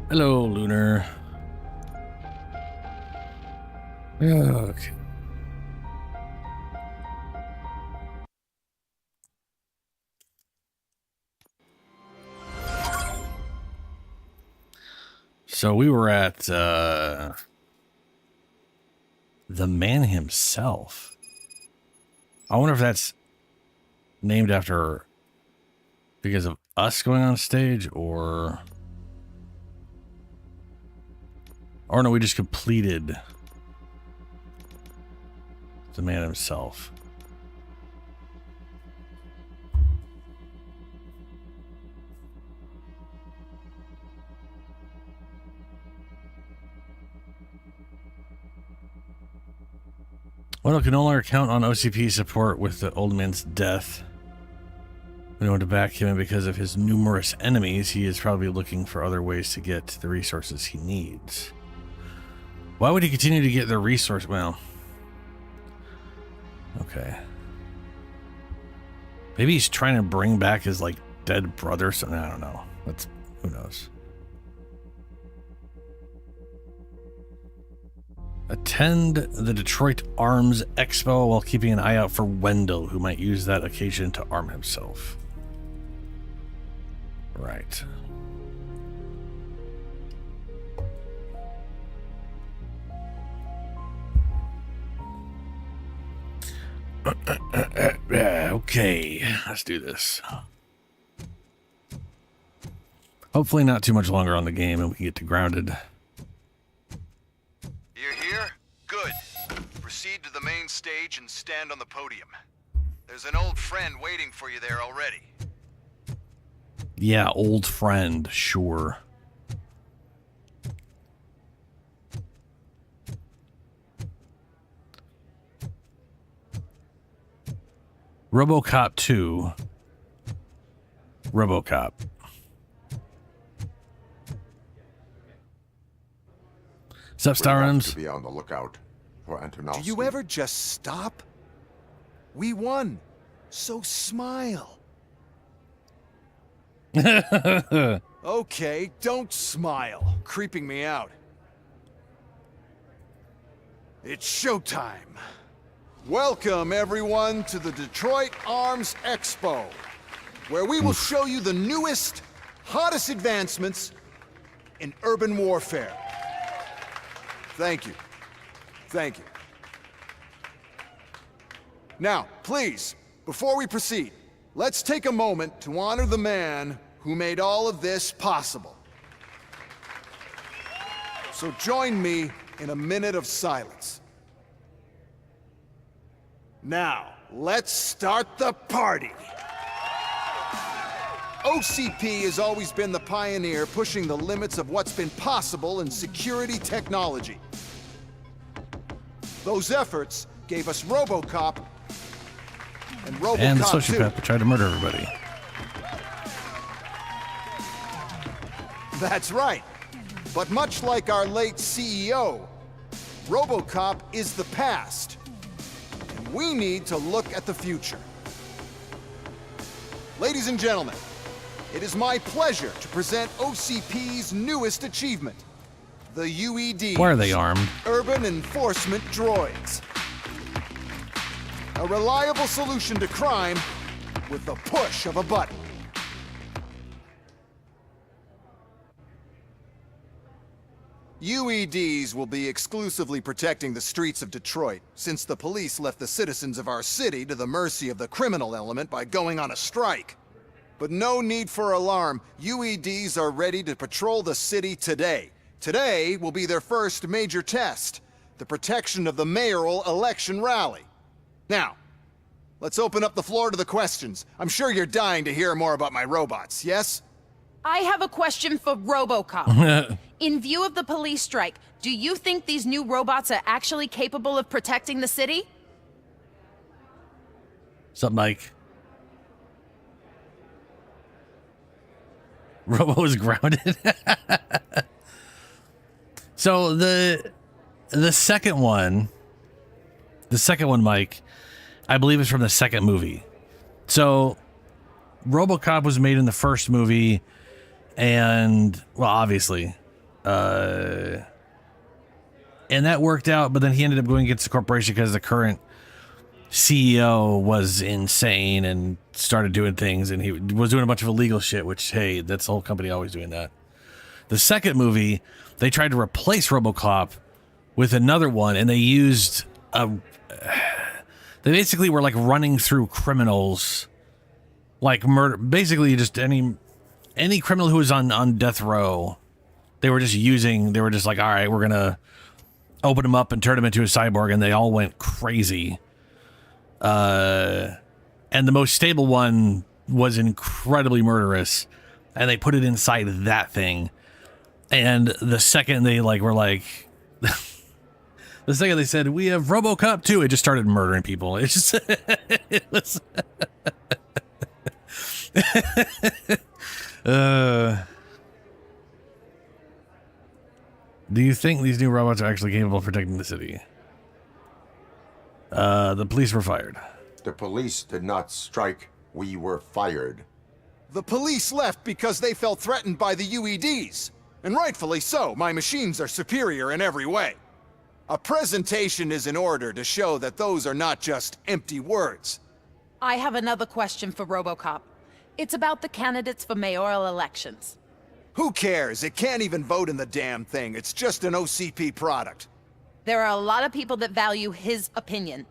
Hello, Lunar. Okay. So we were at the man himself. I wonder if that's named after because of us going on stage, or no, we just completed the man himself. Well, can no longer count on OCP support with the old man's death. We want to back him, and because of his numerous enemies, he is probably looking for other ways to get the resources he needs. Why would he continue to get the resource? Well, okay. Maybe he's trying to bring back his, like, dead brother. So I don't know. Who knows? Attend the Detroit Arms Expo while keeping an eye out for Wendell, who might use that occasion to arm himself. Right. Okay, let's do this. Hopefully not too much longer on the game and we can get to Grounded. You're here? Good. Proceed to the main stage and stand on the podium. There's an old friend waiting for you there already. Yeah, old friend, sure. RoboCop 2. RoboCop. What's up, Star Rims? Be on the lookout for Antonowski. Do you ever just stop? We won. So smile. Okay, don't smile. Creeping me out. It's showtime. Welcome, everyone, to the Detroit Arms Expo, where we will show you the newest, hottest advancements in urban warfare. Thank you. Thank you. Now, please, before we proceed, let's take a moment to honor the man who made all of this possible. So join me in a minute of silence. Now, let's start the party. OCP has always been the pioneer pushing the limits of what's been possible in security technology. Those efforts gave us RoboCop and RoboCop And the 2. sociopath that tried to murder everybody. That's right. But much like our late CEO, RoboCop is the past. And we need to look at the future. Ladies and gentlemen, it is my pleasure to present OCP's newest achievement, the UED. Why are they armed? Urban Enforcement Droids. A reliable solution to crime with the push of a button. UEDs will be exclusively protecting the streets of Detroit, since the police left the citizens of our city to the mercy of the criminal element by going on a strike. But no need for alarm. UEDs are ready to patrol the city today. Today will be their first major test, the protection of the mayoral election rally. Now, let's open up the floor to the questions. I'm sure you're dying to hear more about my robots, yes? I have a question for RoboCop. In view of the police strike, do you think these new robots are actually capable of protecting the city? What's up, Mike? Robo is grounded. So the second one, Mike, I believe is from the second movie. So RoboCop was made in the first movie, and well, obviously, And that worked out, but then he ended up going against the corporation because the current CEO was insane and started doing things, and he was doing a bunch of illegal shit, which, hey, that's the whole company always doing that. The second movie, they tried to replace RoboCop with another one, and they used they basically were like running through criminals, like murder, basically just any criminal who was on death row. They were just like, all right, we're gonna open him up and turn him into a cyborg, and they all went crazy. And the most stable one was incredibly murderous, and they put it inside that thing. And the second they were like, the second they said, we have RoboCop 2, it just started murdering people. It's just, it was, do you think these new robots are actually capable of protecting the city? The police were fired. The police did not strike. We were fired. The police left because they felt threatened by the UEDs. And rightfully so, my machines are superior in every way. A presentation is in order to show that those are not just empty words. I have another question for RoboCop. It's about the candidates for mayoral elections. Who cares? It can't even vote in the damn thing. It's just an OCP product. There are a lot of people that value his opinion.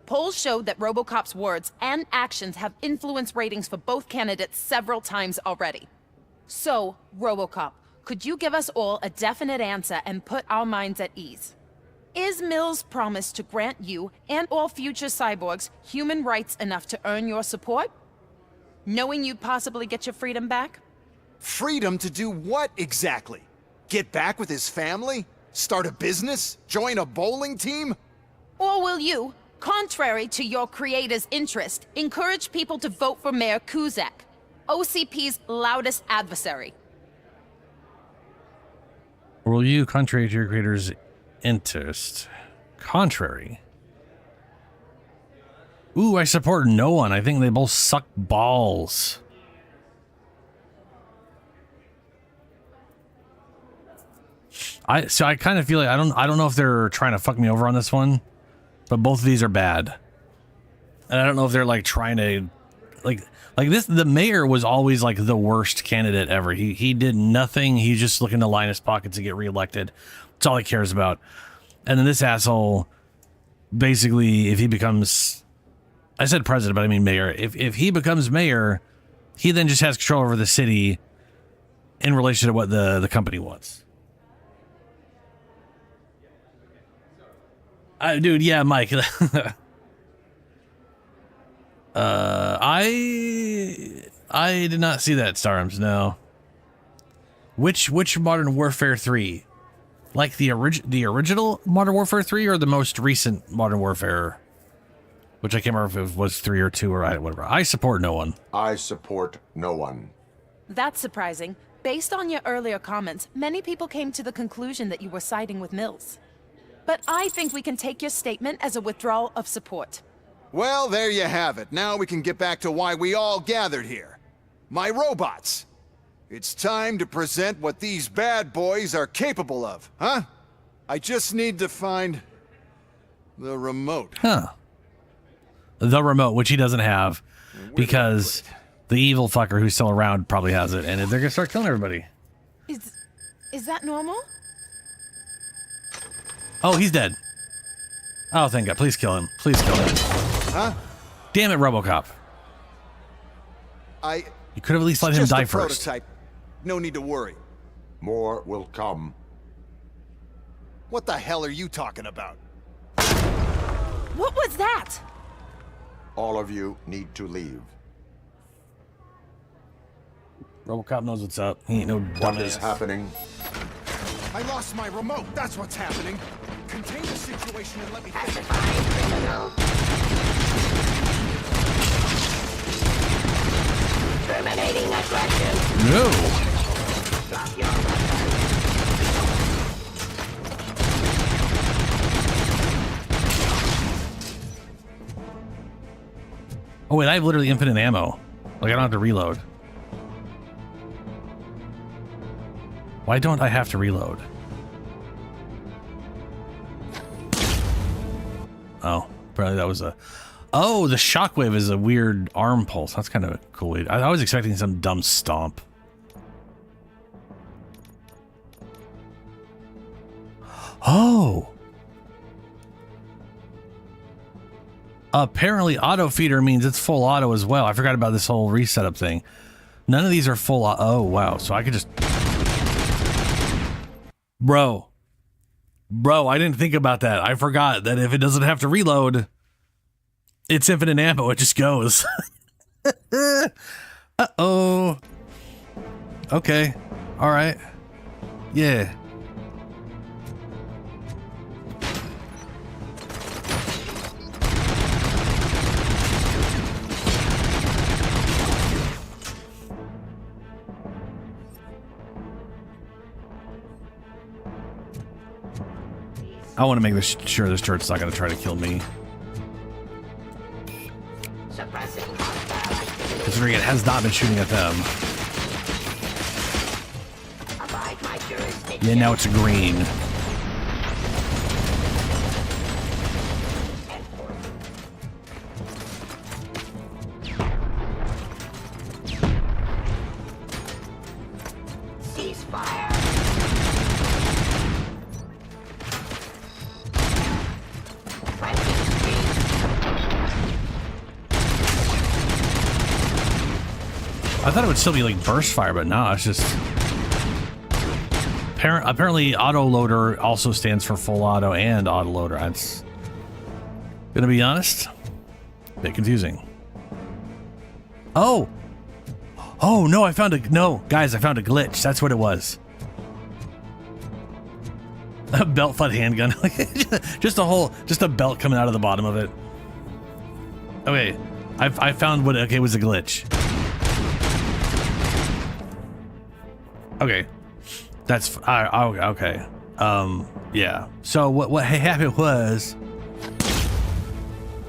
Polls showed that RoboCop's words and actions have influenced ratings for both candidates several times already. So, RoboCop, could you give us all a definite answer and put our minds at ease? Is Mills' promise to grant you and all future cyborgs human rights enough to earn your support? Knowing you'd possibly get your freedom back? Freedom to do what exactly? Get back with his family? Start a business? Join a bowling team? Or will you, contrary to your creator's interest, encourage people to vote for Mayor Kuzak, OCP's loudest adversary? Or will you, contrary to your creator's interest? Contrary? Ooh, I support no one. I think they both suck balls. I kind of feel like I don't know if they're trying to fuck me over on this one, but both of these are bad. And I don't know if they're like trying to like this. The mayor was always like the worst candidate ever. He did nothing. He's just looking to line his pockets to get reelected. That's all he cares about. And then this asshole, basically, if he becomes, I said president, but I mean mayor. If he becomes mayor, he then just has control over the city in relation to what the company wants. Dude, yeah, Mike. I did not see that, Star Arms. No. Which Modern Warfare 3? Like the original Modern Warfare 3 or the most recent Modern Warfare? Which I can't remember if it was 3 or 2 or whatever. I support no one. I support no one. That's surprising. Based on your earlier comments, many people came to the conclusion that you were siding with Mills. But I think we can take your statement as a withdrawal of support. Well, there you have it. Now we can get back to why we all gathered here. My robots. It's time to present what these bad boys are capable of, huh? I just need to find the remote. Huh. The remote, which he doesn't have, because the evil fucker who's still around probably has it, and they're gonna start killing everybody. Is that normal? Oh, he's dead. Oh, thank God. Please kill him. Please kill him. Huh? Damn it, RoboCop. You could have at least let him die first. Prototype. No need to worry. More will come. What the hell are you talking about? What was that? All of you need to leave. RoboCop knows what's up. He ain't no dumbass. What is happening? I lost my remote. That's what's happening. Contain the situation and let me think. Terminating attraction. No. Stop your Oh wait, I have literally infinite ammo. Like I don't have to reload. Why don't I have to reload? Oh, probably that was a... Oh, the shockwave is a weird arm pulse. That's kind of a cool way. I was expecting some dumb stomp. Oh! Apparently auto feeder means it's full auto as well. I forgot about this whole reset up thing. None of these are full auto. Oh, wow. So I could just... Bro, I didn't think about that. I forgot that if it doesn't have to reload, it's infinite ammo. It just goes. Uh-oh. Okay. All right. Yeah. I want to make sure this turret's not going to try to kill me. Suppressing hostile. Considering it has not been shooting at them. Abide my jurisdiction. Yeah, now it's green. Ceasefire. I thought it would still be like burst fire, but no, it's just... Apparently autoloader also stands for full auto and autoloader. That's... Gonna be honest, a bit confusing. Oh! Oh, no, I found a... No, guys, I found a glitch. That's what it was. A belt fed handgun. just a belt coming out of the bottom of it. Okay, I found what... Okay, it was a glitch. Okay, that's okay. Yeah. So what happened was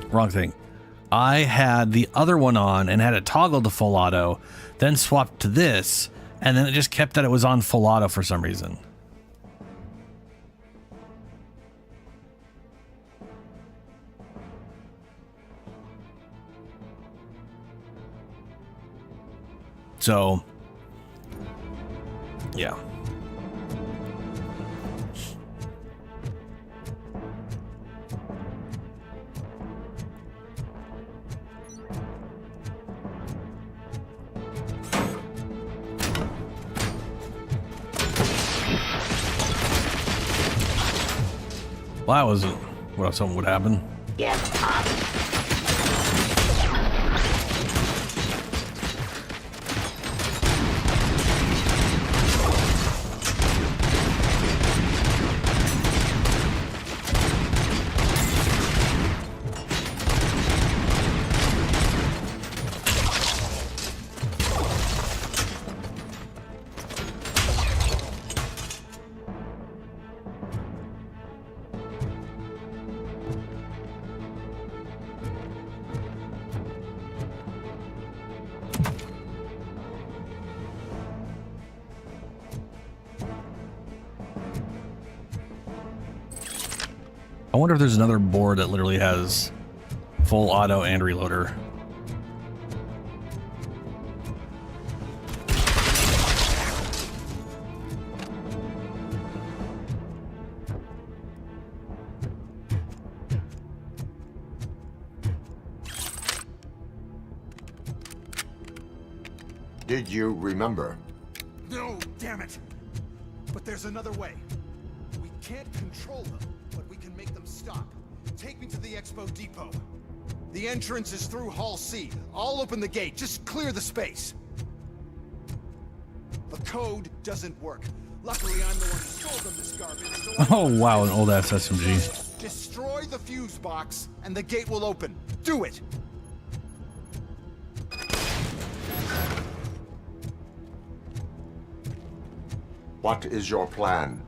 wrong thing. I had the other one on and had it toggled to full auto, then swapped to this, and then it just kept that it was on full auto for some reason. So. Yeah. Well, that wasn't what something would happen. Get up. I wonder if there's another board that literally has full auto and reloader. Did you remember? No, damn it! But there's another way. We can't control them, but we can make them stop. Take me to the Expo Depot. The entrance is through Hall C. I'll open the gate. Just clear the space. The code doesn't work. Luckily, I'm the one who sold them this garbage. So Oh wow, an old ass SMG. destroy the fuse box, and the gate will open. Do it! What is your plan?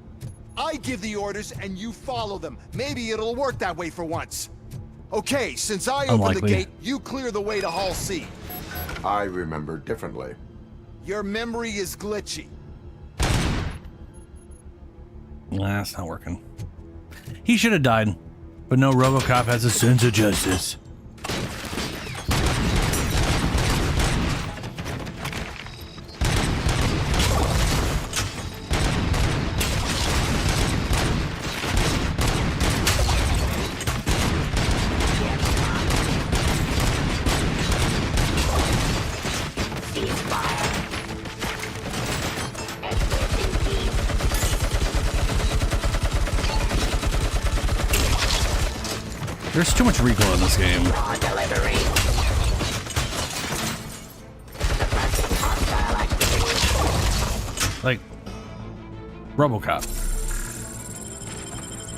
I give the orders and you follow them. Maybe it'll work that way for once. Okay, since I opened the Unlikely. gate, you clear the way to Hall C. I remember differently. Your memory is glitchy. Nah, it's not working. He should have died, but no, RoboCop has a sense of justice. There's too much recoil in this game. Like, RoboCop.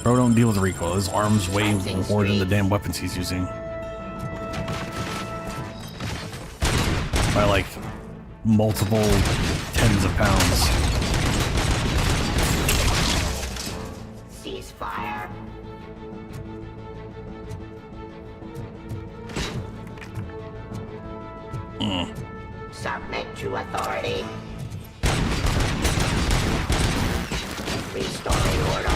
Bro, don't deal with the recoil. His arms weigh more than the damn weapons he's using. By like multiple tens of pounds. Ceasefire. Submit to authority. Restoring order.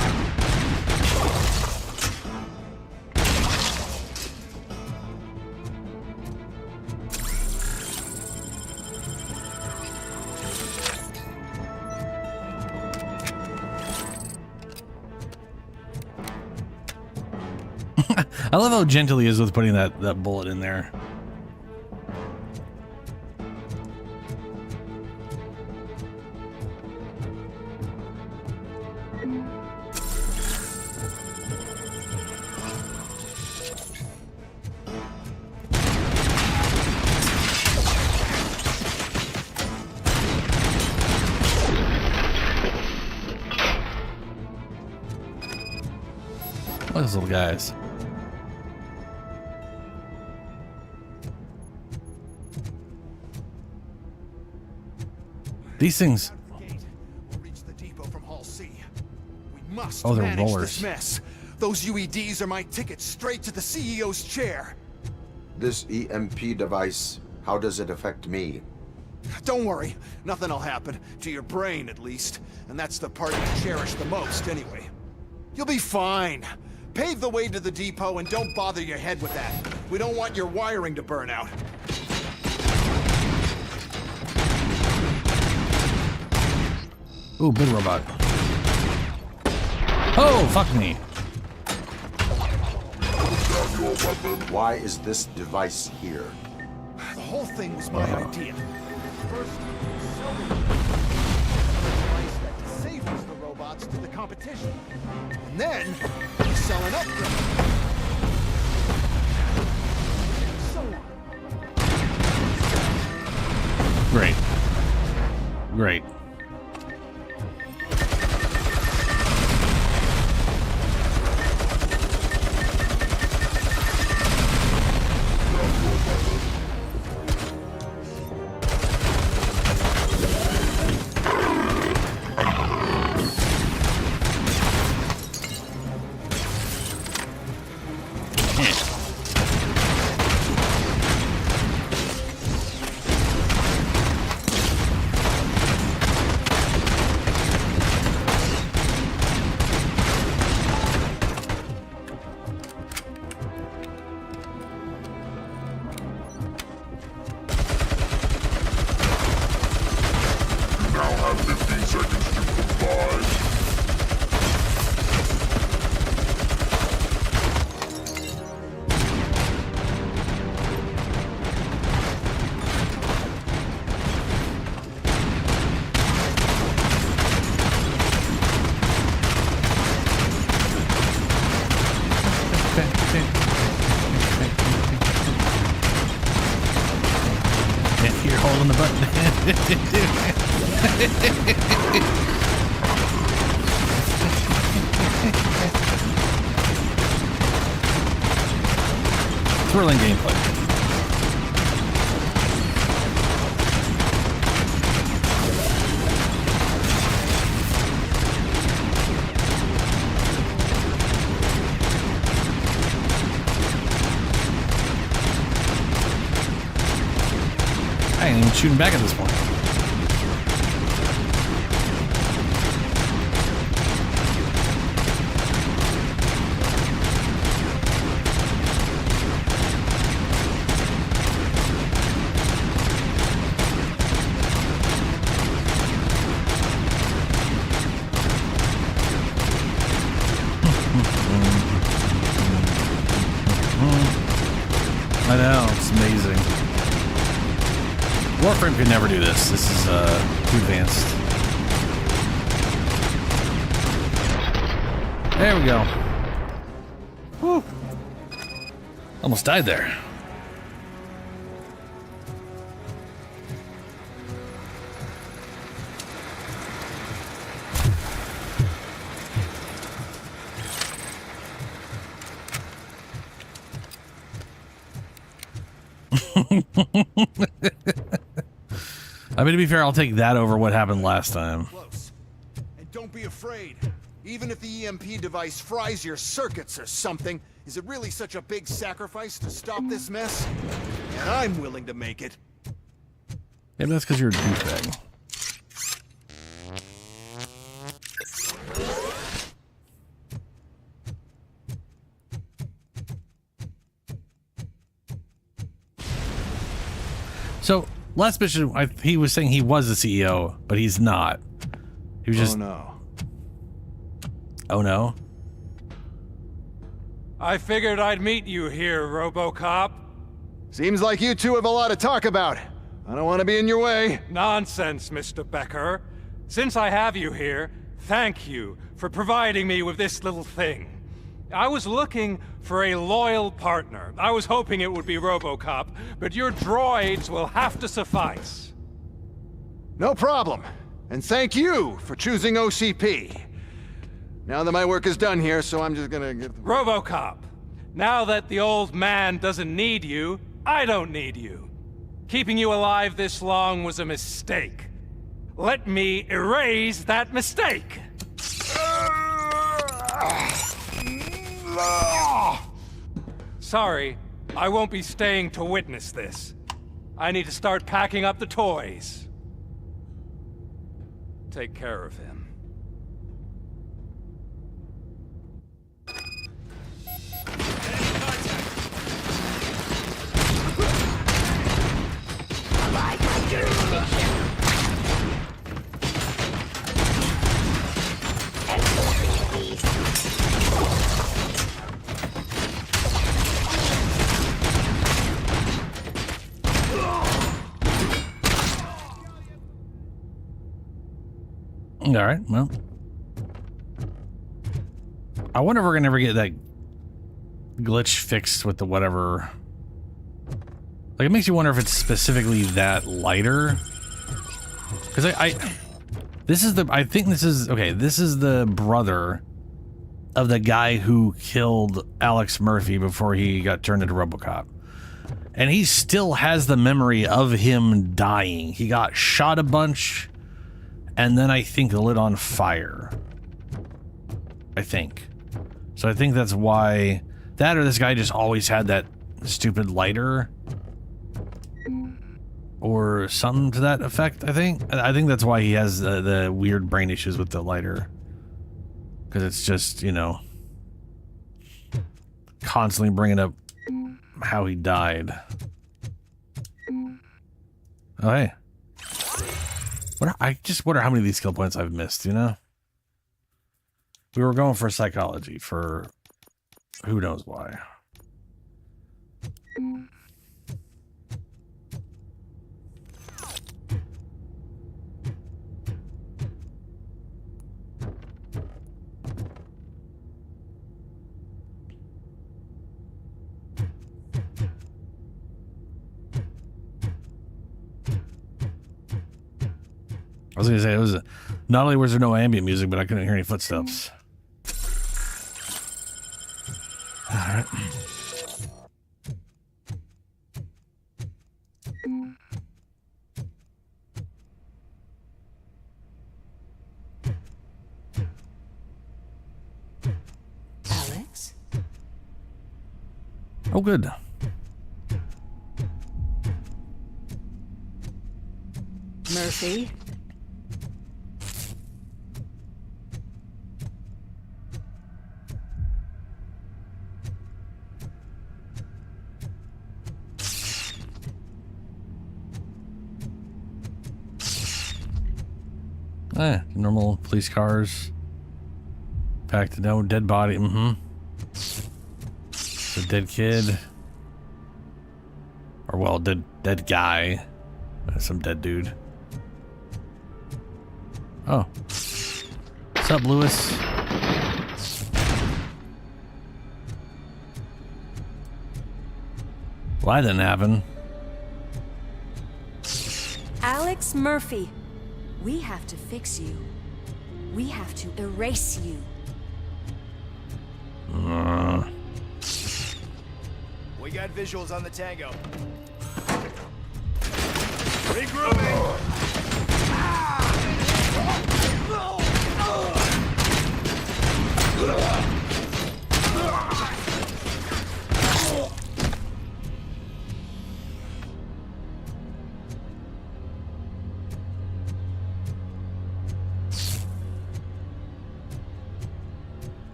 I love how gentle he is with putting that bullet in there. Look at those little guys. These things. We'll reach the depot from Hall C. We must Oh, they're manage rollers. this mess. Those UEDs are my ticket straight to the CEO's chair. This EMP device, how does it affect me? Don't worry, nothing'll happen. To your brain, at least. And that's the part you cherish the most, anyway. You'll be fine. Pave the way to the depot and don't bother your head with that. We don't want your wiring to burn out. Ooh, big robot. Oh, fuck me. Why is this device here? The whole thing was my idea. First, sell the device that disables the robots to the competition. And then, we sell an upgrade. And so on. Great. Great. You're holding the button. Thrilling gameplay. I ain't even shooting back at this point. I know, it's amazing. Warframe could never do this. This is too advanced. There we go. Woo. Almost died there. I mean, to be fair, I'll take that over what happened last time. Close. And don't be afraid. Even if the EMP device fries your circuits or something, is it really such a big sacrifice to stop this mess? And I'm willing to make it. Yeah, that's because you're a douchebag. So, last mission, he was saying he was the CEO, but he's not. He was just... Oh no. Oh no? I figured I'd meet you here, RoboCop. Seems like you two have a lot to talk about. I don't want to be in your way. Nonsense, Mr. Becker. Since I have you here, thank you for providing me with this little thing. I was looking for a loyal partner. I was hoping it would be RoboCop, but your droids will have to suffice. No problem. And thank you for choosing OCP. Now that my work is done here, so I'm just gonna get... RoboCop, now that the old man doesn't need you, I don't need you. Keeping you alive this long was a mistake. Let me erase that mistake. Sorry, I won't be staying to witness this. I need to start packing up the toys. Take care of him. All right, well. I wonder if we're gonna ever get that glitch fixed with the whatever. Like, it makes you wonder if it's specifically that lighter. Because this is the, I think this is, okay, this is the brother of the guy who killed Alex Murphy before he got turned into RoboCop. And he still has the memory of him dying. He got shot a bunch, and then I think lit on fire. I think. So I think that's why that, or this guy just always had that stupid lighter. Or something to that effect, I think. I think that's why he has the weird brain issues with the lighter. Because it's just, you know, constantly bringing up how he died. Oh, hey. I just wonder how many of these skill points I've missed, you know? We were going for psychology for who knows why. I was gonna say, it was not only was there no ambient music, but I couldn't hear any footsteps. All right. Alex? Oh, good. Murphy? Normal police cars. Packed, no dead body. The dead kid. Or, well, dead guy. Some dead dude. Oh. What's up, Lewis? Well, that didn't happen. Alex Murphy, we have to fix you. We have to erase you. We got visuals on the Tango. Regrouping!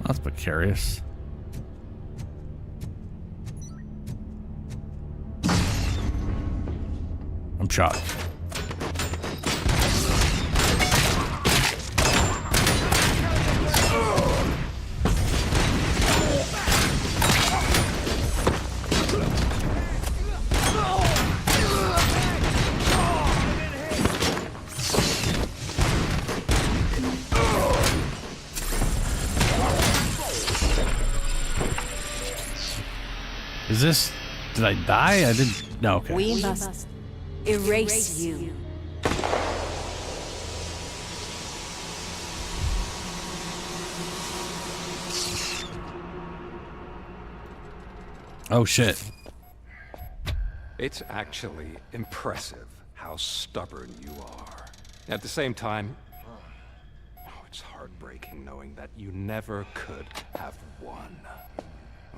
That's precarious. I'm shot. Is this... Did I die? I didn't... No, okay. We must erase you. Oh, shit. It's actually impressive how stubborn you are. At the same time, it's heartbreaking knowing that you never could have won.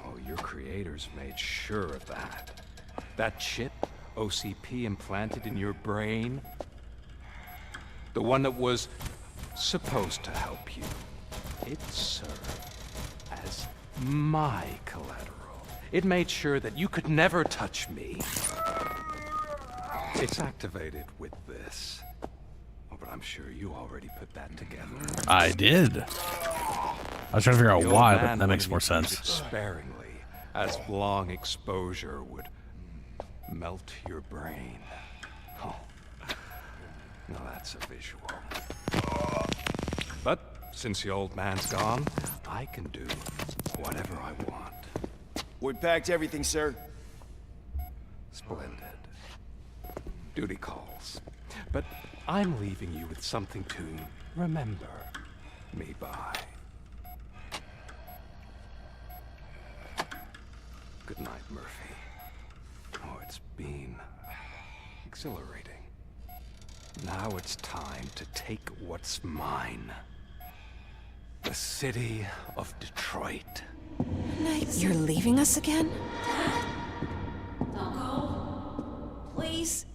Oh, your creators made sure of that. That chip OCP implanted in your brain, the one that was supposed to help you, it served as my collateral. It made sure that you could never touch me. It's activated with this. Oh, but I'm sure you already put that together. I did. I was trying to figure out why, but that makes more sense. Sparingly, as long exposure would melt your brain. Oh, now that's a visual. But since the old man's gone, I can do whatever I want. We packed everything, sir. Splendid. Duty calls. But I'm leaving you with something to remember me by. Good night, Murphy. Oh, it's been exhilarating. Now it's time to take what's mine. The city of Detroit. You're leaving us again? Don't go. Please.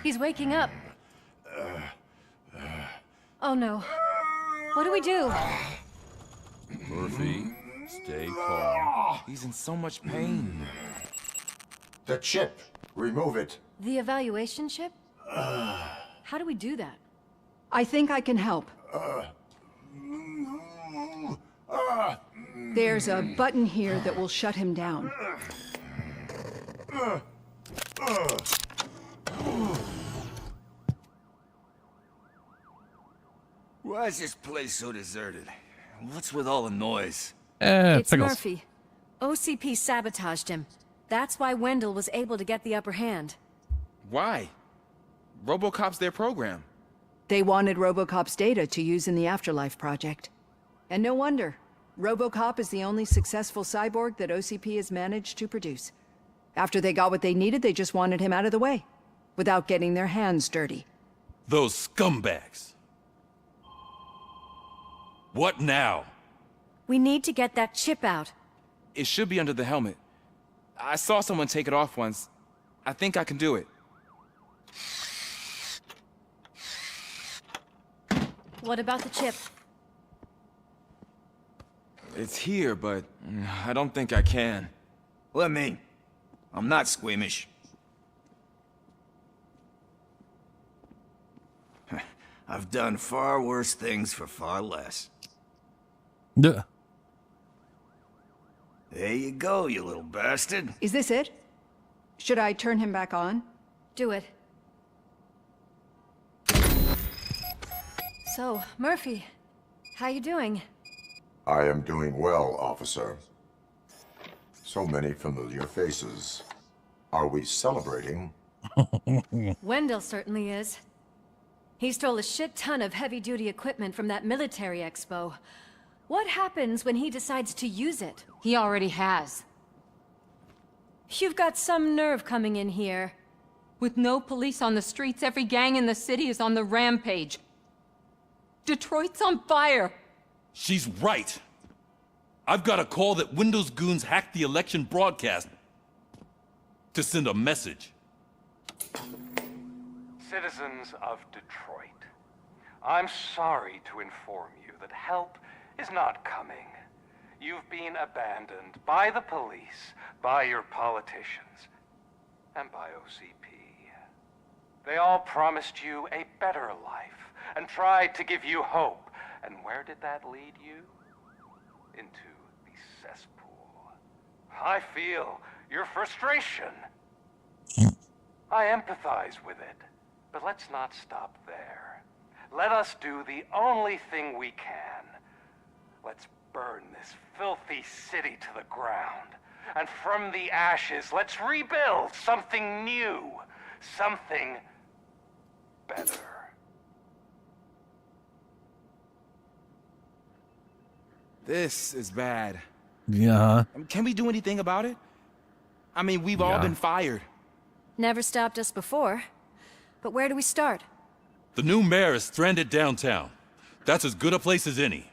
He's waking up. Oh no. What do we do? Murphy, stay calm. He's in so much pain. The chip. Remove it. The evaluation chip? How do we do that? I think I can help. There's a button here that will shut him down. Why is this place so deserted? What's with all the noise? It's Pickles. Murphy. OCP sabotaged him. That's why Wendell was able to get the upper hand. Why? RoboCop's their program. They wanted RoboCop's data to use in the Afterlife project. And no wonder. RoboCop is the only successful cyborg that OCP has managed to produce. After they got what they needed, they just wanted him out of the way, without getting their hands dirty. Those scumbags. What now? We need to get that chip out. It should be under the helmet. I saw someone take it off once. I think I can do it. What about the chip? It's here, but I don't think I can. Let me. I'm not squeamish. I've done far worse things for far less. Duh. There you go, you little bastard. Is this it? Should I turn him back on? Do it. So, Murphy, how you doing? I am doing well, officer. So many familiar faces. Are we celebrating? Wendell certainly is. He stole a shit ton of heavy-duty equipment from that military expo. What happens when he decides to use it? He already has. You've got some nerve coming in here. With no police on the streets, every gang in the city is on the rampage. Detroit's on fire. She's right. I've got a call that Windows goons hacked the election broadcast to send a message. Citizens of Detroit, I'm sorry to inform you that help is not coming. You've been abandoned by the police, by your politicians, and by OCP. They all promised you a better life and tried to give you hope. And where did that lead you? Into the cesspool. I feel your frustration. I empathize with it, but let's not stop there. Let us do the only thing we can. Let's burn this filthy city to the ground. And from the ashes, let's rebuild something new. Something better. This is bad. Yeah. Can we do anything about it? I mean, we've all been fired. Never stopped us before. But where do we start? The new mayor is stranded downtown. That's as good a place as any.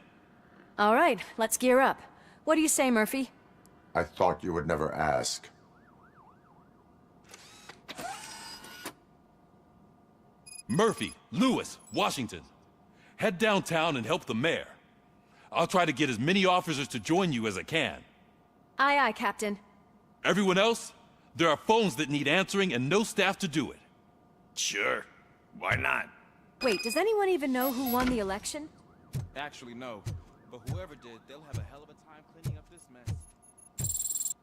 All right, let's gear up. What do you say, Murphy? I thought you would never ask. Murphy, Lewis, Washington. Head downtown and help the mayor. I'll try to get as many officers to join you as I can. Aye, aye, Captain. Everyone else? There are phones that need answering and no staff to do it. Sure. Why not? Wait, does anyone even know who won the election? Actually, no. But whoever did, they'll have a hell of a time cleaning up this mess.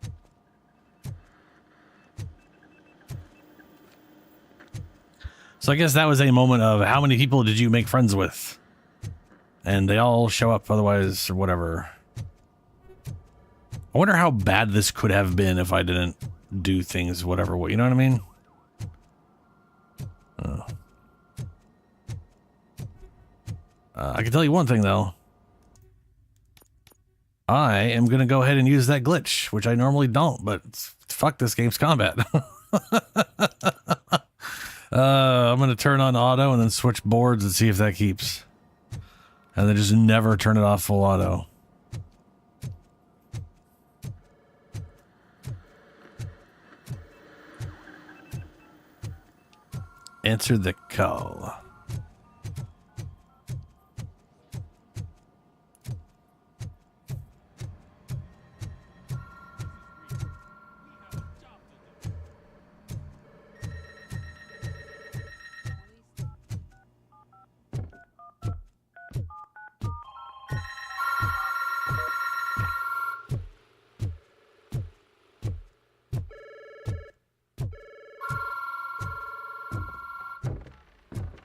So I guess that was a moment of how many people did you make friends with? And they all show up otherwise or whatever. I wonder how bad this could have been if I didn't do things whatever way. You know what I mean? I can tell you one thing though. I am going to go ahead and use that glitch, which I normally don't, but fuck this game's combat. I'm going to turn on auto and then switch boards and see if that keeps. And then just never turn it off full auto. Answer the call.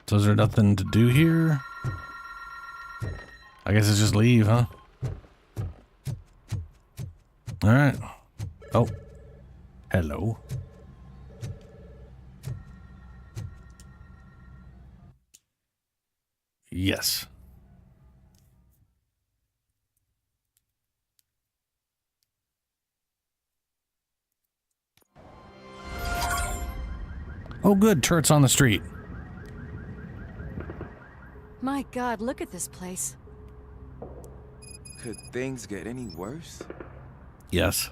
So is there nothing to do here? I guess it's just leave, huh? All right. Oh. Hello. Yes. Oh, good. Turret's on the street. My God, look at this place. Could things get any worse? Yes.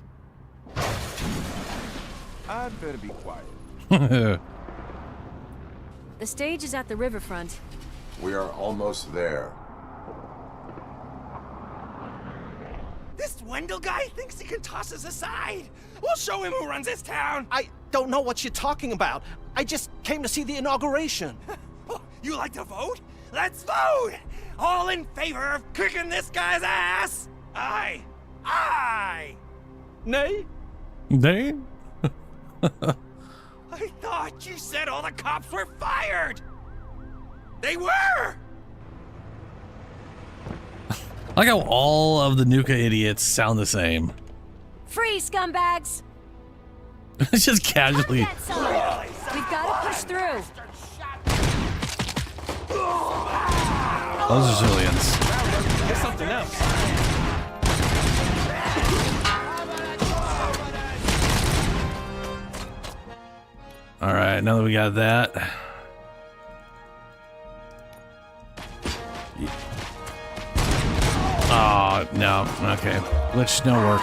I'd better be quiet. The stage is at the riverfront. We are almost there. This Wendell guy thinks he can toss us aside. We'll show him who runs this town. I don't know what you're talking about. I just came to see the inauguration. Oh, you like to vote? Let's vote! All in favor of kicking this guy's ass? Aye. Aye! Nay? They? I thought you said all the cops were fired! They were! I like how all of the Nuka idiots sound the same. Free, scumbags! It's just casually. We've got to push through. Those are civilians. There's something else. All right, now that we got that. Oh, no. Okay. Glitch no work.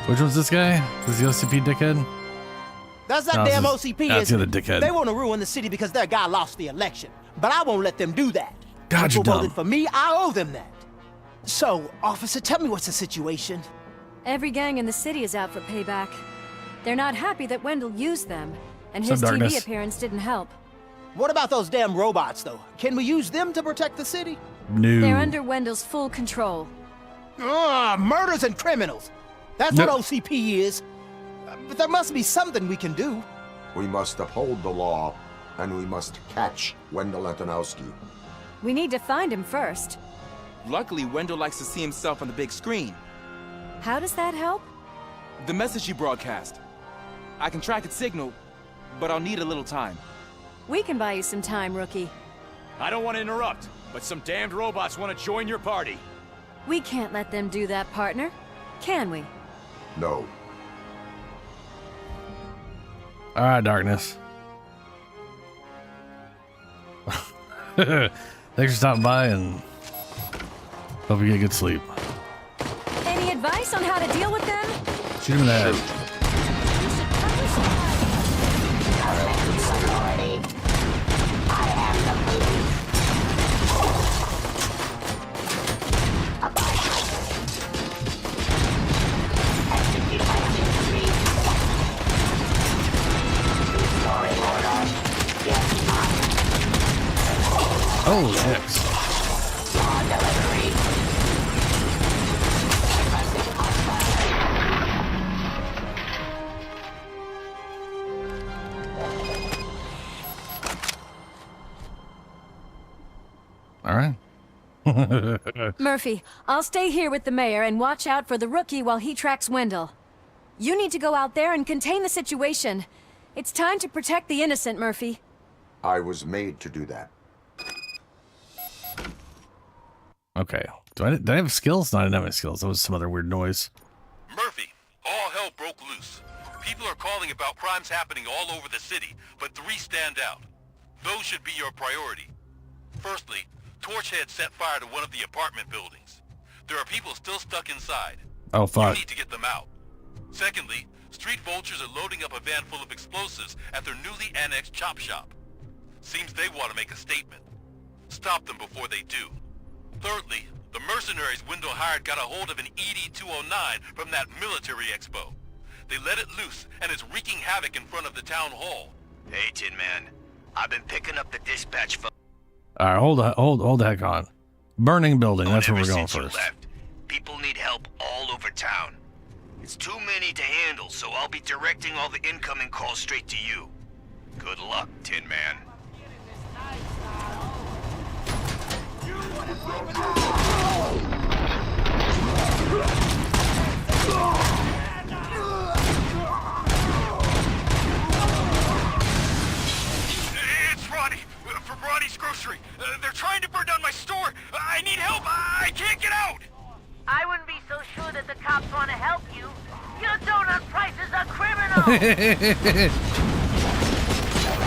Which one's this guy? Is the OCP dickhead? That's that No, damn this is- OCP, that's isn't the it? dickhead. They want to ruin the city because their guy lost the election. But I won't let them do that. God, People you're dumb. voted for me, I owe them that. So, officer, tell me what's the situation. Every gang in the city is out for payback. They're not happy that Wendell used them, and Some his TV darkness. appearance didn't help. What about those damn robots, though? Can we use them to protect the city? No. They're under Wendell's full control. Murders and criminals. That's No. what OCP is. But there must be something we can do. We must uphold the law, and we must catch Wendell Antonowski. We need to find him first. Luckily, Wendell likes to see himself on the big screen. How does that help? The message you broadcast. I can track its signal, but I'll need a little time. We can buy you some time, rookie. I don't want to interrupt, but some damned robots want to join your party. We can't let them do that, partner. Can we? No. All right, darkness. Thanks for stopping by, and hope you get good sleep. Any advice on how to deal with them? Shoot him in the head. Oh, X. All right. Murphy, I'll stay here with the mayor and watch out for the rookie while he tracks Wendell. You need to go out there and contain the situation. It's time to protect the innocent, Murphy. I was made to do that. Okay. Did I have skills? No, I didn't have any skills. That was some other weird noise. Murphy, all hell broke loose. People are calling about crimes happening all over the city, but 3 stand out. Those should be your priority. Firstly, Torchhead set fire to one of the apartment buildings. There are people still stuck inside. Oh, fuck. You need to get them out. Secondly, street vultures are loading up a van full of explosives at their newly annexed chop shop. Seems they want to make a statement. Stop them before they do. Thirdly, the mercenaries Wendell hired got a hold of an ED-209 from that military expo. They let it loose, and it's wreaking havoc in front of the town hall. Hey, Tin Man. I've been picking up the dispatch phone. All right, hold the heck on. Burning building. That's where we're going Since you first. left, people need help all over town. It's too many to handle, so I'll be directing all the incoming calls straight to you. Good luck, Tin Man. It's Ronnie, from Ronnie's Grocery. They're trying to burn down my store. I need help.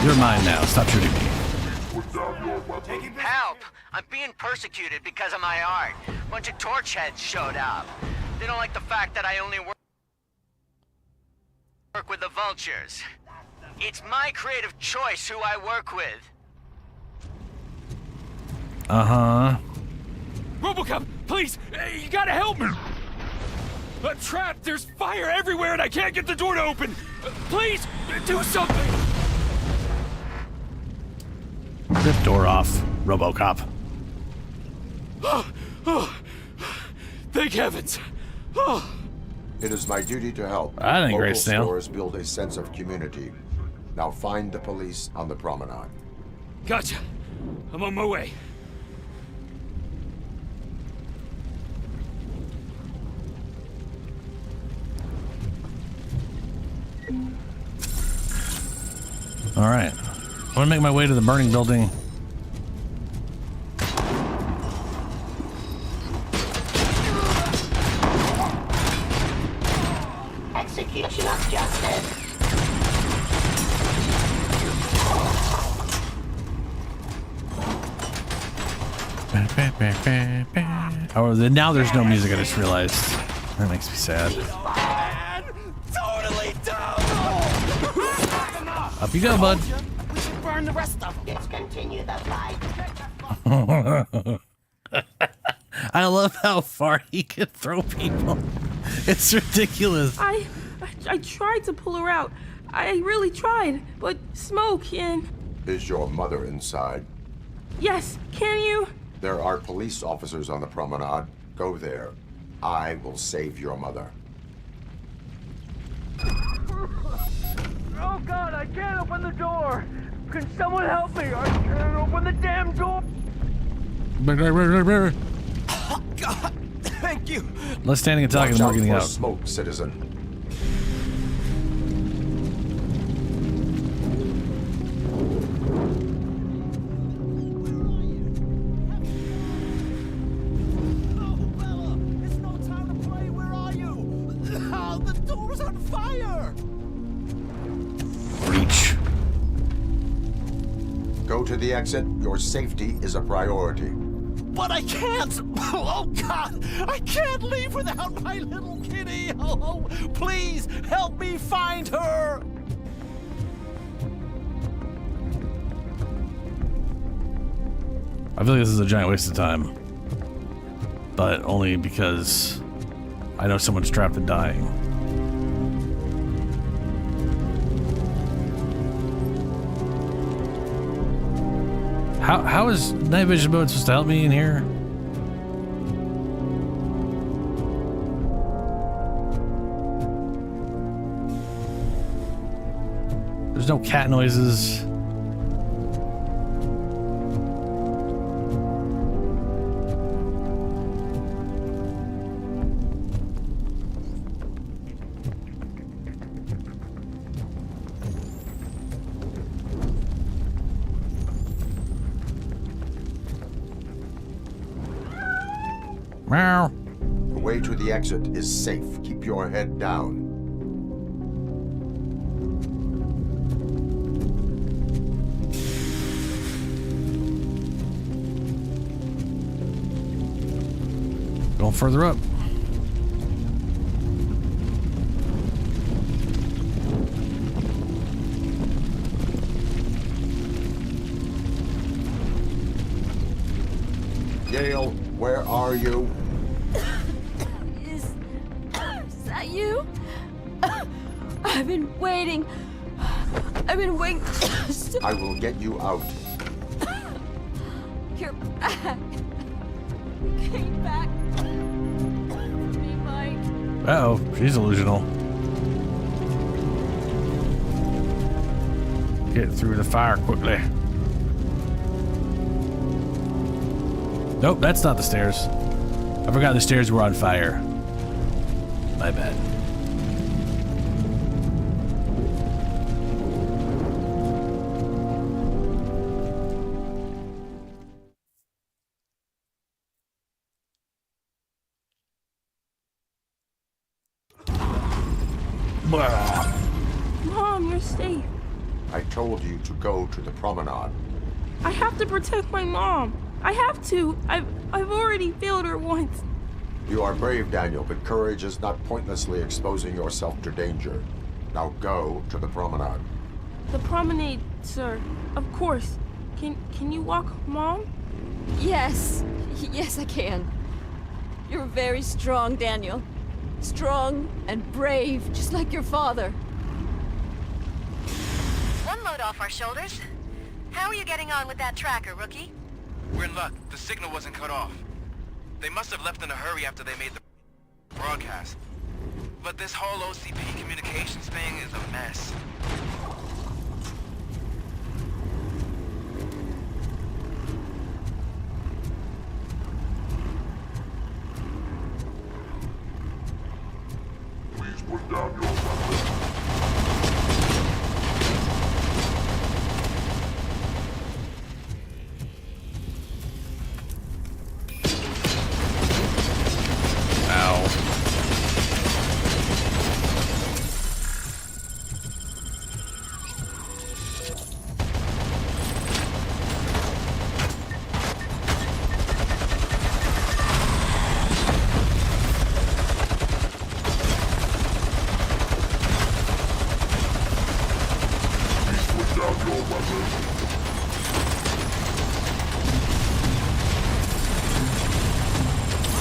You're mine now. Stop shooting me. Help! I'm being persecuted because of my art. Bunch of torch heads showed up. They don't like the fact that I only work with the vultures. It's my creative choice who I work with. Uh-huh. RoboCop, please, you gotta help me. I'm trapped. There's fire everywhere, and I can't get the door to open. Please, do something. Rip door off, RoboCop. Thank heavens. It is my duty to help. I think Local great snail. stores build a sense of community. Now find the police on the promenade. Gotcha. I'm on my way. All right. I want to make my way to the burning building. Execution of justice. Oh, now there's no music, I just realized. That makes me sad. Totally dumb! Up you go, bud. We should burn the rest of them. Let's continue the fight. I love how far he can throw people. It's ridiculous. I tried to pull her out. I really tried, but smoke and... Is your mother inside? Yes, can you? There are police officers on the promenade. Go there. I will save your mother. Oh God, I can't open the door! Can someone help me? I can't open the damn door! Oh God, thank you! Less standing and talking, Watch more out getting for out. smoke, citizen. Reach. Go to the exit. Your safety is a priority. But I can't! Oh God! I can't leave without my little kitty! Oh, please help me find her! I feel like this is a giant waste of time. But only because I know someone's trapped and dying. How is night vision mode supposed to help me in here? There's no cat noises. Meow. The way to the exit is safe. Keep your head down. Going further up. Yale, where are you? Is that you? I've been waiting. I've been waiting. I will get you out. You're back. You came back for me, Mike. Uh-oh, she's delusional. Get through the fire quickly. Nope, that's not the stairs. I forgot the stairs were on fire. My bad. Mom, you're safe. I told you to go to the promenade. I have to protect my mom. I have to. I've already failed her once. You are brave, Daniel, but courage is not pointlessly exposing yourself to danger. Now go to the promenade. The promenade, sir. Of course. Can you walk, Mom? Yes. Yes, I can. You're very strong, Daniel. Strong and brave, just like your father. One load off our shoulders. How are you getting on with that tracker, Rookie? We're in luck. The signal wasn't cut off. They must have left in a hurry after they made the broadcast. But this whole OCP communications thing is a mess. Please put down your weapon.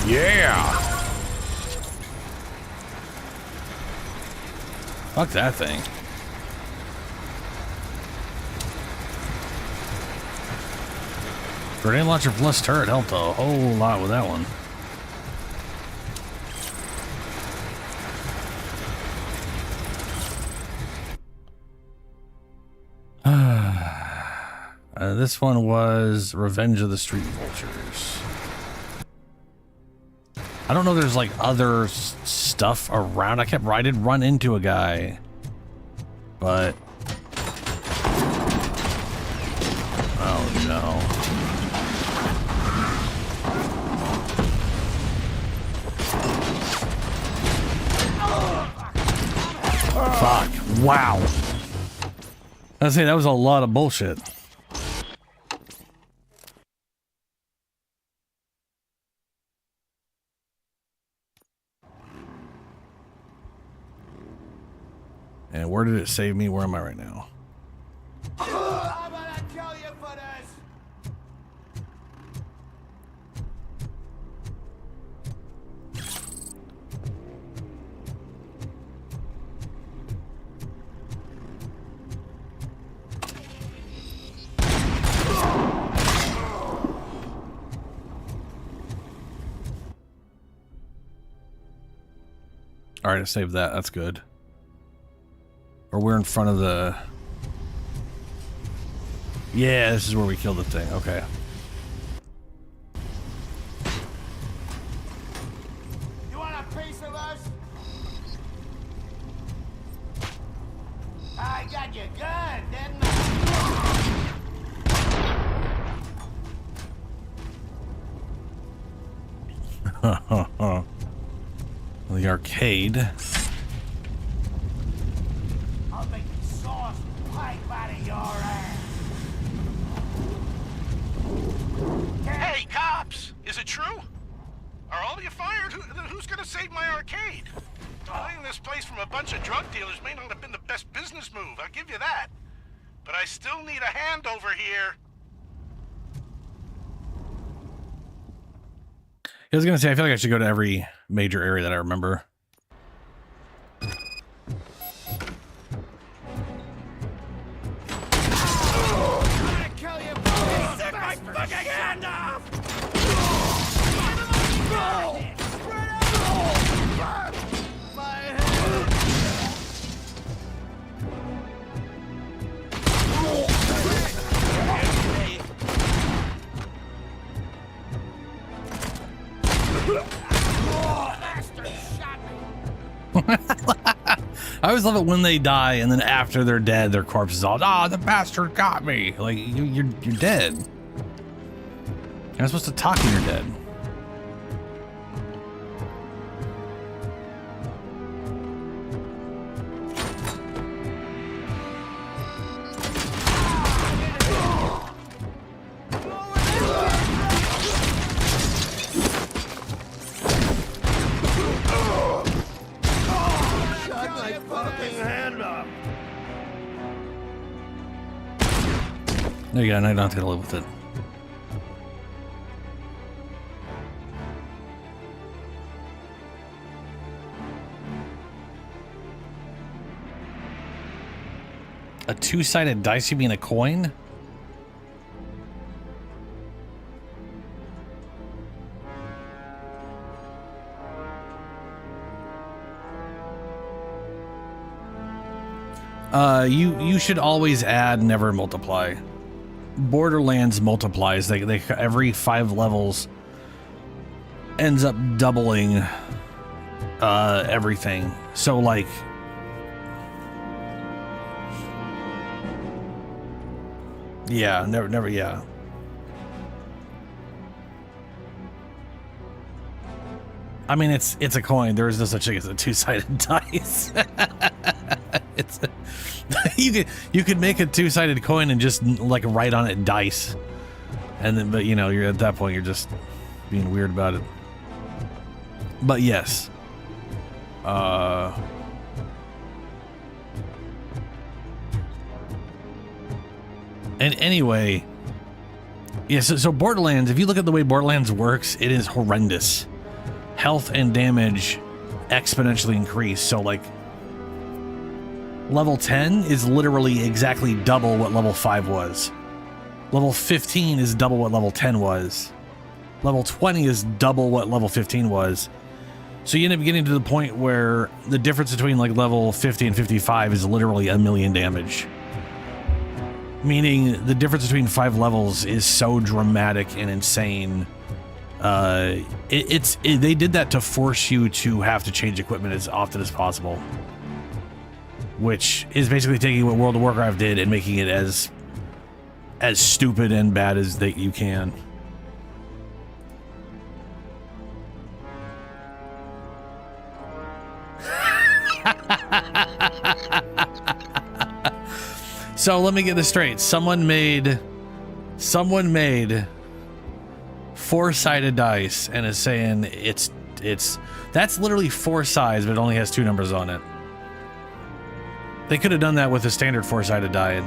Yeah! Fuck that thing. Grenade launcher plus turret helped a whole lot with that one. This one was Revenge of the Street Vultures. I don't know, there's like other stuff around. I did run into a guy, but oh no. Fuck. Wow. I say that was a lot of bullshit. And where did it save me? Where am I right now? I'm gonna kill you for this! All right, I saved that. That's good. Or we're in front of the... Yeah, this is where we killed the thing. Okay. You want a piece of us? I got your gun, didn't I? The arcade. I'll make the sauce pipe out of your ass. Hey, cops! Is it true? Are all of you fired? Who's gonna save my arcade? Cleaning this place from a bunch of drug dealers may not have been the best business move, I'll give you that. But I still need a hand over here. I was gonna say, I feel like I should go to every major area that I remember. I always love it when they die and then after they're dead, their corpse is all, ah, the bastard got me. Like, you're dead. You're not supposed to talk when you're dead. There you go, now I don't have to live with it. A two-sided dice, you mean a coin? You should always add, never multiply. Borderlands multiplies. They every 5 levels ends up doubling everything. So like yeah, never yeah. I mean, it's a coin. There is no such thing as a two-sided dice. It's you could make a two-sided coin and just like write on it dice, and then but you know you're at that point you're just being weird about it. But yes, and anyway, yeah. So Borderlands, if you look at the way Borderlands works, it is horrendous. Health and damage exponentially increase. So like level 10 is literally exactly double what level 5 was. Level 15 is double what level 10 was. Level 20 is double what level 15 was. So you end up getting to the point where the difference between like level 50 and 55 is literally 1,000,000 damage. Meaning the difference between 5 levels is so dramatic and insane. They did that to force you to have to change equipment as often as possible, which is basically taking what World of Warcraft did and making it as stupid and bad as that you can. So let me get this straight. Someone made 4-sided dice and is saying it's that's literally 4 sides, but it only has 2 numbers on it. They could have done that with a standard 4-sided die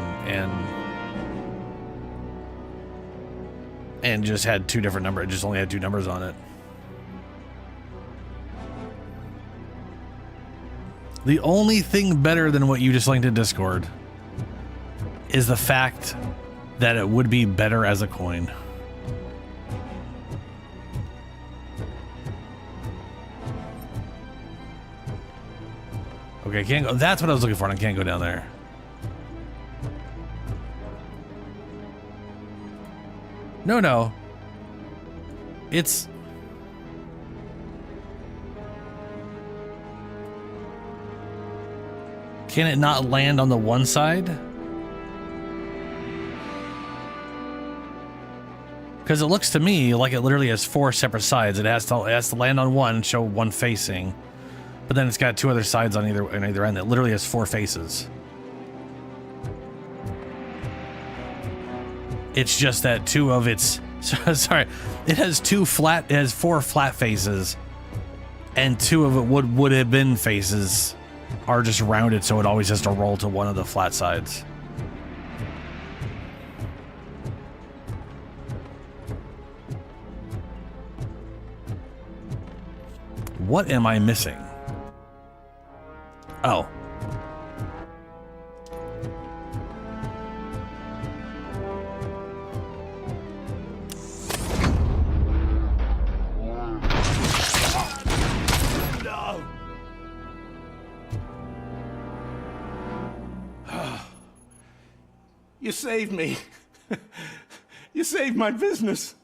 and just had 2 different numbers. It just only had 2 numbers on it. The only thing better than what you just linked in Discord is the fact that it would be better as a coin. Okay, can't go. That's what I was looking for, and I can't go down there. No. It's... Can it not land on the one side? Because it looks to me like it literally has 4 separate sides. It has to land on one and show one facing. But then it's got 2 other sides on either end that literally has 4 faces. It's just that 2 of its... Sorry. It has 4 flat faces. And 2 of it would have been faces are just rounded, so it always has to roll to one of the flat sides. What am I missing? Oh. No. You saved me. You saved my business.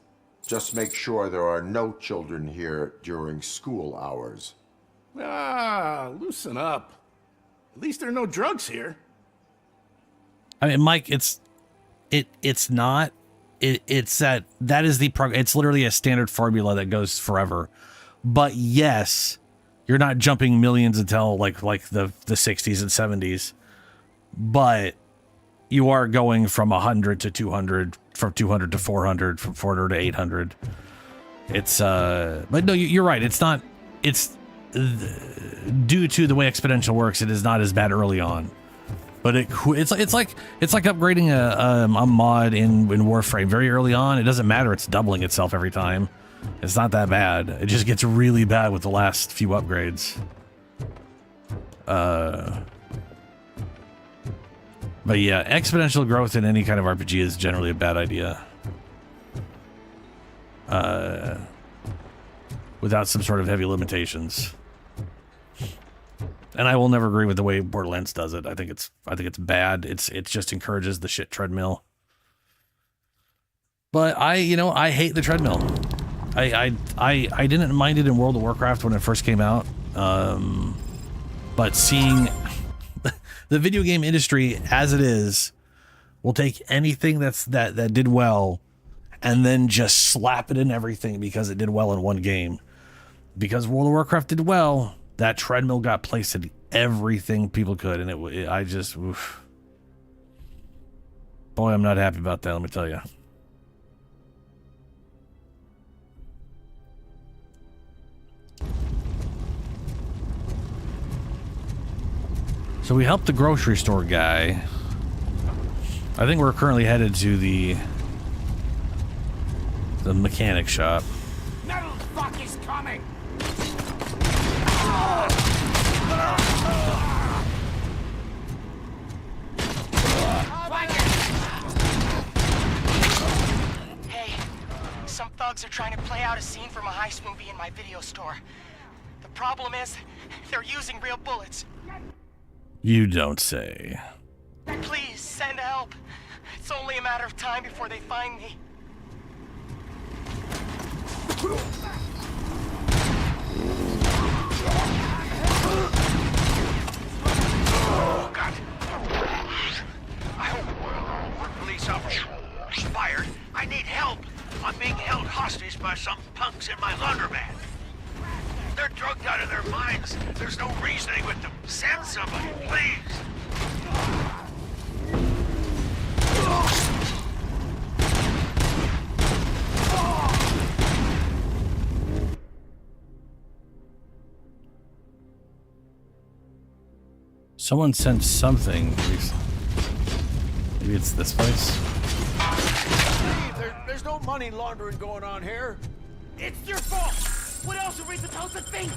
Just make sure there are no children here during school hours. Loosen up. At least there are no drugs here. I mean, Mike, it's not. It's that is the it's literally a standard formula that goes forever. But yes, you're not jumping millions until like the 60s and 70s. But you are going from 100 to 200, from 200 to 400, from 400 to 800. It's but no, you're right. It's not. It's due to the way exponential works. It is not as bad early on, But it's like upgrading a mod in Warframe very early on. It doesn't matter. It's doubling itself every time. It's not that bad. It just gets really bad with the last few upgrades. But yeah, exponential growth in any kind of RPG is generally a bad idea. Without some sort of heavy limitations. And I will never agree with the way Borderlands does it. I think it's bad. It just encourages the shit treadmill. But I hate the treadmill. I didn't mind it in World of Warcraft when it first came out. But seeing the video game industry as it is will take anything that did well and then just slap it in everything because it did well in one game. Because World of Warcraft did well, that treadmill got placed in everything people could, and I just, oof. Boy, I'm not happy about that, let me tell you. So we helped the grocery store guy. I think we're currently headed to the mechanic shop. Metal fuck is coming! Hey, some thugs are trying to play out a scene from a heist movie in my video store. The problem is, they're using real bullets. You don't say. Please, send help. It's only a matter of time before they find me. Oh, God. I hope police officer fired. I need help. I'm being held hostage by some punks in my laundromat. They're drugged out of their minds. There's no reasoning with them. Send somebody, please. Someone sent something. Maybe it's this place. Steve, there's no money laundering going on here. It's your fault! What else are we supposed to think?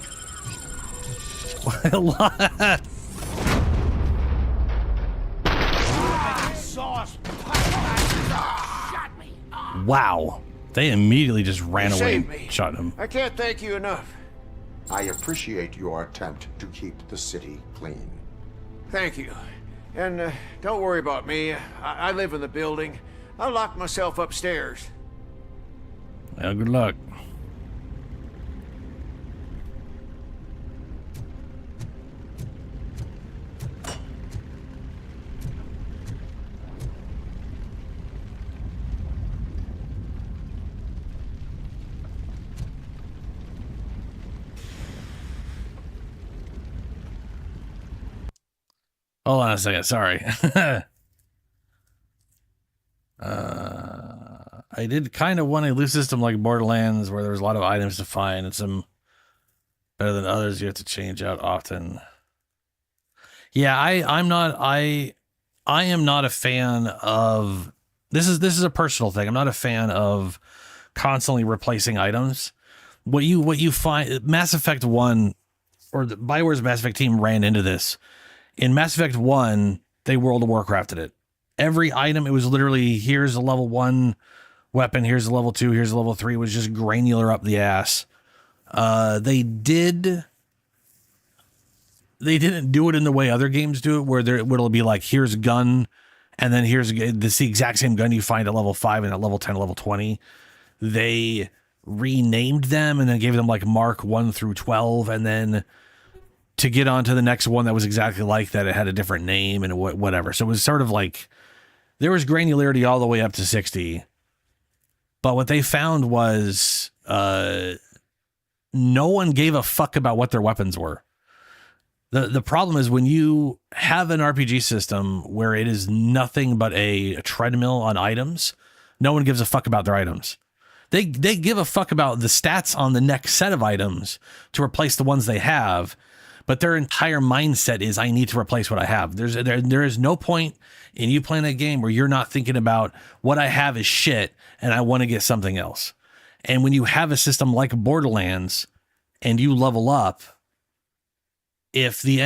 Sauce. Shot me. Wow. They immediately just ran You away saved and me. shot him. I can't thank you enough. I appreciate your attempt to keep the city clean. Thank you. And don't worry about me. I live in the building. I'll lock myself upstairs. Well, good luck. Hold on a second, sorry. I did kind of want a loot system like Borderlands where there's a lot of items to find and some better than others you have to change out often. Yeah, I am not a fan of this is a personal thing. I'm not a fan of constantly replacing items. What you find Mass Effect 1 or the BioWare's Mass Effect team ran into this. In Mass Effect 1, they World of Warcrafted it. Every item, it was literally, here's a level 1 weapon, here's a level 2, here's a level 3. It was just granular up the ass. They didn't do it in the way other games do it, where it'll be like, here's a gun, and then here's the exact same gun you find at level 5 and at level 10, level 20. They renamed them and then gave them like Mark 1 through 12, and then to get on to the next one that was exactly like that, it had a different name and whatever. So it was sort of like there was granularity all the way up to 60. But what they found was no one gave a fuck about what their weapons were. The problem is when you have an RPG system where it is nothing but a treadmill on items, no one gives a fuck about their items. They give a fuck about the stats on the next set of items to replace the ones they have. but their entire mindset is I need to replace what I have. There is no point in you playing that game where you're not thinking about what I have is shit and I want to get something else. And when you have a system like Borderlands and you level up, if you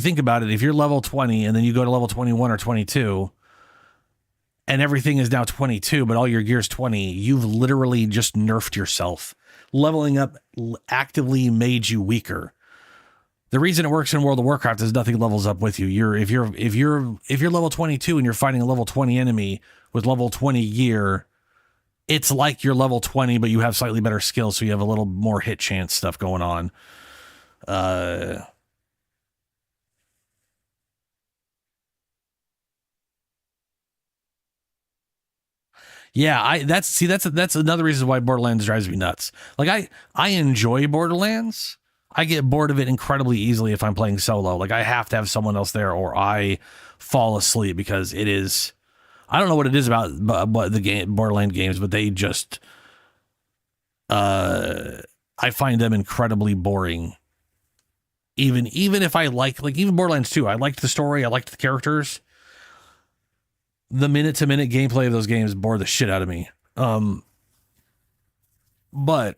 think about it, if you're level 20 and then you go to level 21 or 22 and everything is now 22, but all your gear's 20, you've literally just nerfed yourself. Leveling up actively made you weaker. The reason it works in World of Warcraft is nothing levels up with you. If you're level 22 and you're fighting a level 20 enemy with level 20 gear, it's like you're level 20, but you have slightly better skills, so you have a little more hit chance stuff going on. Yeah, that's another reason why Borderlands drives me nuts. Like I enjoy Borderlands. I get bored of it incredibly easily if I'm playing solo. Like I have to have someone else there or I fall asleep because it is, I don't know what it is about the game Borderlands games, but they just I find them incredibly boring. Even if I like even Borderlands 2, I liked the story, I liked the characters. The minute-to-minute gameplay of those games bore the shit out of me. But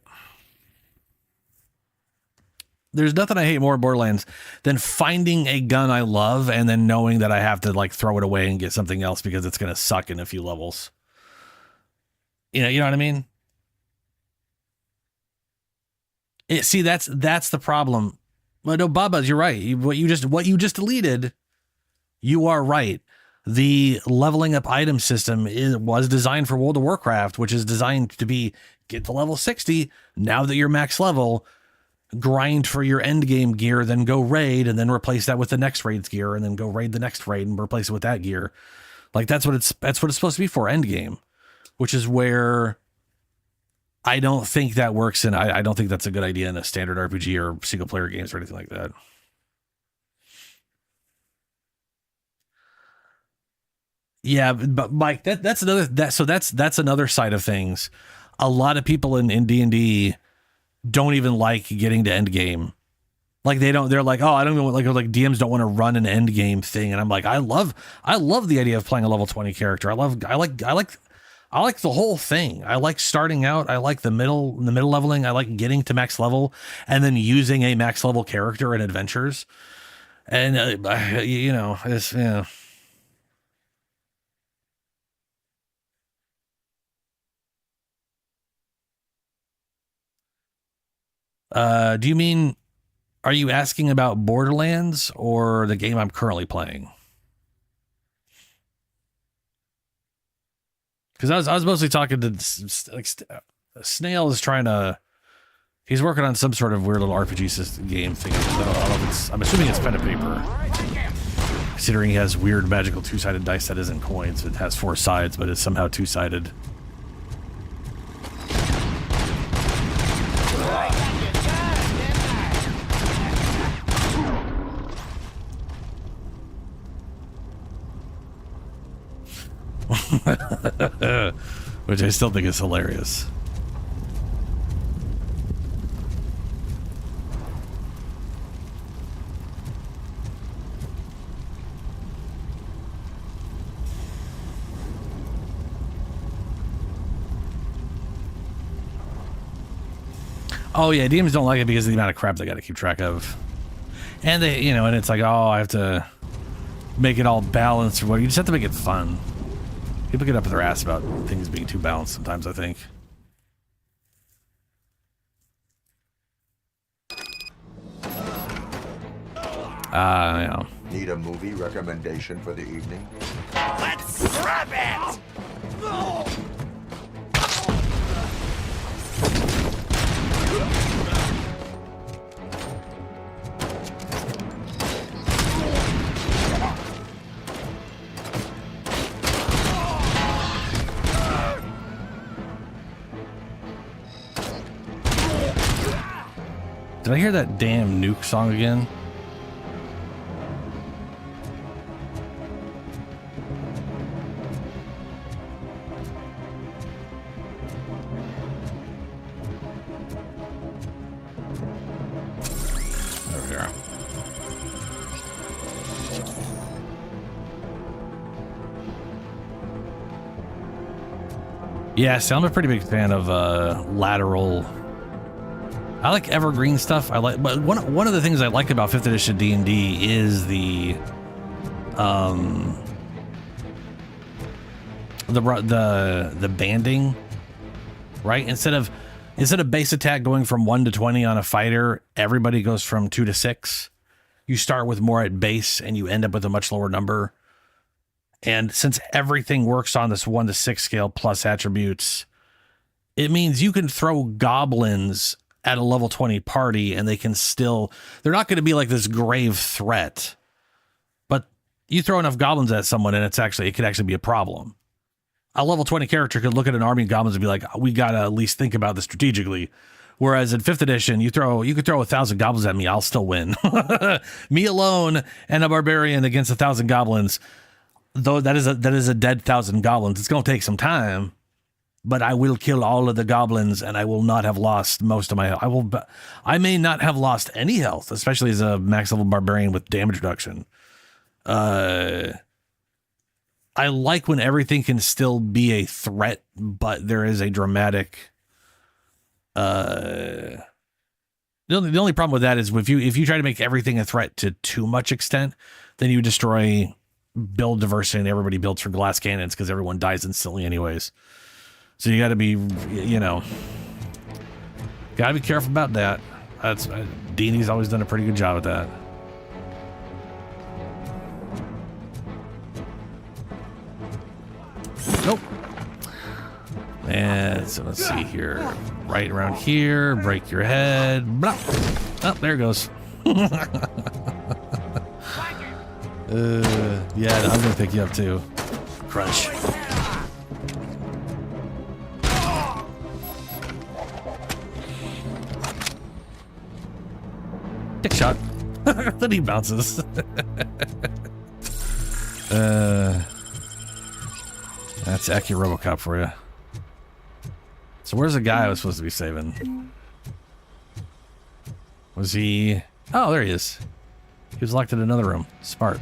there's nothing I hate more in Borderlands than finding a gun I love and then knowing that I have to like throw it away and get something else because it's going to suck in a few levels. You know what I mean? That's the problem. Well, no, Baba, you're right. What you just deleted, you are right. The leveling up item system was designed for World of Warcraft, which is designed to be get to level 60. Now that you're max level, grind for your end game gear, then go raid and then replace that with the next raid's gear and then go raid the next raid and replace it with that gear. Like that's what it's supposed to be for, end game, which is where I don't think that works. And I don't think that's a good idea in a standard RPG or single player games or anything like that. Yeah, but Mike, that's another side of things. A lot of people in D&D don't even like getting to end game. Like they're like, oh, I don't even like DMs don't want to run an end game thing. And I'm like, I love the idea of playing a level 20 character. I like the whole thing. I like starting out. I like the middle leveling. I like getting to max level and then using a max level character in adventures. And it's yeah. Do you mean, are you asking about Borderlands or the game I'm currently playing? Because I was mostly talking to Snail is he's working on some sort of weird little RPG game thing. I don't know if it's, I'm assuming it's pen and paper. Considering he has weird magical two-sided dice that isn't coins. It has 4 sides, but it's somehow two-sided. Which I still think is hilarious. Oh yeah, demons don't like it because of the amount of crap they got to keep track of. And they, and it's like, oh, I have to make it all balanced or what. You just have to make it fun. People get up their ass about things being too balanced sometimes, I think. Yeah. Need a movie recommendation for the evening? Let's grab it! Did I hear that damn Nuke song again? Yeah, so I'm a pretty big fan of lateral. I like evergreen stuff. But one of the things I like about 5th edition D&D is the banding, right? Instead of base attack going from 1 to 20 on a fighter, everybody goes from 2 to 6. You start with more at base and you end up with a much lower number. And since everything works on this 1 to 6 scale plus attributes, it means you can throw goblins at a level 20 party and they're not going to be like this grave threat. But you throw enough goblins at someone and it could actually be a problem. A level 20 character could look at an army of goblins and be like, we got to at least think about this strategically. Whereas in 5th edition, you could throw 1,000 goblins at me, I'll still win. Me alone and a barbarian against 1,000 goblins. Though that is a dead 1,000 goblins. It's going to take some time, but I will kill all of the goblins and I will not have lost most of my health. I may not have lost any health, especially as a max level barbarian with damage reduction. I like when everything can still be a threat, but there is a dramatic. The only problem with that is if you try to make everything a threat to too much extent, then you destroy build diversity and everybody builds for glass cannons because everyone dies instantly anyways. So you got to be, got to be careful about that. D&D's always done a pretty good job at that. Nope. And so let's see here. Right around here, break your head. Blah. Oh, there it goes. Yeah, I'm gonna pick you up too. Crunch. Dick shot. Then he bounces. That's accurate RoboCop for you. So where's the guy I was supposed to be saving? Was he? Oh, there he is. He was locked in another room. Smart.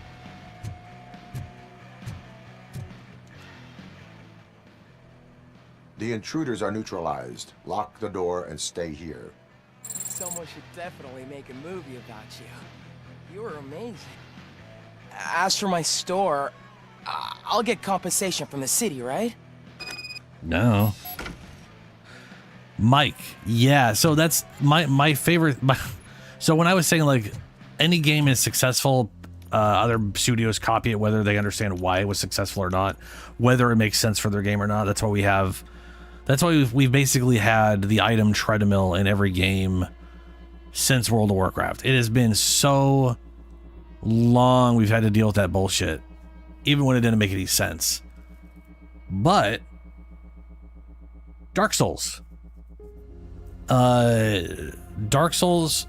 The intruders are neutralized. Lock the door and stay here. Someone should definitely make a movie about you. You were amazing. As for my store, I'll get compensation from the city, right? No. Mike. Yeah, so that's my favorite. So when I was saying like any game is successful, other studios copy it, whether they understand why it was successful or not, whether it makes sense for their game or not. That's why we've basically had the item treadmill in every game since World of Warcraft. It has been so long we've had to deal with that bullshit, even when it didn't make any sense. But Dark Souls. Dark Souls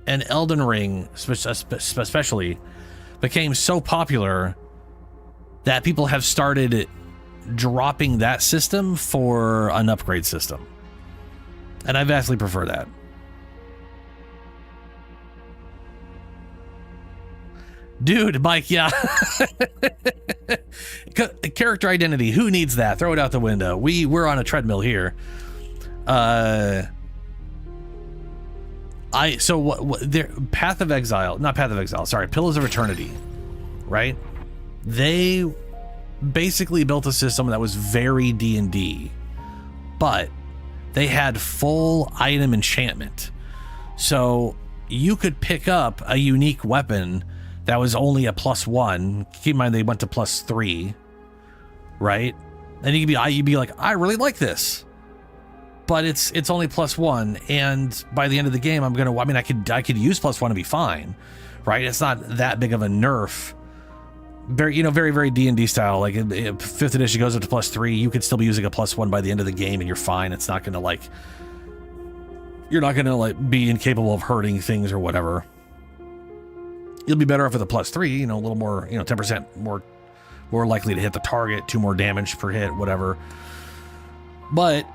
and Elden Ring especially became so popular that people have started dropping that system for an upgrade system. And I vastly prefer that. Dude, Mike, yeah. Character identity, who needs that? Throw it out the window. We're on a treadmill here. Path of Exile, not Path of Exile, sorry, Pillars of Eternity, right? They basically built a system that was very D&D, but they had full item enchantment. So you could pick up a unique weapon that was only a +1. Keep in mind they went to +3, right? And you'd be like, I really like this, but it's only +1, and by the end of the game, I could use +1 and be fine, right? It's not that big of a nerf. Very, very, very D&D style. Like if 5th edition goes up to +3, you could still be using a +1 by the end of the game, and you're fine. It's not gonna you're not gonna be incapable of hurting things or whatever. You'll be better off with a +3, a little more, 10% more likely to hit the target, 2 more damage per hit, whatever. But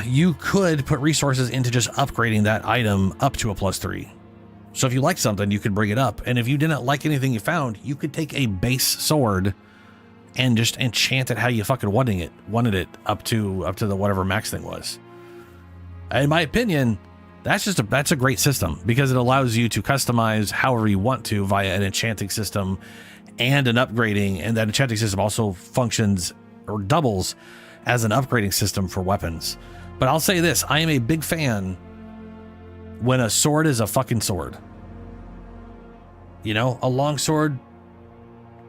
you could put resources into just upgrading that item up to a +3. So if you like something, you could bring it up. And if you didn't like anything you found, you could take a base sword and just enchant it how you fucking wanted it up to the whatever max thing was. In my opinion, that's a great system because it allows you to customize however you want to via an enchanting system and an upgrading, and that enchanting system also functions or doubles as an upgrading system for weapons. But I'll say this, I am a big fan when a sword is a fucking sword. You know, a long sword,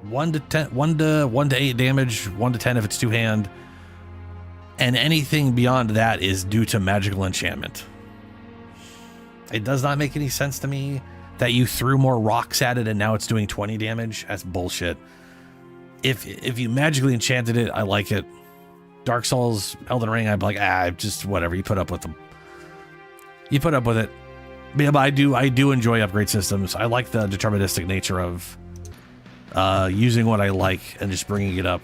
1 to 8 damage, 1 to 10 if it's two-hand, and anything beyond that is due to magical enchantment. It does not make any sense to me that you threw more rocks at it and now it's doing 20 damage. That's bullshit. If you magically enchanted it, I like it. Dark Souls, Elden Ring, I'd be like, just whatever. You put up with them. You put up with it. But yeah, but I do enjoy upgrade systems. I like the deterministic nature of using what I like and just bringing it up.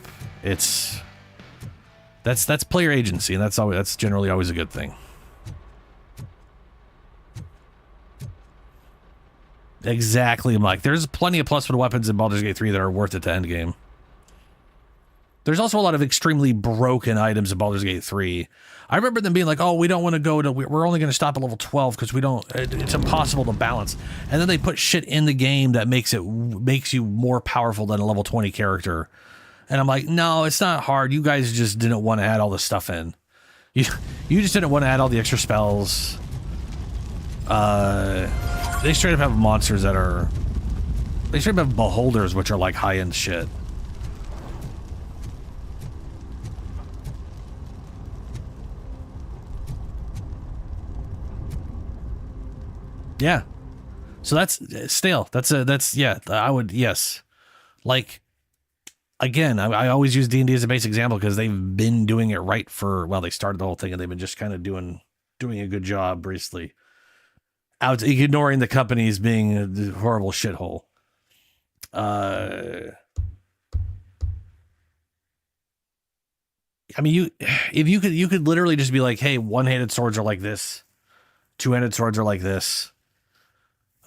That's player agency, and that's generally always a good thing. Exactly, Mike. There's plenty of plus one weapons in Baldur's Gate 3 that are worth it to end game. There's also a lot of extremely broken items in Baldur's Gate 3. I remember them being like, oh, we don't want to go to, we're only going to stop at level 12 because it's impossible to balance. And then they put shit in the game that makes you more powerful than a level 20 character. And I'm like, no, it's not hard. You guys just didn't want to add all this stuff in. You just didn't want to add all the extra spells. They straight up have monsters they straight up have beholders, which are like high-end shit. Yeah. So that's stale. I would, yes. Like, again, I always use D&D as a base example because they've been doing it right they started the whole thing and they've been just kind of doing a good job recently. Out ignoring the companies being a horrible shithole. I mean, you could literally just be like, hey, one-handed swords are like this, two-handed swords are like this.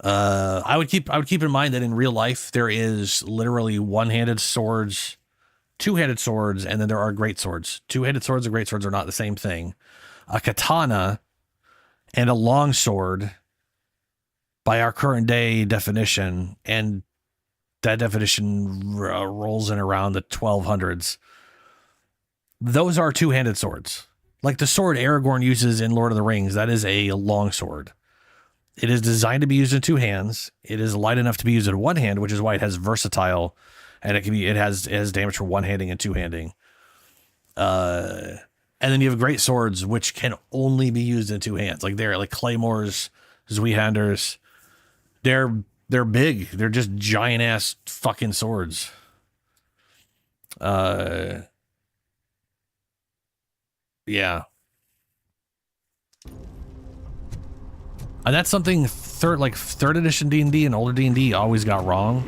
I would keep in mind that in real life there is literally one-handed swords, two-handed swords, and then there are great swords. Two-handed swords and great swords are not the same thing. A katana and a long sword, by our current day definition, and that definition rolls in around the 1200s. Those are two-handed swords. Like the sword Aragorn uses in Lord of the Rings, that is a long sword. It is designed to be used in two hands. It is light enough to be used in one hand, which is why it has versatile, and it has damage for one-handing and two-handing. And then you have great swords, which can only be used in two hands. Like they're like claymores, Zweihanders. They're big. They're just giant ass fucking swords. Yeah. And that's something third edition D&D and older D&D always got wrong.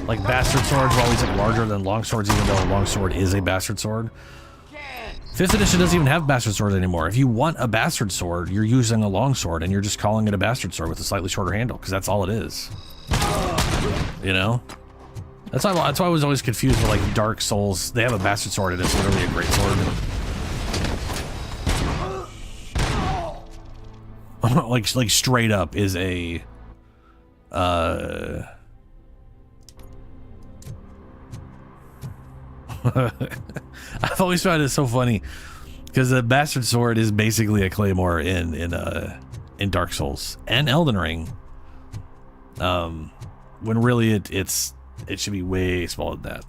Like bastard swords were always like larger than long swords, even though a long sword is a bastard sword. 5th edition doesn't even have bastard swords anymore. If you want a bastard sword, you're using a long sword and you're just calling it a bastard sword with a slightly shorter handle because that's all it is. You know? That's why I was always confused with like Dark Souls. They have a bastard sword and it's literally a great sword. like straight up is a I've always found it so funny because the bastard sword is basically a claymore in Dark Souls and Elden Ring. When really it should be way smaller than that.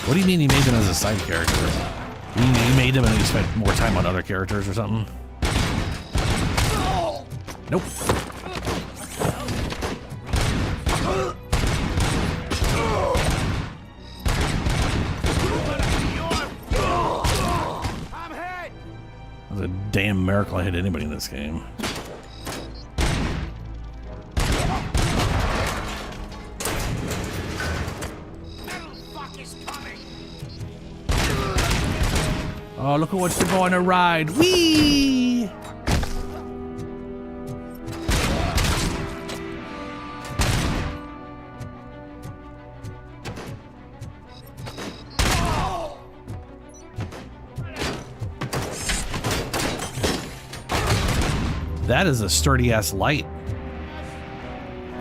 What do you mean you made them as a side character? You made them and then you spent more time on other characters or something? Nope. That's a damn miracle I hit anybody in this game. Oh, look who wants to go on a ride. Whee! That is a sturdy ass light.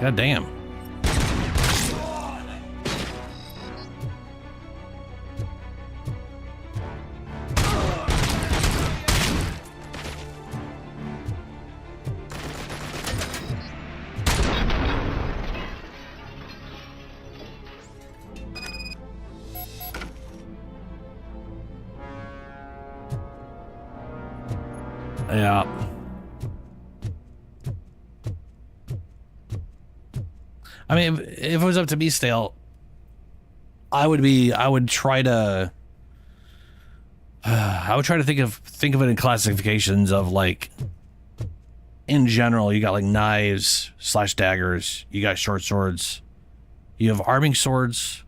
God damn. Yeah. I mean, if it was up to me, Stale, I would try to think of it in classifications of, like, in general, you got like knives / daggers, you got short swords, you have arming swords,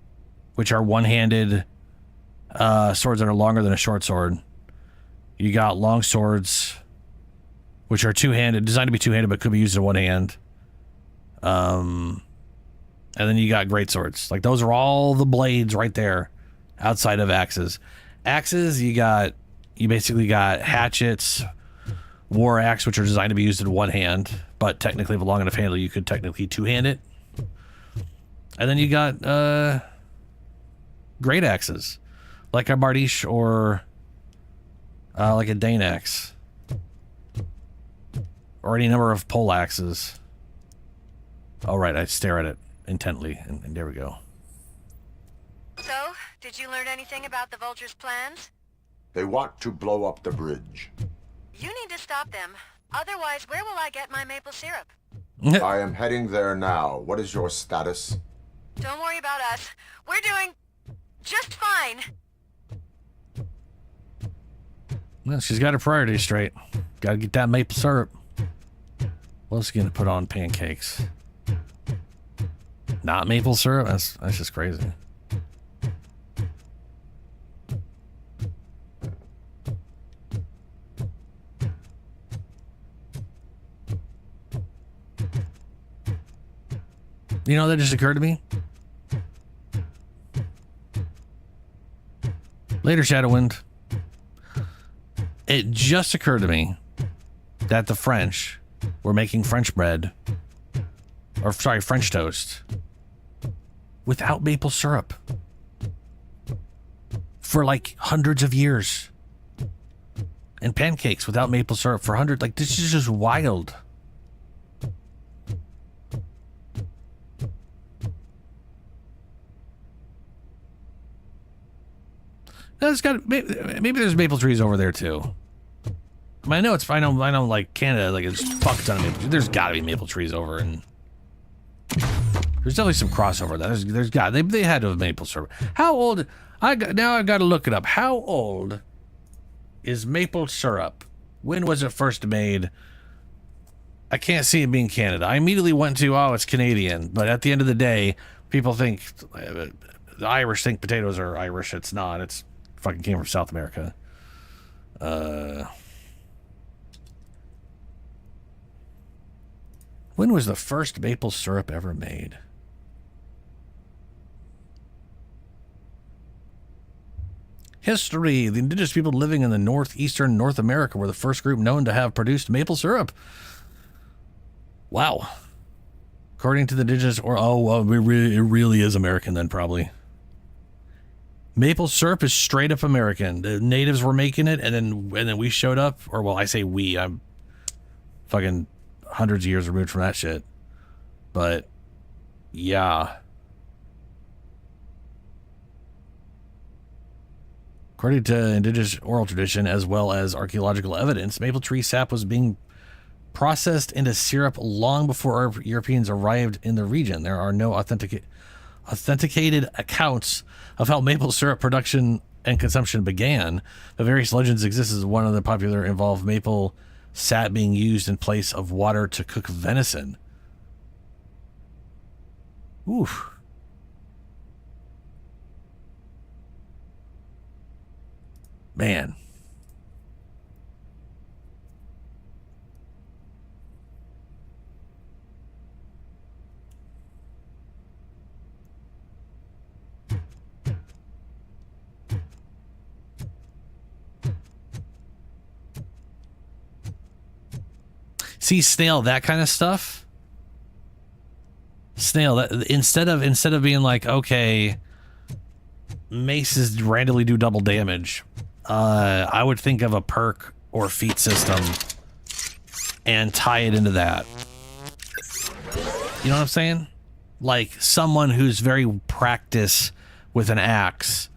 which are one-handed swords that are longer than a short sword. You got long swords, which are two-handed, designed to be two-handed, but could be used in one hand. And then you got great swords. Like, those are all the blades right there outside of axes. Axes, you basically got hatchets, war axe, which are designed to be used in one hand, but technically with a long enough handle, you could technically two-hand it. And then you got great axes, like a Bardiche or like a Dane axe, or any number of pole axes. All right, I stare at it intently, and there we go. So, did you learn anything about the Vulture's plans? They want to blow up the bridge. You need to stop them. Otherwise, where will I get my maple syrup? I am heading there now. What is your status? Don't worry about us. We're doing just fine. Well, she's got her priorities straight. Gotta get that maple syrup. What else gonna put on pancakes? Not maple syrup? That's just crazy. You know, that just occurred to me. Later, Shadowwind. It just occurred to me that the French were making French bread, or sorry, French toast, without maple syrup for like hundreds of years, and pancakes without maple syrup for hundreds. Like, this is just wild. There's got maybe there's maple trees over there too. I mean, I know like Canada, like, it's fuck ton of maple trees. There's got to be maple trees over, and there's definitely some crossover. There's got they had to have maple syrup. How old? Now I've got to look it up. How old is maple syrup? When was it first made? I can't see it being Canada. I immediately went to, oh, it's Canadian, but at the end of the day, people think the Irish think potatoes are Irish. It's not. It's fucking came from South America. When was the first maple syrup ever made? History. The indigenous people living in the northeastern North America were the first group known to have produced maple syrup. Wow. According to the indigenous, or it really is American then, probably. Maple syrup is straight up American. The natives were making it, and then we showed up. Or, well, I say we. I'm fucking hundreds of years removed from that shit. But yeah. According to indigenous oral tradition as well as archaeological evidence, maple tree sap was being processed into syrup long before Europeans arrived in the region. There are no authenticated accounts of how maple syrup production and consumption began, but various legends exist as one of the popular involved maple sap being used in place of water to cook venison. Oof. Man. See, Snail, that kind of stuff. Snail, that, instead of being like, okay, maces randomly do double damage, I would think of a perk or feat system and tie it into that. You know what I'm saying? Like someone who's very practiced with an axe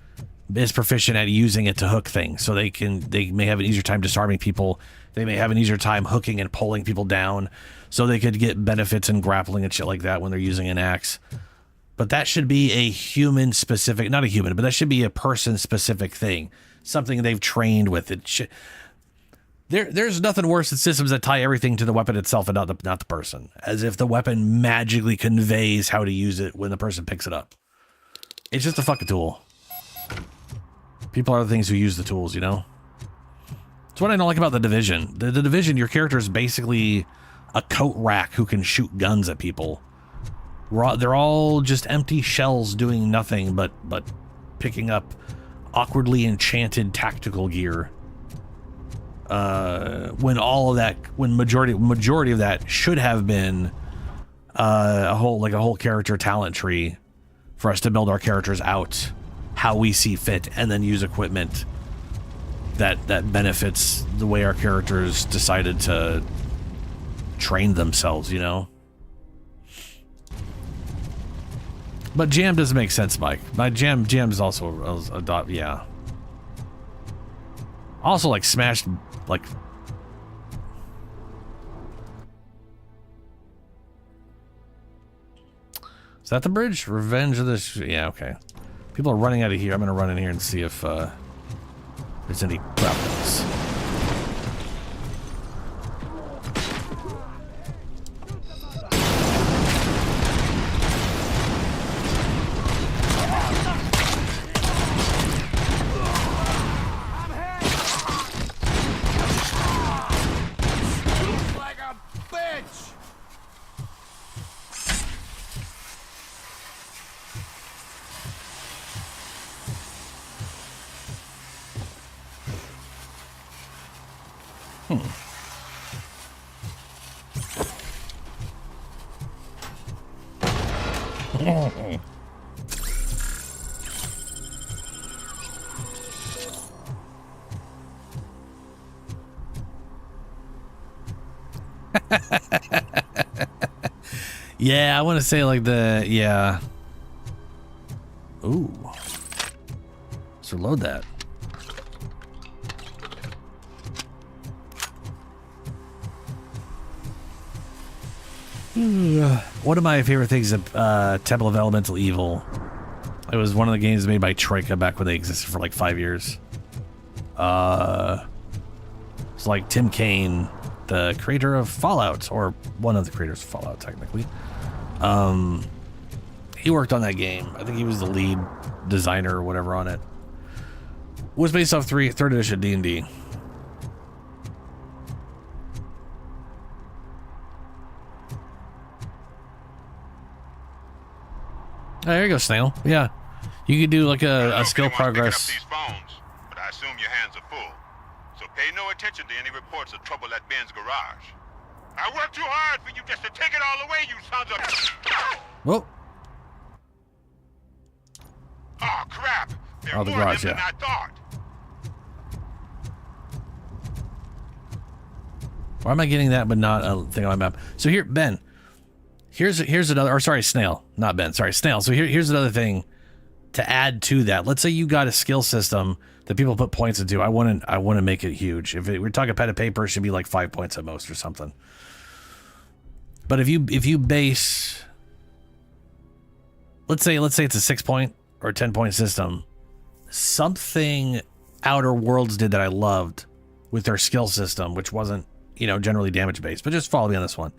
is proficient at using it to hook things, so they may have an easier time disarming people. They may have an easier time hooking and pulling people down, so they could get benefits in grappling and shit like that when they're using an axe. But that should be a human specific, not a human, but that should be a person specific thing, something they've trained with. It should. There's nothing worse than systems that tie everything to the weapon itself and not the person, as if the weapon magically conveys how to use it when the person picks it up. It's just a fucking tool. People are the things who use the tools, you know? It's what I don't like about The Division. The Division, your character is basically a coat rack who can shoot guns at people. They're all just empty shells doing nothing but picking up awkwardly enchanted tactical gear. When majority of that should have been a whole character talent tree for us to build our characters out how we see fit, and then use equipment that benefits the way our characters decided to train themselves, you know? But jam doesn't make sense, Mike. My jam's also a yeah. Also, like, smashed, like... Is that the bridge? Revenge of the... Yeah, okay. People are running out of here. I'm gonna run in here and see if there's any weapons. Yeah, I want to say like yeah. Ooh. So load that. One of my favorite things is Temple of Elemental Evil. It was one of the games made by Troika back when they existed for like 5 years. It's like Tim Kaine, the creator of Fallout, or one of the creators of Fallout, technically. He worked on that game. I think he was the lead designer or whatever on it. It was based off 3rd edition D&D. Oh, there you go, Snail. Yeah. You could do like a skill progress. These phones, but I assume your hands are full. So pay no attention to any reports of trouble at Ben's garage. I worked too hard for you just to take it all away, you sons of... Whoa. Oh, crap. There are Oh, the more garage, of them yeah. than I thought. Why am I getting that but not a thing on my map? So here, Ben, here's another, or sorry, Snail, not Ben, sorry, Snail. So here's another thing to add to that. Let's say you got a skill system that people put points into. I want to make it huge. If we're talking pen and paper, it should be like 5 points at most or something. But if you base, let's say it's a 6 point or 10 point system, something Outer Worlds did that I loved with their skill system, which wasn't, generally damage based, but just follow me on this one.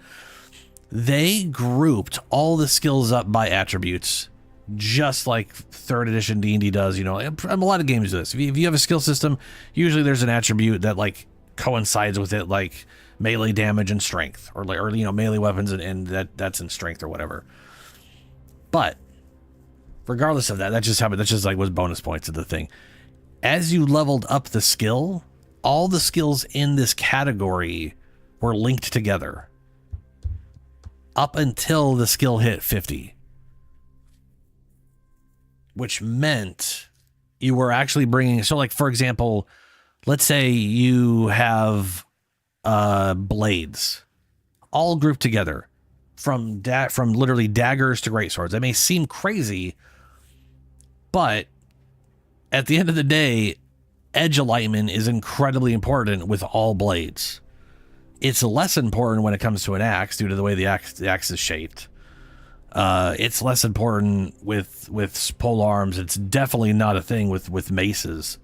They grouped all the skills up by attributes, just like 3rd edition D&D does. A lot of games do this. If you have a skill system, usually there's an attribute that like coincides with it, like melee damage and strength, or melee weapons and that's in strength or whatever. But regardless of that, that's just like was bonus points of the thing. As you leveled up the skill, all the skills in this category were linked together up until the skill hit 50, which meant you were actually bringing, so like, for example, let's say you have blades all grouped together from literally daggers to greatswords. That may seem crazy, but at the end of the day, edge alignment is incredibly important with all blades. It's less important when it comes to an axe due to the way the axe is shaped. It's less important with pole arms. It's definitely not a thing with maces.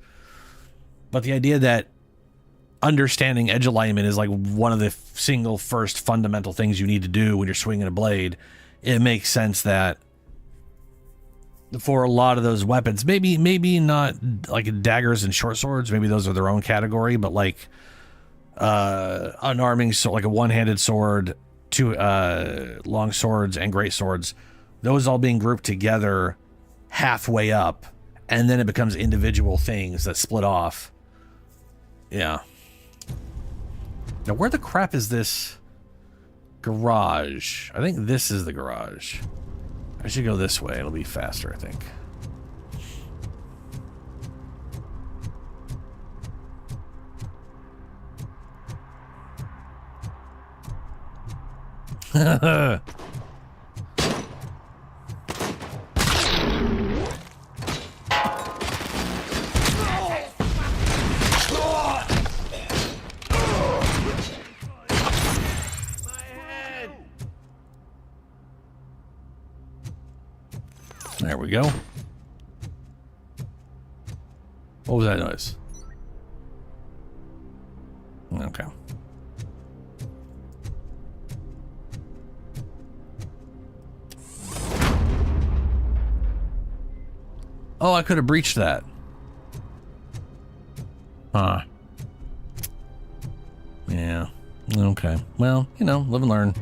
But the idea that understanding edge alignment is like one of the single first fundamental things you need to do when you're swinging a blade, it makes sense that for a lot of those weapons, maybe not like daggers and short swords, maybe those are their own category, but like unarming, so like a one-handed sword, two long swords and great swords, those all being grouped together halfway up, and then it becomes individual things that split off. Yeah. Now where the crap is this garage? I think this is the garage. I should go this way. It'll be faster, I think. There we go. What was that noise? Okay. Oh, I could have breached that. Huh. Yeah. Okay. Well, you know, live and learn.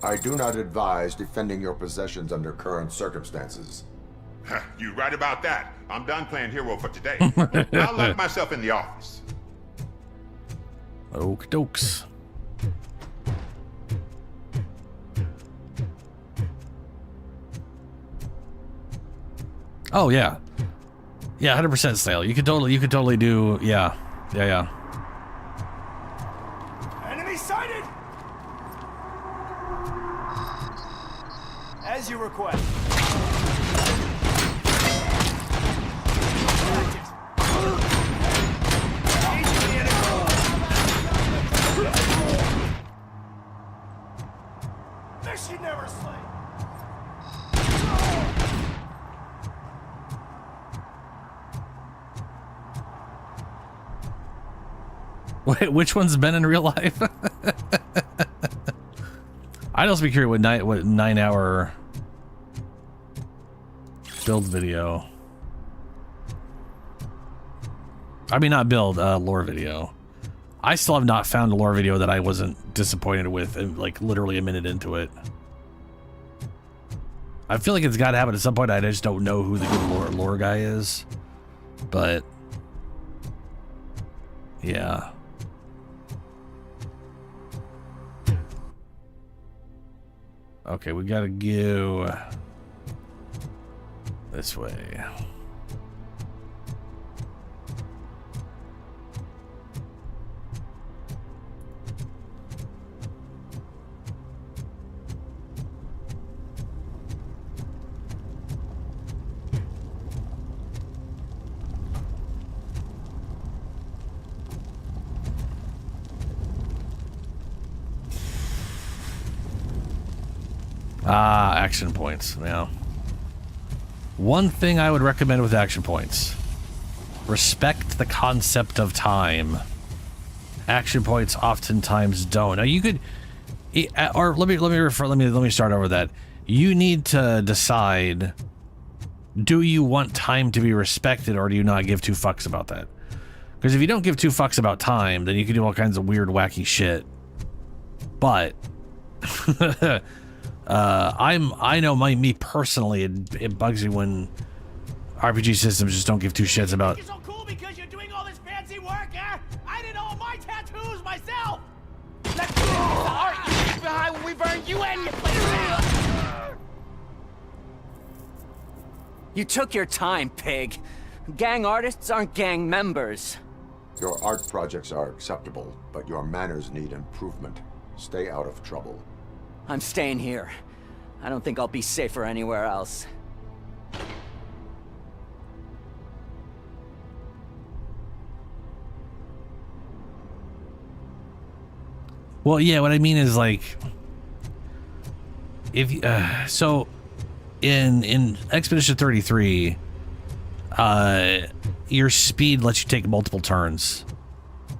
I do not advise defending your possessions under current circumstances. You right about that. I'm done playing hero for today. I'll lock myself in the office. Okie dokes. Oh yeah. Yeah, 100% sale. You could totally do, yeah. Yeah. Enemy sighted! As you request. Mission never slay. Wait, which one's been in real life? I'd also be curious what 9-hour build video. I mean, not build, lore video. I still have not found a lore video that I wasn't disappointed with, and like literally a minute into it. I feel like it's got to happen at some point. I just don't know who the good lore guy is, but yeah. Okay, we gotta go this way. Ah, action points. Yeah. One thing I would recommend with action points: respect the concept of time. Action points oftentimes don't. Now you could, or let me start over that. You need to decide: do you want time to be respected, or do you not give two fucks about that? Because if you don't give two fucks about time, then you can do all kinds of weird, wacky shit. But I know me personally, it bugs me when RPG systems just don't give two shits about. You're so cool because you're doing all this fancy work, eh? I did all my tattoos myself. Let's do the art you leave behind when we burn you and your place down. You took your time, pig. Gang artists aren't gang members. Your art projects are acceptable, but your manners need improvement. Stay out of trouble. I'm staying here. I don't think I'll be safer anywhere else. Well, yeah, what I mean is like, if so, in Expedition 33, your speed lets you take multiple turns,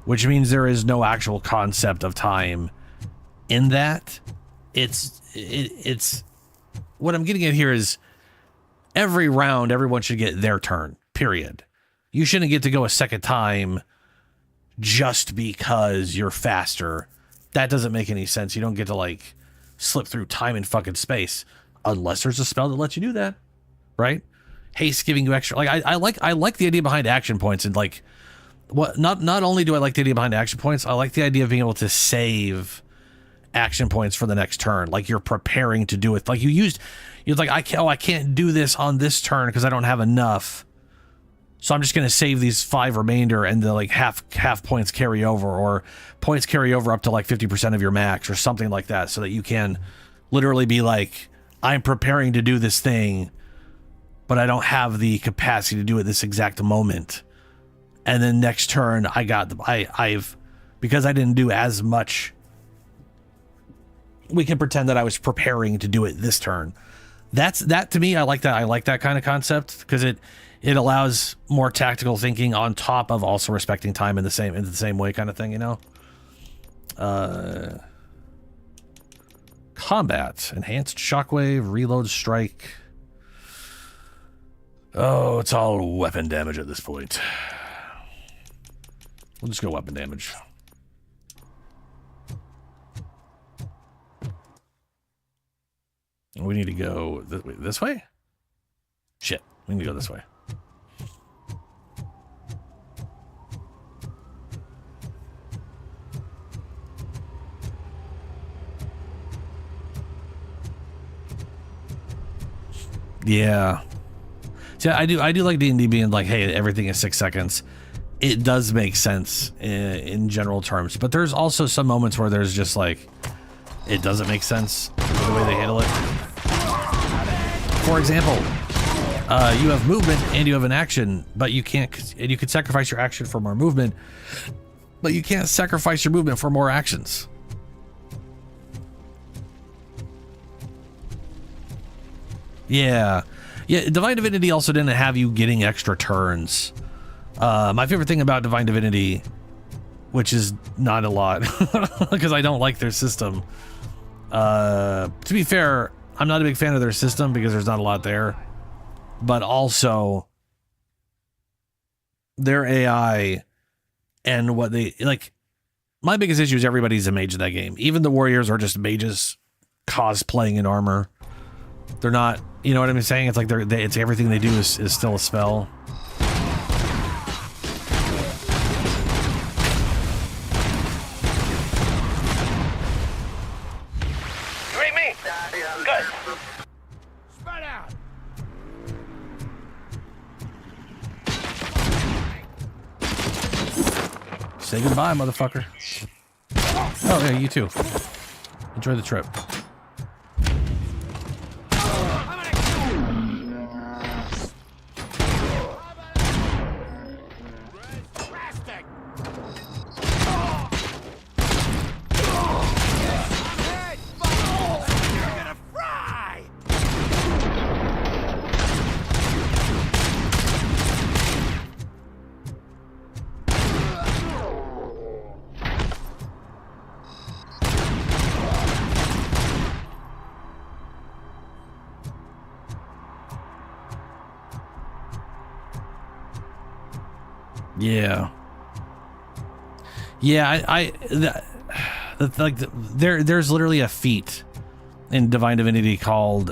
which means there is no actual concept of time in that. It's what I'm getting at here is every round, everyone should get their turn, period. You shouldn't get to go a second time just because you're faster. That doesn't make any sense. You don't get to like slip through time and fucking space unless there's a spell that lets you do that, right? Haste giving you extra. Like I like the idea behind action points, and like what not only do I like the idea behind action points, I like the idea of being able to save action points for the next turn. Like you're preparing to do it. Like you're like I can't do this on this turn because I don't have enough. So I'm just going to save these 5 remainder, and the like half points carry over, or points carry over up to like 50% of your max or something like that, so that you can literally be like, I'm preparing to do this thing, but I don't have the capacity to do it this exact moment. And then next turn I've because I didn't do as much, we can pretend that I was preparing to do it this turn. That to me, I like that. I like that kind of concept because it allows more tactical thinking on top of also respecting time in the same way kind of thing, you know? Combat. Enhanced shockwave, reload strike. Oh, it's all weapon damage at this point. We'll just go weapon damage. We need to go this way? Shit, we need to go this way. Yeah. See, I do like D&D being like, hey, everything is 6 seconds. It does make sense in general terms, but there's also some moments where there's just like, it doesn't make sense the way they handle it. For example, you have movement and you have an action, but you can't, and you can sacrifice your action for more movement, but you can't sacrifice your movement for more actions. Yeah. Divine Divinity also didn't have you getting extra turns. My favorite thing about Divine Divinity, which is not a lot, because I don't like their system. To be fair, I'm not a big fan of their system because there's not a lot there. But also, their AI and what they like. My biggest issue is everybody's a mage in that game. Even the warriors are just mages cosplaying in armor. They're not, you know what I'm saying? It's like it's everything they do is still a spell. You read me? Good. Spread out. Say goodbye, motherfucker. Oh, yeah, you too. Enjoy the trip. Yeah, there's literally a feat in Divine Divinity called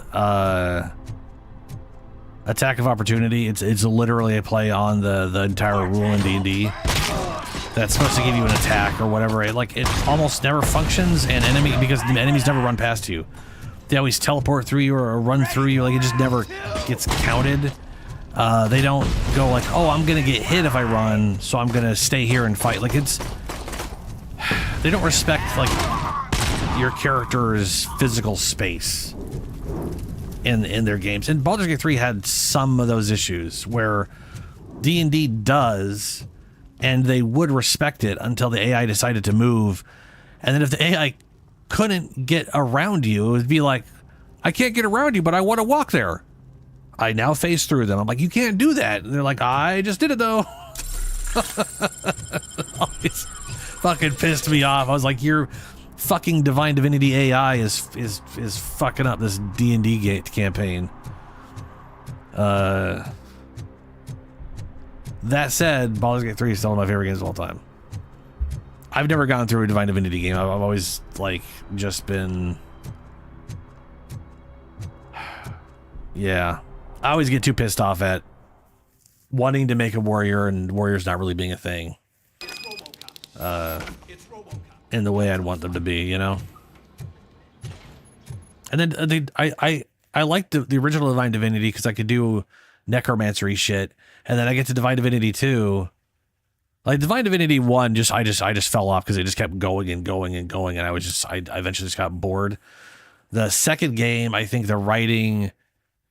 Attack of Opportunity. It's literally a play on the entire rule in D&D. That's supposed to give you an attack or whatever. It almost never functions, and because the enemies never run past you. They always teleport through you or run through you. Like, it just never gets counted. They don't go like, oh, I'm gonna get hit if I run, so I'm gonna stay here and fight. Like, they don't respect like your character's physical space in their games. And Baldur's Gate 3 had some of those issues where D&D does, and they would respect it until the AI decided to move. And then if the AI couldn't get around you, it would be like, I can't get around you, but I want to walk there. I now phase through them. I'm like, you can't do that. And they're like, I just did it though. Always fucking pissed me off. I was like, your fucking Divine Divinity AI is fucking up this D&D gate campaign. That said, Baldur's Gate 3 is still one of my favorite games of all time. I've never gone through a Divine Divinity game. I've always, like, just been... Yeah. I always get too pissed off at wanting to make a warrior and warriors not really being a thing. In the way I'd want them to be, you know? And then I liked the original Divine Divinity because I could do necromancy shit, and then I get to Divine Divinity 2. Like Divine Divinity 1, I just fell off because it just kept going and going and going, and I eventually just got bored. The second game, I think the writing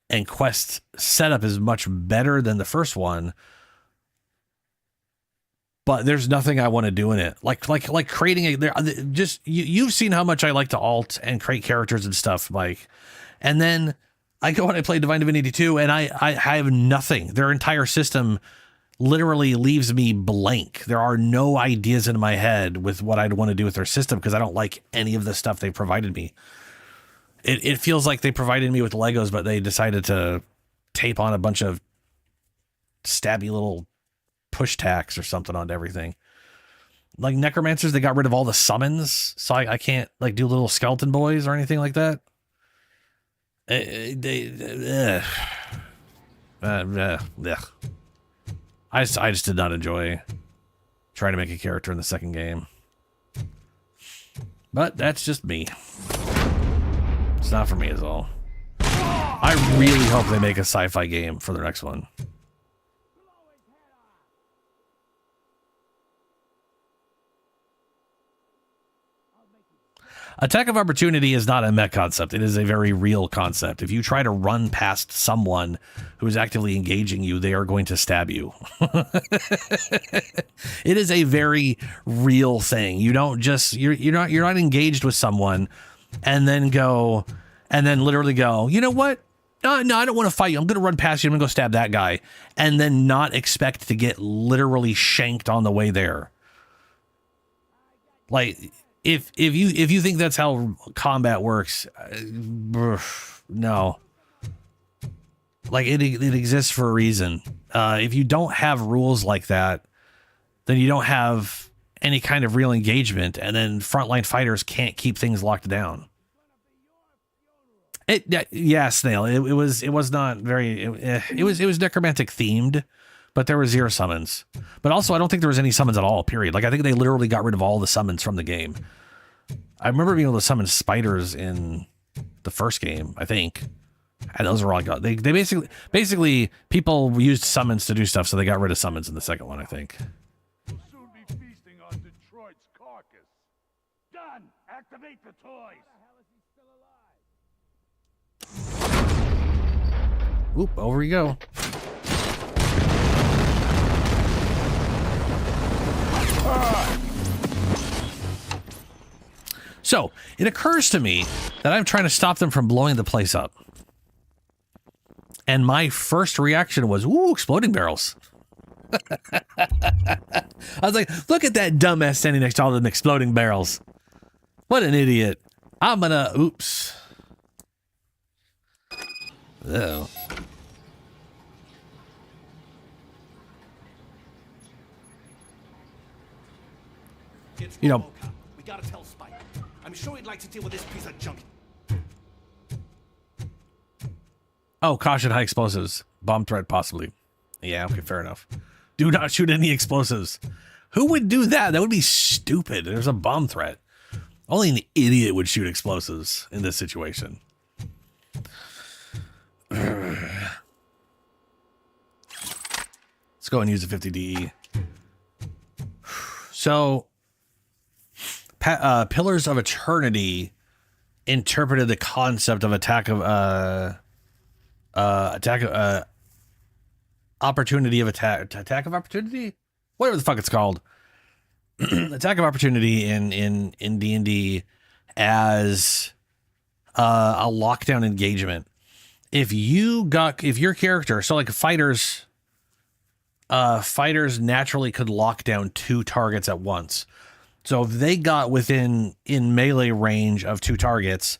and quest setup is much better than the first one, but there's nothing I want to do in it. Like creating you've seen how much I like to alt and create characters and stuff, Mike. And then I go and I play Divine Divinity 2 and I have nothing. Their entire system literally leaves me blank. There are no ideas in my head with what I'd want to do with their system because I don't like any of the stuff they provided me. It feels like they provided me with Legos, but they decided to tape on a bunch of stabby little push tacks or something onto everything. Like Necromancers, they got rid of all the summons, so I can't like do little skeleton boys or anything like that. I just did not enjoy trying to make a character in the second game. But that's just me. It's not for me at all. I really hope they make a sci-fi game for their next one. Attack of Opportunity is not a mech concept. It is a very real concept. If you try to run past someone who is actively engaging you, they are going to stab you. It is a very real thing. You don't just you're not engaged with someone and then literally go, you know what? No, I don't want to fight you. I'm going to run past you. I'm going to go stab that guy, and then not expect to get literally shanked on the way there. Like. If you think that's how combat works, no. Like it exists for a reason. If you don't have rules like that, then you don't have any kind of real engagement, and then frontline fighters can't keep things locked down. Yeah, Snail. It was not very. It was necromantic themed. But there were 0 summons. But also, I don't think there was any summons at all, period. Like, I think they literally got rid of all the summons from the game. I remember being able to summon spiders in the first game, I think. And those were all gone. They basically, people used summons to do stuff, so they got rid of summons in the second one, I think. We'll soon be feasting on Detroit's carcass. Done! Activate the toys! Oop, over you go. So, it occurs to me that I'm trying to stop them from blowing the place up. And my first reaction was, ooh, exploding barrels. I was like, look at that dumbass standing next to all them exploding barrels. What an idiot. I'm gonna, oops. Oh. It's you know, RoboCop. We gotta tell Spike. I'm sure he'd like to deal with this piece of junk. Oh, caution, high explosives. Bomb threat, possibly. Yeah, okay, fair enough. Do not shoot any explosives. Who would do that? That would be stupid. There's a bomb threat. Only an idiot would shoot explosives in this situation. Let's go and use the 50 DE. So, Pillars of Eternity interpreted the concept of opportunity of attack of opportunity, whatever the fuck it's called. Attack of opportunity in D&D as a lockdown engagement. If your character, so like fighters naturally could lock down 2 targets at once. So if they got in melee range of 2 targets,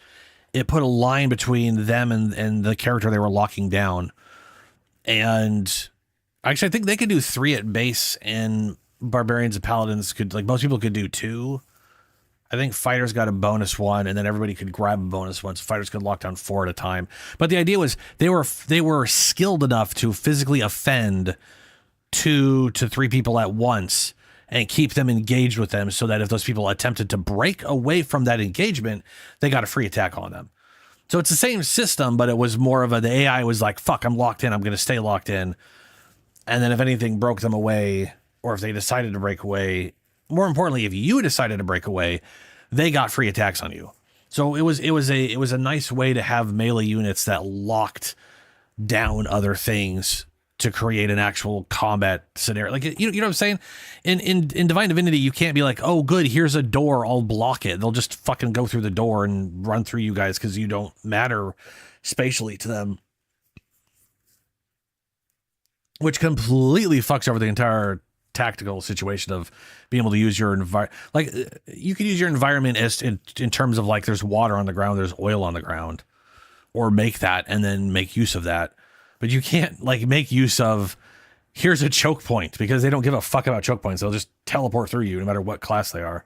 it put a line between them and the character they were locking down. And actually, I think they could do 3 at base, and barbarians and paladins could, like, most people could do 2. I think fighters got a bonus 1, and then everybody could grab a bonus 1. So fighters could lock down 4 at a time. But the idea was they were skilled enough to physically offend 2 to 3 people at once and keep them engaged with them, so that if those people attempted to break away from that engagement, they got a free attack on them. So it's the same system, but it was more of the AI was like, fuck, I'm locked in. I'm going to stay locked in. And then if anything broke them away, or if they decided to break away, more importantly, if you decided to break away, they got free attacks on you. So it was a nice way to have melee units that locked down other things to create an actual combat scenario. Like, you know what I'm saying? In Divine Divinity, you can't be like, oh, good, here's a door, I'll block it. They'll just fucking go through the door and run through you guys because you don't matter spatially to them. Which completely fucks over the entire tactical situation of being able to use your environment. Like, you can use your environment as in terms of, like, there's water on the ground, there's oil on the ground, or make that and then make use of that. But you can't, like, make use of, here's a choke point, because they don't give a fuck about choke points. They'll just teleport through you no matter what class they are.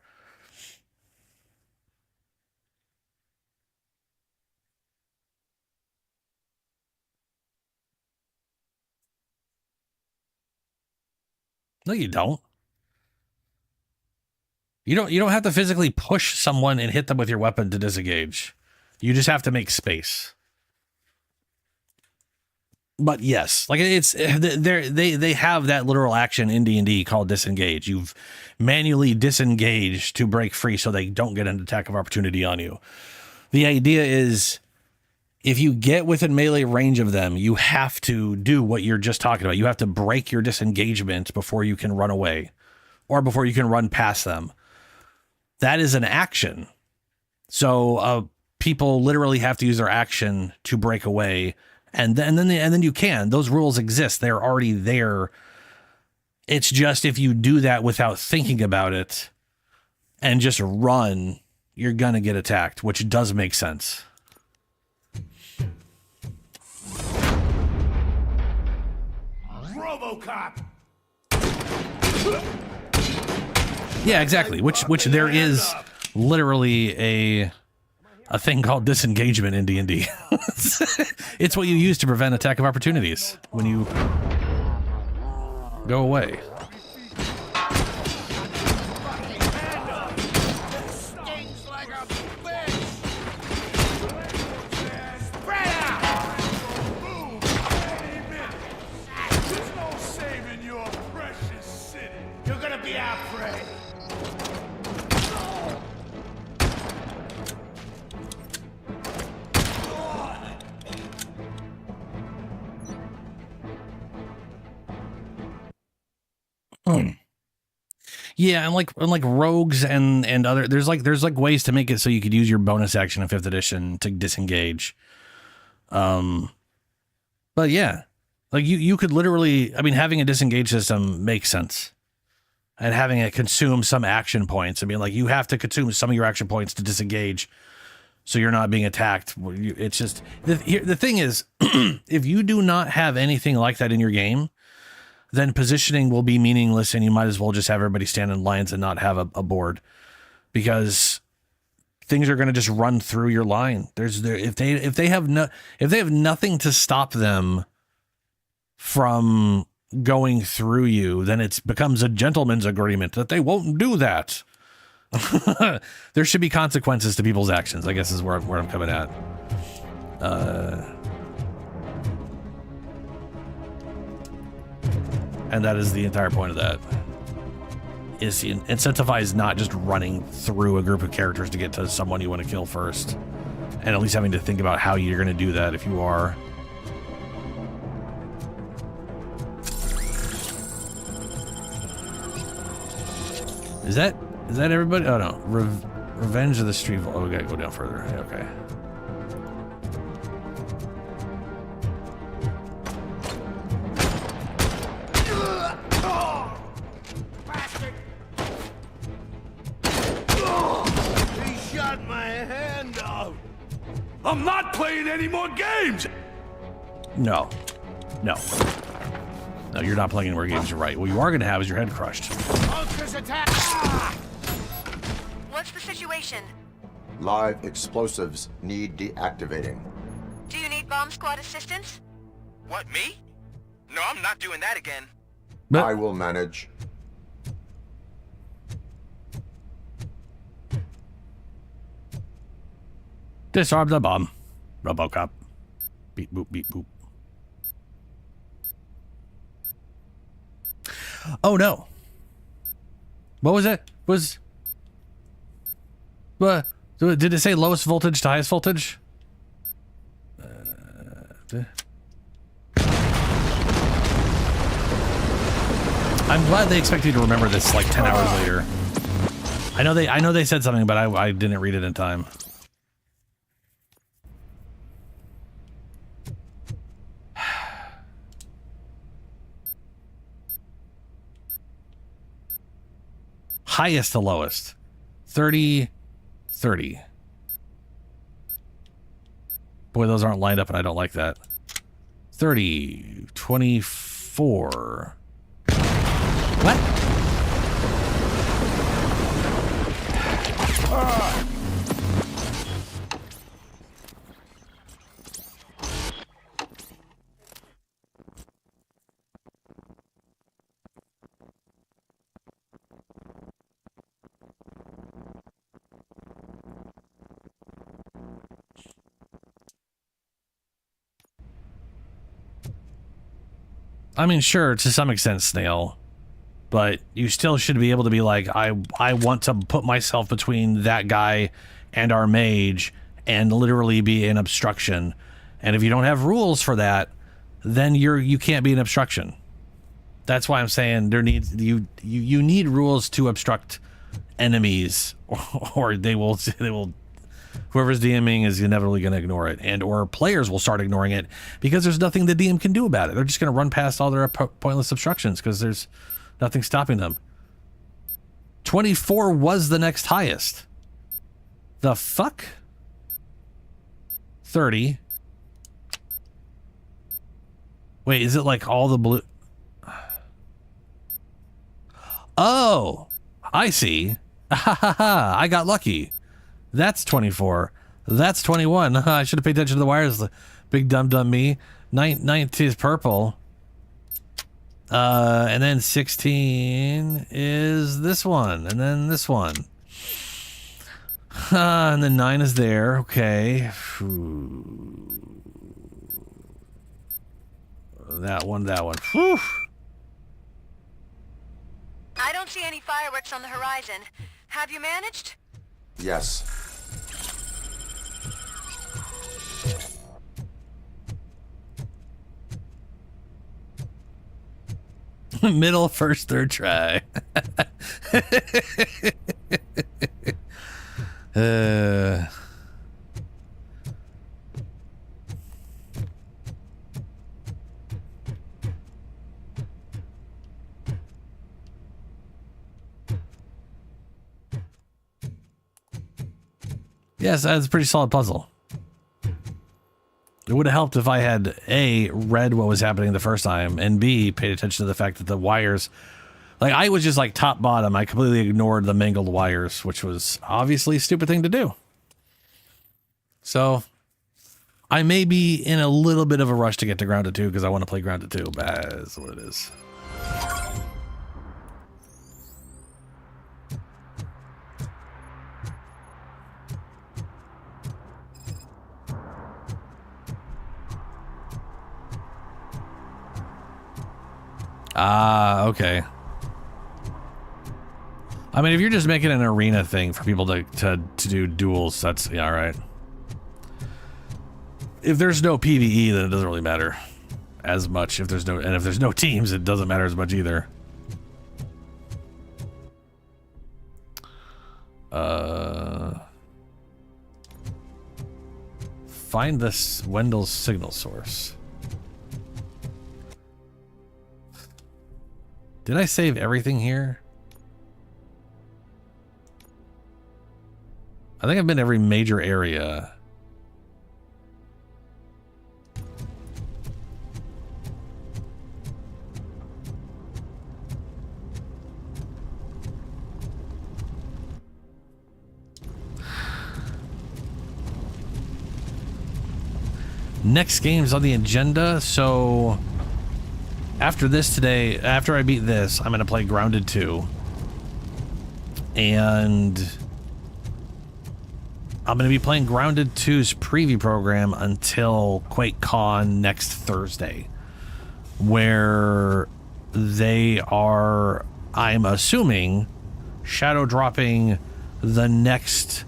No, you don't. You don't have to physically push someone and hit them with your weapon to disengage. You just have to make space. But yes, like, it's they have that literal action in D&D called disengage. You've manually disengaged to break free so they don't get an attack of opportunity on you. The idea is, if you get within melee range of them, you have to do what you're just talking about. You have to break your disengagement before you can run away, or before you can run past them. That is an action. So people literally have to use their action to break away. And then you can. Those rules exist. They're already there. It's just, if you do that without thinking about it and just run, you're gonna get attacked, which does make sense. RoboCop. Yeah, exactly. Which there is literally a thing called disengagement in D&D. It's what you use to prevent attack of opportunities when you go away. You're gonna be our prey. Yeah, and like rogues and other, there's like ways to make it so you could use your bonus action in 5th edition to disengage. But yeah, like you could literally, I mean, having a disengage system makes sense, and having it consume some action points. I mean, like, you have to consume some of your action points to disengage, so you're not being attacked. It's just the thing is, if you do not have anything like that in your game, then positioning will be meaningless, and you might as well just have everybody stand in lines and not have a board. Because things are going to just run through your line. If they have nothing to stop them from going through you, then it becomes a gentleman's agreement that they won't do that. There should be consequences to people's actions, I guess is where I'm coming at. And that is the entire point of that. Is incentivize not just running through a group of characters to get to someone you want to kill first. And at least having to think about how you're going to do that if you are. Is that everybody? Oh no, Revenge of the Street. Oh, we gotta go down further. Okay. He shot my hand off. I'm not playing any more games. No, you're not playing any more games. You're right. What you are gonna have is your head crushed. Attack! What's the situation? Live explosives need deactivating. Do you need bomb squad assistance? What, me? No, I'm not doing that again. I will manage. Disarm the bomb. RoboCop. Beep boop beep boop. Oh no. What was it? Did it say lowest voltage to highest voltage? I'm glad they expect you to remember this like 10 hours later. I know they said something, but I didn't read it in time. Highest to lowest. 30, 30. Boy, those aren't lined up and I don't like that. 30, 24. What? I mean, sure, to some extent, Snail, but you still should be able to be like, I want to put myself between that guy and our mage and literally be an obstruction. And if you don't have rules for that, then you can't be an obstruction. That's why I'm saying you need rules to obstruct enemies, or they will whoever's DMing is inevitably going to ignore it, and or players will start ignoring it because there's nothing the DM can do about it. They're just going to run past all their pointless obstructions because there's nothing stopping them. 24 was the next highest. The fuck? 30. Wait, is it like all the blue? Oh, I see. I got lucky. That's 24. That's 21. I should have paid attention to the wires. Big dumb me. 19 is purple. And then 16 is this one. And then this one. And then 9 is there. Okay. That one. Whew. I don't see any fireworks on the horizon. Have you managed? Yes. Middle, first, third try. Yes, that's a pretty solid puzzle. It would have helped if I had A, read what was happening the first time, and B, paid attention to the fact that the wires, like I was just like top bottom. I completely ignored the mangled wires, which was obviously a stupid thing to do. So I may be in a little bit of a rush to get to Grounded 2 because I want to play Grounded 2. That's what it is. Okay. I mean, if you're just making an arena thing for people to do duels, that's, yeah, all right. If there's no PvE, then it doesn't really matter as much. If there's no teams, it doesn't matter as much either. Find this Wendell's signal source. Did I save everything here? I think I've been to every major area. Next game's on the agenda, so after this today, after I beat this, I'm going to play Grounded 2. And I'm going to be playing Grounded 2's preview program until QuakeCon next Thursday, where they are, I'm assuming, shadow dropping the next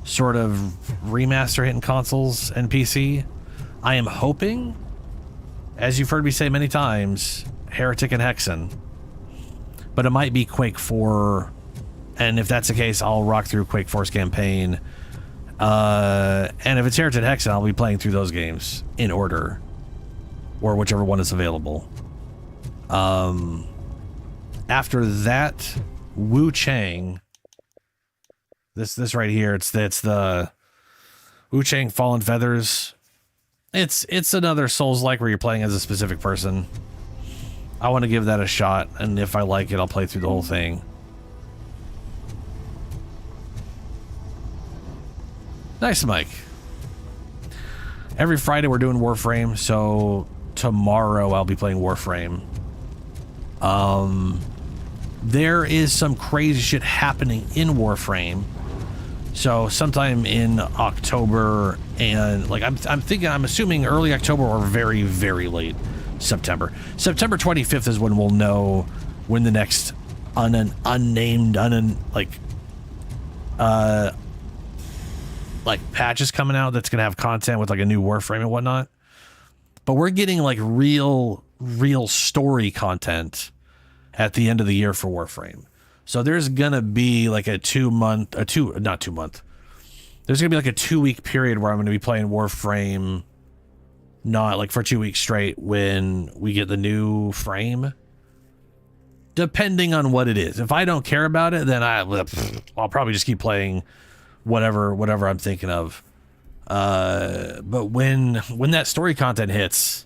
sort of remaster hitting consoles and PC. I am hoping, as you've heard me say many times, Heretic and Hexen. But it might be Quake 4, and if that's the case, I'll rock through Quake 4's campaign. And if it's Heretic and Hexen, I'll be playing through those games in order, or whichever one is available. After that, Wu Chang. This right here, it's the Wu Chang Fallen Feathers. It's another Souls-like where you're playing as a specific person. I want to give that a shot, and if I like it, I'll play through the whole thing. Nice, Mike. Every Friday we're doing Warframe, so tomorrow I'll be playing Warframe. There is some crazy shit happening in Warframe. So sometime in October, and like I'm assuming early October or very, very late September. September 25th is when we'll know when the next unnamed patch is coming out that's gonna have content with like a new Warframe and whatnot. But we're getting like real story content at the end of the year for Warframe. So there's gonna be like there's gonna be like a 2-week period where I'm gonna be playing Warframe, not like for 2 weeks straight when we get the new frame. Depending on what it is. If I don't care about it, then I'll probably just keep playing whatever I'm thinking of. But when that story content hits,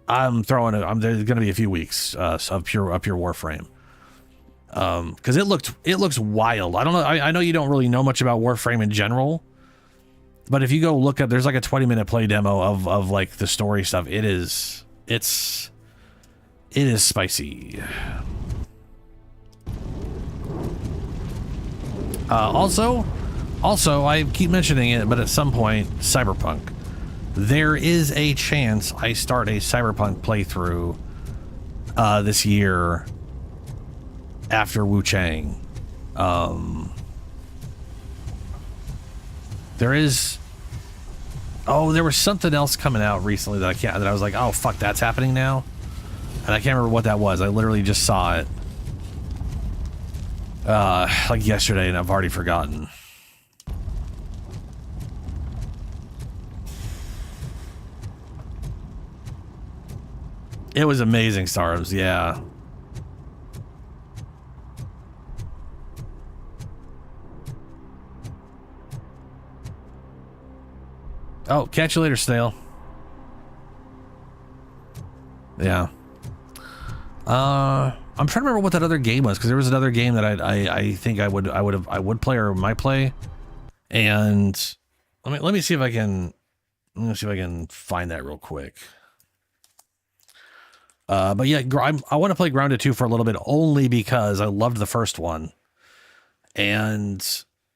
there's gonna be a few weeks of pure Warframe. Because it looks wild. I don't know. I know you don't really know much about Warframe in general, but if you go look at, there's like a 20-minute play demo of like the story stuff. It is spicy. Also, I keep mentioning it, but at some point, Cyberpunk. There is a chance I start a Cyberpunk playthrough this year after Wu Chang. There was something else coming out recently that I was like, oh fuck, that's happening now, and I can't remember what that was. I literally just saw it like yesterday, and I've already forgotten. It was amazing, Stars. Yeah. Oh, catch you later, Snail. Yeah. I'm trying to remember what that other game was, because there was another game that I think I would play or might play, and Let me see if I can. Let me see if I can find that real quick. But yeah, I want to play Grounded 2 for a little bit only because I loved the first one. And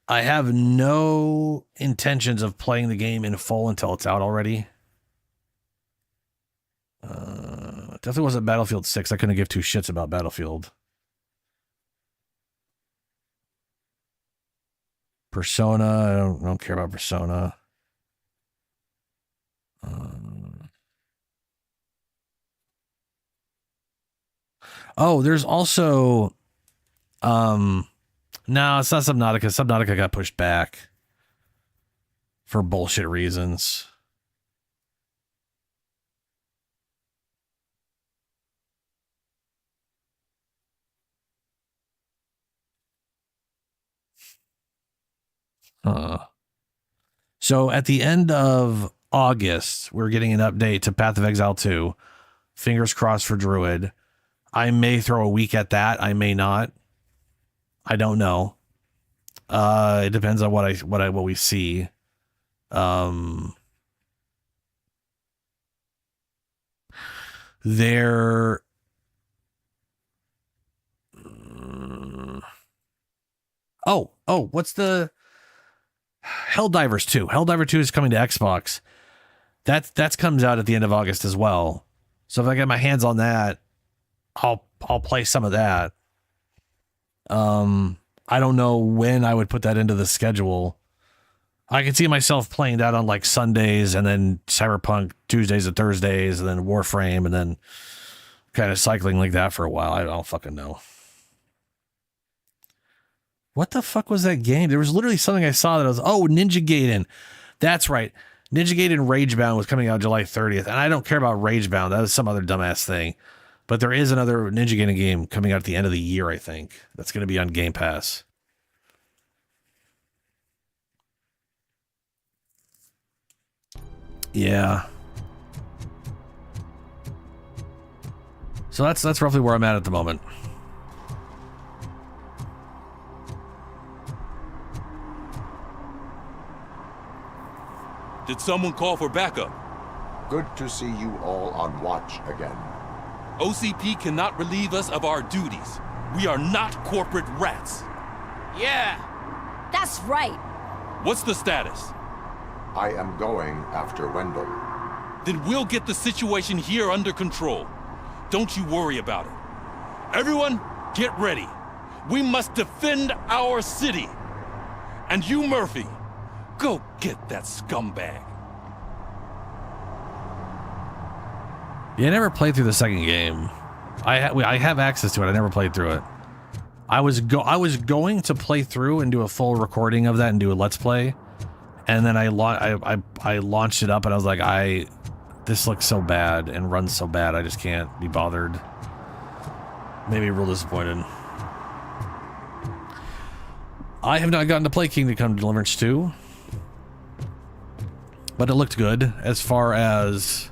I have no intentions of playing the game in full until it's out already. Definitely wasn't Battlefield 6. I couldn't give two shits about Battlefield. Persona, I don't care about Persona. Oh, there's also no, it's not Subnautica. Subnautica got pushed back for bullshit reasons. So at the end of August, we're getting an update to Path of Exile 2. Fingers crossed for Druid. I may throw a week at that. I may not. I don't know. It depends on what we see. There. Oh, what's the Helldivers 2? Helldiver 2 is coming to Xbox. That's comes out at the end of August as well. So if I get my hands on that, I'll play some of that. I don't know when I would put that into the schedule. I can see myself playing that on like Sundays and then Cyberpunk Tuesdays and Thursdays and then Warframe and then kind of cycling like that for a while. I don't fucking know. What the fuck was that game? There was literally something I saw that I was, Ninja Gaiden. That's right. Ninja Gaiden Ragebound was coming out July 30th. And I don't care about Ragebound. That was some other dumbass thing. But there is another Ninja Gaiden game coming out at the end of the year, I think. That's going to be on Game Pass. Yeah. So that's roughly where I'm at the moment. Did someone call for backup? Good to see you all on watch again. OCP cannot relieve us of our duties. We are not corporate rats. Yeah. That's right. What's the status? I am going after Wendell. Then we'll get the situation here under control. Don't you worry about it. Everyone, get ready. We must defend our city. And you, Murphy, go get that scumbag. Yeah, I never played through the second game. I have access to it. I never played through it. I was going to play through and do a full recording of that and do a let's play, and then I launched it up and I was like, this looks so bad and runs so bad. I just can't be bothered. Made me real disappointed. I have not gotten to play Kingdom Come Deliverance 2, but it looked good. As far as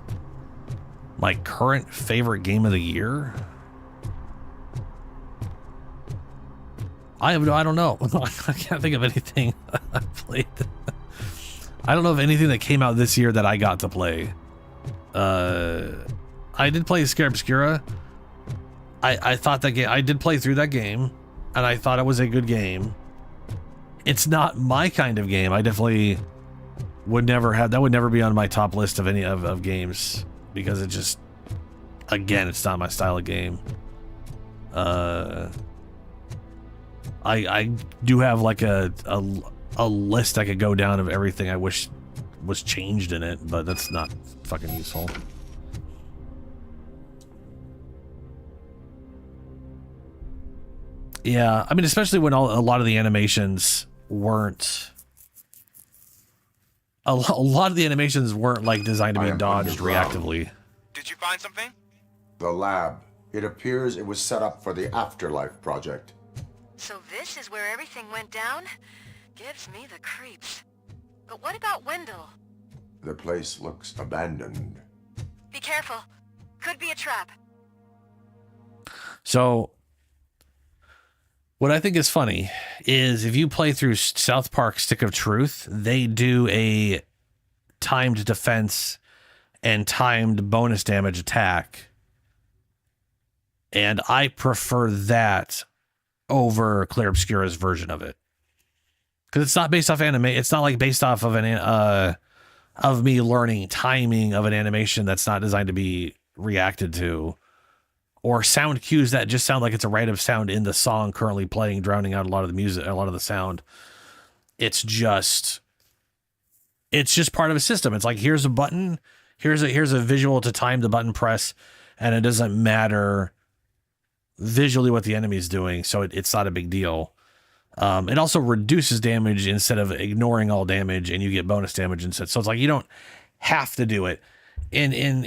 my current favorite game of the year, I don't know. I can't think of anything I played. I don't know of anything that came out this year that I got to play. I did play Scare Obscura. I thought that game, I did play through that game, and I thought it was a good game. It's not my kind of game. I definitely would never have, that would never be on my top list of any of games, because it just, again, it's not my style of game. I do have like a list I could go down of everything I wish was changed in it, but that's not fucking useful. Yeah, I mean, especially when a lot of the animations weren't... A lot of the animations weren't like designed to be dodged reactively. Did you find something? The lab. It appears it was set up for the Afterlife project. So this is where everything went down? Gives me the creeps. But what about Wendell? The place looks abandoned. Be careful. Could be a trap. So What I think is funny is if you play through South Park Stick of Truth, they do a timed defense and timed bonus damage attack. And I prefer that over Clear Obscura's version of it. Because it's not based off anime. It's not like based off of of me learning timing of an animation that's not designed to be reacted to. Or sound cues that just sound like it's a random sound in the song currently playing, drowning out a lot of the music, a lot of the sound. It's just part of a system. It's like, here's a button, here's a visual to time the button press, and it doesn't matter visually what the enemy's doing, so it's not a big deal. It also reduces damage instead of ignoring all damage, and you get bonus damage instead. So it's like you don't have to do it. In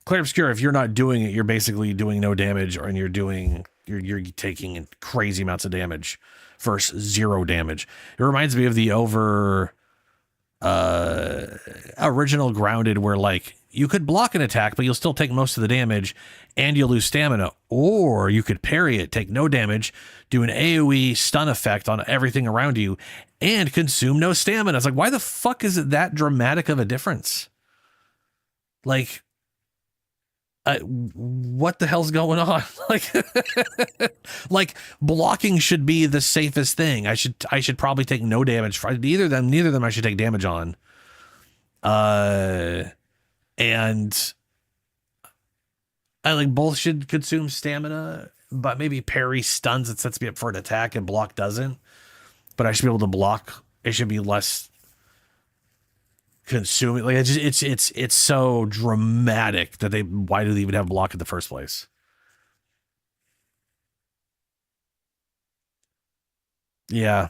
Clear Obscura, if you're not doing it, you're basically doing no damage, and you're taking crazy amounts of damage versus 0 damage. It reminds me of the original Grounded, where like you could block an attack, but you'll still take most of the damage and you'll lose stamina. Or you could parry it, take no damage, do an AoE stun effect on everything around you, and consume no stamina. It's like, why the fuck is it that dramatic of a difference? Like, what the hell's going on? Like blocking should be the safest thing. I should probably take no damage. Neither of them I should take damage on. And I like both should consume stamina, but maybe parry stuns, it sets me up for an attack, and block doesn't. But I should be able to block. It should be less consuming. Like it's so dramatic that why do they even have block in the first place? Yeah.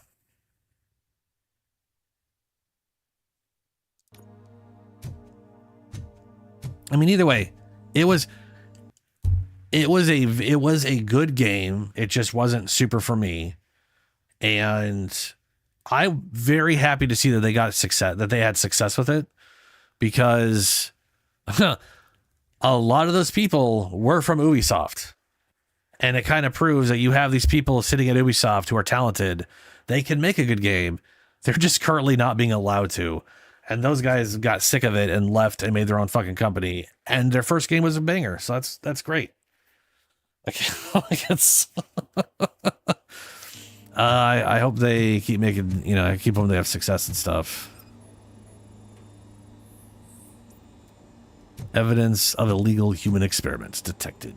I mean, either way, it was a good game. It just wasn't super for me. And I'm very happy to see that they got success, that they had success with it, because a lot of those people were from Ubisoft. And it kind of proves that you have these people sitting at Ubisoft who are talented. They can make a good game. They're just currently not being allowed to. And those guys got sick of it and left and made their own fucking company. And their first game was a banger. So that's great. I hope they keep making, keep hoping they have success and stuff. Evidence of illegal human experiments detected.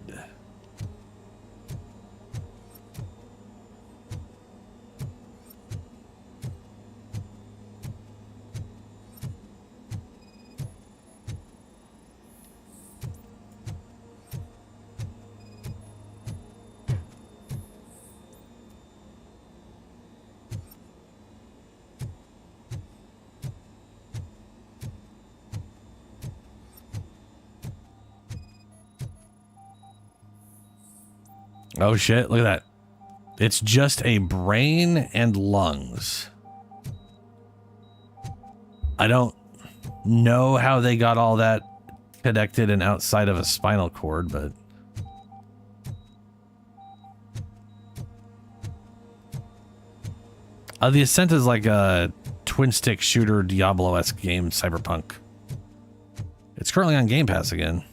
Oh shit, look at that. It's just a brain and lungs. I don't know how they got all that connected and outside of a spinal cord, but... The Ascent is like a twin-stick shooter Diablo-esque game, Cyberpunk. It's currently on Game Pass again.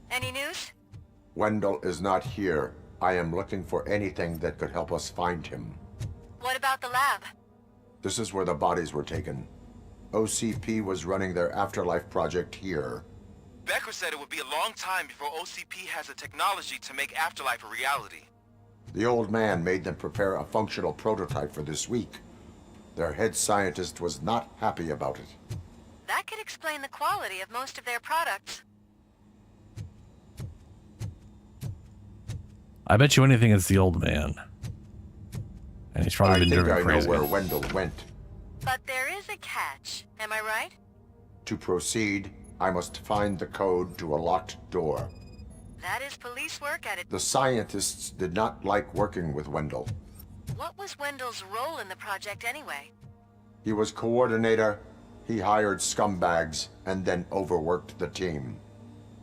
Any news? Wendell is not here. I am looking for anything that could help us find him. What about the lab? This is where the bodies were taken. OCP was running their afterlife project here. Becker said it would be a long time before OCP has the technology to make Afterlife a reality. The old man made them prepare a functional prototype for this week. Their head scientist was not happy about it. That could explain the quality of most of their products. I bet you anything it's the old man. And he's probably been driven crazy. I think I know where Wendell went. But there is a catch, am I right? To proceed, I must find the code to a locked door. That is police work at it. The scientists did not like working with Wendell. What was Wendell's role in the project anyway? He was coordinator, he hired scumbags, and then overworked the team.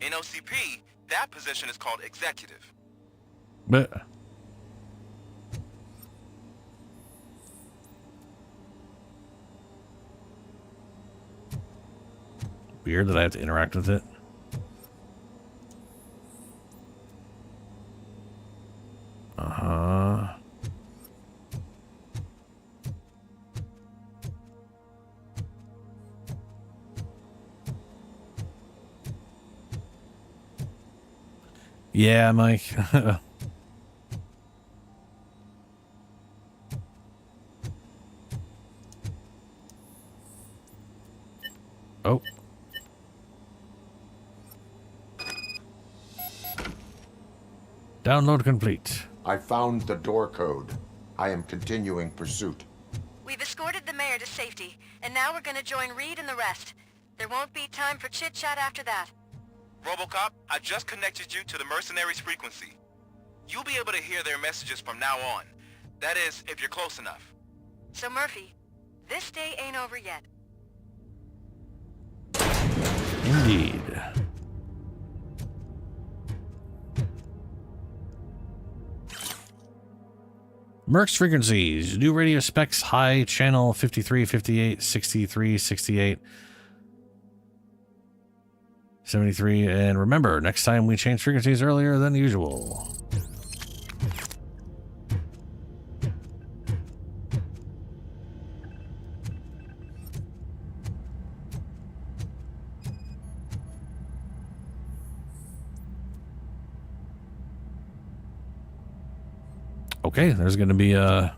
In OCP, That position is called executive. But weird that I have to interact with it. Uh-huh. Yeah, Mike. Oh. Download complete. I found the door code. I am continuing pursuit. We've escorted the mayor to safety, and now we're gonna join Reed and the rest. There won't be time for chit-chat after that. RoboCop, I just connected you to the mercenaries' frequency. You'll be able to hear their messages from now on. That is, if you're close enough. So Murphy, this day ain't over yet. Indeed. Merc's frequencies. New radio specs high channel 53, 58, 63, 68, 73. And remember, next time we change frequencies earlier than usual. Okay, there's going to be a...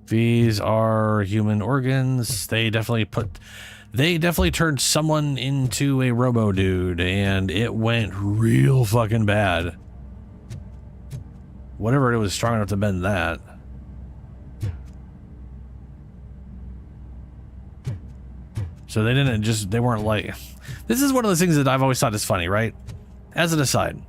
These are human organs. They definitely turned someone into a robo dude, and it went real fucking bad. Whatever it was strong enough to bend that. So they weren't like, this is one of those things that I've always thought is funny, right? As an aside.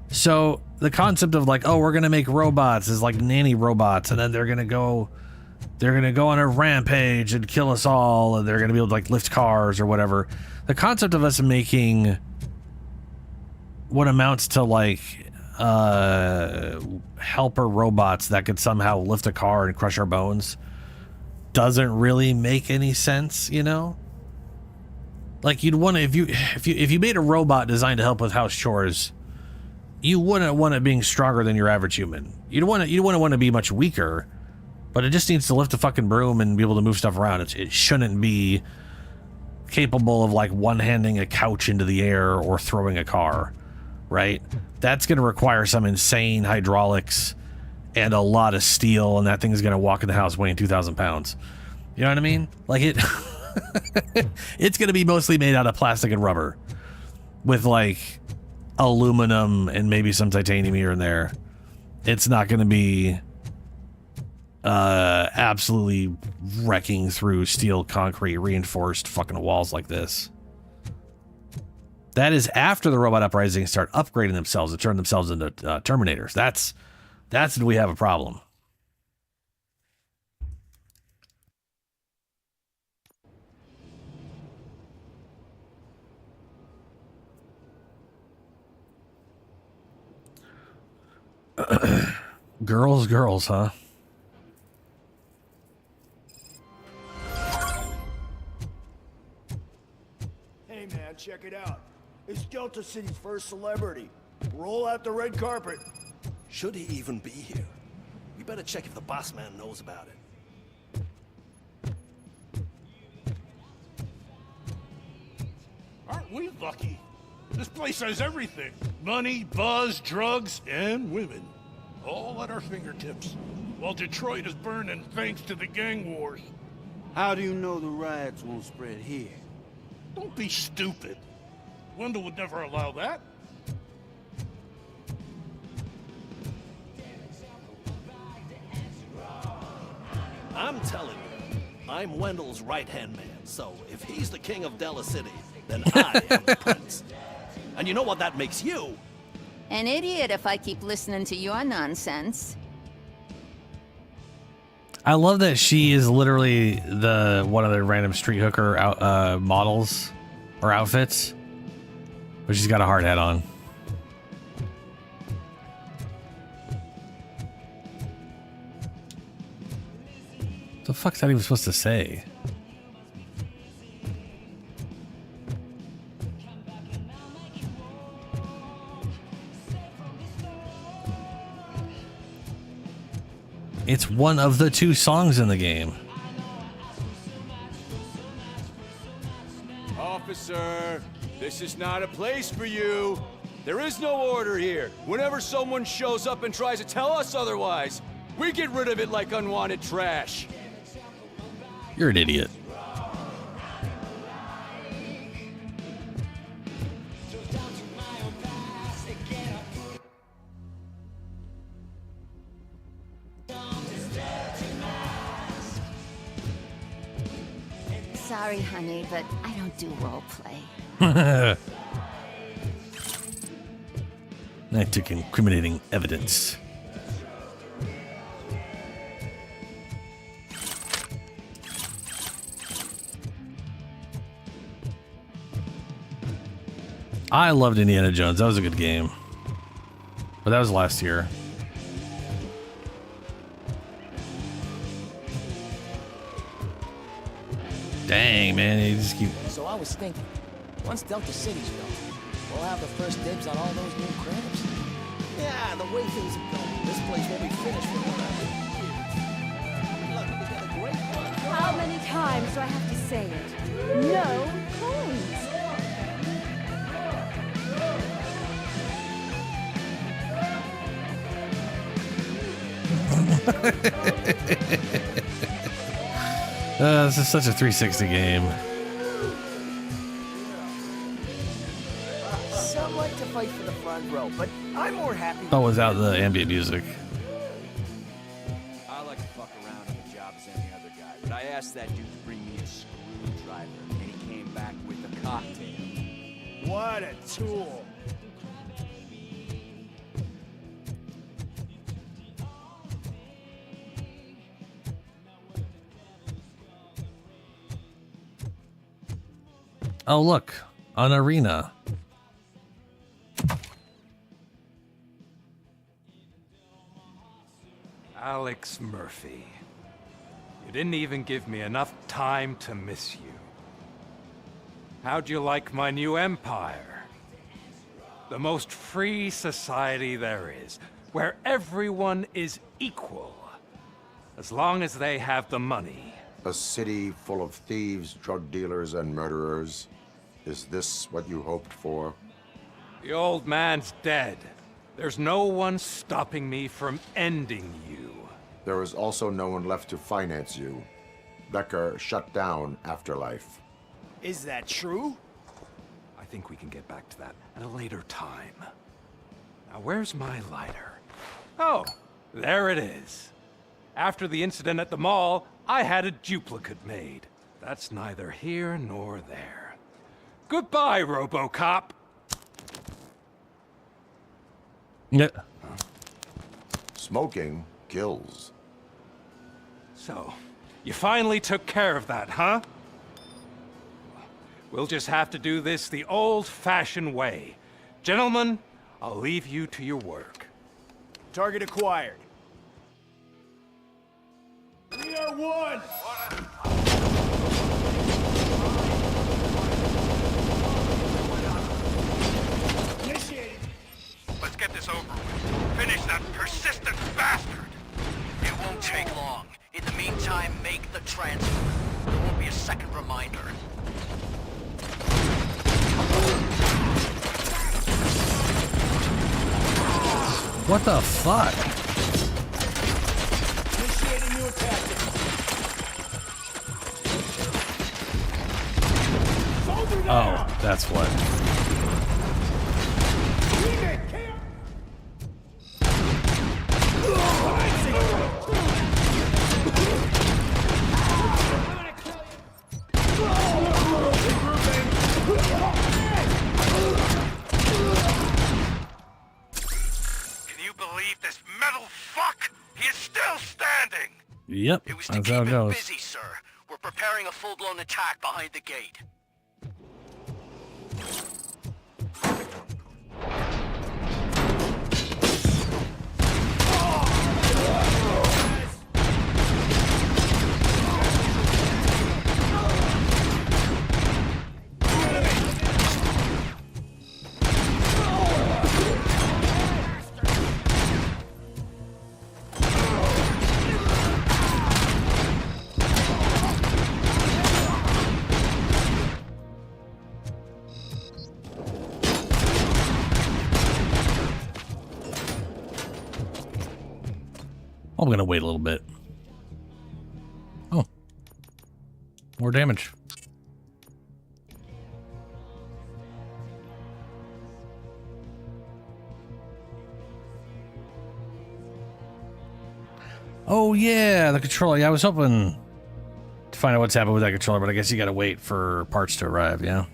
So the concept of like, oh, we're going to make robots is like nanny robots, and then they're going to go on a rampage and kill us all, and they're going to be able to like lift cars or whatever. The concept of us making what amounts to like helper robots that could somehow lift a car and crush our bones doesn't really make any sense, you know? Like you'd want to, if you made a robot designed to help with house chores, you wouldn't want it being stronger than your average human. You wouldn't want to be much weaker, but it just needs to lift a fucking broom and be able to move stuff around. It shouldn't be capable of like one-handing a couch into the air or throwing a car. Right? That's going to require some insane hydraulics and a lot of steel, and that thing's going to walk in the house weighing 2,000 pounds. You know what I mean? Like it, it's going to be mostly made out of plastic and rubber with like aluminum and maybe some titanium here and there. It's not going to be absolutely wrecking through steel, concrete, reinforced fucking walls like this. That is after the robot uprisings start upgrading themselves to turn themselves into Terminators. That's when we have a problem. Girls, huh? Hey man, check it out. It's Delta City's first celebrity. Roll out the red carpet. Should he even be here? We better check if the boss man knows about it. Aren't we lucky? This place has everything. Money, buzz, drugs, and women. All at our fingertips. While Detroit is burning thanks to the gang wars. How do you know the riots won't spread here? Don't be stupid. Wendell would never allow that. I'm telling you, I I'm Wendell's right-hand man, so if he's the king of Della City, then I am the prince. And you know what that makes you? An idiot if I keep listening to your nonsense. I love that she is literally the one of the random street hooker models or outfits, but she's got a hard hat on. What the fuck's that even supposed to say? It's one of the 2 songs in the game. Officer, this is not a place for you. There is no order here. Whenever someone shows up and tries to tell us otherwise, we get rid of it like unwanted trash. You're an idiot. Sorry, honey, but I don't do role play. I took incriminating evidence. I loved Indiana Jones. That was a good game. But that was last year. Dang, man, you just keep... So I was thinking, once Delta City's built, we'll have the first dibs on all those new cribs. Yeah, the way things are going, this place won't be finished for another year. Look, we got a great one. How many times do I have to say it? No coins. This is such a 360 game. Some like to fight for the front row, but I'm more happy. Oh, without the ambient music. I like to fuck around on the job as any other guy, but I asked that dude to bring me a screwdriver, and he came back with a cocktail. What a tool. Oh, look, an arena. Alex Murphy. You didn't even give me enough time to miss you. How'd you like my new empire? The most free society there is, where everyone is equal, as long as they have the money. A city full of thieves, drug dealers, and murderers. Is this what you hoped for? The old man's dead. There's no one stopping me from ending you. There is also no one left to finance you. Becker shut down Afterlife. Is that true? I think we can get back to that at a later time. Now, where's my lighter? Oh, there it is. After the incident at the mall, I had a duplicate made. That's neither here nor there. Goodbye, RoboCop. Yeah. Smoking kills. So, you finally took care of that, huh? We'll just have to do this the old-fashioned way. Gentlemen, I'll leave you to your work. Target acquired. We are one! Initiated. Let's get this over with. Finish that persistent bastard! It won't take long. In the meantime, make the transfer. There won't be a second reminder. What the fuck? Initiating new attack. Oh, that's what. Yep, It was to that's keep how it him goes. busy, sir. We're preparing a full-blown attack behind the gate. I'm gonna wait a little bit. Oh, more damage. Oh yeah, the controller. Yeah, I was hoping to find out what's happened with that controller, but I guess you gotta wait for parts to arrive, yeah?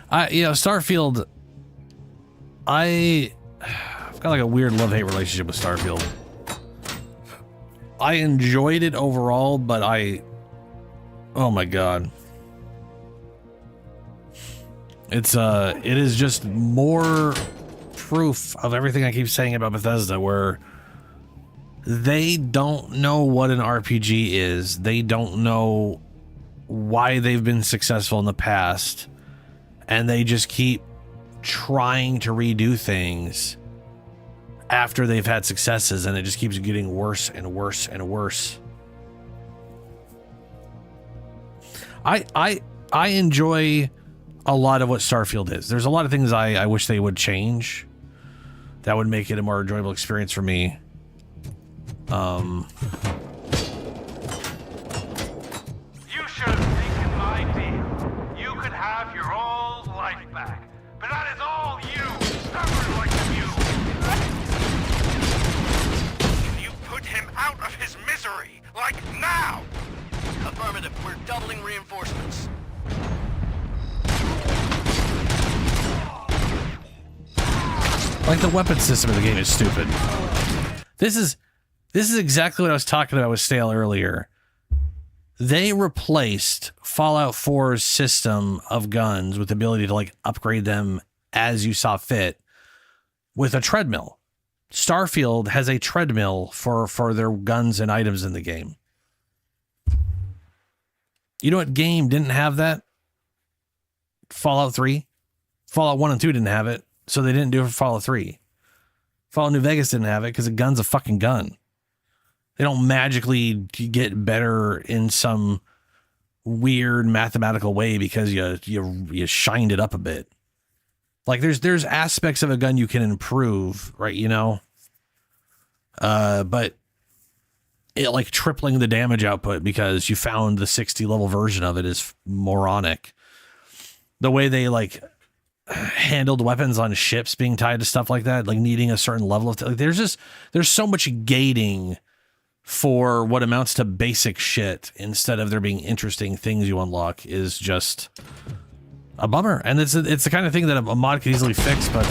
Starfield, I've got like a weird love-hate relationship with Starfield. I enjoyed it overall, but oh my god. It is just more proof of everything I keep saying about Bethesda, where they don't know what an RPG is. They don't know why they've been successful in the past. And they just keep trying to redo things after they've had successes, and it just keeps getting worse and worse and worse. I enjoy a lot of what Starfield is. There's a lot of things I wish they would change that would make it a more enjoyable experience for me. You should have taken my deal. You could have your old life back. But that is all you, stubborn like you. Can you put him out of his misery? Like now? Affirmative. We're doubling reinforcements. Like, the weapon system of the game is stupid. This is exactly what I was talking about with Stale earlier. They replaced Fallout 4's system of guns with the ability to like upgrade them as you saw fit with a treadmill. Starfield has a treadmill for their guns and items in the game. You know what game didn't have that? Fallout 3. Fallout 1 and 2 didn't have it, so they didn't do it for Fallout 3. Fallout New Vegas didn't have it because a gun's a fucking gun. They don't magically get better in some weird mathematical way because you shined it up a bit. Like there's aspects of a gun you can improve, right? You know, but it like tripling the damage output because you found the 60 level version of it is moronic. The way they like handled weapons on ships being tied to stuff like that, like needing a certain level of like there's so much gating for what amounts to basic shit instead of there being interesting things you unlock is just a bummer. And it's the kind of thing that a mod could easily fix, but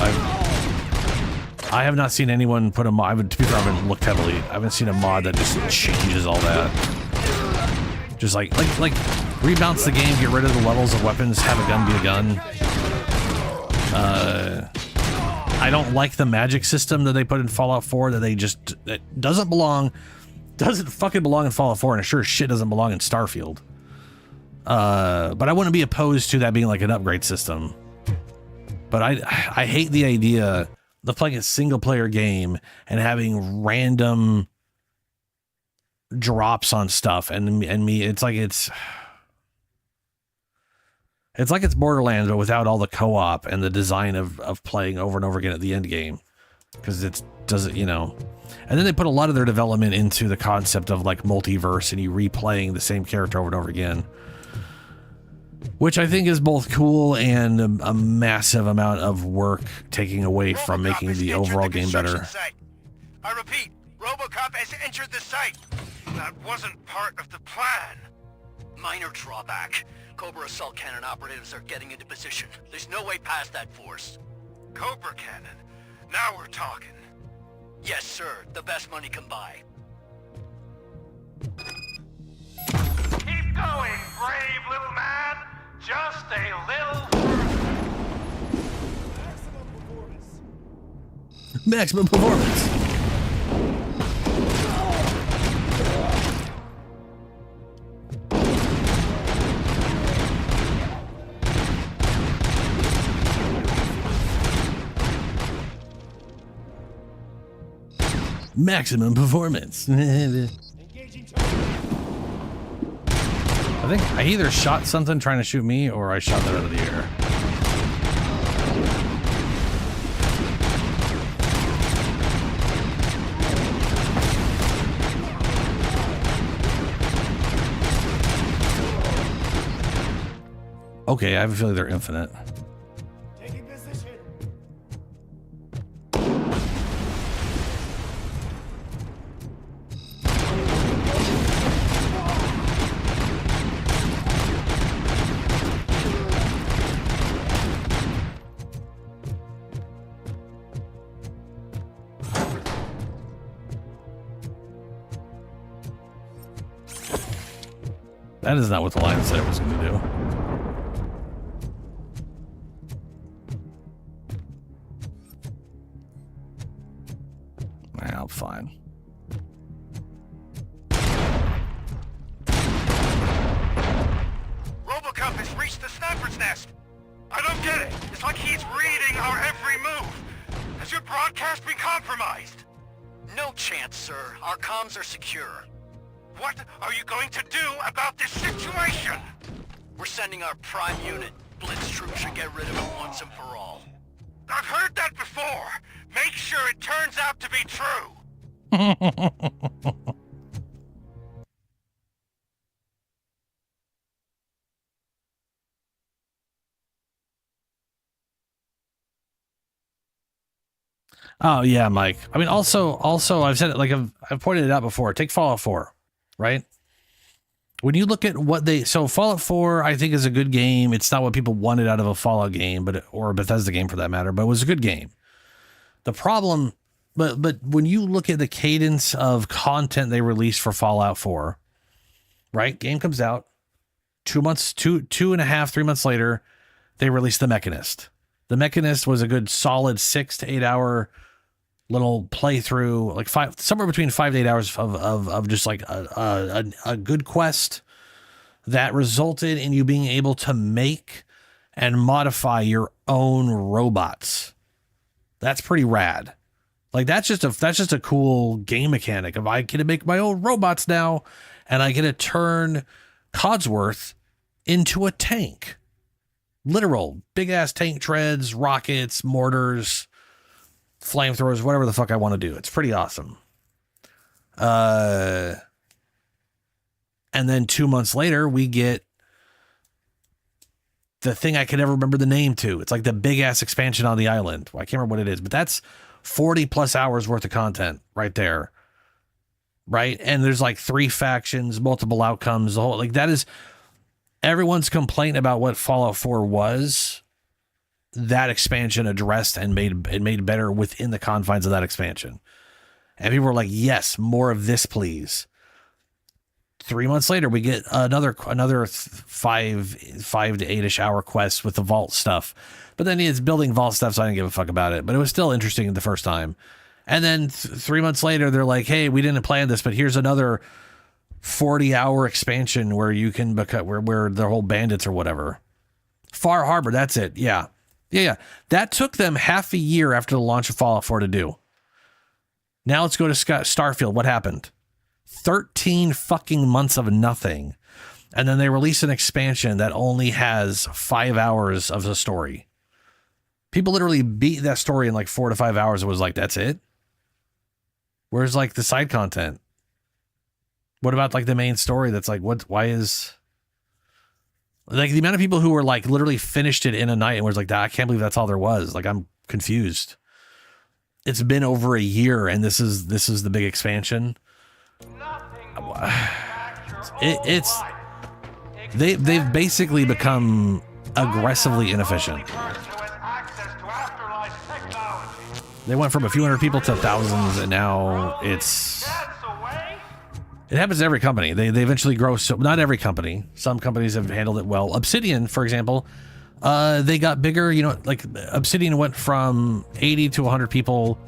I have not seen anyone put a mod. To be fair, I haven't looked heavily. I haven't seen a mod that just changes all that. Just like rebounce the game, get rid of the levels of weapons, have a gun be a gun. I don't like the magic system that they put in Fallout 4 that doesn't fucking belong in Fallout 4, and it sure as shit doesn't belong in Starfield. But I wouldn't be opposed to that being like an upgrade system. But I hate the idea of playing a single player game and having random drops on stuff and me it's like it's Borderlands but without all the co-op and the design of playing over and over again at the end game, because it doesn't, you know. And then they put a lot of their development into the concept of like multiverse and you replaying the same character over and over again, which I think is both cool and a massive amount of work taking away from making the overall game better. Site. I repeat, RoboCop has entered the site. That wasn't part of the plan. Minor drawback. Cobra assault cannon operatives are getting into position. There's no way past that force. Cobra cannon? Now we're talking. Yes, sir. The best money can buy. Keep going, brave little man. Just a little Maximum performance. Maximum performance. I think I either shot something trying to shoot me or I shot that out of the air. Okay, I have a feeling they're infinite. Taking position. That is not what the line said it was going to do. Well, fine. RoboCop has reached the sniper's nest. I don't get it. It's like he's reading our every move. Has your broadcast been compromised? No chance, sir. Our comms are secure. What are you going to do about this situation? We're sending our prime unit. Blitz troops should get rid of it once and for all. I've heard that before. Make sure it turns out to be true. Oh yeah, Mike. I mean, also, I've said it, like I've pointed it out before. Take Fallout 4, right? When you look at what so Fallout 4, I think is a good game. It's not what people wanted out of a Fallout game, or a Bethesda game for that matter, but it was a good game. The problem, but when you look at the cadence of content they released for Fallout 4, right? Game comes out, 2 months, 2.5, 3 months later, they released The Mechanist. The Mechanist was a good solid 6 to 8 hour little playthrough, like somewhere between 5 to 8 hours of just like a good quest that resulted in you being able to make and modify your own robots. That's pretty rad. Like that's just a cool game mechanic of I get to make my own robots now, and I get to turn Codsworth into a tank. Literal big ass tank treads, rockets, mortars, flamethrowers, whatever the fuck I want to do. It's pretty awesome. And then 2 months later, we get the thing I can never remember the name to. It's like the big ass expansion on the island. Well, I can't remember what it is, but that's 40 plus hours worth of content right there. Right. And there's like 3 factions, multiple outcomes, the whole, like that is everyone's complaint about what Fallout 4 was. That expansion addressed and made better within the confines of that expansion. And people were like, yes, more of this, please. 3 months later, we get another 5 to 8-ish hour quest with the vault stuff. But then it's building vault stuff, so I didn't give a fuck about it. But it was still interesting the first time. And then 3 months later, they're like, hey, we didn't plan this, but here's another 40-hour expansion where you can become where the whole bandits or whatever. Far Harbor, that's it. Yeah. That took them half a year after the launch of Fallout 4 to do. Now let's go to Starfield. What happened? 13 fucking months of nothing. And then they release an expansion that only has 5 hours of the story. People literally beat that story in like 4 to 5 hours. It was like, that's it? Where's like the side content? What about like the main story? That's like, why is like the amount of people who were like literally finished it in a night and was like, I can't believe that's all there was. Like, I'm confused. It's been over a year and this is the big expansion. It's they've basically become aggressively inefficient. They went from a few hundred people to thousands, and now it happens to every company. They eventually grow. So not every company. Some companies have handled it well. Obsidian, for example, they got bigger. You know, like Obsidian went from 80 to 100 people,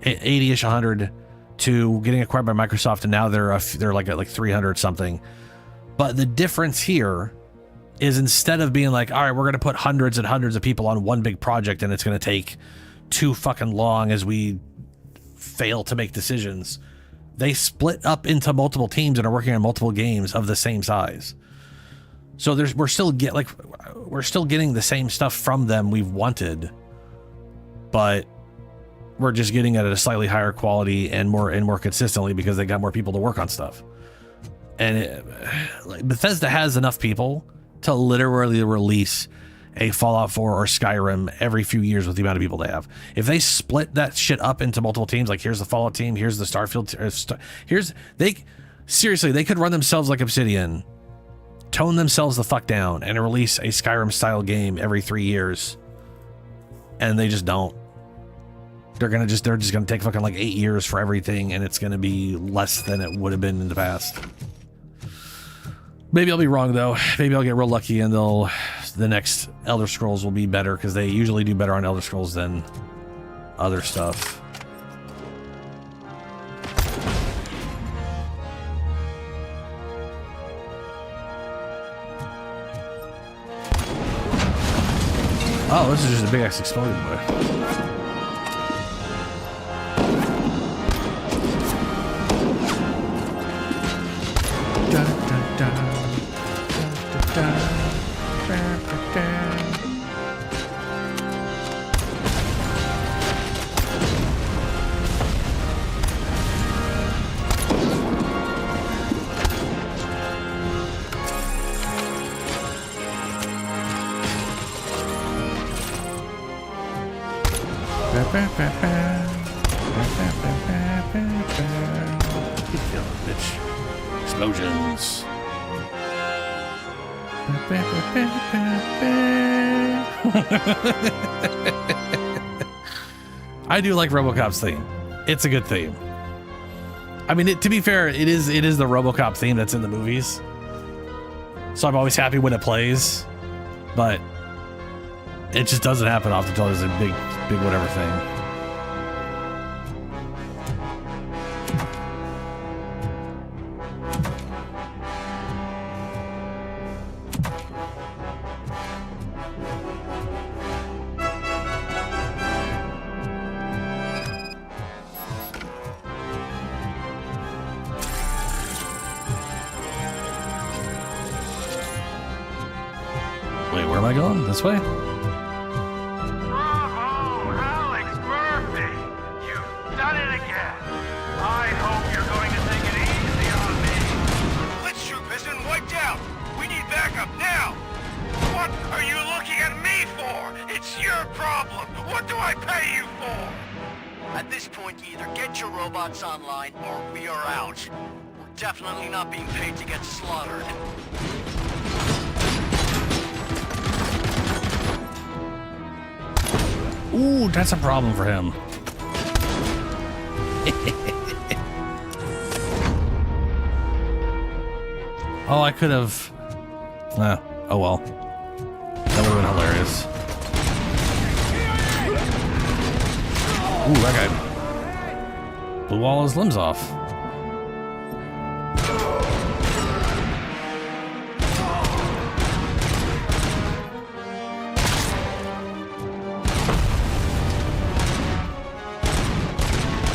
80ish, 100 to getting acquired by Microsoft, and now they're like 300 something. But the difference here is instead of being like, all right, we're going to put hundreds and hundreds of people on one big project, and it's going to take too fucking long as we fail to make decisions. They split up into multiple teams and are working on multiple games of the same size. So we're still getting the same stuff from them we've wanted, but we're just getting it at a slightly higher quality and more consistently because they got more people to work on stuff. And Bethesda has enough people to literally release a Fallout 4 or Skyrim every few years with the amount of people they have. If they split that shit up into multiple teams, like here's the Fallout team, here's the Starfield, seriously, they could run themselves like Obsidian, tone themselves the fuck down, and release a Skyrim style game every 3 years, and they just don't. They're just gonna take fucking like 8 years for everything, and it's gonna be less than it would have been in the past. Maybe I'll be wrong though. Maybe I'll get real lucky and the next Elder Scrolls will be better, because they usually do better on Elder Scrolls than other stuff. Oh, this is just a big ass exploding boy. Bitch. Explosions. I do like RoboCop's theme. It's a good theme. I mean, to be fair, it is the RoboCop theme that's in the movies. So I'm always happy when it plays, but it just doesn't happen often until there's a big whatever thing. Wait, where am I going? This way? Online or we are out. We're definitely not being paid to get slaughtered. Ooh, that's a problem for him. Oh, I could have... oh well. That would have been hilarious. Ooh, that guy blew all his limbs off.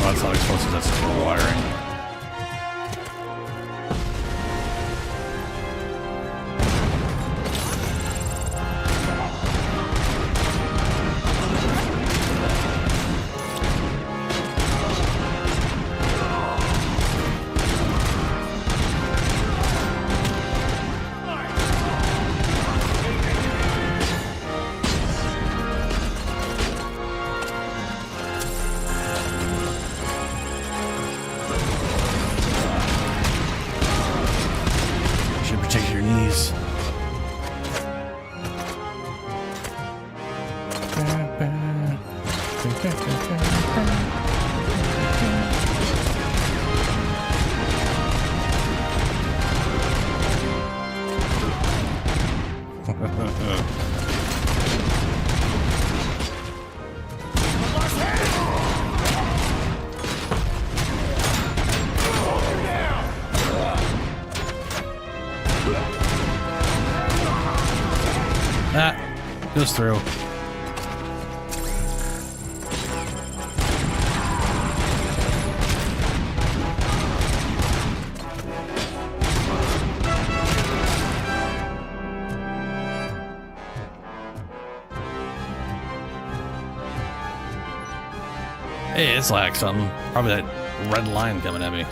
Oh, that's not explosives, that's just wiring. That goes through. Hey, it's like something. Probably that red line coming at me.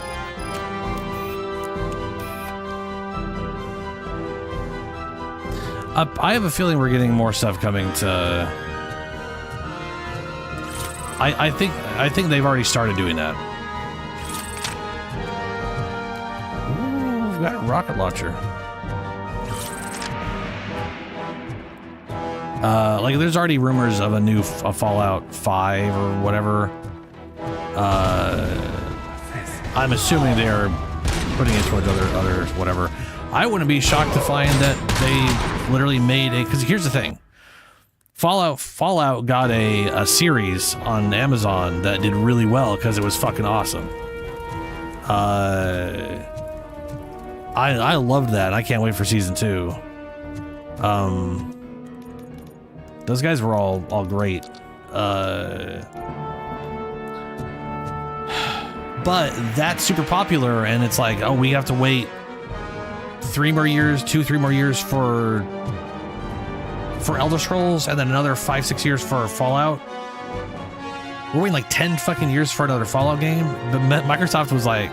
I have a feeling we're getting more stuff coming to. I think they've already started doing that. Ooh, we've got a rocket launcher. Like there's already rumors of a Fallout 5 or whatever. I'm assuming they're putting it towards other whatever. I wouldn't be shocked to find that they literally made a, because here's the thing. Fallout got a series on Amazon that did really well because it was fucking awesome. I loved that. I can't wait for season 2. Those guys were all great. But that's super popular, and it's like, oh, we have to wait 3 more years for Elder Scrolls, and then another 5-6 years for Fallout. We're waiting like 10 fucking years for another Fallout game. But Microsoft was like,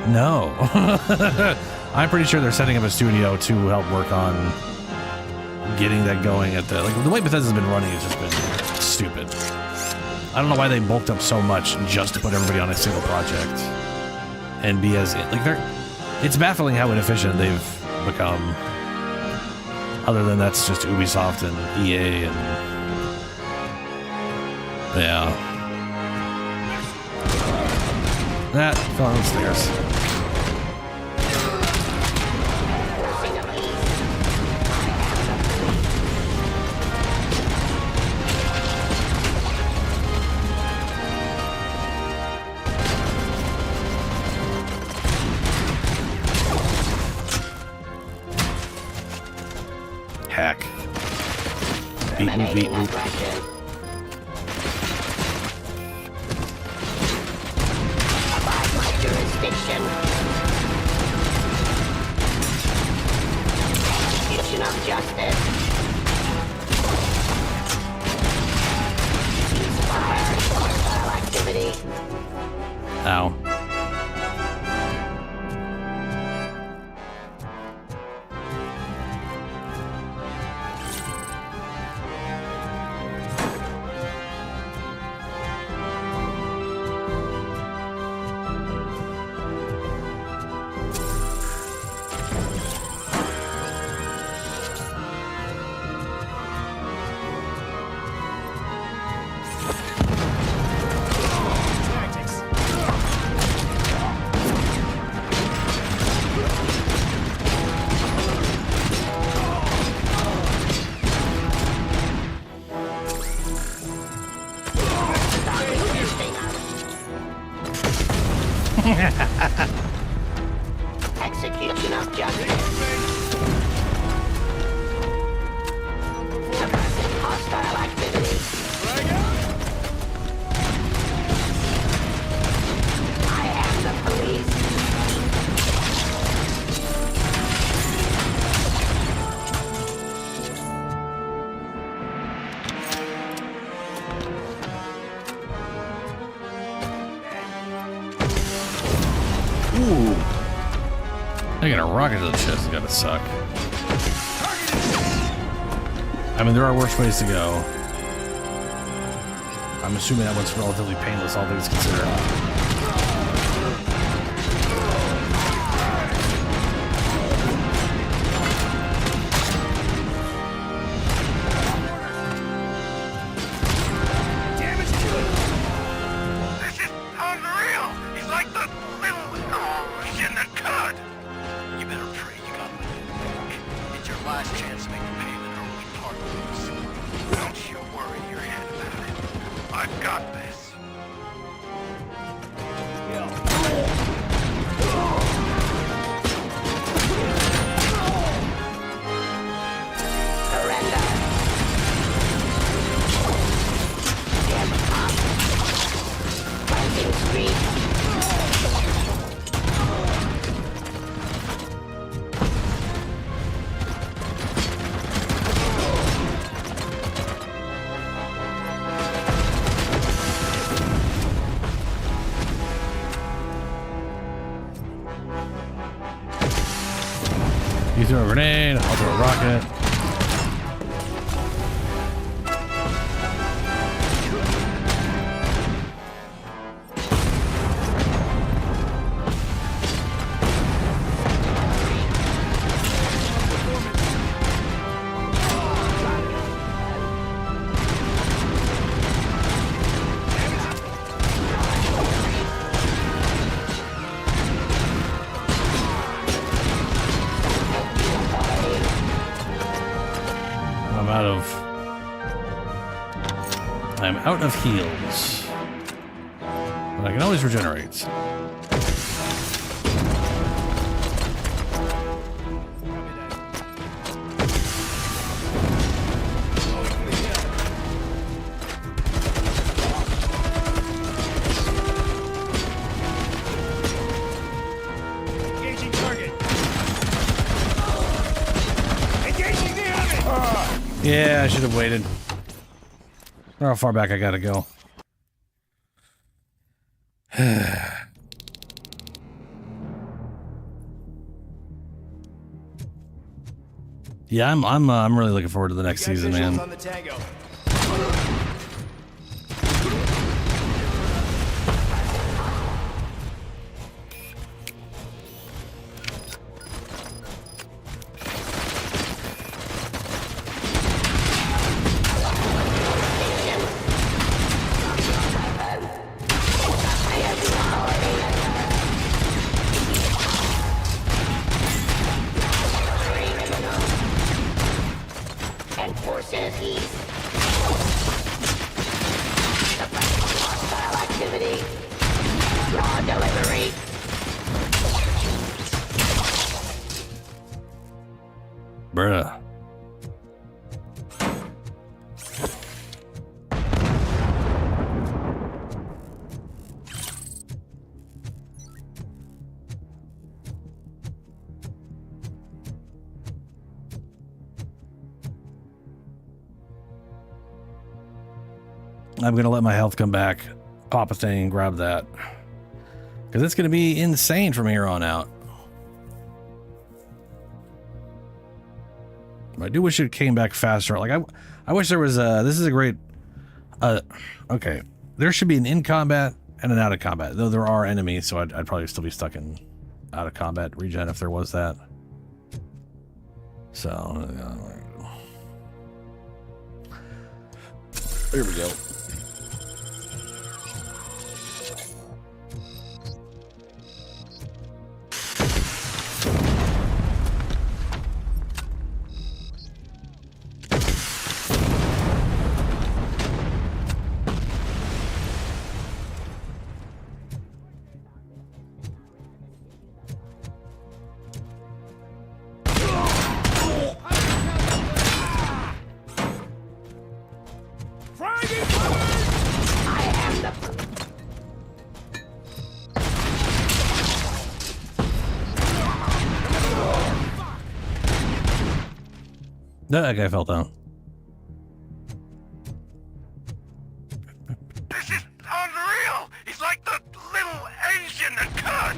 no. I'm pretty sure they're setting up a studio to help work on getting that going at the way Bethesda's been running has just been stupid. I don't know why they bulked up so much just to put everybody on a single project and be as it's baffling how inefficient they've become. Other than that's just Ubisoft and EA and yeah. That fell downstairs. Hack. Beat. Execution of justice. Ceasefire for hostile activity. Ow. Execution of justice. Suppressing hostile activity. I am the police. Ooh. I got a rocket to the chest. It's gotta suck. I mean, there are worse ways to go. I'm assuming that one's relatively painless, all things considered. grenade. I'll throw a rocket. I'm out of heals. But I can always regenerate. Engaging target. Engaging the enemy. Yeah, I should have waited. Or how far back I gotta go. Yeah, I'm really looking forward to the next season, man. On the tango. Bruh. I'm gonna let my health come back, pop a thing, grab that. Because it's gonna be insane from here on out. I do wish it came back faster. Like I wish there was this is a great okay. There should be an in combat and an out of combat. Though there are enemies, so I'd probably still be stuck in out of combat regen if there was that. So there we go. That guy fell down. This is unreal! He's like the little Asian that could!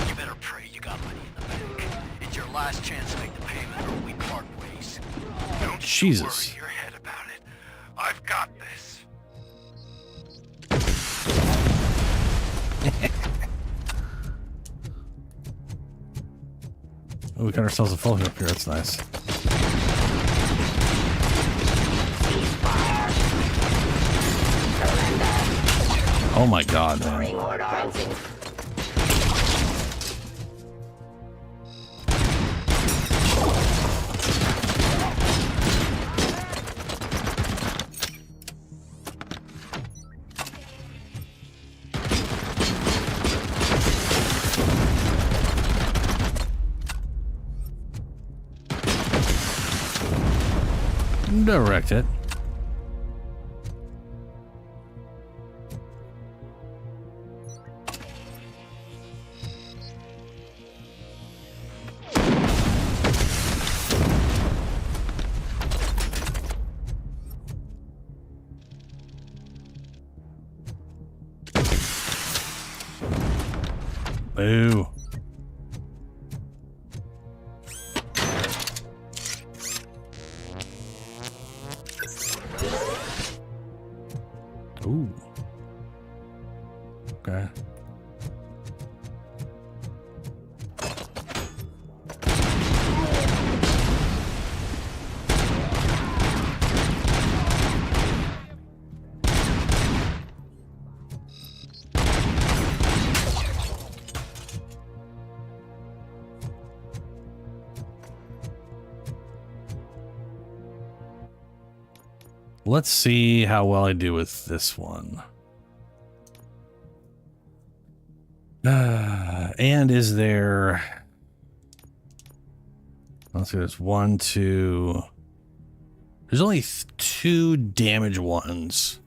You better pray you got money in the bank. It's your last chance to make the payment or we part ways. Don't Jesus. worry your head about it. I've got this. Oh, we got ourselves a full hit up here. That's nice. Oh my god, man. Direct it. Boo. Ooh. Okay. Let's see how well I do with this one. And is there... Let's see, there's 1, 2... There's only 2 damage ones.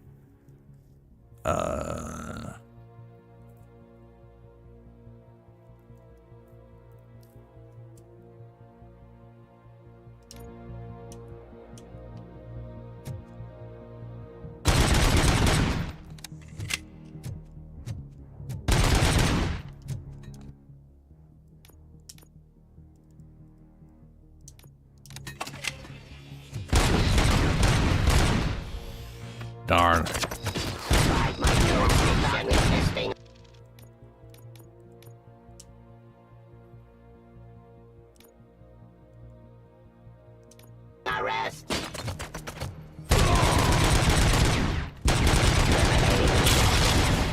Darn. Arrest.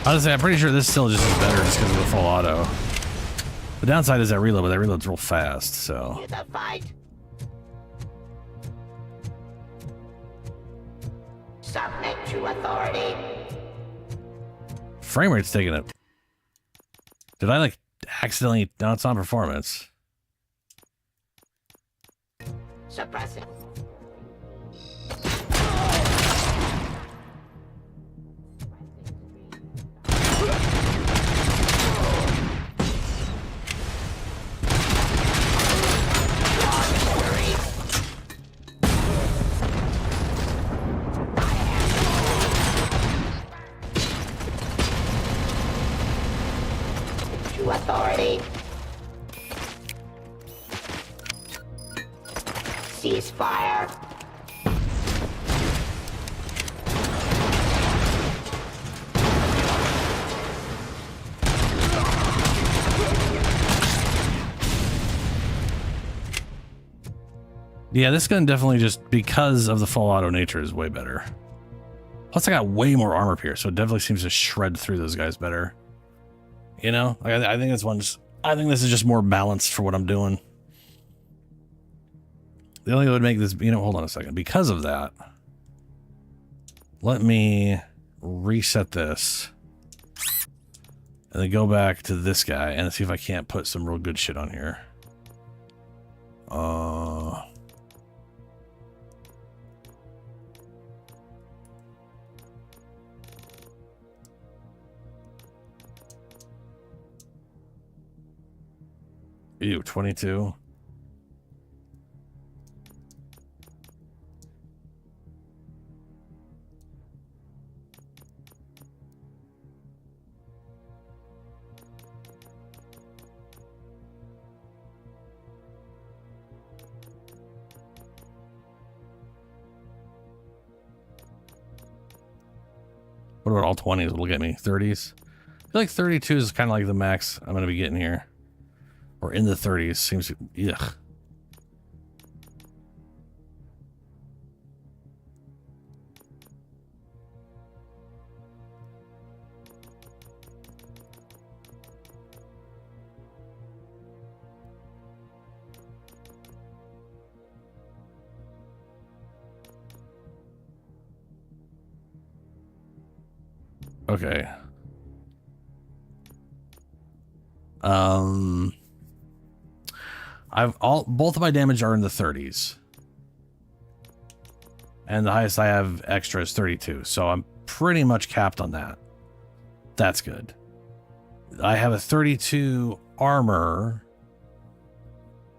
Honestly, I'm pretty sure this still just is better just because of the full auto. The downside is that reload, but that reload's real fast, so. The fight. Submit to authority. Frame rate's taking it. Did I like accidentally? No, it's on performance. Suppress it. To authority. Ceasefire. Yeah, this gun definitely just because of the full auto nature is way better. Plus, I got way more armor pierce, so it definitely seems to shred through those guys better. You know, I think this one's. I think this is just more balanced for what I'm doing. The only thing that would make this, you know, hold on a second. Because of that, let me reset this and then go back to this guy and see if I can't put some real good shit on here. Ew, 22. What about all 20s? Will get me 30s. I feel like 32 is kind of like the max I'm going to be getting here. Or in the 30s. Seems, ugh. Okay. Both of my damage are in the 30s. And the highest I have extra is 32. So I'm pretty much capped on that. That's good. I have a 32 armor,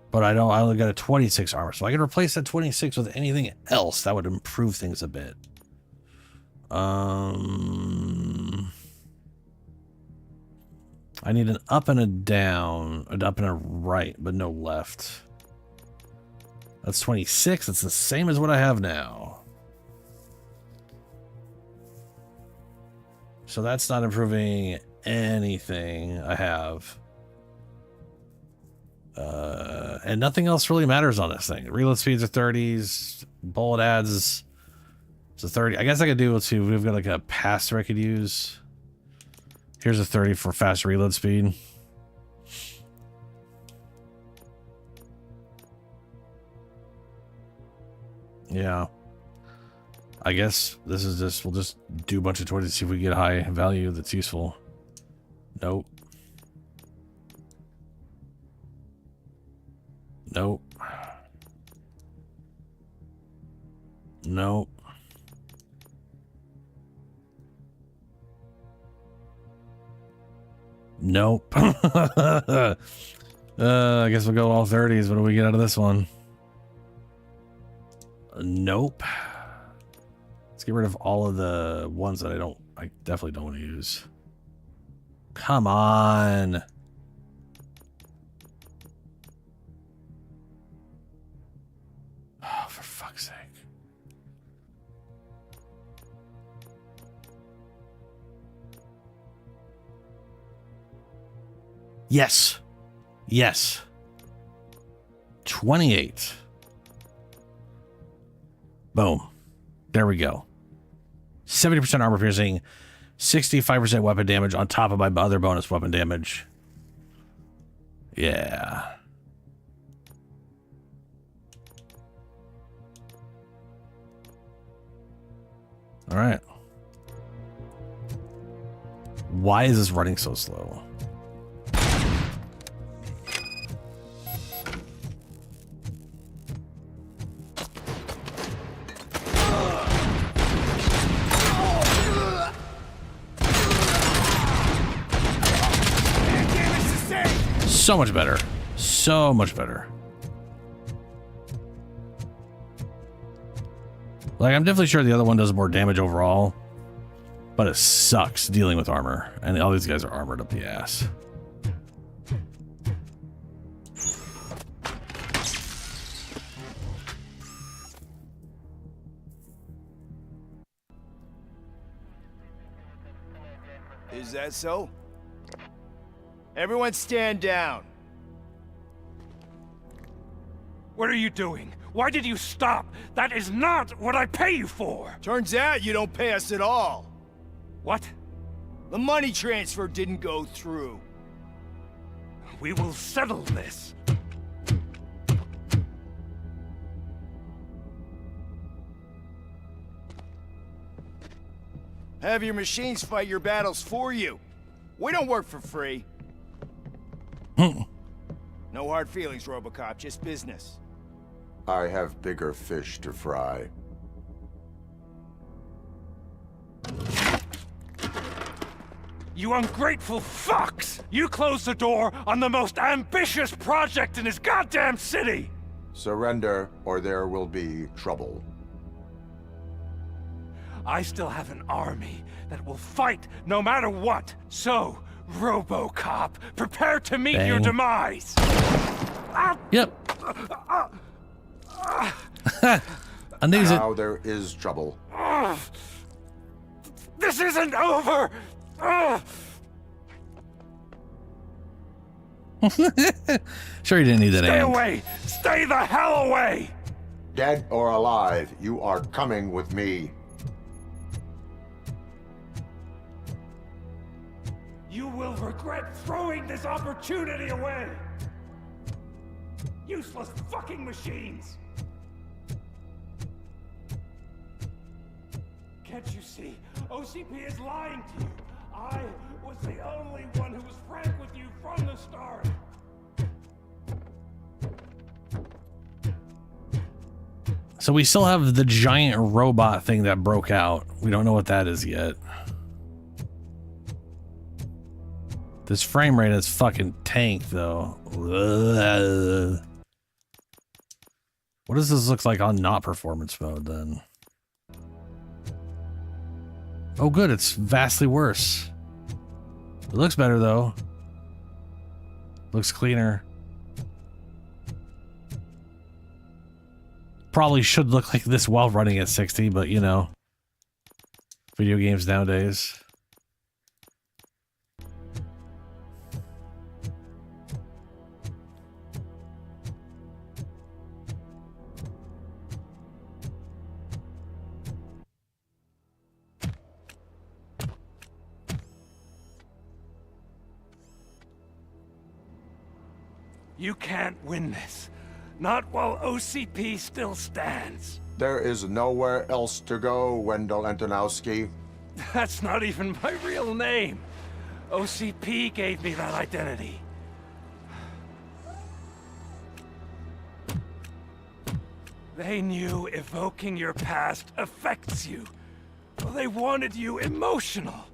but I only got a 26 armor. So I can replace that 26 with anything else that would improve things a bit. I need an up and a down, an up and a right, but no left. That's 26. That's the same as what I have now. So that's not improving anything I have. And nothing else really matters on this thing. Reload speeds are 30s. Bullet adds to 30. I guess I could do it too. We've got like a passer I could use. Here's a 30 for fast reload speed. Yeah. I guess this is just, we'll just do a bunch of toys to see if we get high value that's useful. Nope. Nope. Nope. Nope. I guess we'll go all 30s. What do we get out of this one? Nope. Let's get rid of all of the ones that I definitely don't want to use. Come on. Oh, for fuck's sake. Yes. Yes. 28. Boom. There we go. 70% armor piercing, 65% weapon damage on top of my other bonus weapon damage. Yeah. All right. Why is this running so slow? So much better. So much better. Like, I'm definitely sure the other one does more damage overall, but it sucks dealing with armor. And all these guys are armored up the ass. Is that so? Everyone stand down. What are you doing? Why did you stop? That is not what I pay you for! Turns out you don't pay us at all. What? The money transfer didn't go through. We will settle this. Have your machines fight your battles for you. We don't work for free. No hard feelings, RoboCop, just business. I have bigger fish to fry. You ungrateful fucks! You closed the door on the most ambitious project in this goddamn city! Surrender, or there will be trouble. I still have an army that will fight no matter what. So, RoboCop, prepare to meet your demise. Yep. Now there is trouble. This isn't over! Sure you didn't need that. Stay away! Stay the hell away! Dead or alive, you are coming with me. You will regret throwing this opportunity away! Useless fucking machines! Can't you see? OCP is lying to you! I was the only one who was frank with you from the start! So we still have the giant robot thing that broke out. We don't know what that is yet. This frame rate is fucking tanked, though. What does this look like on not performance mode, then? Oh, good. It's vastly worse. It looks better, though. Looks cleaner. Probably should look like this while running at 60, but, you know. Video games nowadays. You can't win this. Not while OCP still stands. There is nowhere else to go, Wendell Antonowski. That's not even my real name. OCP gave me that identity. They knew evoking your past affects you. Well, they wanted you emotional,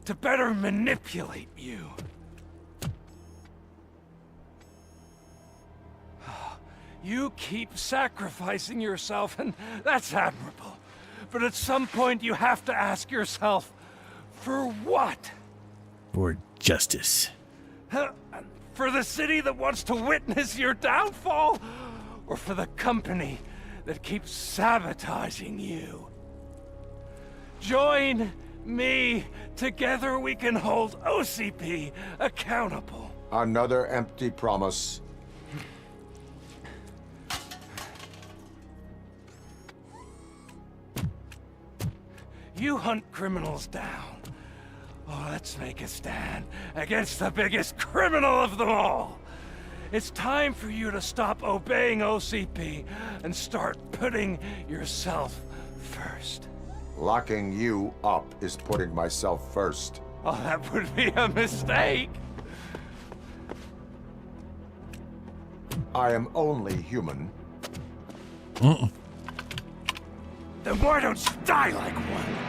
to better manipulate you. You keep sacrificing yourself, and that's admirable. But at some point, you have to ask yourself, for what? For justice. For the city that wants to witness your downfall? Or for the company that keeps sabotaging you? Join me. Together we can hold OCP accountable. Another empty promise. You hunt criminals down. Oh, let's make a stand against the biggest criminal of them all. It's time for you to stop obeying OCP and start putting yourself first. Locking you up is putting myself first. Oh, that would be a mistake. I am only human. Then why don't you die like one?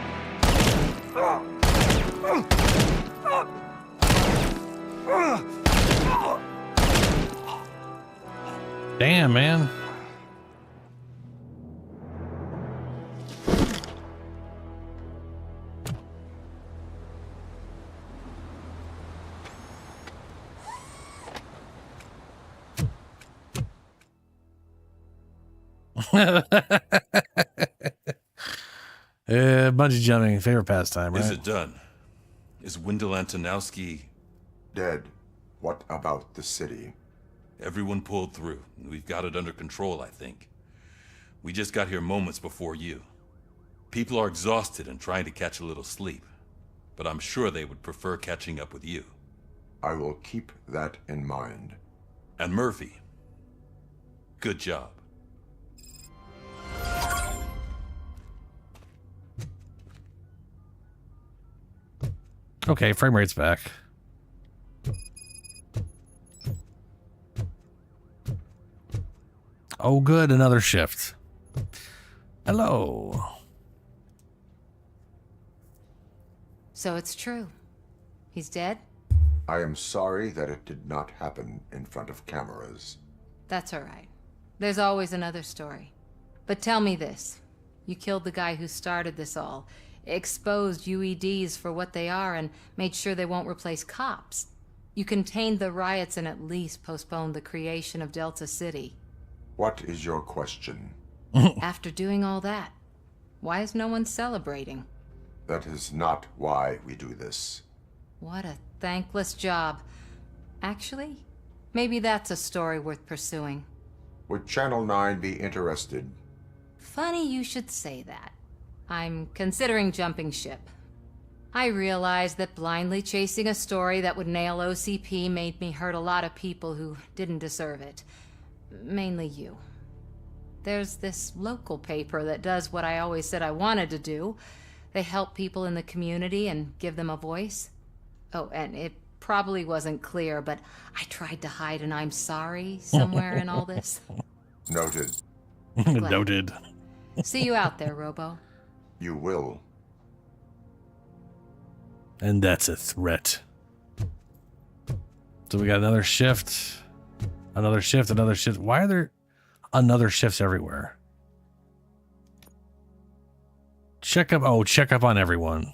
Damn, man. Bungee jumping, favorite pastime, right? Is it done? Is Wendell Antonowski dead? What about the city? Everyone pulled through. We've got it under control, I think. We just got here moments before you. People are exhausted and trying to catch a little sleep, but I'm sure they would prefer catching up with you. I will keep that in mind. And Murphy, good job. Okay, frame rate's back. Oh, good, another shift. Hello. So it's true. He's dead? I am sorry that it did not happen in front of cameras. That's all right. There's always another story. But tell me this. You killed the guy who started this all, exposed UEDs for what they are, and made sure they won't replace cops. You contained the riots and at least postponed the creation of Delta City. What is your question? After doing all that, why is no one celebrating? That is not why we do this. What a thankless job. Actually, maybe that's a story worth pursuing. Would Channel 9 be interested? Funny you should say that. I'm considering jumping ship. I realized that blindly chasing a story that would nail OCP made me hurt a lot of people who didn't deserve it. Mainly you. There's this local paper that does what I always said I wanted to do. They help people in the community and give them a voice. Oh, and it probably wasn't clear, but I tried to hide an I'm sorry somewhere in all this. Noted. Noted. See you out there, Robo. You will. And that's a threat. So we got another shift. Another shift, another shift. Why are there another shifts everywhere? Check up. Oh, check up on everyone.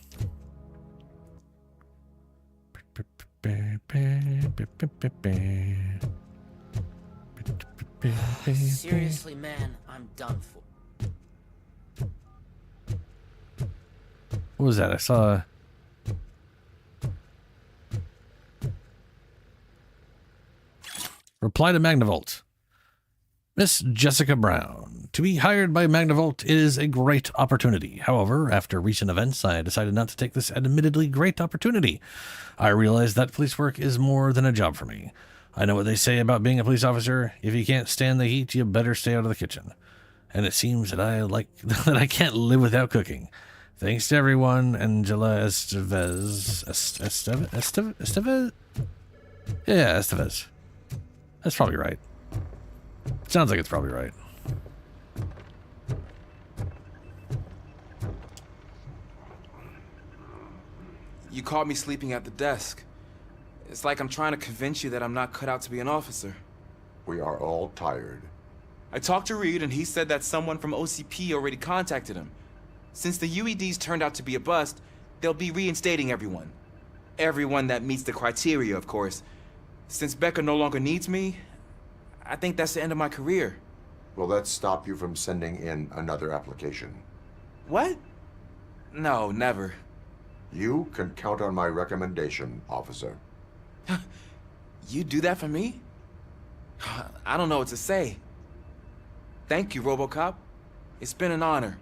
Seriously, man, I'm done for. What was that? I saw. Reply to Magnavolt. Miss Jessica Brown. To be hired by Magnavolt is a great opportunity. However, after recent events, I decided not to take this admittedly great opportunity. I realized that police work is more than a job for me. I know what they say about being a police officer. If you can't stand the heat, you better stay out of the kitchen. And it seems that that I can't live without cooking. Thanks to everyone, Angela Estevez. Estevez? Yeah, Estevez. That's probably right. Sounds like it's probably right. You caught me sleeping at the desk. It's like I'm trying to convince you that I'm not cut out to be an officer. We are all tired. I talked to Reed, and he said that someone from OCP already contacted him. Since the UEDs turned out to be a bust, they'll be reinstating everyone. Everyone that meets the criteria, of course. Since Becca no longer needs me, I think that's the end of my career. Will that stop you from sending in another application? What? No, never. You can count on my recommendation, officer. You do that for me? I don't know what to say. Thank you, RoboCop. It's been an honor.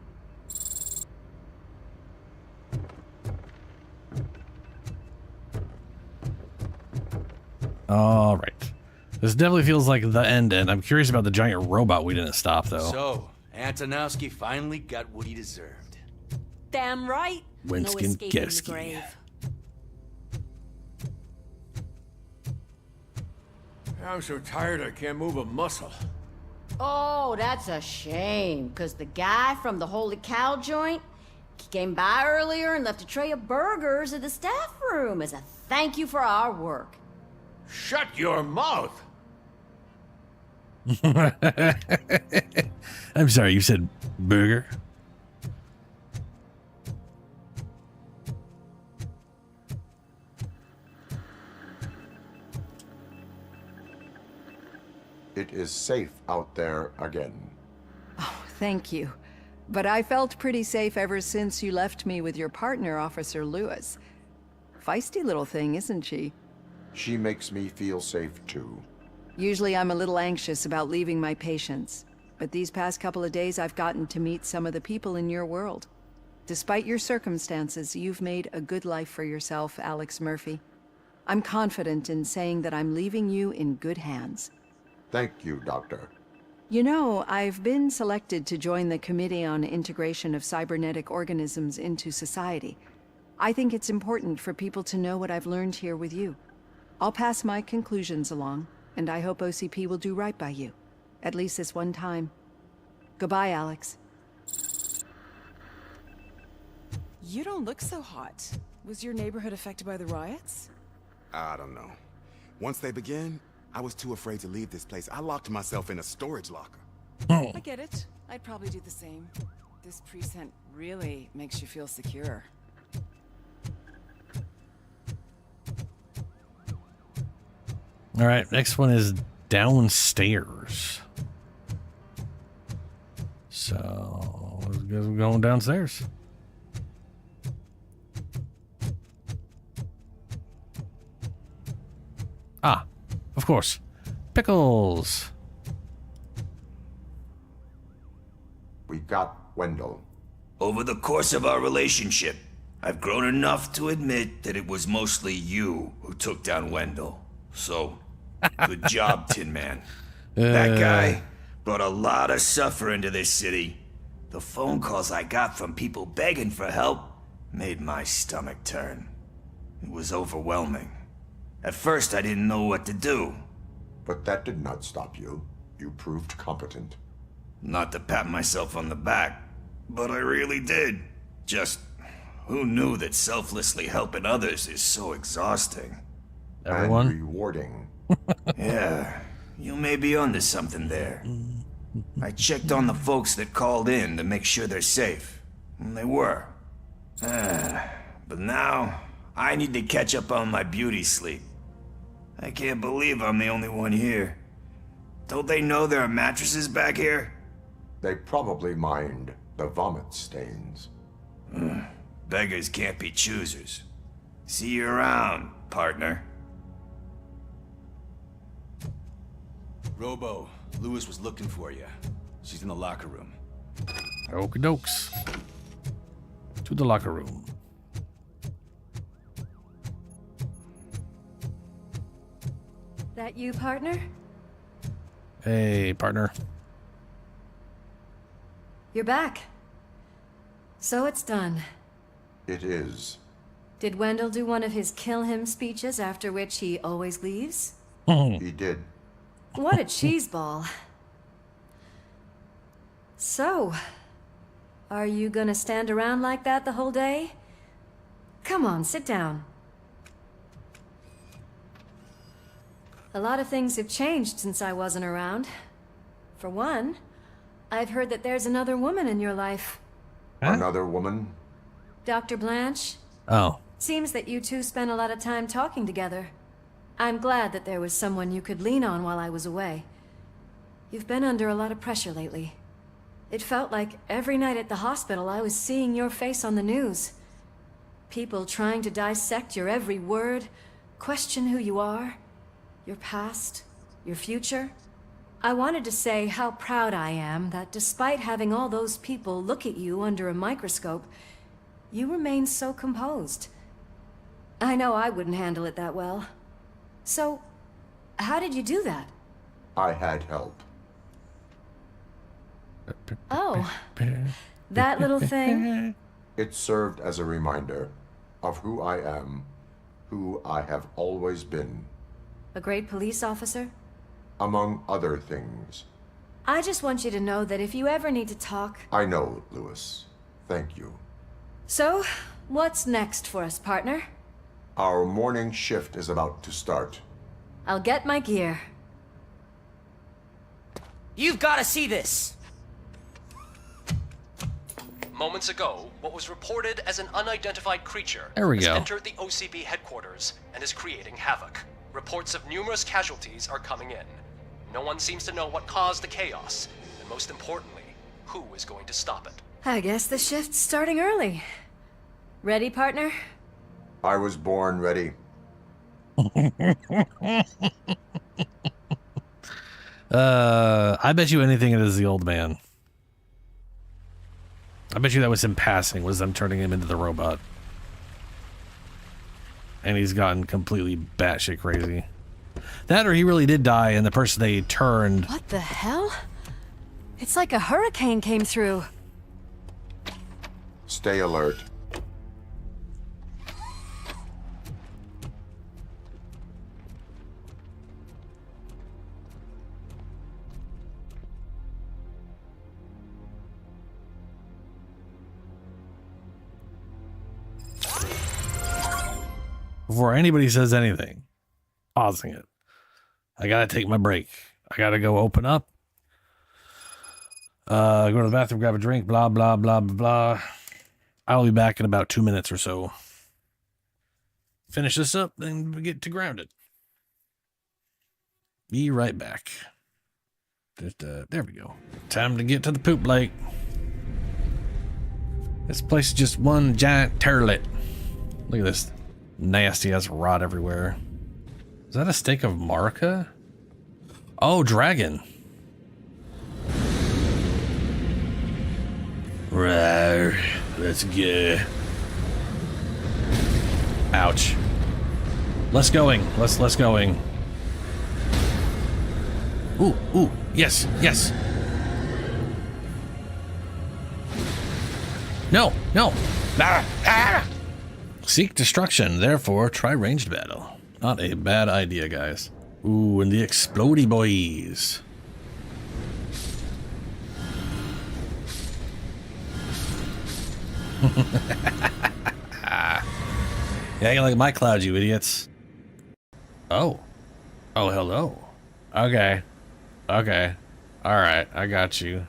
All right. This definitely feels like the end. I'm curious about the giant robot we didn't stop, though. So, Antonowski finally got what he deserved. Damn right. Winskin No escaping the Gersky. grave. I'm so tired I can't move a muscle. Oh, that's a shame, because the guy from the Holy Cow joint, he came by earlier and left a tray of burgers in the staff room as a thank you for our work. Shut your mouth! I'm sorry, you said burger? It is safe out there again. Oh, thank you. But I felt pretty safe ever since you left me with your partner, Officer Lewis. Feisty little thing, isn't she? She makes me feel safe too. Usually I'm a little anxious about leaving my patients, but these past couple of days I've gotten to meet some of the people in your world. Despite your circumstances, you've made a good life for yourself, Alex Murphy. I'm confident in saying that I'm leaving you in good hands. Thank you, Doctor. You know, I've been selected to join the Committee on Integration of Cybernetic Organisms into Society. I think it's important for people to know what I've learned here with you. I'll pass my conclusions along, and I hope OCP will do right by you. At least this one time. Goodbye, Alex. You don't look so hot. Was your neighborhood affected by the riots? I don't know. Once they begin, I was too afraid to leave this place. I locked myself in a storage locker. I get it. I'd probably do the same. This precinct really makes you feel secure. All right, next one is downstairs. So, let's go going downstairs. Ah, of course. Pickles. We got Wendell. Over the course of our relationship, I've grown enough to admit that it was mostly you who took down Wendell. So, good job, Tin Man. That guy brought a lot of suffering to this city. The phone calls I got from people begging for help made my stomach turn. It was overwhelming. At first, I didn't know what to do. But that did not stop you. You proved competent. Not to pat myself on the back, but I really did. Just, who knew that selflessly helping others is so exhausting? Everyone? And rewarding. Yeah, you may be onto something there. I checked on the folks that called in to make sure they're safe. And they were. But now, I need to catch up on my beauty sleep. I can't believe I'm the only one here. Don't they know there are mattresses back here? They probably mind the vomit stains. Beggars can't be choosers. See you around, partner. Robo, Lewis was looking for you. She's in the locker room. Okie dokes. To the locker room. That you, partner? Hey, partner. You're back. So it's done. It is. Did Wendell do one of his kill him speeches after which he always leaves? He did. What a cheeseball. So, are you gonna stand around like that the whole day? Come on, sit down. A lot of things have changed since I wasn't around. For one, I've heard that there's another woman in your life. Huh? Another woman? Dr. Blanche? Oh. Seems that you two spent a lot of time talking together. I'm glad that there was someone you could lean on while I was away. You've been under a lot of pressure lately. It felt like every night at the hospital I was seeing your face on the news. People trying to dissect your every word, question who you are, your past, your future. I wanted to say how proud I am that despite having all those people look at you under a microscope, you remain so composed. I know I wouldn't handle it that well. So, how did you do that? I had help. Oh, that little thing? It served as a reminder of who I am, who I have always been. A great police officer? Among other things. I just want you to know that if you ever need to talk... I know, Lewis. Thank you. So, what's next for us, partner? Our morning shift is about to start. I'll get my gear. You've got to see this! Moments ago, what was reported as an unidentified creature There we has go. entered the OCP headquarters and is creating havoc. Reports of numerous casualties are coming in. No one seems to know what caused the chaos, and most importantly, who is going to stop it. I guess the shift's starting early. Ready, partner? I was born ready. I bet you anything it is the old man. I bet you that was him passing, was them turning him into the robot. And he's gotten completely batshit crazy. That or he really did die and the person they turned... What the hell? It's like a hurricane came through. Stay alert. Before anybody says anything, pausing it. I gotta take my break. I gotta go open up. Go to the bathroom, grab a drink, blah, blah, blah, blah, blah. I'll be back in about 2 minutes or so. Finish this up, then we get to grounded. Be right back. There we go. Time to get to the poop lake. This place is just one giant turlet. Look at this nasty ass rot everywhere. Is that a stake of Marca? Oh, dragon. Right, let's go. Ouch. Less going. Less going. Ooh, yes, yes. No. Ah! Seek destruction, therefore try ranged battle. Not a bad idea, guys. Ooh, and the explodey boys. Yeah, you like my cloud, you idiots. Oh, hello. Okay. Alright, I got you.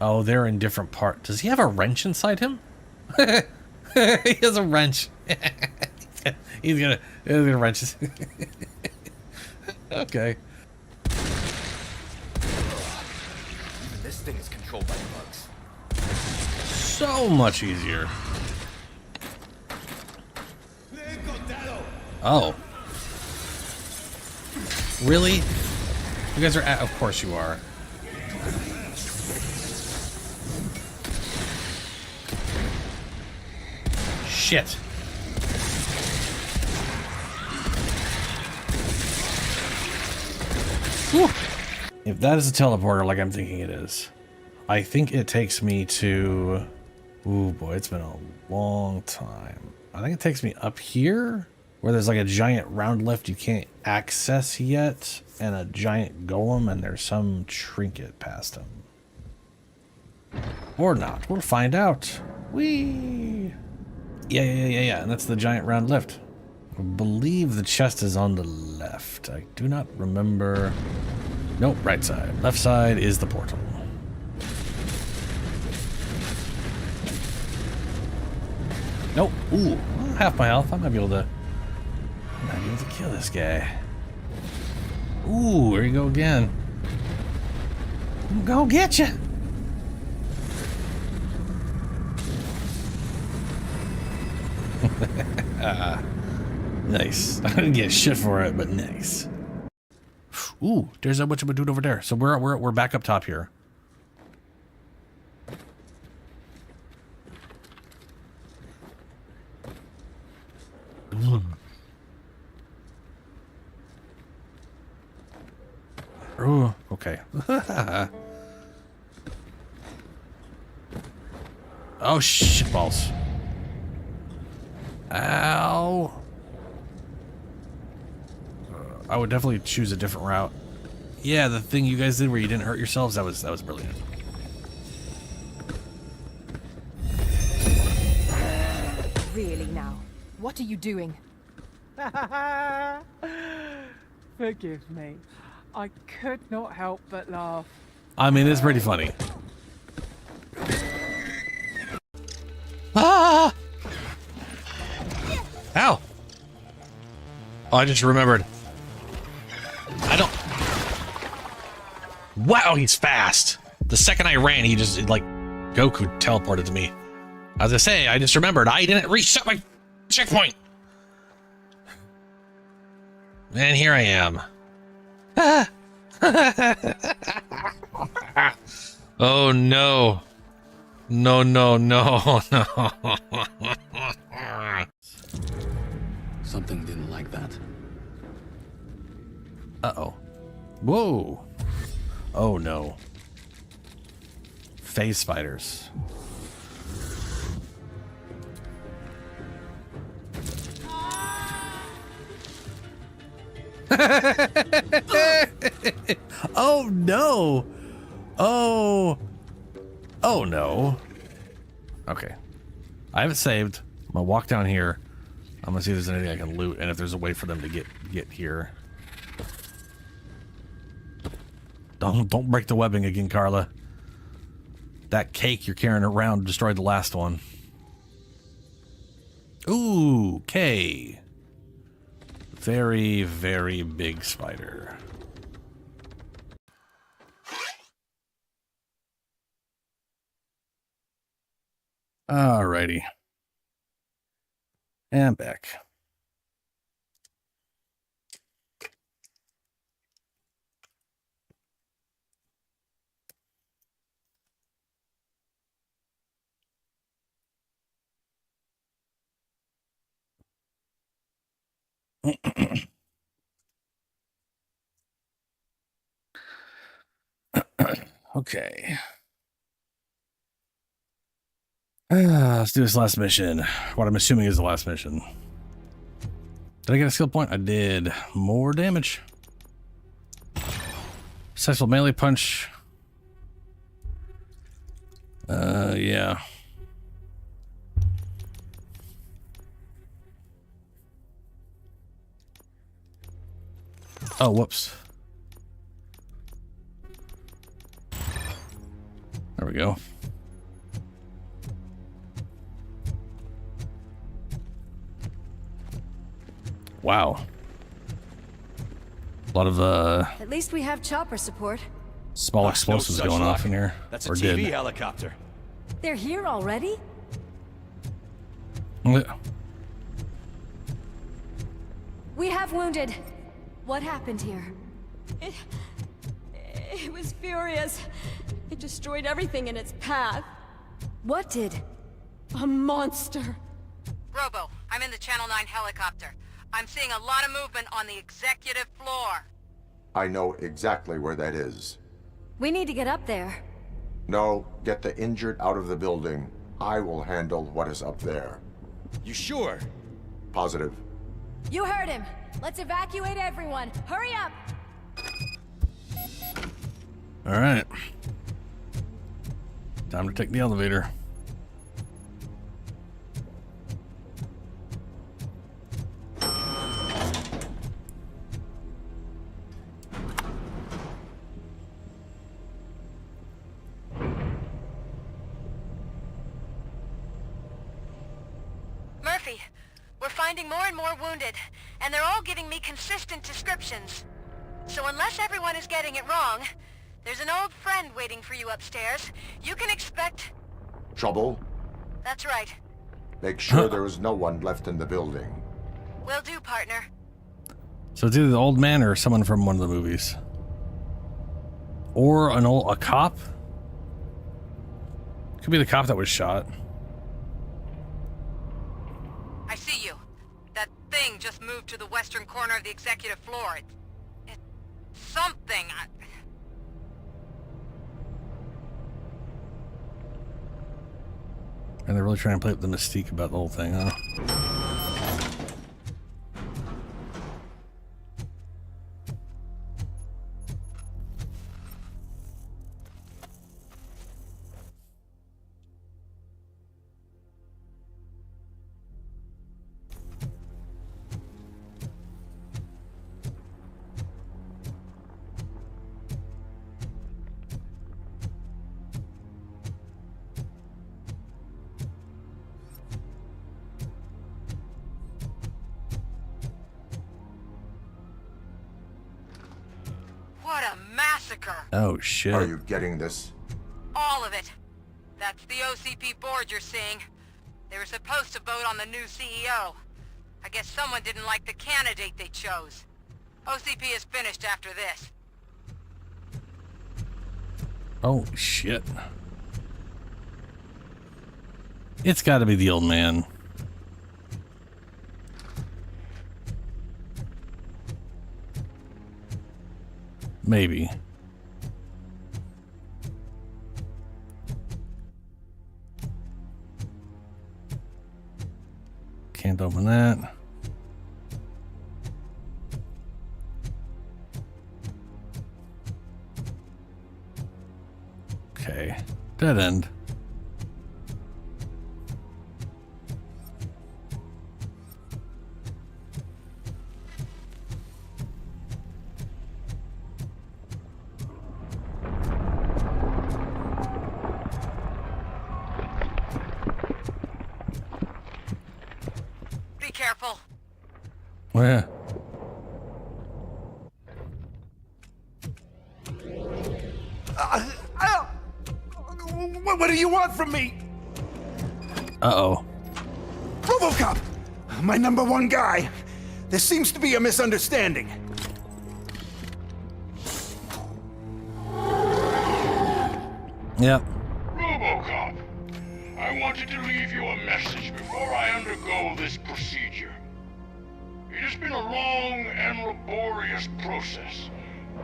Oh, they're in different parts. Does he have a wrench inside him? He has a wrench. He's gonna wrench his. Okay. This thing is controlled by bugs. So much easier. Oh. Really? You guys are of course you are. Shit. Whew. If that is a teleporter like I'm thinking it is, I think it takes me to... Ooh, boy, it's been a long time. I think it takes me up here, where there's like a giant round lift you can't access yet, and a giant golem, and there's some trinket past him. Or not. We'll find out. Whee! Yeah, and that's the giant round lift. I believe the chest is on the left. I do not remember... Nope, right side. Left side is the portal. Nope. Ooh, half my health. I might be able to kill this guy. Ooh, here you go again. I'm gonna get you. Nice. I didn't get shit for it, but nice. Ooh, there's a bunch of a dude over there. So we're back up top here. Ooh, okay. Oh shit balls. Ow. I would definitely choose a different route. Yeah, the thing you guys did where you didn't hurt yourselves, that was brilliant. Really now? What are you doing? Forgive me. I could not help but laugh. I mean, it's pretty funny. Ah! Ow! Oh, I just remembered. I don't... Wow, he's fast! The second I ran, he just, like, Goku teleported to me. As I say, I just remembered, I didn't reset my checkpoint! And here I am. Ah! Oh no. No. Something didn't like that. Uh-oh. Whoa. Oh no. Phase spiders. Oh no. Oh no. Okay. I have it saved. I'm gonna walk down here. I'm gonna see if there's anything I can loot and if there's a way for them to get here. Don't break the webbing again, Carla. That cake you're carrying around destroyed the last one. Ooh, K. Very, very big spider. Alrighty. And back. Okay. Let's do this last mission. What I'm assuming is the last mission. Did I get a skill point? I did. More damage. Successful melee punch. Yeah. Oh, whoops. There we go. Wow. A lot of At least we have chopper support. small explosives no such going luck. off in here. That's a or TV did. helicopter. They're here already? We have wounded. What happened here? It was furious. It destroyed everything in its path. What did? A monster. Robo, I'm in the Channel 9 helicopter. I'm seeing a lot of movement on the executive floor. I know exactly where that is. We need to get up there. No, get the injured out of the building. I will handle what is up there. You sure? Positive. You heard him. Let's evacuate everyone. Hurry up! All right. Time to take the elevator. Murphy, we're finding more and more wounded, and they're all giving me consistent descriptions. So unless everyone is getting it wrong, there's an old friend waiting for you upstairs. You can expect... Trouble? That's right. Make sure there is no one left in the building. Will do, partner. So it's either the old man or someone from one of the movies. Or a cop? Could be the cop that was shot. I see you. That thing just moved to the western corner of the executive floor. It's something. And they're really trying to play up the mystique about the whole thing, huh? What a massacre! Oh, shit. Are you getting this? All of it. That's the OCP board you're seeing. They were supposed to vote on the new CEO. I guess someone didn't like the candidate they chose. OCP is finished after this. Oh, shit. It's got to be the old man. Maybe. Can't open that. Okay. Dead end. Be careful. Where? What do you want from me? Uh-oh. RoboCop! My #1 guy. There seems to be a misunderstanding. Yep. RoboCop, I wanted to leave you a message before I undergo this procedure. It has been a long and laborious process,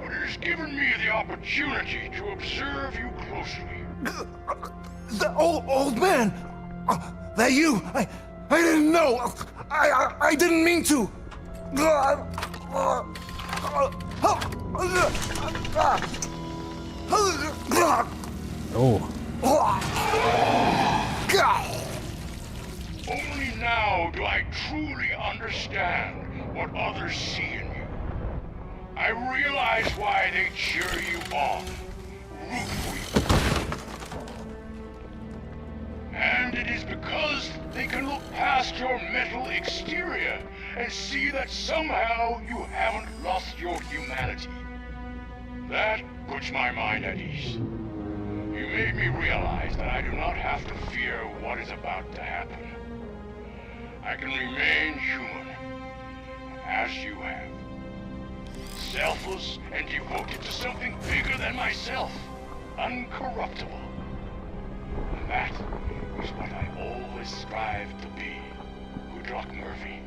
but it has given me the opportunity to observe you closely. The old man! That you? I didn't know! I didn't mean to! Oh. Only now do I truly understand what others see in you. I realize why they cheer you on, root for you. And it is because they can look past your metal exterior and see that somehow you haven't lost your humanity. That puts my mind at ease. You made me realize that I do not have to fear what is about to happen. I can remain human, as you have. Selfless and devoted to something bigger than myself. Uncorruptible. That is what I always strive to be, Good luck, Murphy.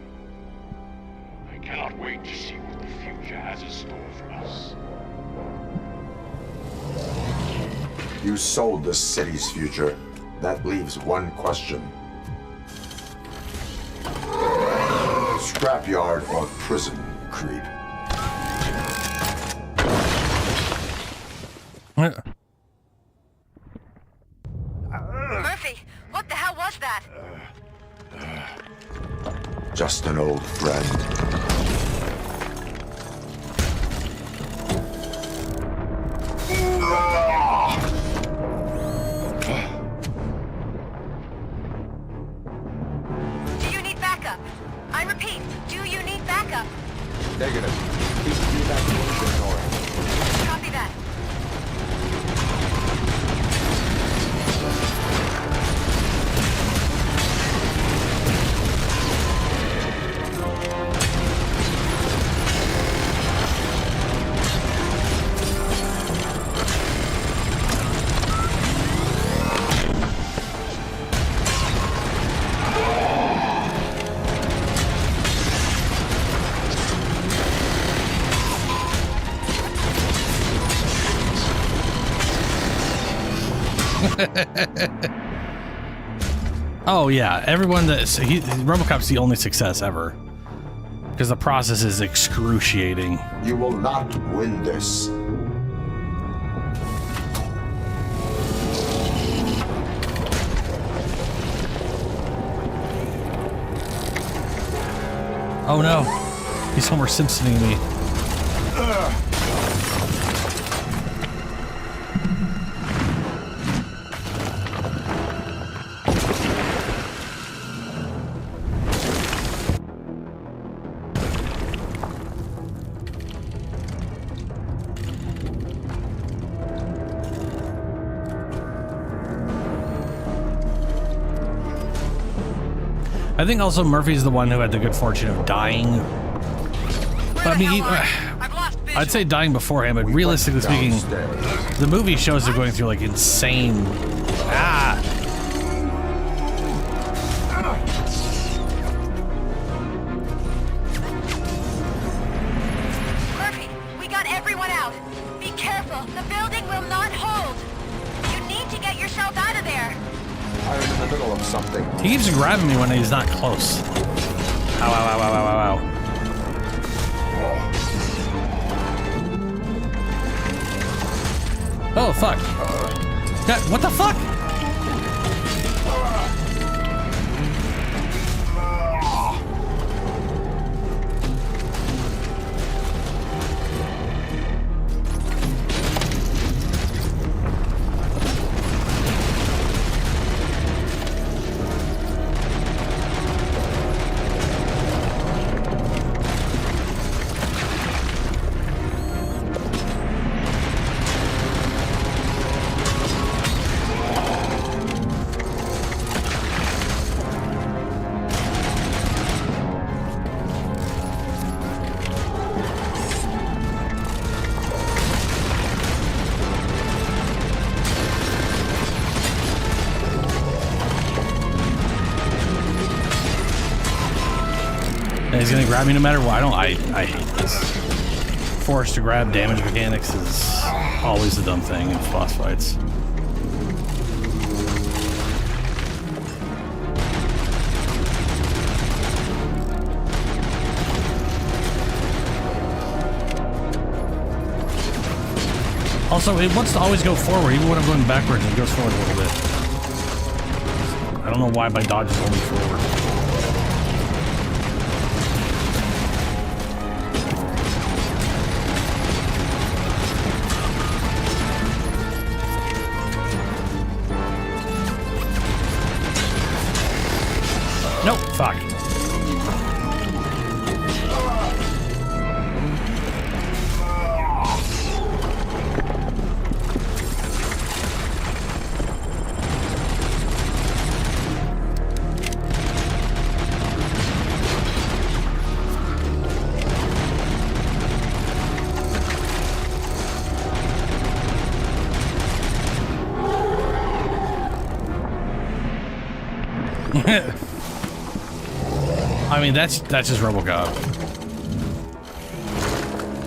I cannot wait to see what the future has in store for us. You sold the city's future. That leaves one question. Scrapyard or prison, creep? Murphy, what the hell was that? Just an old friend. Do you need backup? I repeat, do you need backup? Negative. Keep the evacuation going. Copy that. Oh yeah, everyone RoboCop's the only success ever because the process is excruciating. You will not win this. Oh no, he's Homer Simpsoning me. I think also Murphy's the one who had the good fortune of dying. But I mean, I'd say dying beforehand, but realistically speaking, the movie shows him going through like insane. Murphy, we got everyone out. Be careful, the building will not hold. You need to get yourself out of there. I'm in the middle of something. He keeps grabbing me when he's not close. Ow, ow, ow, ow, ow, ow, ow. Oh, fuck. What the fuck? He's gonna grab me no matter what. I hate this. Forced to grab damage mechanics is always a dumb thing in boss fights. Also, it wants to always go forward, even when I'm going backwards, it goes forward a little bit. I don't know why my dodge is only forward. Nope, fuck. I mean, that's just RoboCop.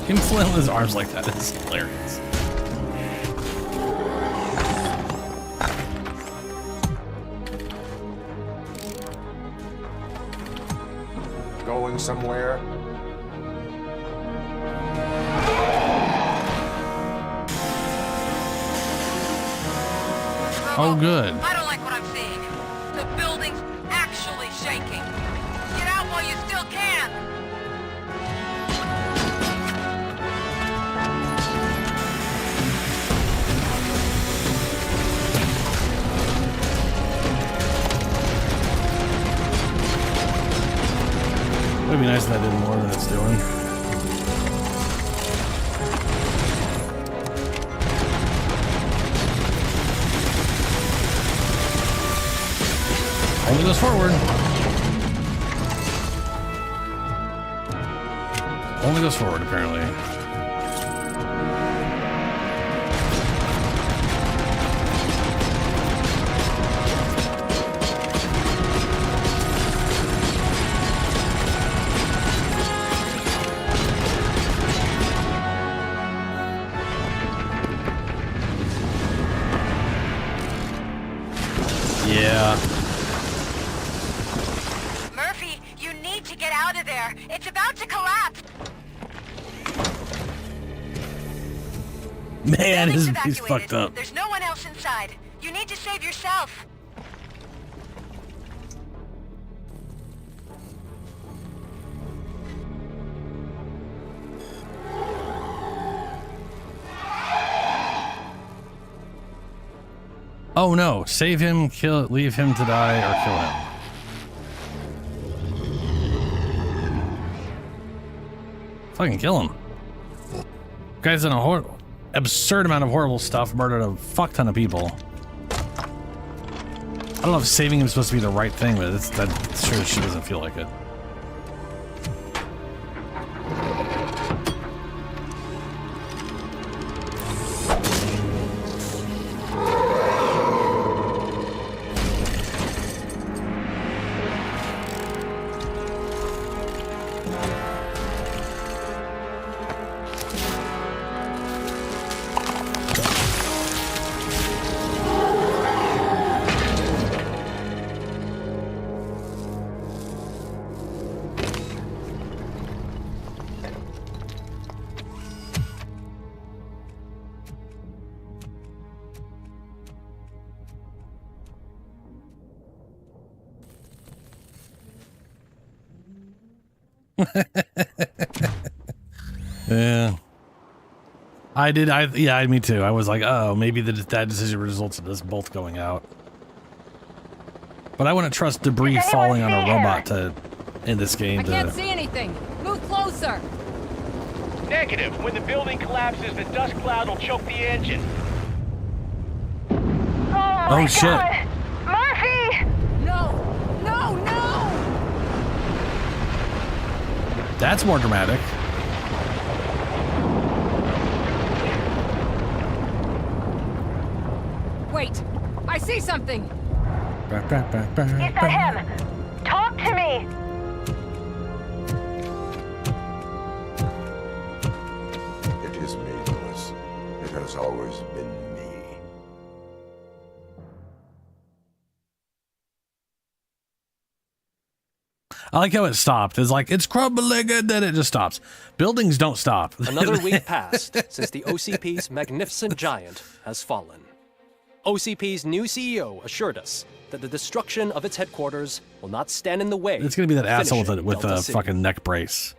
Him flailing his arms like that is hilarious. Going somewhere? Oh, good. I don't like what I'm seeing. The building's actually shaking. Get out while you still can. It would be nice if that did more than it's doing. Only goes forward. Only goes forward, apparently. Yeah. Murphy, you need to get out of there. It's about to collapse. Man, Building's he's evacuated. fucked up. There's no one else inside. You need to save yourself. Oh no, save him, leave him to die, or kill him. Fucking kill him. Guy's done a absurd amount of horrible stuff, murdered a fuck ton of people. I don't know if saving him is supposed to be the right thing, but it's sure she doesn't feel like it. Yeah. Yeah, me too. I was like, oh, maybe that decision results in us both going out. But I wouldn't trust debris falling on a robot in this game I can't see anything. Move closer. Negative. When the building collapses, the dust cloud will choke the engine. Oh shit. God. Murphy! No! No, no! That's more dramatic. Wait! I see something! Is that him? Talk to me! It is me, Lewis. It has always been me. I like how it stopped. It's like, it's crumbling, and then it just stops. Buildings don't stop. Another week passed since the OCP's magnificent giant has fallen. OCP's new CEO assured us that the destruction of its headquarters will not stand in the way. It's gonna be that of asshole finishing with Delta a City. fucking neck brace.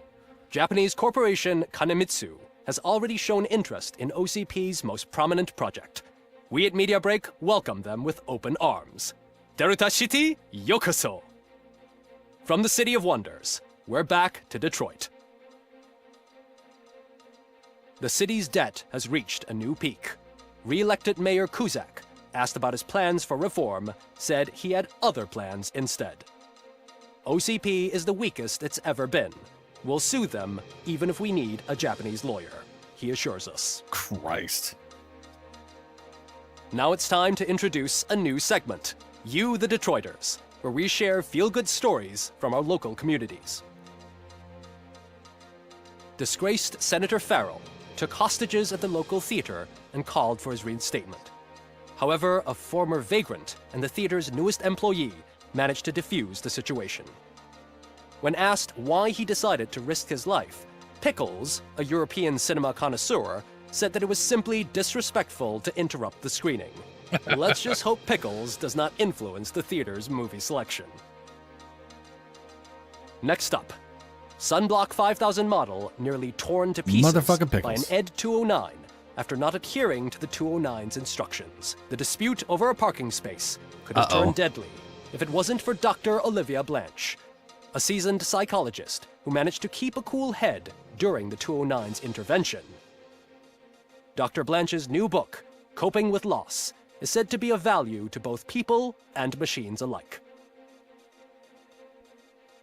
Japanese corporation Kanemitsu has already shown interest in OCP's most prominent project. We at Media Break welcome them with open arms. Delta City, yokoso. From the City of Wonders, we're back to Detroit. The city's debt has reached a new peak. Re-elected Mayor Kuzak, asked about his plans for reform, said he had other plans instead. OCP is the weakest it's ever been. We'll sue them even if we need a Japanese lawyer, he assures us. Christ. Now it's time to introduce a new segment, You the Detroiters, where we share feel-good stories from our local communities. disgraced Senator Farrell took hostages at the local theater and called for his reinstatement. However, a former vagrant and the theater's newest employee managed to defuse the situation. When asked why he decided to risk his life, Pickles, a European cinema connoisseur, said that it was simply disrespectful to interrupt the screening. Let's just hope Pickles does not influence the theater's movie selection. Next up, Sunblock 5000 model nearly torn to pieces Motherfucking Pickles. by an Ed 209 after not adhering to the 209's instructions. The dispute over a parking space could have turned deadly if it wasn't for Dr. Olivia Blanche, a seasoned psychologist who managed to keep a cool head during the 209's intervention. Dr. Blanche's new book, Coping with Loss, is said to be of value to both people and machines alike.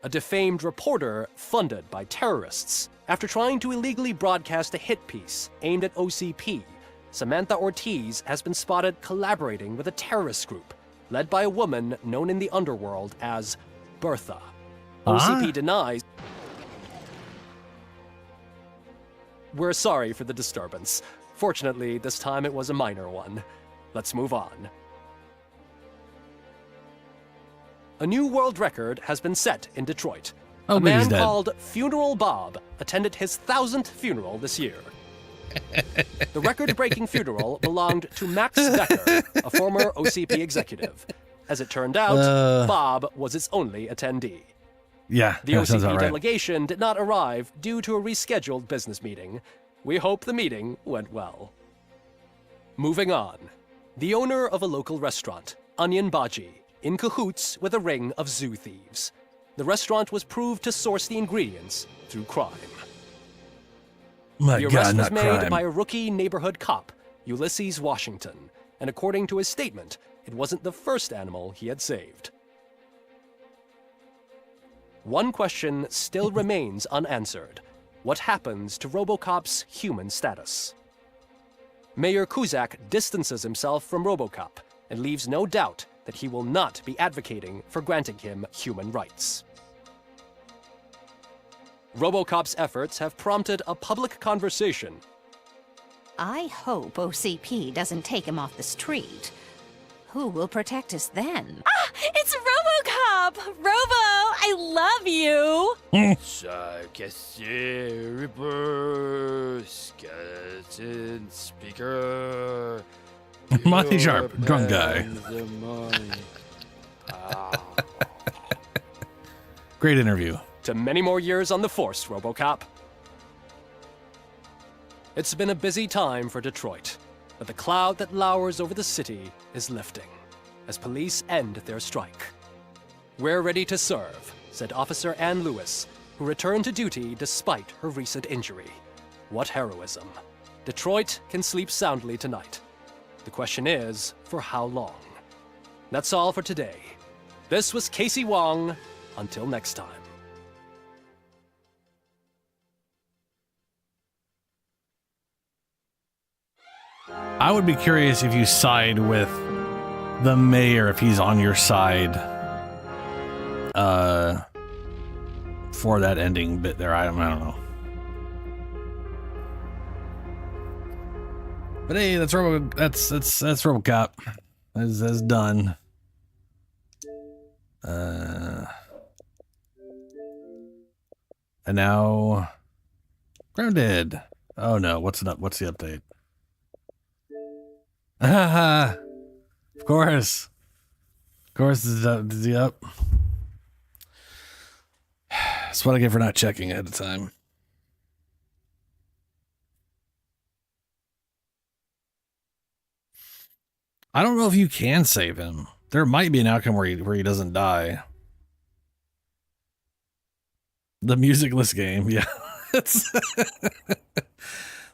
A defamed reporter funded by terrorists. After trying to illegally broadcast a hit piece aimed at OCP, Samantha Ortiz has been spotted collaborating with a terrorist group led by a woman known in the underworld as Bertha. OCP denies. We're sorry for the disturbance. Fortunately, this time it was a minor one. Let's move on. A new world record has been set in Detroit. Oh, a man he's dead. called Funeral Bob attended his 1000th funeral this year. The record-breaking funeral belonged to Max Becker, a former OCP executive. As it turned out, Bob was its only attendee. Yeah, The that sounds OCP about right. delegation did not arrive due to a rescheduled business meeting. We hope the meeting went well. Moving on. The owner of a local restaurant, Onion Baji, in cahoots with a ring of zoo thieves. The restaurant was proved to source the ingredients through crime. My The God, arrest was not made crime. by a rookie neighborhood cop, Ulysses Washington, and according to his statement, it wasn't the first animal he had saved. One question still remains unanswered. What happens to RoboCop's human status? Mayor Cusack distances himself from RoboCop and leaves no doubt that he will not be advocating for granting him human rights. RoboCop's efforts have prompted a public conversation. I hope OCP doesn't take him off the street. Who will protect us then? Ah, it's RoboCop! Robo, I love you! Reaper, skeleton speaker. Monty Sharp, drunk guy. Great interview. To many more years on the force, RoboCop. It's been a busy time for Detroit, but the cloud that lowers over the city is lifting as police end their strike. We're ready to serve, said Officer Ann Lewis, who returned to duty despite her recent injury. What heroism. Detroit can sleep soundly tonight. The question is, for how long? That's all for today. This was Casey Wong. Until next time. I would be curious if you side with the mayor, if he's on your side for that ending bit there. I don't know. But hey, that's RoboCop. That's done. And now Grounded. Oh no, what's the update? Of course. Of course, is he up? That's what I get for not checking ahead of time. I don't know if you can save him. There might be an outcome where he doesn't die. The musicless game, yeah.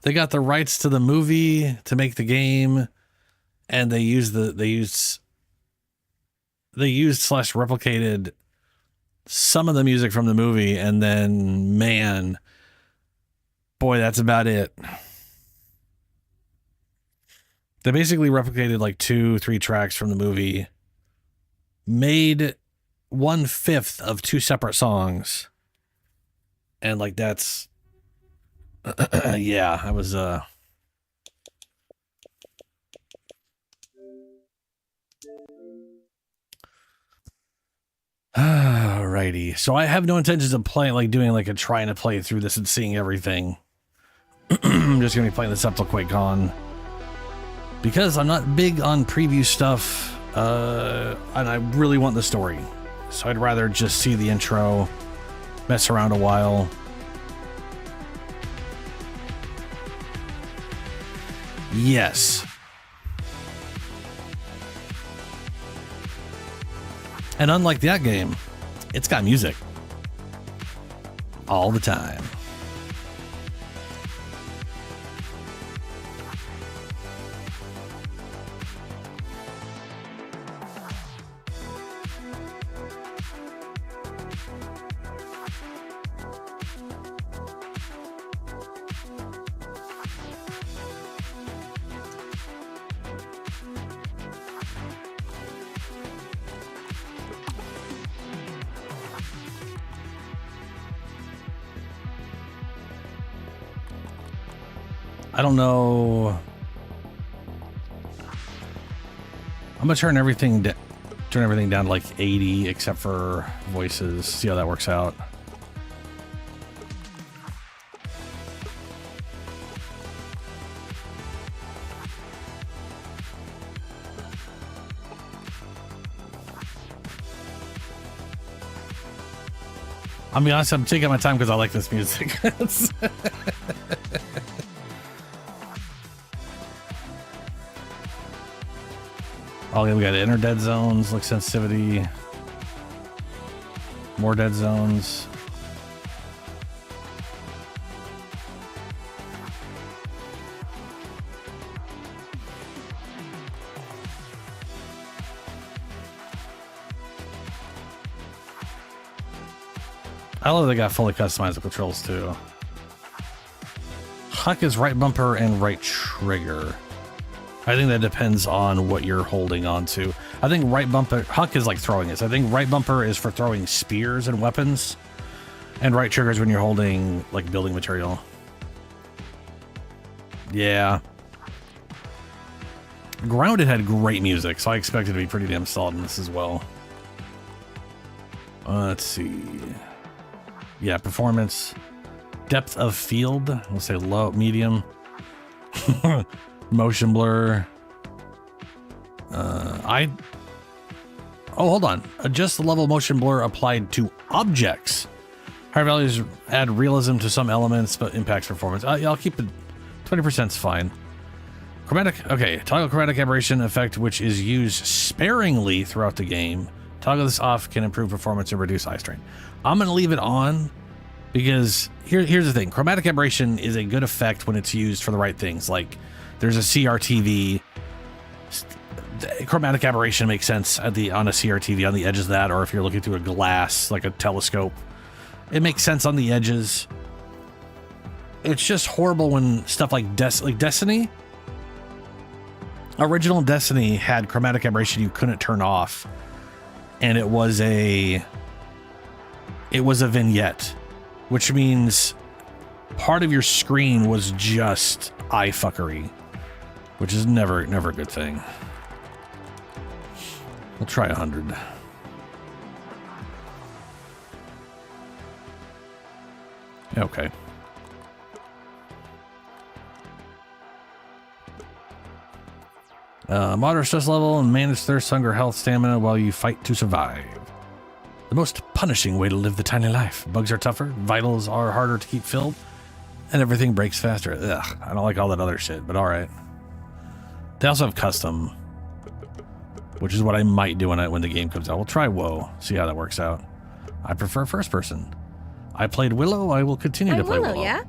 They got the rights to the movie to make the game, and they used replicated some of the music from the movie, and then, man, boy, that's about it. They basically replicated like 2-3 tracks from the movie, made 1/5 of 2 separate songs, and like that's Yeah, I was, Alrighty. So I have no intentions of playing, like doing like a trying to play through this and seeing everything. I'm just gonna be playing this up till QuakeCon. Because I'm not big on preview stuff, and I really want the story. So I'd rather just see the intro, mess around a while. Yes. And unlike that game, it's got music. All the time. I don't know. I'm gonna turn everything down to like 80 except for voices. See how that works out. I'll be honest, I'm taking my time because I like this music. Okay, we got inner dead zones, like sensitivity, more dead zones. I love they got fully customizable controls too. Huck is right bumper and right trigger. I think that depends on what you're holding on to. I think right bumper, Huck is like throwing it. So I think right bumper is for throwing spears and weapons. And right trigger is when you're holding like building material. Yeah. Grounded had great music, so I expect it to be pretty damn solid in this as well. Let's see. Yeah, performance. Depth of field. We'll say low, medium. Motion blur. Oh, hold on. Adjust the level of motion blur applied to objects. Higher values add realism to some elements, but impacts performance. I'll keep it. 20% is fine. Chromatic. Okay. Toggle chromatic aberration effect, which is used sparingly throughout the game. Toggle this off can improve performance and reduce eye strain. I'm going to leave it on because here's the thing. Chromatic aberration is a good effect when it's used for the right things. Like there's a CRTV. Chromatic aberration makes sense on a CRTV on the edges of that, or if you're looking through a glass, like a telescope. It makes sense on the edges. It's just horrible when stuff like Destiny. Original Destiny had chromatic aberration you couldn't turn off. And it was a vignette, which means part of your screen was just eye fuckery, which is never a good thing. We'll try 100. Okay. Moderate stress level and manage thirst, hunger, health, stamina while you fight to survive. The most punishing way to live the tiny life. Bugs are tougher, vitals are harder to keep filled, and everything breaks faster. Ugh, I don't like all that other shit, but alright. They also have custom, which is what I might do when the game comes out. We'll try Woe, see how that works out. I prefer first person. I played Willow, I will continue to play Willow. Yeah?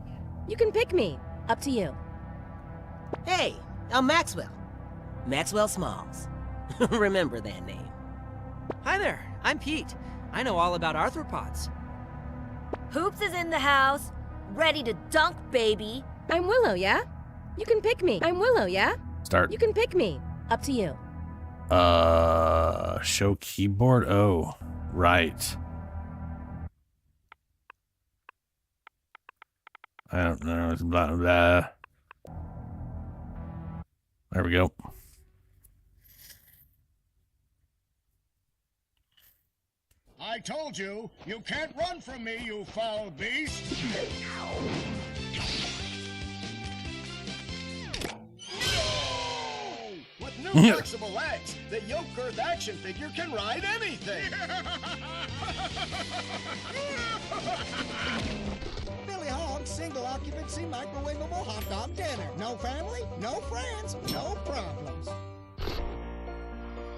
You can pick me. Up to you. Hey, I'm Maxwell. Maxwell Smalls. Remember that name. Hi there, I'm Pete. I know all about arthropods. Hoops is in the house. Ready to dunk, baby. I'm Willow, yeah? You can pick me. I'm Willow, yeah? Start. You can pick me. Up to you. Show keyboard. Oh, right. I don't know. Blah, blah. There we go. I told you, you can't run from me, you foul beast! With new flexible legs, the Yoke-Girth action figure can ride anything! Billy Hog's single-occupancy microwavable hot dog dinner. No family, no friends, no problems.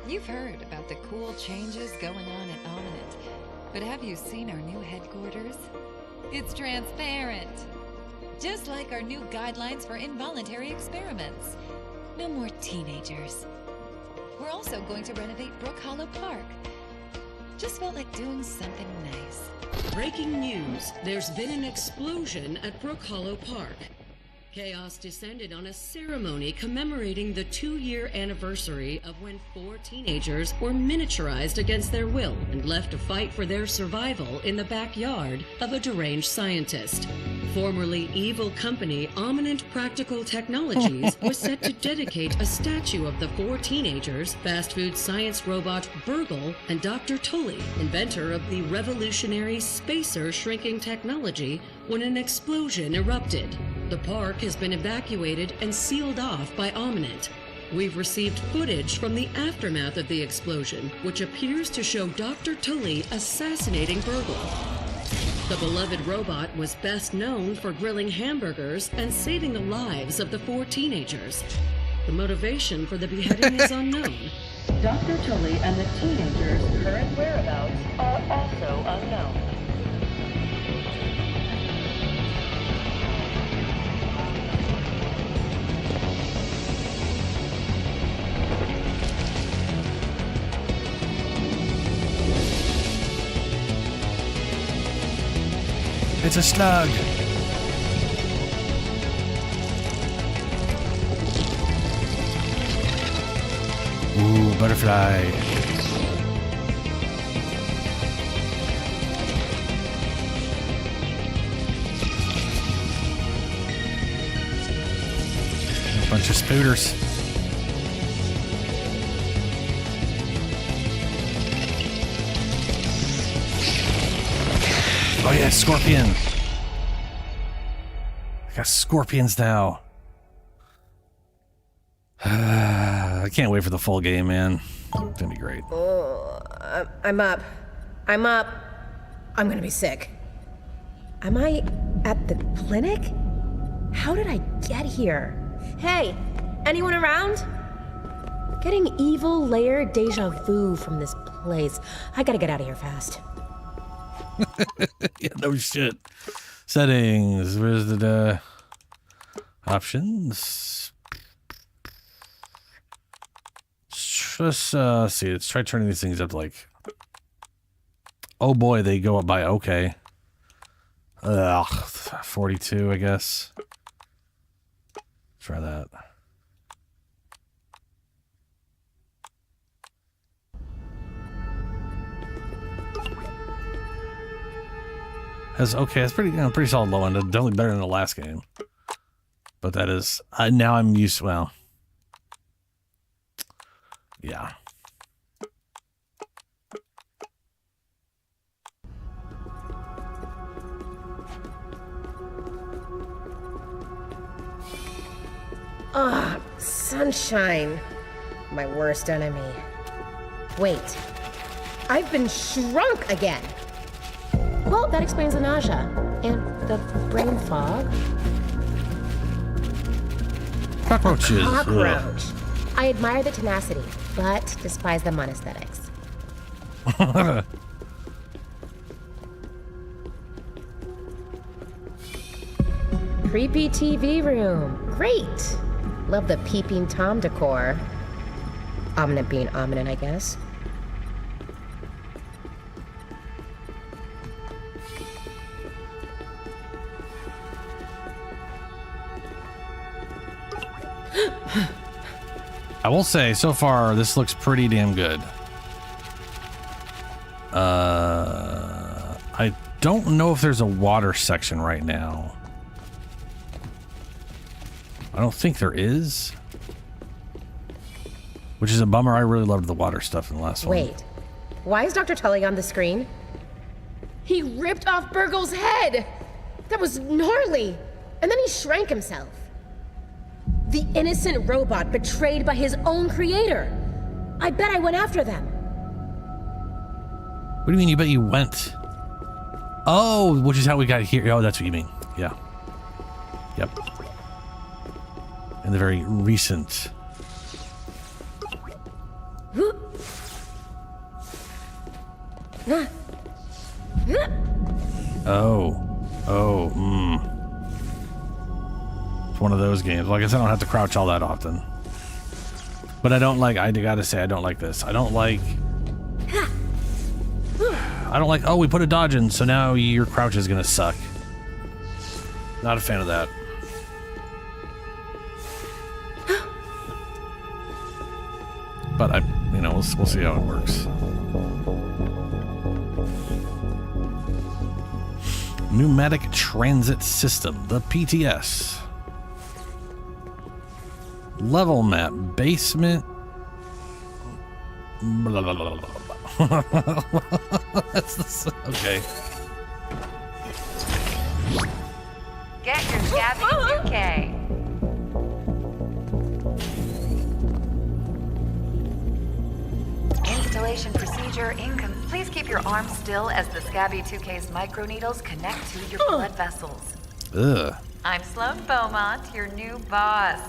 You've heard about the cool changes going on at Omnit, but have you seen our new headquarters? It's transparent. Just like our new guidelines for involuntary experiments. No more teenagers. We're also going to renovate Brook Hollow Park. Just felt like doing something nice. Breaking news. There's been an explosion at Brook Hollow Park. Chaos descended on a ceremony commemorating the 2-year anniversary of when 4 teenagers were miniaturized against their will and left to fight for their survival in the backyard of a deranged scientist. Formerly evil company Omnit Practical Technologies was set to dedicate a statue of the 4 teenagers, fast food science robot Burgle, and Dr. Tully, inventor of the revolutionary spacer shrinking technology, when an explosion erupted. The park has been evacuated and sealed off by Omnit. We've received footage from the aftermath of the explosion, which appears to show Dr. Tully assassinating Burgle. The beloved robot was best known for grilling hamburgers and saving the lives of the 4 teenagers. The motivation for the beheading is unknown. Dr. Tully and the teenagers' current whereabouts are also unknown. It's a slug. Ooh, butterfly. A bunch of spooters. Oh yeah, scorpion. I got scorpions now. I can't wait for the full game, man. It's gonna be great. Oh, I'm up. I'm up. I'm gonna be sick. Am I at the clinic? How did I get here? Hey, anyone around? Getting evil layer deja vu from this place. I gotta get out of here fast. Yeah, no shit. Settings. Where's the options? Just see. Let's try turning these things up. Like, oh boy, they go up by okay. 42, I guess. Try that. That's okay. It's pretty, pretty solid low end. Definitely better than the last game. But that is now I'm used. Well, yeah. Ugh, sunshine. My worst enemy. Wait, I've been shrunk again. Well, that explains the nausea and the brain fog. Cockroaches. Cockroach. I admire the tenacity, but despise them on aesthetics. Creepy TV room. Great. Love the peeping Tom decor. Ominous being ominous, I guess. I will say, so far, this looks pretty damn good. I don't know if there's a water section right now. I don't think there is. Which is a bummer. I really loved the water stuff in the last one. Wait, why is Dr. Tully on the screen? He ripped off Burgle's head! That was gnarly! And then he shrank himself. The innocent robot betrayed by his own creator. I bet I went after them. What do you mean you bet you went? Oh, which is how we got here. Oh, that's what you mean. Yeah. Yep. And the very recent. It's one of those games. Well, I guess I don't have to crouch all that often. But I don't like, I gotta say, I don't like this. I don't like, oh, we put a dodge in, so now your crouch is gonna suck. Not a fan of that. But we'll see how it works. Pneumatic Transit System, the PTS. Level map, basement. Blah, blah, blah, blah, blah. Okay. Get your Gabby 2K. Installation procedure incomplete. Please keep your arm still as the Scabby 2K's microneedles connect to your blood vessels. Ugh. I'm Sloan Beaumont, your new boss.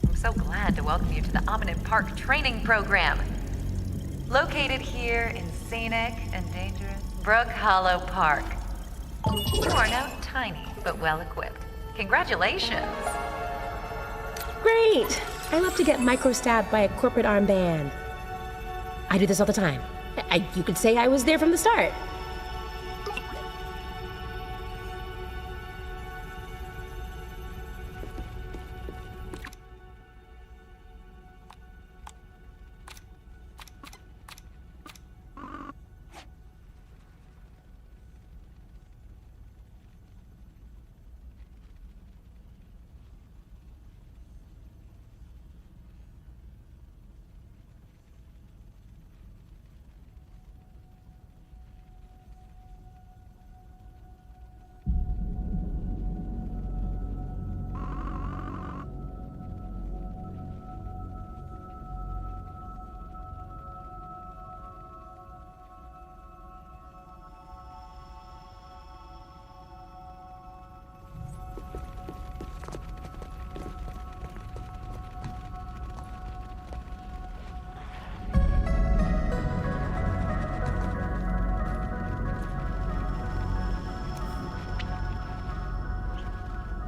I'm so glad to welcome you to the Ominent Park training program. Located here in scenic and dangerous Brook Hollow Park. You are now tiny, but well-equipped. Congratulations! Great! I love to get micro-stabbed by a corporate armband. I do this all the time. You could say I was there from the start.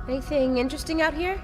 Anything interesting out here?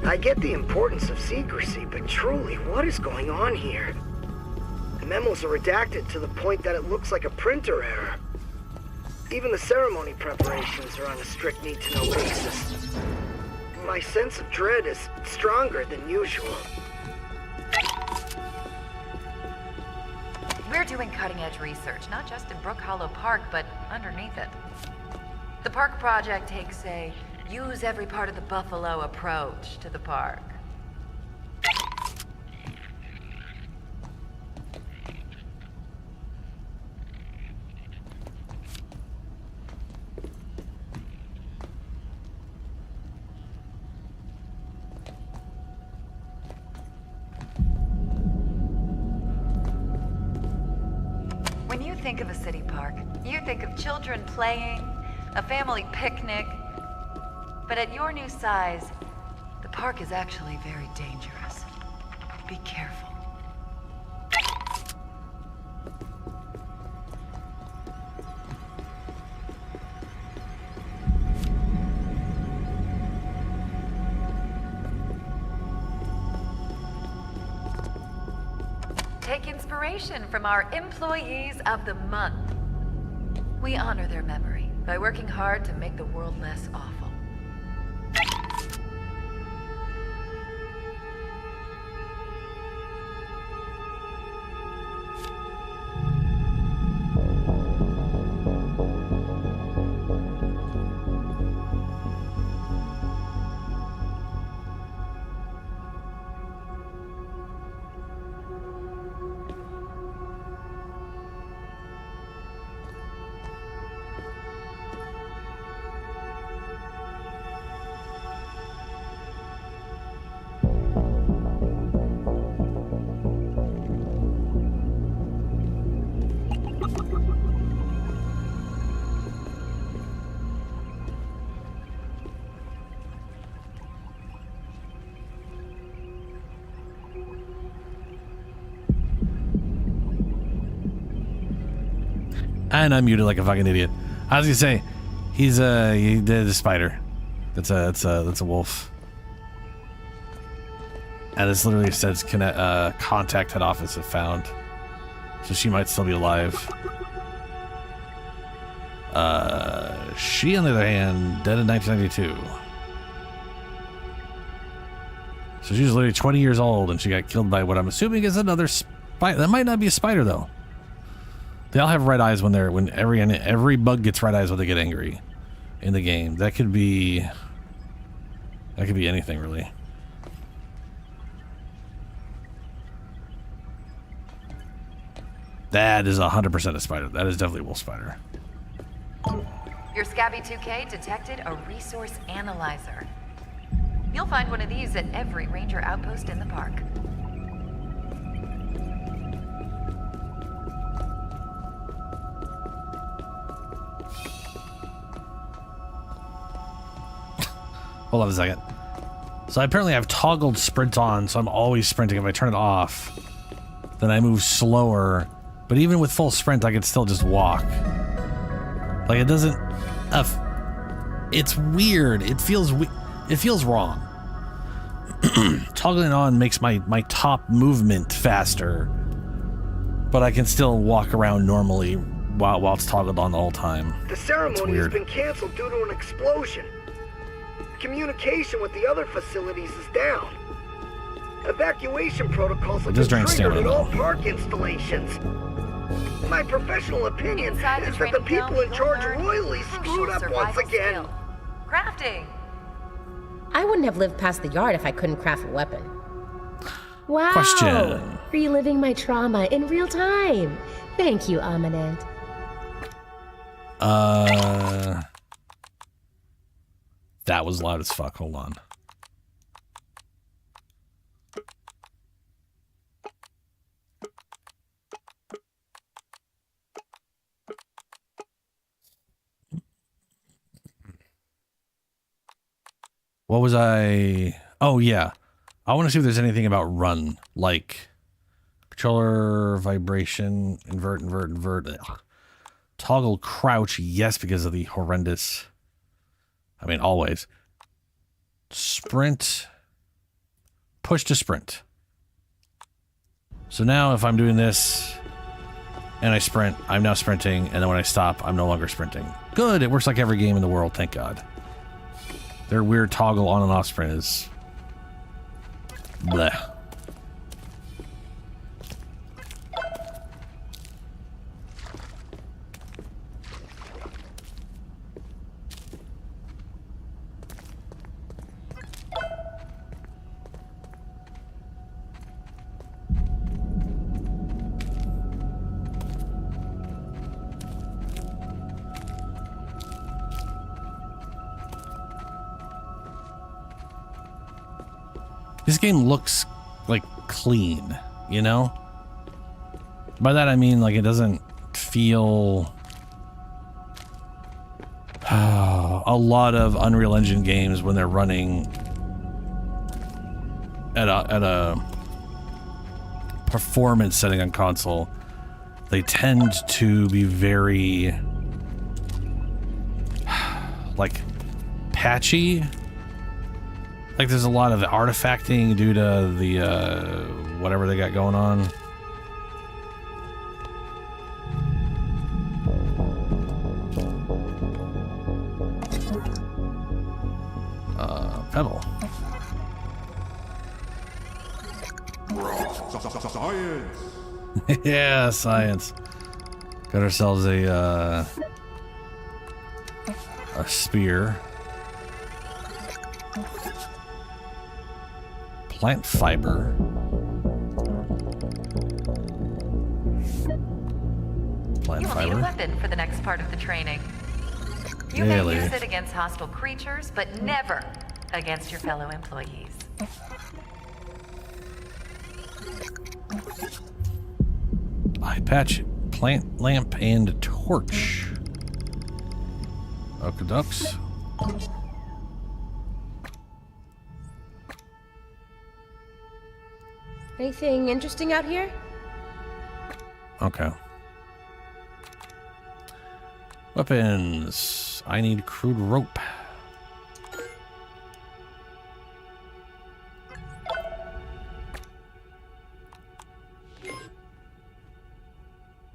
I get the importance of secrecy, but truly, what is going on here? The memos are redacted to the point that it looks like a printer error. Even the ceremony preparations are on a strict need-to-know basis. My sense of dread is stronger than usual. We're doing cutting-edge research, not just in Brook Hollow Park, but underneath it. The park project takes a use every part of the buffalo approach to the park. When you think of a city park, you think of children playing, a family picnic. But at your new size, the park is actually very dangerous. Be careful. Take inspiration from our Employees of the Month. We honor their memory by working hard to make the world less awful. And I'm muted like a fucking idiot. I was gonna say, he did a spider. That's a wolf. And this literally says contact head office if found. So she might still be alive. She on the other hand, dead in 1992. So she was literally 20 years old and she got killed by what I'm assuming is another spider. That might not be a spider though. They all have red eyes when every bug gets red eyes when they get angry in the game. That could be anything really. That is 100% a spider. That is definitely a wolf spider. Your Scabby 2K detected a resource analyzer. You'll find one of these at every ranger outpost in the park. Hold on a second. So I apparently have toggled sprint on, so I'm always sprinting. If I turn it off, then I move slower. But even with full sprint, I can still just walk. Like it doesn't. It's weird. It feels wrong. Toggling on makes my top movement faster, but I can still walk around normally while it's toggled on the whole time. The ceremony has been canceled due to an explosion. Communication with the other facilities is down. Evacuation protocols have been triggered at all park installations. My professional opinion is that the people in charge royally screwed up once again. Crafting. I wouldn't have lived past the yard if I couldn't craft a weapon. Wow. Question. Reliving my trauma in real time. Thank you, Eminent. That was loud as fuck. Hold on. What was I? Oh, yeah. I want to see if there's anything about run, like controller, vibration, invert. Ugh. Toggle crouch, yes, because of the horrendous. I mean, always. Sprint. Push to sprint. So now if I'm doing this and I sprint, I'm now sprinting. And then when I stop, I'm no longer sprinting. Good. It works like every game in the world. Thank God. Their weird toggle on and off sprint is bleh. This game looks like clean, you know? By that I mean like it doesn't feel a lot of Unreal Engine games when they're running at a performance setting on console. They tend to be very like patchy. Like there's a lot of artifacting due to the whatever they got going on. Pebble. Science. Yeah, science. Got ourselves a spear. Plant fiber. Plant You will fiber. need a weapon for the next part of the training. You Really? may use it against hostile creatures, but never against your fellow employees. Eye patch, plant lamp, and torch. Okey-dokes. Anything interesting out here? Okay. Weapons. I need crude rope.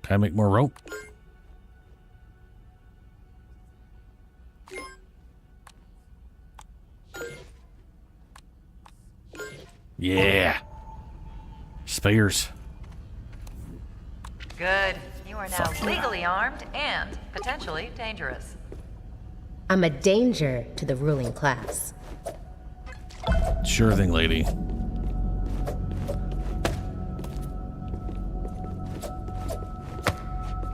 Can I make more rope? Yeah. Spears. Good. You are now legally armed and potentially dangerous. I'm a danger to the ruling class. Sure thing, lady.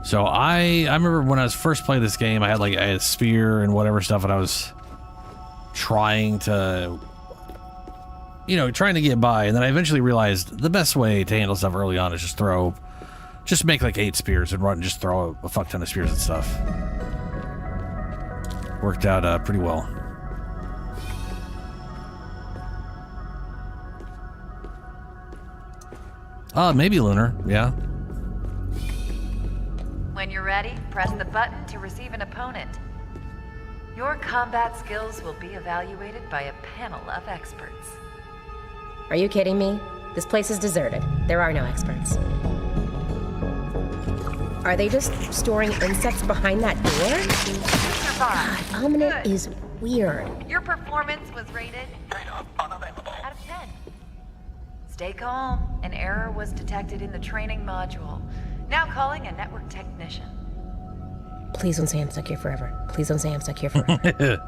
So I remember when I was first playing this game, I had a spear and whatever stuff, and I was trying to, trying to get by, and then I eventually realized the best way to handle stuff early on is just make like 8 spears and run and just throw a fuck ton of spears and stuff. Worked out pretty well. Maybe lunar, yeah. When you're ready, press the button to receive an opponent. Your combat skills will be evaluated by a panel of experts. Are you kidding me? This place is deserted. There are no experts. Are they just storing insects behind that door? God, Ominent is weird. Your performance was rated out of 10. Stay calm. An error was detected in the training module. Now calling a network technician. Please don't say I'm stuck here forever. Please don't say I'm stuck here forever.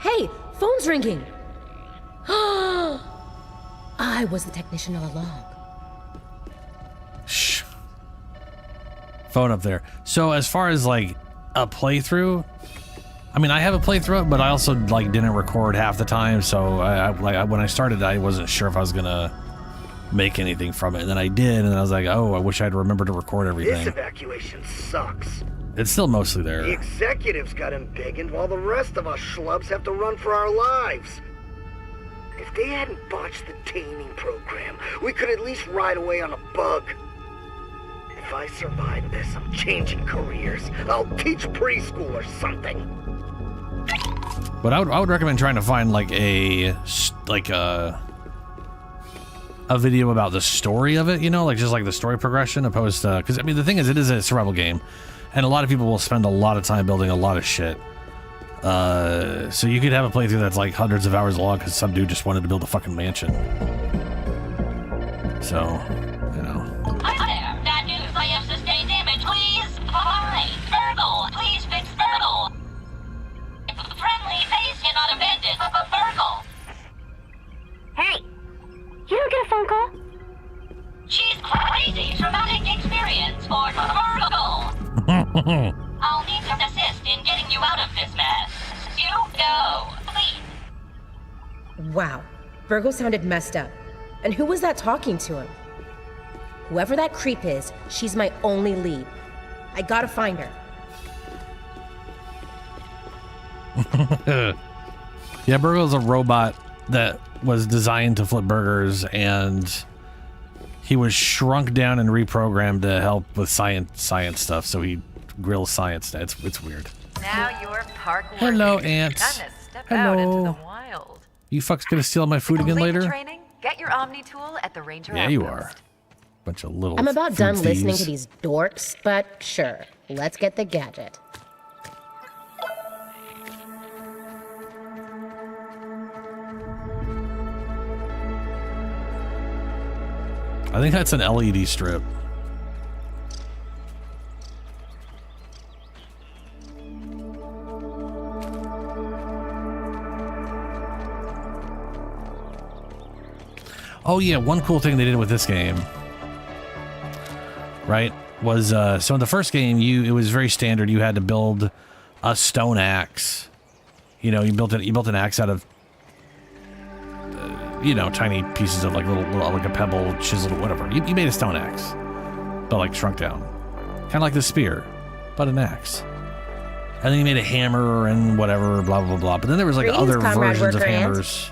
Hey, phone's ringing. I was the technician all along. Shh. Phone up there. So as far as a playthrough, I mean, I have a playthrough, but I also didn't record half the time. So when I started, I wasn't sure if I was gonna make anything from it, and then I did, and then I was like, oh, I wish I'd remembered to record everything. This evacuation sucks. It's still mostly there. The executives got embiggened while the rest of us schlubs have to run for our lives. If they hadn't botched the taming program, we could at least ride away on a bug. If I survive this, I'm changing careers. I'll teach preschool or something. But I would recommend trying to find a video about the story of it, just the story progression, opposed to, because I mean the thing is, it is a survival game, and a lot of people will spend a lot of time building a lot of shit. So you could have a playthrough that's hundreds of hours long because some dude just wanted to build a fucking mansion. So, Hi there, that news I have sustained damage, please. Hi, Virgil, please fix Virgil. Friendly face cannot abandon Virgil. Hey, you don't get a phone call? She's crazy, traumatic experience for Virgil. I'll need some assist in getting you out of this mess. You go, please. Wow, Virgo sounded messed up. And who was that talking to him? Whoever that creep is, she's my only lead. I gotta find her. Yeah, Burgle's a robot that was designed to flip burgers, and he was shrunk down and reprogrammed to help with science stuff. So he grills science. It's weird. Now you're park worthy. Hello, ants. Time to step out into the Hello. wild. You fucks gonna steal my food again Complete later? Training? Get your Omni tool at the Ranger Yeah, you outpost. are. Bunch of little. I'm about food done thieves. listening to these dorks, but sure, let's get the gadget. I think that's an LED strip. Oh yeah, one cool thing they did with this game, right, was so in the first game it was very standard. You had to build a stone axe. You know, you built an axe out of tiny pieces of like little like a pebble, chisel, whatever. You made a stone axe, but like shrunk down, kind of like the spear, but an axe. And then you made a hammer and whatever, blah blah blah. But then there was like Greetings, other comrade versions of worker ant. hammers.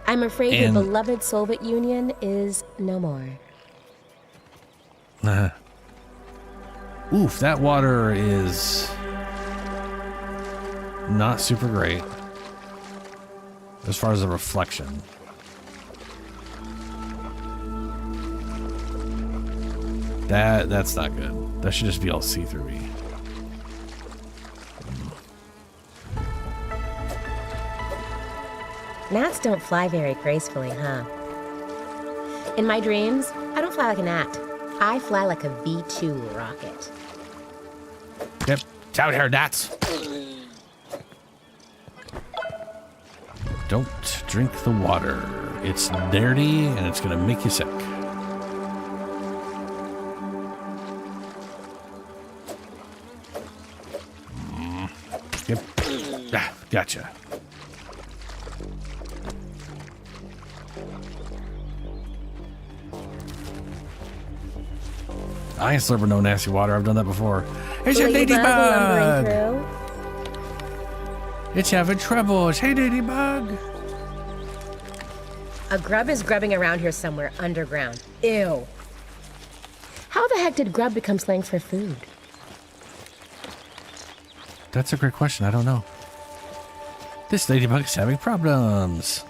I'm afraid And- your beloved Soviet Union is no more. Oof, that water is not super great as far as the reflection. That's not good. That should just be all see-through-y. Gnats don't fly very gracefully, huh? In my dreams, I don't fly like a gnat. I fly like a V2 rocket. Yep, it's out here, gnats. Don't drink the water. It's dirty and it's gonna make you sick. Yep. Ah, gotcha. I ain't slurping no nasty water. I've done that before. It's a ladybug. through. It's having troubles. Hey, ladybug. A grub is grubbing around here somewhere underground. Ew. How the heck did grub become slang for food? That's a great question. I don't know. This ladybug is having problems.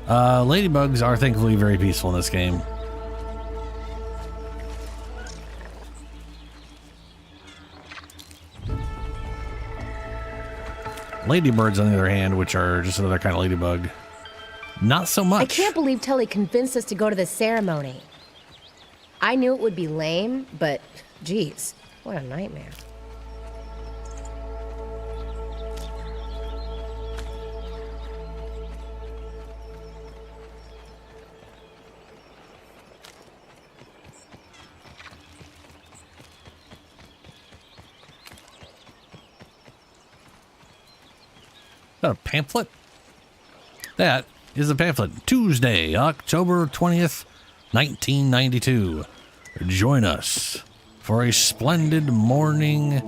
Ladybugs are thankfully very peaceful in this game. Ladybirds, on the other hand, which are just another kind of ladybug, not so much. I can't believe Tully convinced us to go to the ceremony. I knew it would be lame, but geez, what a nightmare. A pamphlet? That is a pamphlet. Tuesday, October 20th, 1992. Join us for a splendid morning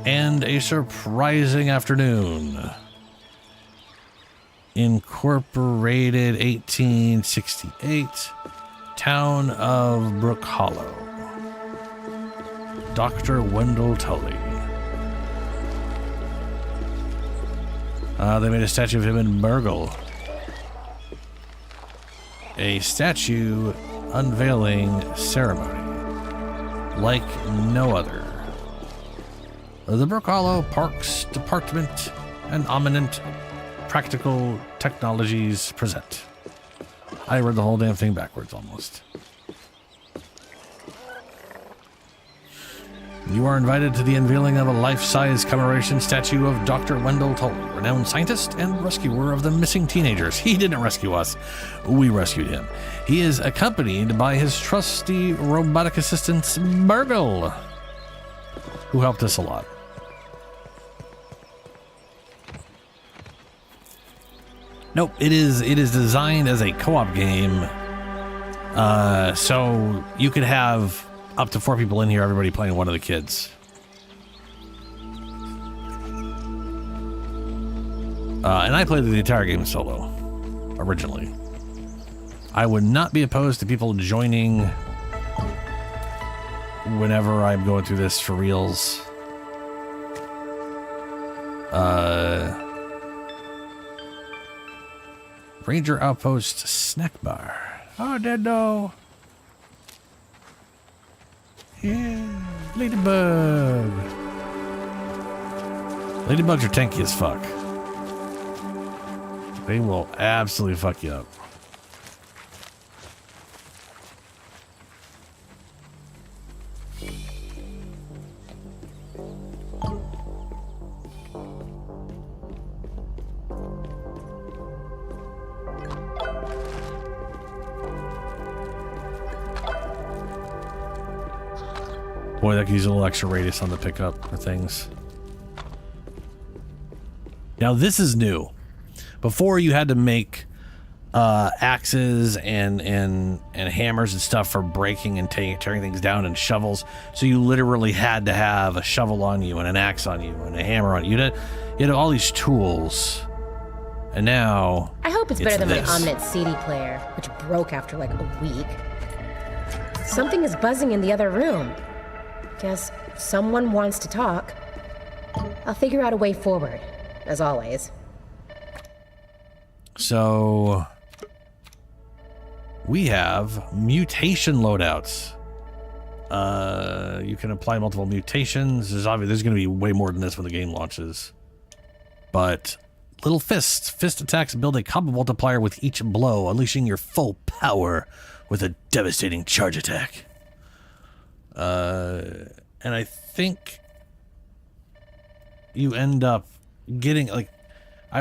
and a surprising afternoon. Incorporated 1868, town of Brook Hollow. Dr. Wendell Tully. They made a statue of him in Burgle. A statue unveiling ceremony like no other. The Brook Hollow Parks Department and Eminent Practical Technologies present. I read the whole damn thing backwards almost. You are invited to the unveiling of a life-size commemoration statue of Dr. Wendell Tully, renowned scientist and rescuer of the missing teenagers. He didn't rescue us. We rescued him. He is accompanied by his trusty robotic assistant, Burgle, who helped us a lot. Nope, it is designed as a co-op game. So you could have up to 4 people in here, everybody playing one of the kids. And I played the entire game solo, originally. I would not be opposed to people joining whenever I'm going through this for reals. Ranger Outpost Snack Bar. Oh, Dedo. Yeah, Ladybug. Ladybugs are tanky as fuck. They will absolutely fuck you up. Boy, that could use a little extra radius on the pickup for things. Now this is new. Before you had to make axes and hammers and stuff for breaking and tearing things down, and shovels. So you literally had to have a shovel on you and an axe on you and a hammer on you. You had all these tools. And now I hope it's better than this. my Omnet CD player, which broke after like a week. Something is buzzing in the other room. Guess someone wants to talk. I'll figure out a way forward, as always. So we have mutation loadouts. You can apply multiple mutations. There's going to be way more than this when the game launches. But little fists. Fist attacks build a combo multiplier with each blow, unleashing your full power with a devastating charge attack. And I think you end up getting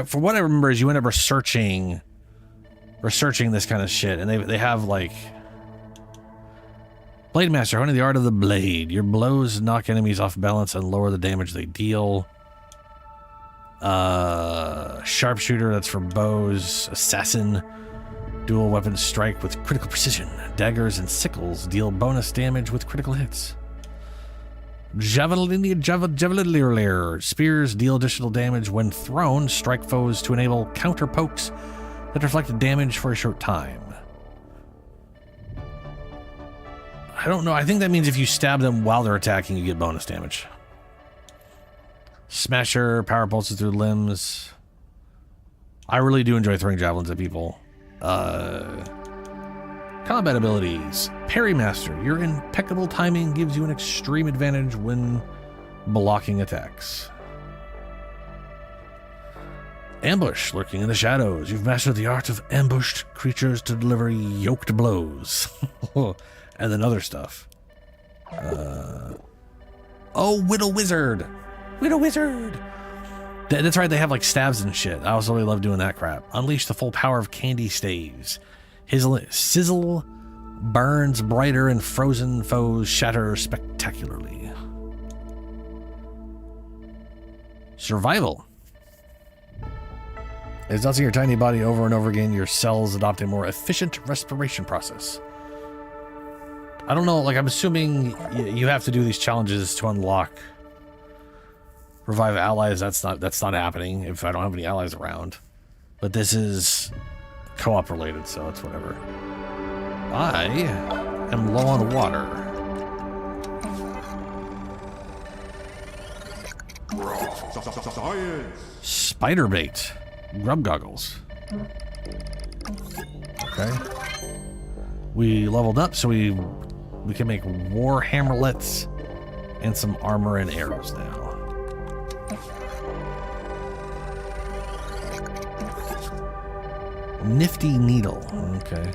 for what I remember is you end up researching this kind of shit, and they have like Blade Master, honing the art of the blade. Your blows knock enemies off balance and lower the damage they deal. Sharpshooter, that's for bows. Assassin, dual weapon strike with critical precision. Daggers and sickles deal bonus damage with critical hits. Javelin, spears deal additional damage when thrown. Strike foes to enable counter pokes that reflect damage for a short time. I don't know. I think that means if you stab them while they're attacking, you get bonus damage. Smasher, power pulses through limbs. I really do enjoy throwing javelins at people. Combat abilities. Parry Master. Your impeccable timing gives you an extreme advantage when blocking attacks. Ambush. Lurking in the shadows. You've mastered the art of ambushed creatures to deliver yoked blows. And then other stuff. Oh, Widow Wizard. Widow Wizard. That's right, they have like staves and shit. I also really love doing that crap. Unleash the full power of candy staves. Sizzle burns brighter and frozen foes shatter spectacularly. Survival. As dusting your tiny body over and over again, your cells adopt a more efficient respiration process. I don't know, like I'm assuming you have to do these challenges to unlock revive allies. That's not happening if I don't have any allies around. But this is co-op related, so it's whatever. I am low on water. Spider bait. Grub goggles. Okay. We leveled up, so we can make war hammerlets and some armor and arrows now. Nifty needle. Okay.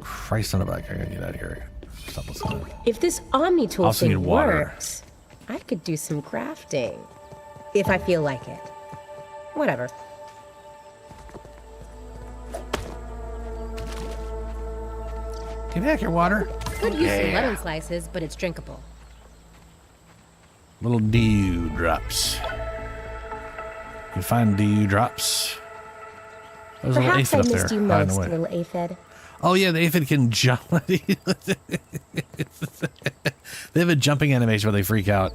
Christ on a bike. I gotta get out of here. Stop listening. If this Omni tool Also need thing water. works, I could do some crafting. If I feel like it. Whatever. Give back your water. Could use some lemon slices, but it's drinkable. Little dew drops. You find dew drops. There's a little Perhaps aphid I up missed there. you hiding most, away. little aphid. Oh yeah, the aphid can jump. They have a jumping animation where they freak out.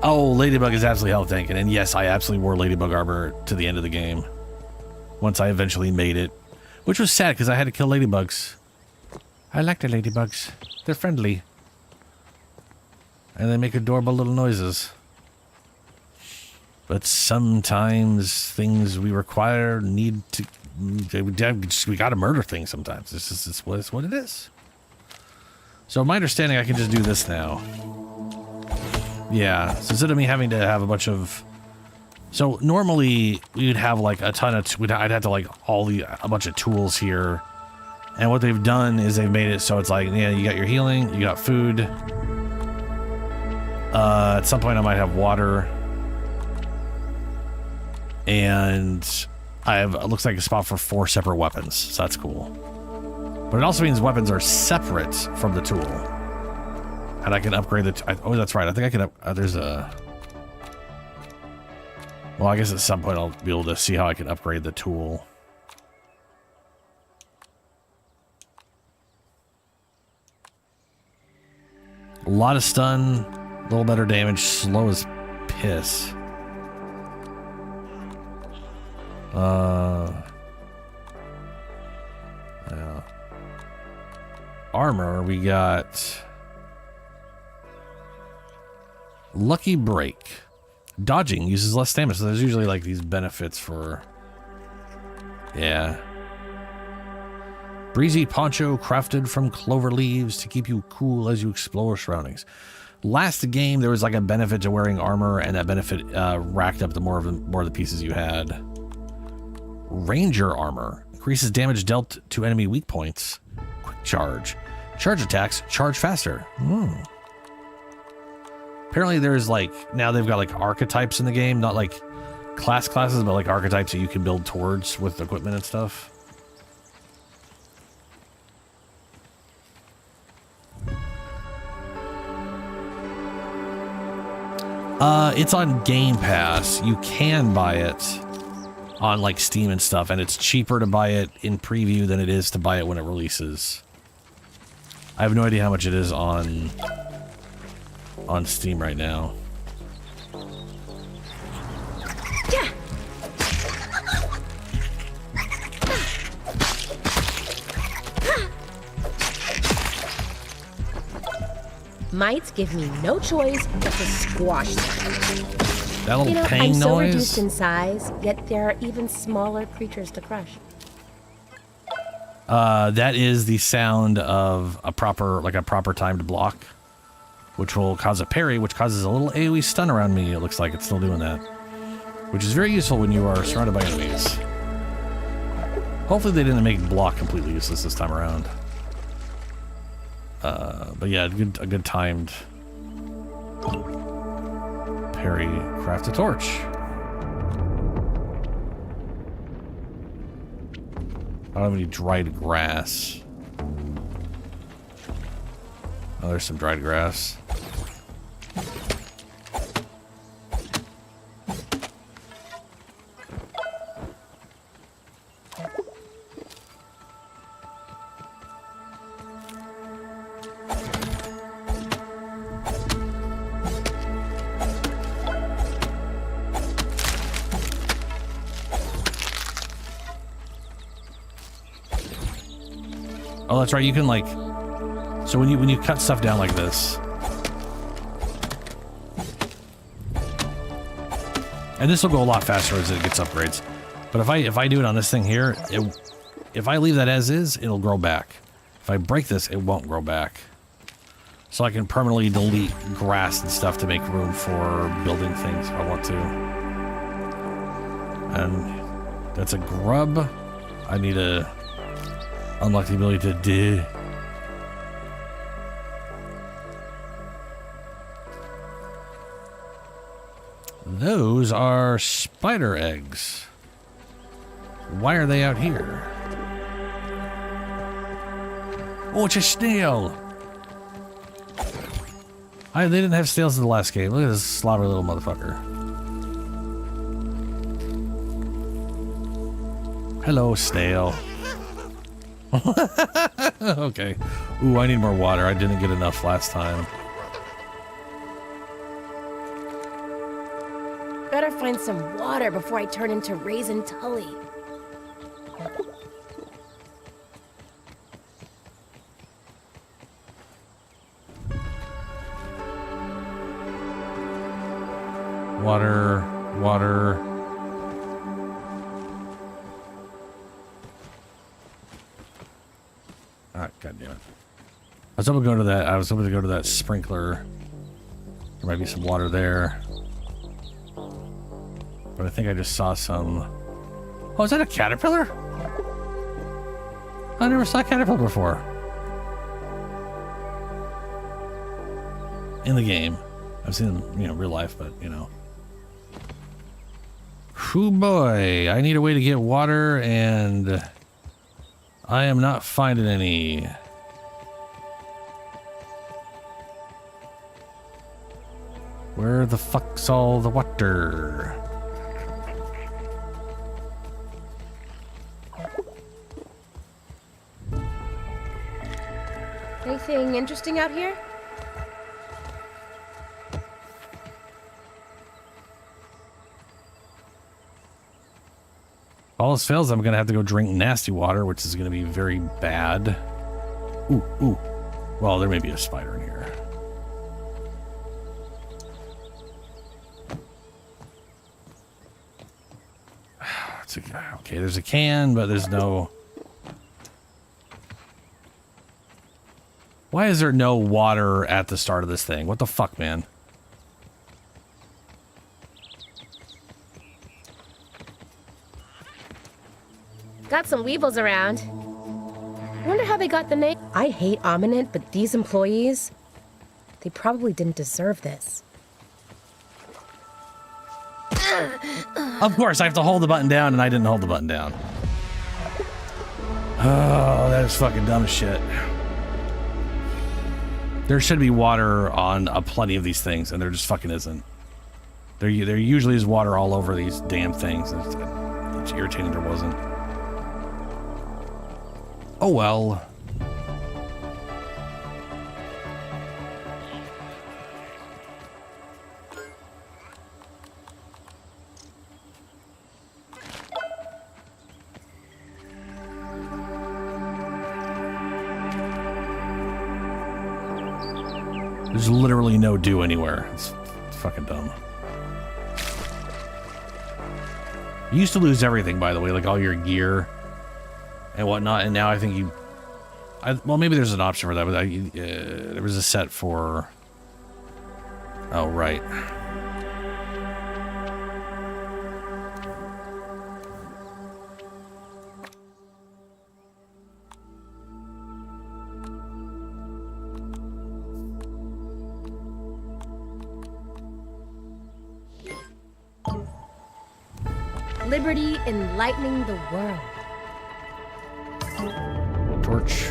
Oh, Ladybug is absolutely health tanking, and yes, I absolutely wore Ladybug armor to the end of the game. Once I eventually made it, which was sad because I had to kill ladybugs. I like the ladybugs. They're friendly. And they make adorable little noises. But sometimes things we require need to... We gotta murder things sometimes. This is what it is. So my understanding, I can just do this now. Yeah, so instead of me having to have a bunch of... So normally we would have like a ton of... I'd have to like a bunch of tools here. And what they've done is they've made it so it's like, yeah, you got your healing, you got food. At some point I might have water. And I have, it looks like a spot for 4 separate weapons, so that's cool. But it also means weapons are separate from the tool. And I can upgrade the... oh, that's right. I think I can... there's a... Well, I guess at some point I'll be able to see how I can upgrade the tool. A lot of stun, a little better damage, slow as piss. Yeah. Armor, we got Lucky Break. Dodging uses less damage, so there's usually like these benefits for... Yeah. Breezy poncho crafted from clover leaves to keep you cool as you explore surroundings. Last game, there was like a benefit to wearing armor, and that benefit racked up the more of the pieces you had. Ranger armor increases damage dealt to enemy weak points. Quick charge. Charge attacks charge faster. Apparently there's like, now they've got like archetypes in the game, not like classes, but like archetypes that you can build towards with equipment and stuff. It's on Game Pass. You can buy it on like Steam and stuff, and it's cheaper to buy it in preview than it is to buy it when it releases. I have no idea how much it is on Steam right now. Mites give me no choice but to squash them. That little pang I'm so noise? reduced in size, yet there are even smaller creatures to crush. That is the sound of a proper timed block, which will cause a parry, which causes a little AoE stun around me. It looks like it's still doing that, which is very useful when you are surrounded by enemies. Hopefully they didn't make block completely useless this time around. But yeah, a good timed parry. Craft a torch. I don't have any dried grass. Oh, there's some dried grass. Oh, that's right. You can like, so when you cut stuff down like this, and this will go a lot faster as it gets upgrades. But if I do it on this thing here, if I leave that as is, it'll grow back. If I break this, it won't grow back. So I can permanently delete grass and stuff to make room for building things if I want to. And that's a grub. I need to unlock the ability to do. Those are spider eggs. Why are they out here? Oh, it's a snail. They didn't have snails in the last game. Look at this slobbery little motherfucker. Hello, snail. Okay. Ooh, I need more water. I didn't get enough last time. Better find some water before I turn into Raisin Tully. Water, water. Ah, God damn it. I was hoping to go to that. I was hoping to go to that sprinkler. There might be some water there. But I think I just saw some. Oh, is that a caterpillar? I never saw a caterpillar before. In the game. I've seen them, you know, real life, but, you know. Whew, boy. I need a way to get water, and I am not finding any. Where the fuck's all the water? Anything interesting out here? If all else fails, I'm gonna have to go drink nasty water, which is gonna be very bad. Ooh, ooh. Well, there may be a spider in here. Okay, there's a can, but there's no... Why is there no water at the start of this thing? What the fuck, man? Got some weevils around. Wonder how they got the name. I hate Ominent, but these employees, they probably didn't deserve this. Of course, I have to hold the button down, and I didn't hold the button down. Oh, that is fucking dumb as shit. There should be water on plenty of these things, and there just fucking isn't. There usually is water all over these damn things. It's irritating there wasn't. Oh well. There's literally no dew anywhere. It's fucking dumb. You used to lose everything, by the way, like all your gear and whatnot, and now I think well, maybe there's an option for that, but there was a set for... Oh, right. Liberty enlightening the world. Torch.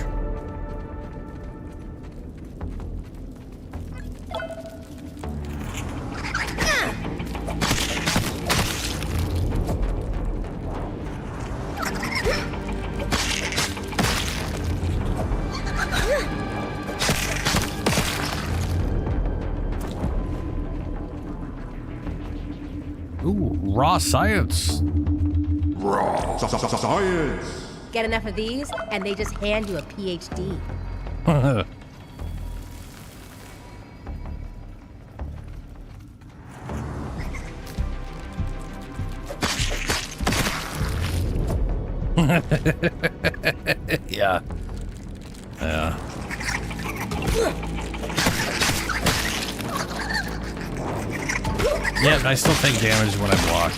Ooh, raw science. Raw science. Get enough of these, and they just hand you a PhD. Yeah. Yeah. Yeah, but I still take damage when I block.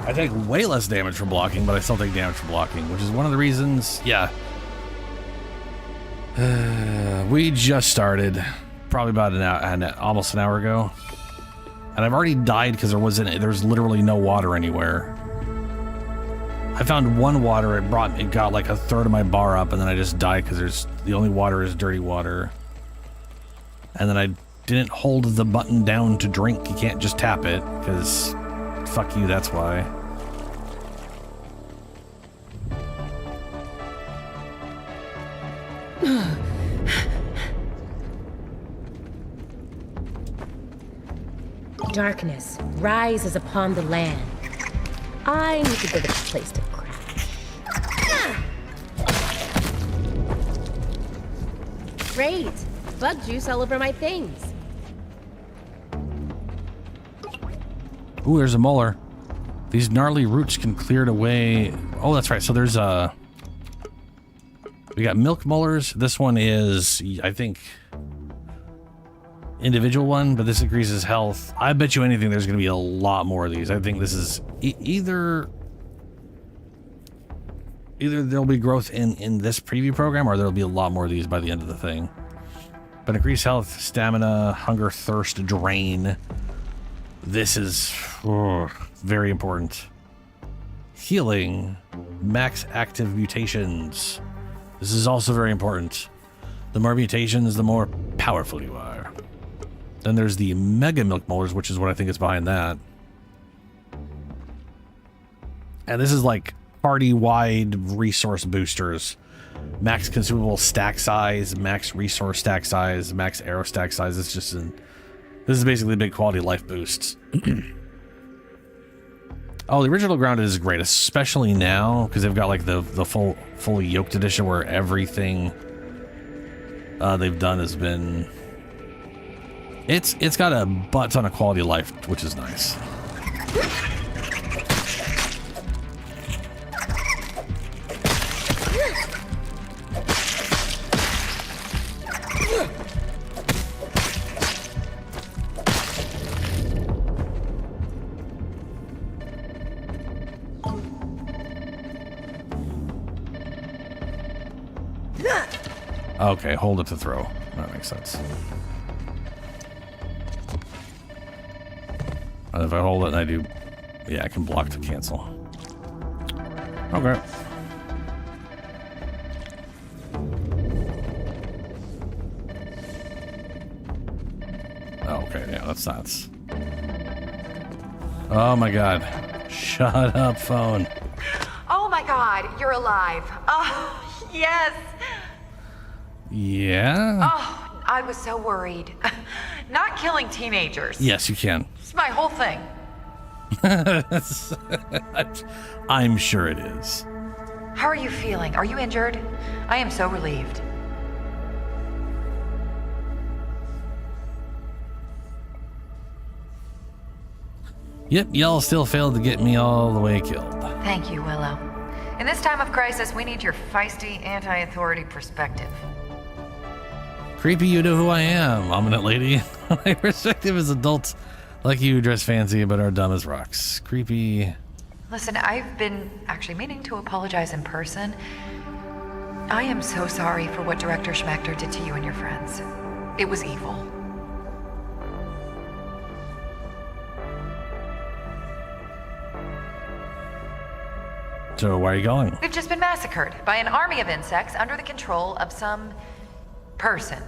I take way less damage from blocking, but I still take damage from blocking, which is one of the reasons. Yeah. We just started, probably about almost an hour ago, and I've already died because there's literally no water anywhere. I found one water. It got like a third of my bar up, and then I just died because the only water is dirty water. And then I didn't hold the button down to drink. You can't just tap it because fuck you. That's why. darkness rises upon the land. I need to give it a place to crash. Great! Bug juice all over my things. Ooh, there's a molar. These gnarly roots can clear it away. Oh, that's right. So there's a... We got milk molars. This one is, I think, individual one, but this increases health. I bet you anything there's going to be a lot more of these. I think this is either there'll be growth in this preview program, or there'll be a lot more of these by the end of the thing. But increase health, stamina, hunger, thirst, drain. This is very important. Healing, max active mutations. This is also very important. The more mutations, the more powerful you are. Then there's the mega milk molars, which is what I think is behind that. And this is like party-wide resource boosters. Max consumable stack size, max resource stack size, max arrow stack size. It's just this is basically a big quality of life boost. Oh, the original grounded is great, especially now because they've got like the fully yoked edition where everything they've done has been. It's got a butt ton of quality of life, which is nice. Okay, hold it to throw. That makes sense. And if I hold it and I do... Yeah, I can block to cancel. Okay. Okay, yeah, that's nuts. Oh my god. Shut up, phone. Oh my god, you're alive. Oh, yes. Yeah? Oh, I was so worried. Not killing teenagers. Yes, you can. It's my whole thing. I'm sure it is. How are you feeling? Are you injured? I am so relieved. Yep, y'all still failed to get me all the way killed. Thank you, Willow. In this time of crisis, we need your feisty, anti-authority perspective. Creepy, you know who I am, ominous lady. My perspective is adults like you dress fancy but are dumb as rocks. Creepy. Listen, I've been actually meaning to apologize in person. I am so sorry for what Director Schmechter did to you and your friends. It was evil. So where are you going? We've just been massacred by an army of insects under the control of some person.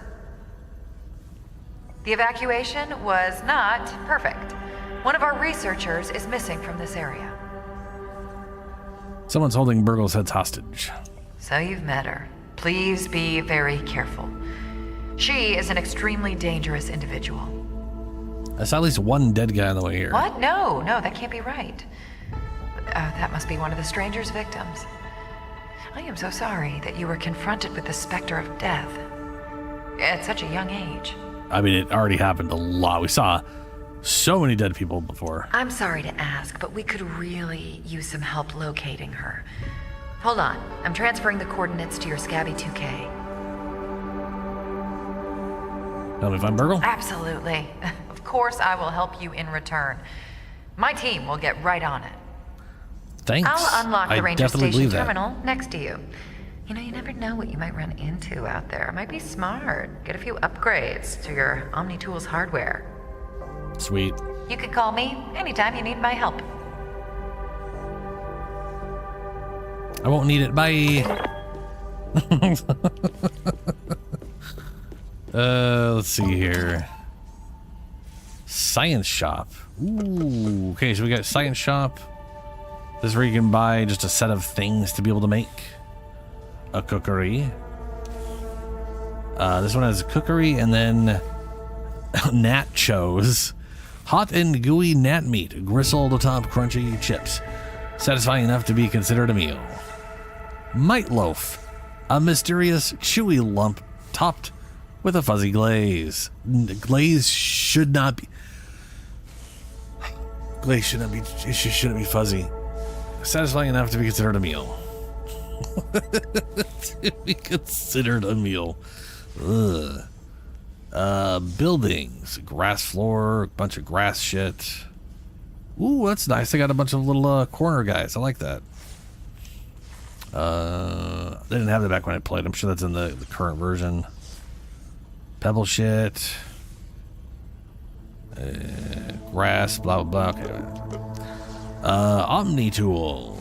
The evacuation was not perfect. One of our researchers is missing from this area. Someone's holding Burgle's heads hostage. So you've met her. Please be very careful. She is an extremely dangerous individual. I saw at least one dead guy on the way here. What? No, that can't be right. That must be one of the stranger's victims. I am so sorry that you were confronted with the specter of death at such a young age. I mean, it already happened a lot. We saw so many dead people before. I'm sorry to ask, but we could really use some help locating her. Hold on. I'm transferring the coordinates to your Scabby 2K. Help me find Burgle? Absolutely. Of course I will help you in return. My team will get right on it. Thanks. I'll unlock the Ranger definitely Station believe that. terminal next to you. You know, you never know what you might run into out there. It might be smart. Get a few upgrades to your Omni-Tools hardware. Sweet. You can call me anytime you need my help. I won't need it. Bye. Let's see here. Science shop. Ooh. Okay, so we got science shop. This is where you can buy just a set of things to be able to make a cookery. This one has cookery and then nachos, Hot and gooey gnat meat, gristle atop crunchy chips. Satisfying enough to be considered a meal. Mite loaf, a mysterious chewy lump topped with a fuzzy glaze. Glaze should not be... Glaze shouldn't be... It shouldn't be fuzzy. Satisfying enough to be considered a meal. To be considered a meal. Ugh. Buildings, grass floor, a bunch of grass shit. Ooh, that's nice. They got a bunch of little corner guys. I like that. They didn't have that back when I played. I'm sure that's in the current version. Pebble shit. Grass, blah, blah, blah. Okay. Omni tool.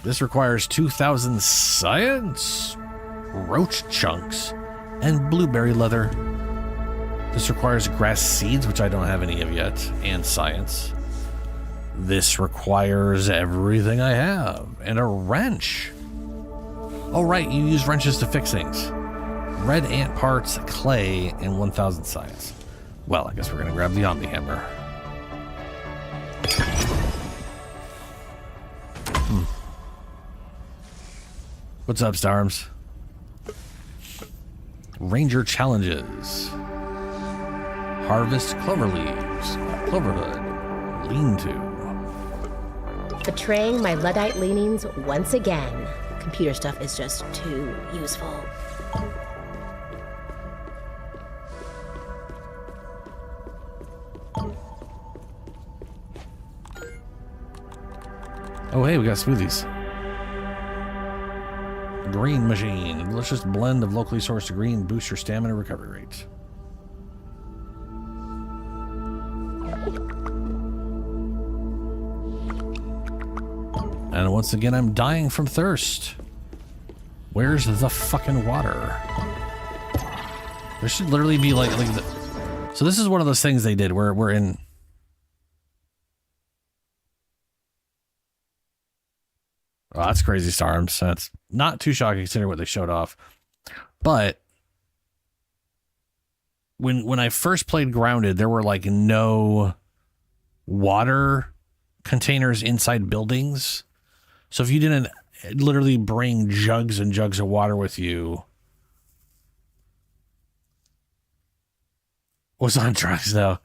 This requires 2,000 science, roach chunks, and blueberry leather. This requires grass seeds, which I don't have any of yet, and science. This requires everything I have, and a wrench. Oh, right, you use wrenches to fix things. Red ant parts, clay, and 1,000 science. Well, I guess we're going to grab the Omni Hammer. What's up, Starms? Ranger challenges. Harvest clover leaves. Cloverhood. Lean-to. Betraying my Luddite leanings once again. Computer stuff is just too useful. Oh, hey, we got smoothies. Green machine. A delicious blend of locally sourced green boosts your stamina recovery rate. And once again, I'm dying from thirst. Where's the fucking water? There should literally be like the... So this is one of those things they did where we're in... Oh, that's crazy, Starms. That's not too shocking considering what they showed off. But when I first played Grounded, there were like no water containers inside buildings. So if you didn't literally bring jugs and jugs of water with you, was on drugs though.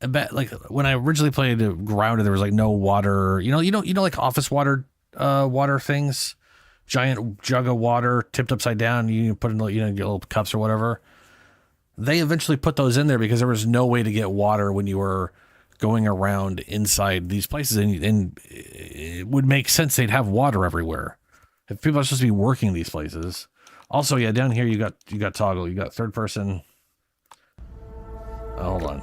Like when I originally played Grounded, there was like no water. You know, like office water, water things, giant jug of water tipped upside down. You put in, get little cups or whatever. They eventually put those in there because there was no way to get water when you were going around inside these places, and it would make sense they'd have water everywhere if people are supposed to be working these places. Also, yeah, down here you got toggle. You got third person. Oh, hold on.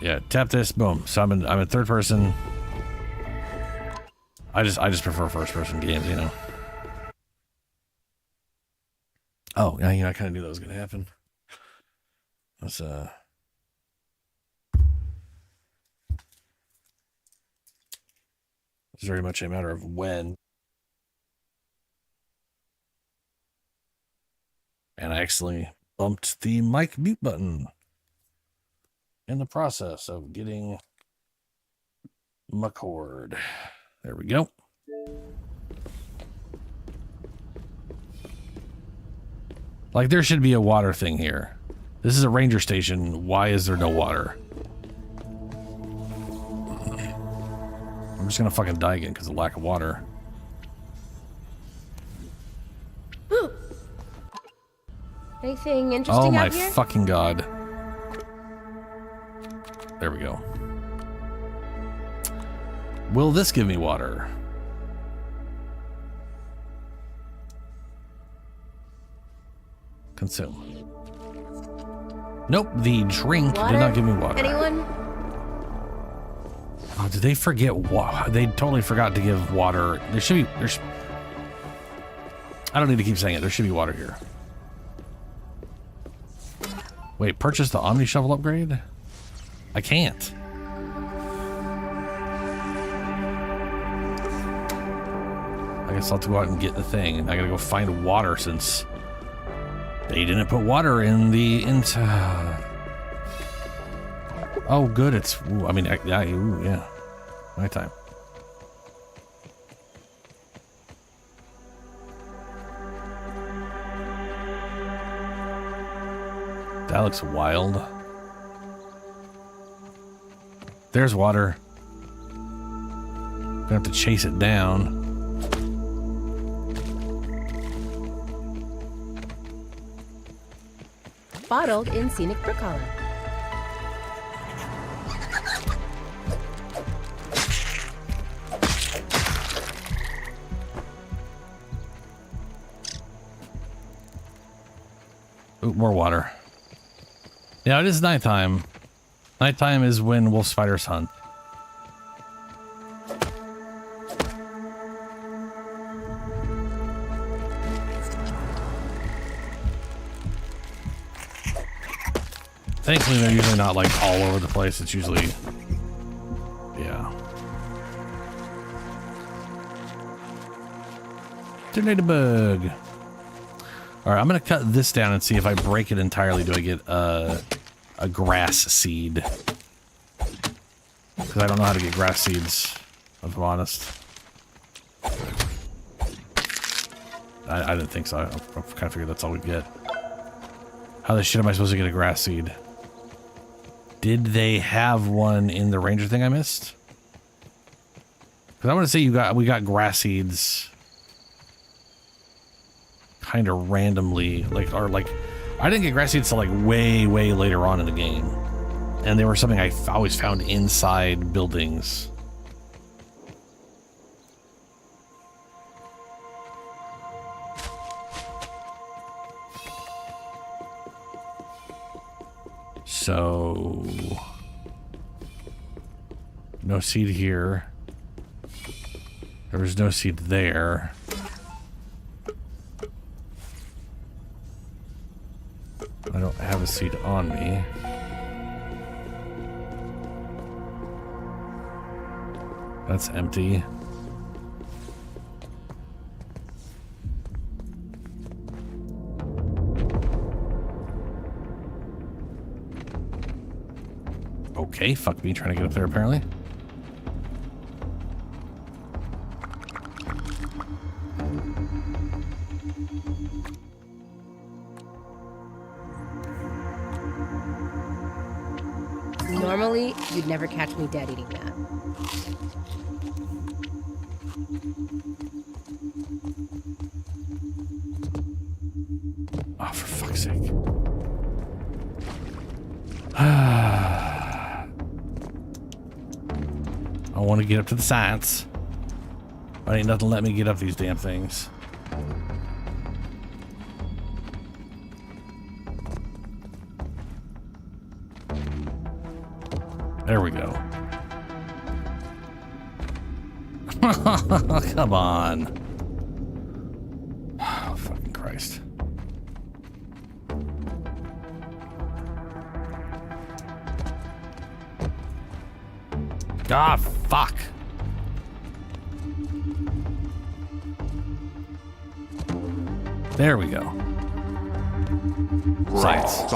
Yeah, tap this, boom. So I'm in third person. I just prefer first person games, you know. Oh, yeah, I kind of knew that was gonna happen. Let's it's very much a matter of when. And I accidentally bumped the mic mute button in the process of getting my cord. There we go. Like, there should be a water thing here. This is a ranger station. Why is there no water? I'm just gonna fucking die again because of lack of water. Ooh. Anything interesting Oh my out here? fucking god. There we go. Will this give me water? Consume. Nope, the drink did not give me water. Anyone? Oh, did they forget? They totally forgot to give water. There should be. I don't need to keep saying it. There should be water here. Wait, purchase the Omni Shovel upgrade? I can't. I I guess I'll have to go out and get the thing. And I gotta go find water since they didn't put water in the Oh, good. It's. Ooh, I mean, yeah. My time. That looks wild. There's water. Gonna have to chase it down. Bottled in scenic Brook Hollow. Ooh, more water. Yeah, it is nighttime. Nighttime is when wolf spiders hunt. Thankfully, they're usually not like all over the place. It's usually, yeah. Tornado bug. All right, I'm gonna cut this down and see if I break it entirely. Do I get a grass seed? Because I don't know how to get grass seeds, if I'm honest. I didn't think so. I kind of figured that's all we get. How the shit am I supposed to get a grass seed? Did they have one in the ranger thing I missed? Because I want to say we got grass seeds kind of randomly, I didn't get grass seeds till like way later on in the game, and they were something I always found inside buildings. So no seed here. There was no seed there. I don't have a seed on me. That's empty. Okay, fuck me trying to get up there apparently. Normally, you'd never catch me dead eating that. Oh, for fuck's sake. I want to get up to the science. But ain't nothing let me get up these damn things. There we go. Come on. Oh, fucking Christ. Ah, fuck. There we go. Science. So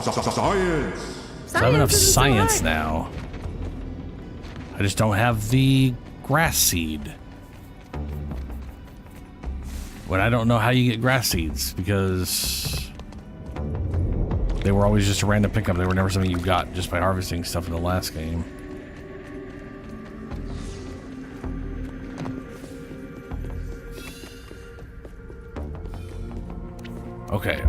I have enough science now. I just don't have the grass seed. But I don't know how you get grass seeds because they were always just a random pickup. They were never something you got just by harvesting stuff in the last game. Okay.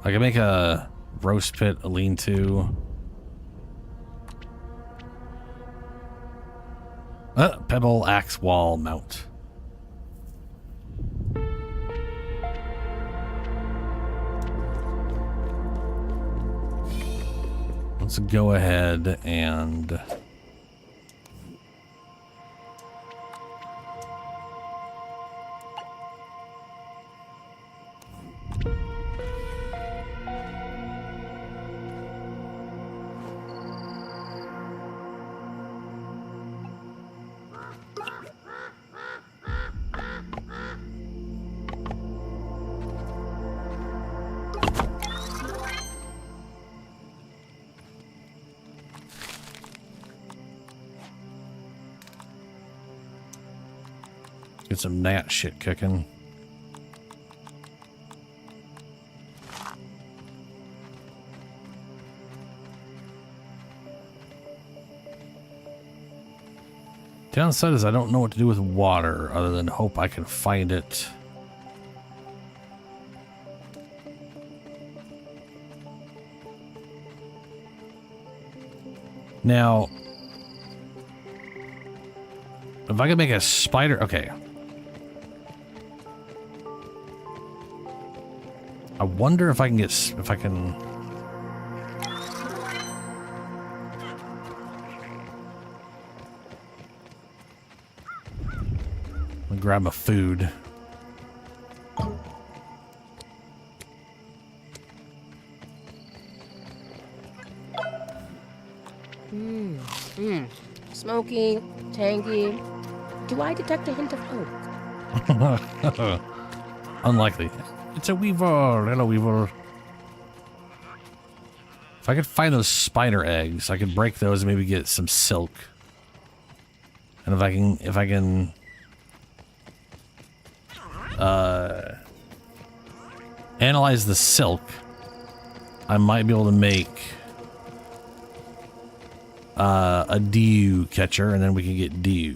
I can make a roast pit, a lean-to. Pebble axe wall mount. Let's go ahead and Get some gnat shit cooking. Downside is I don't know what to do with water other than hope I can find it. Now, if I could make a spider, okay. I wonder if I can get, if I can. I'll grab my food. Smoky, tangy. Do I detect a hint of oak? Unlikely. It's a weevil. Hello, weevil. If I could find those spider eggs, I could break those and maybe get some silk. And if I can analyze the silk, I might be able to make a dew catcher, and then we can get dew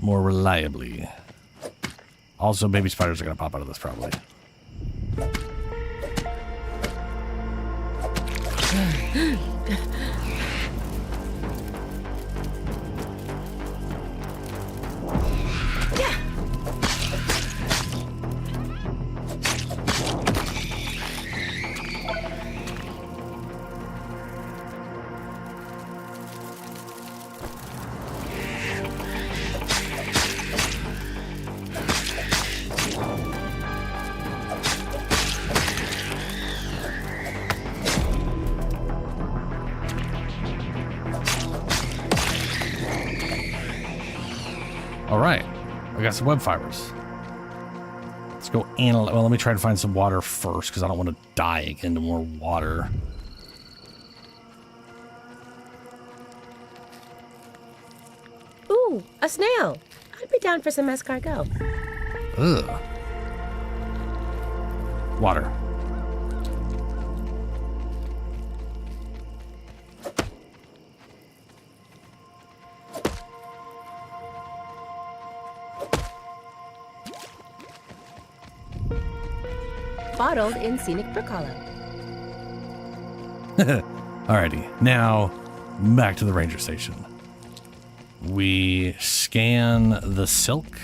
more reliably. Also, baby spiders are gonna pop out of this probably. Alright, I got some web fibers. Let's go analyze. Well, let me try to find some water first because I don't want to die into more water. Ooh, a snail. I'd be down for some escargot. Ugh. Water. Bottled in scenic Brook Hollow. Alrighty, now back to the ranger station. We scan the silk.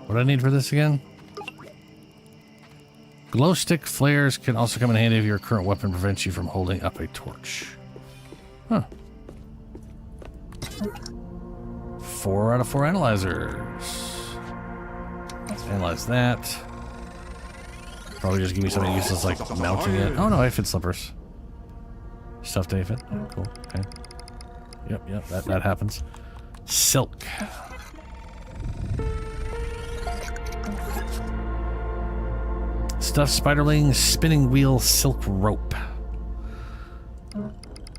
What do I need for this again? Glow stick flares can also come in handy if your current weapon prevents you from holding up a torch. Huh. 4 out of 4 analyzers. Let's analyze that. Probably just give me something useless like mounting it. Oh no, aphid slippers. Stuffed aphid. Oh, cool. Okay. Yep, that happens. Silk. Stuffed spiderling, spinning wheel, silk rope.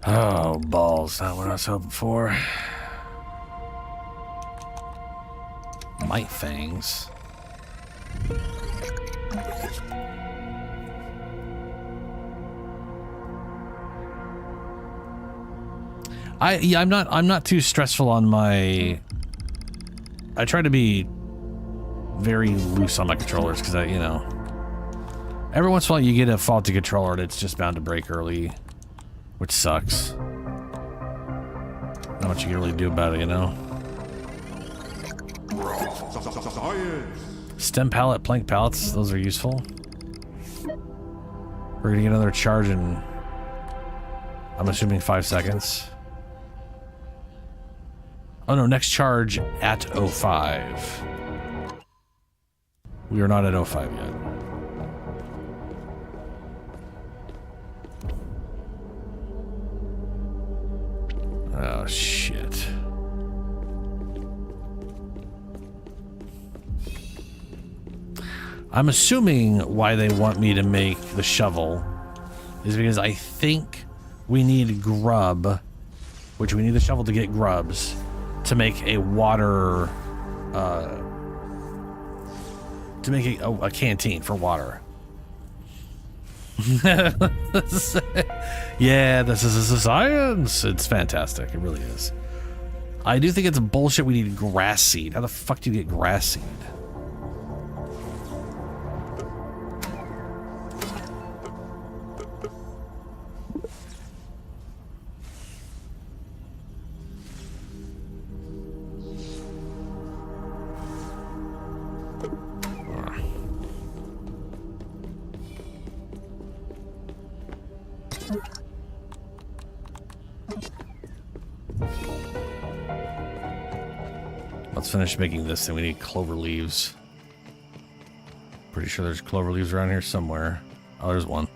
Oh, balls. Not what I was hoping for. Mite fangs. I'm not too stressful on my. I try to be very loose on my controllers because I, every once in a while you get a faulty controller and it's just bound to break early, which sucks. Not much you can really do about it, Stem pallet, plank pallets, those are useful. We're gonna get another charge in, I'm assuming 5 seconds. Oh no, next charge at 05. We are not at 05 yet. Oh, shit. I'm assuming why they want me to make the shovel is because I think we need grub, which we need the shovel to get grubs, to make a water, to make a canteen for water. Yeah, this is a science. It's fantastic. It really is. I do think it's bullshit we need grass seed. How the fuck do you get grass seed? Let's finish making this, and we need clover leaves. Pretty sure there's clover leaves around here somewhere. Oh, there's one.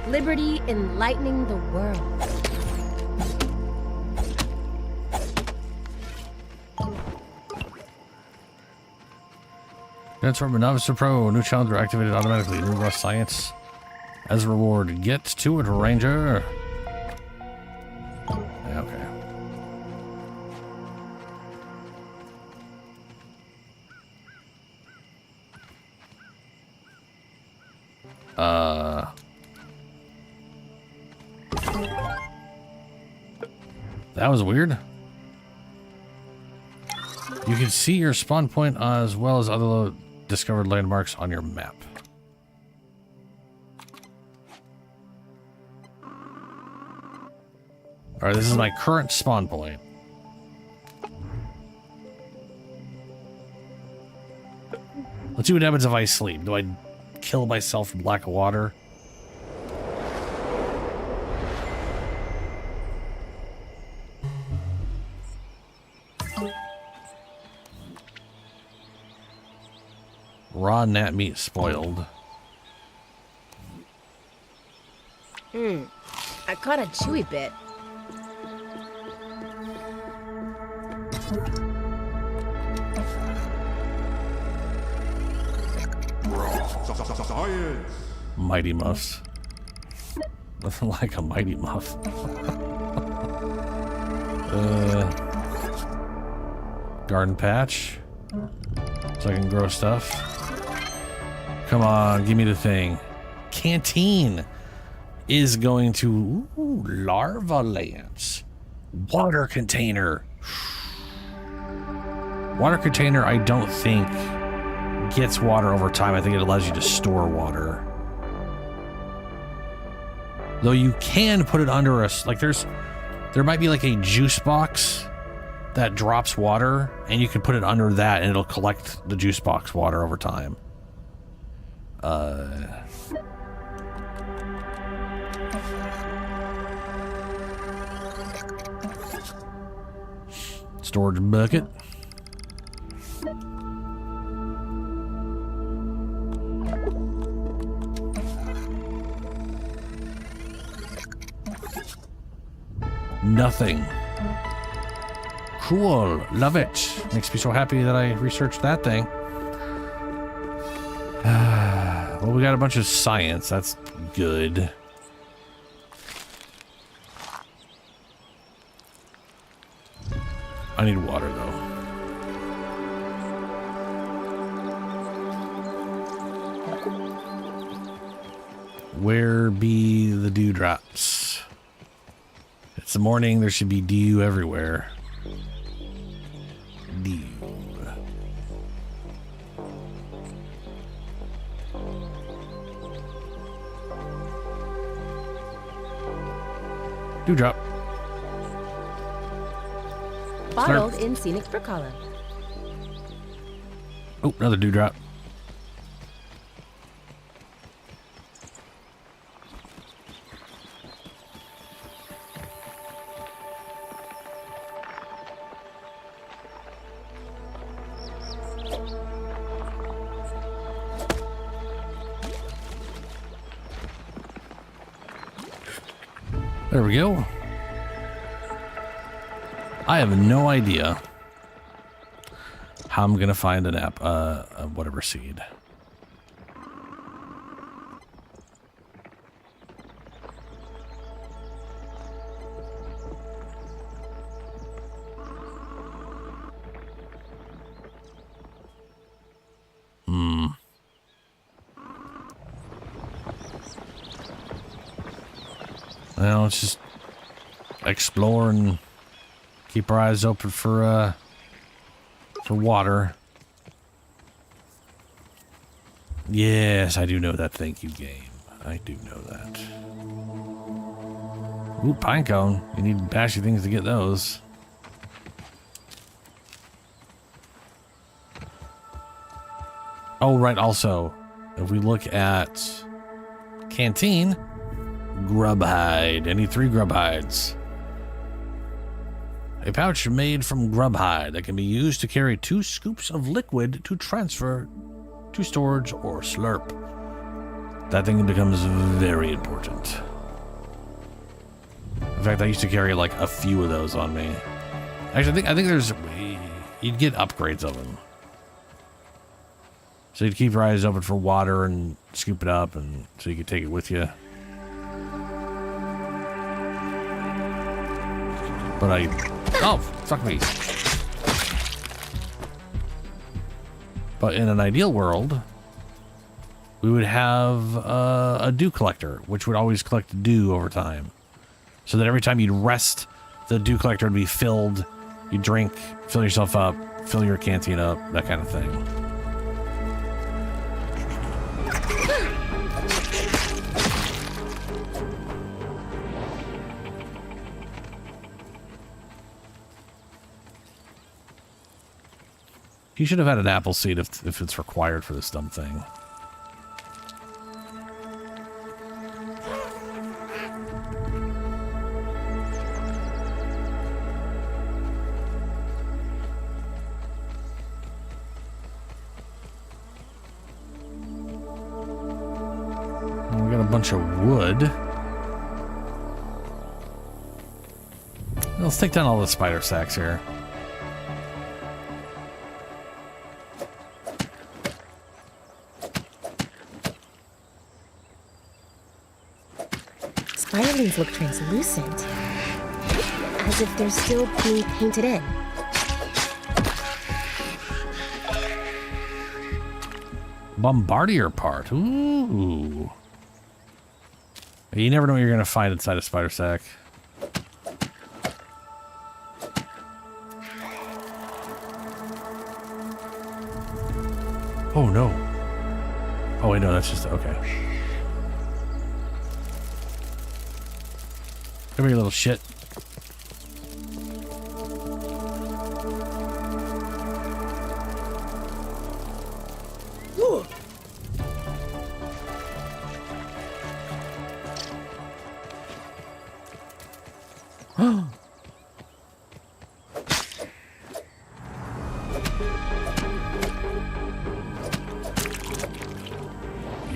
Liberty enlightening the world. Transform a novice to pro. New challenger activated automatically. New raw science. As a reward, get to it, Ranger. Yeah, okay. That was weird. You can see your spawn point as well as other discovered landmarks on your map. Alright, this is my current spawn point. Let's see what happens if I sleep. Do I kill myself from lack of water? Raw gnat meat spoiled. I caught a chewy bit. Science. Mighty Muffs. Nothing like a Mighty Muff. Garden patch. So I can grow stuff. Come on, give me the thing. Canteen is going to larva lance. Water container. Water container, I don't think gets water over time. I think it allows you to store water. Though you can put it under a, like there might be like a juice box that drops water, and you can put it under that and it'll collect the juice box water over time. Storage bucket. Nothing. Cool. Love it. Makes me so happy that I researched that thing. Well, we got a bunch of science. That's good. I need water, though. Where be the dewdrops? It's the morning. There should be dew everywhere. Dew. Dewdrop. Bottled in scenic brook hollow. Oh, another dewdrop. There we go. I have no idea how I'm gonna find an whatever seed. Well, let's just explore and keep our eyes open for water. Yes, I do know that. Thank you, game. I do know that. Ooh, pine cone. You need bashy things to get those. Oh, right. Also, if we look at canteen, grub hide. I need 3 grub hides. A pouch made from grub hide that can be used to carry 2 scoops of liquid to transfer to storage or slurp. That thing becomes very important. In fact, I used to carry like a few of those on me. Actually, I think there's you'd get upgrades of them. So you'd keep your eyes open for water and scoop it up, and so you could take it with you. But oh, fuck me. But in an ideal world, we would have a dew collector, which would always collect dew over time. So that every time you'd rest, the dew collector would be filled. You drink, fill yourself up, fill your canteen up, that kind of thing. You should have had an apple seed if it's required for this dumb thing. We got a bunch of wood. Let's take down all the spider sacks here. Spiderlings look translucent, as if they're still being painted in. Bombardier part. Ooh. You never know what you're going to find inside a spider sack. Oh, no. Oh, wait, no, that's just... Okay. Come here, little shit.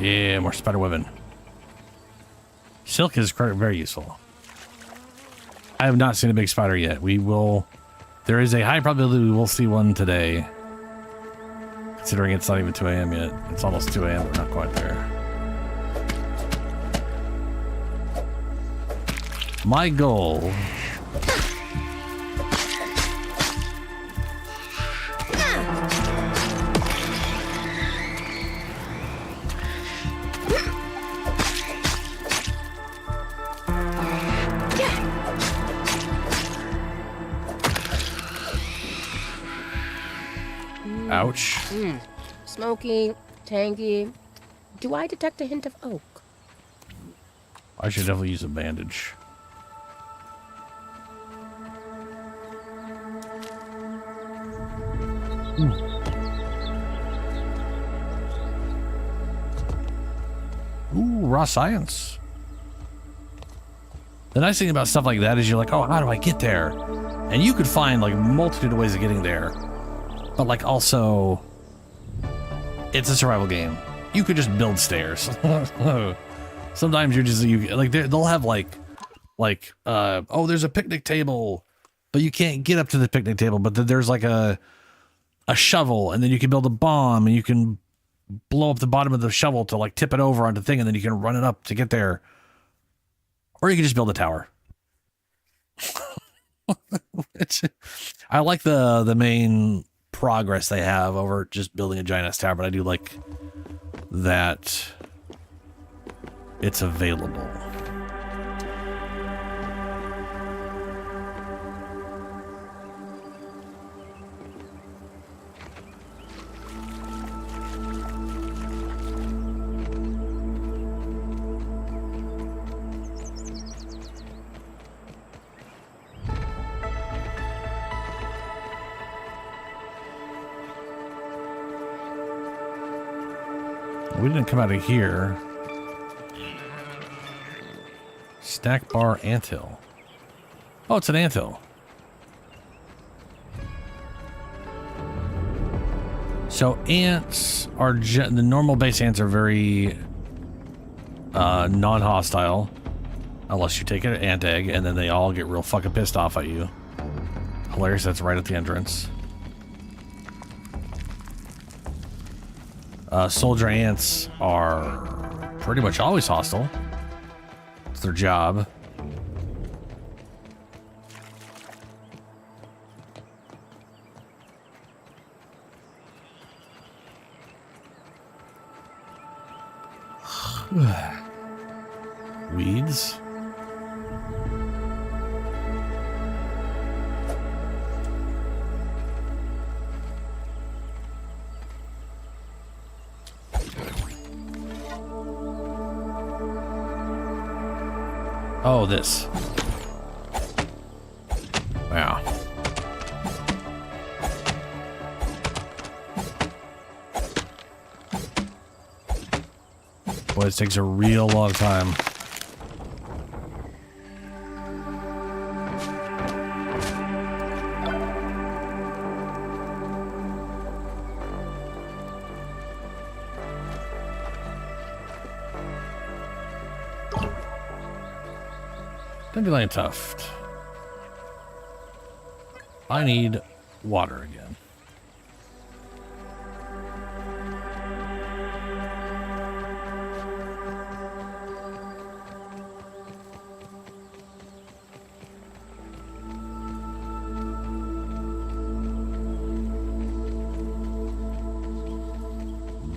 Yeah, more spider webbing. Silk is very useful. I have not seen a big spider yet. We will... There is a high probability we will see one today. Considering it's not even 2 a.m. yet. It's almost 2 a.m. We're not quite there. My goal... Ouch. Smoky, tangy. Do I detect a hint of oak? I should definitely use a bandage. Ooh, raw science. The nice thing about stuff like that is you're like, oh, how do I get there? And you could find like a multitude of ways of getting there. But like also, it's a survival game. You could just build stairs. Sometimes you're just, they'll have like like, oh, there's a picnic table, but you can't get up to the picnic table, but then there's like a shovel, and then you can build a bomb, and you can blow up the bottom of the shovel to like tip it over onto the thing, and then you can run it up to get there. Or you can just build a tower. I like the main progress they have over just building a giant ass tower, but I do like that it's available. We didn't come out of here. Stack bar anthill. Oh, it's an anthill. So ants are the normal base ants are very non-hostile, unless you take an ant egg, and then they all get real fucking pissed off at you. Hilarious. That's right at the entrance. Soldier ants are pretty much always hostile. It's their job. Weeds. Oh, this. Wow. Boy, this takes a real long time. Dandelion tuft. I need water again.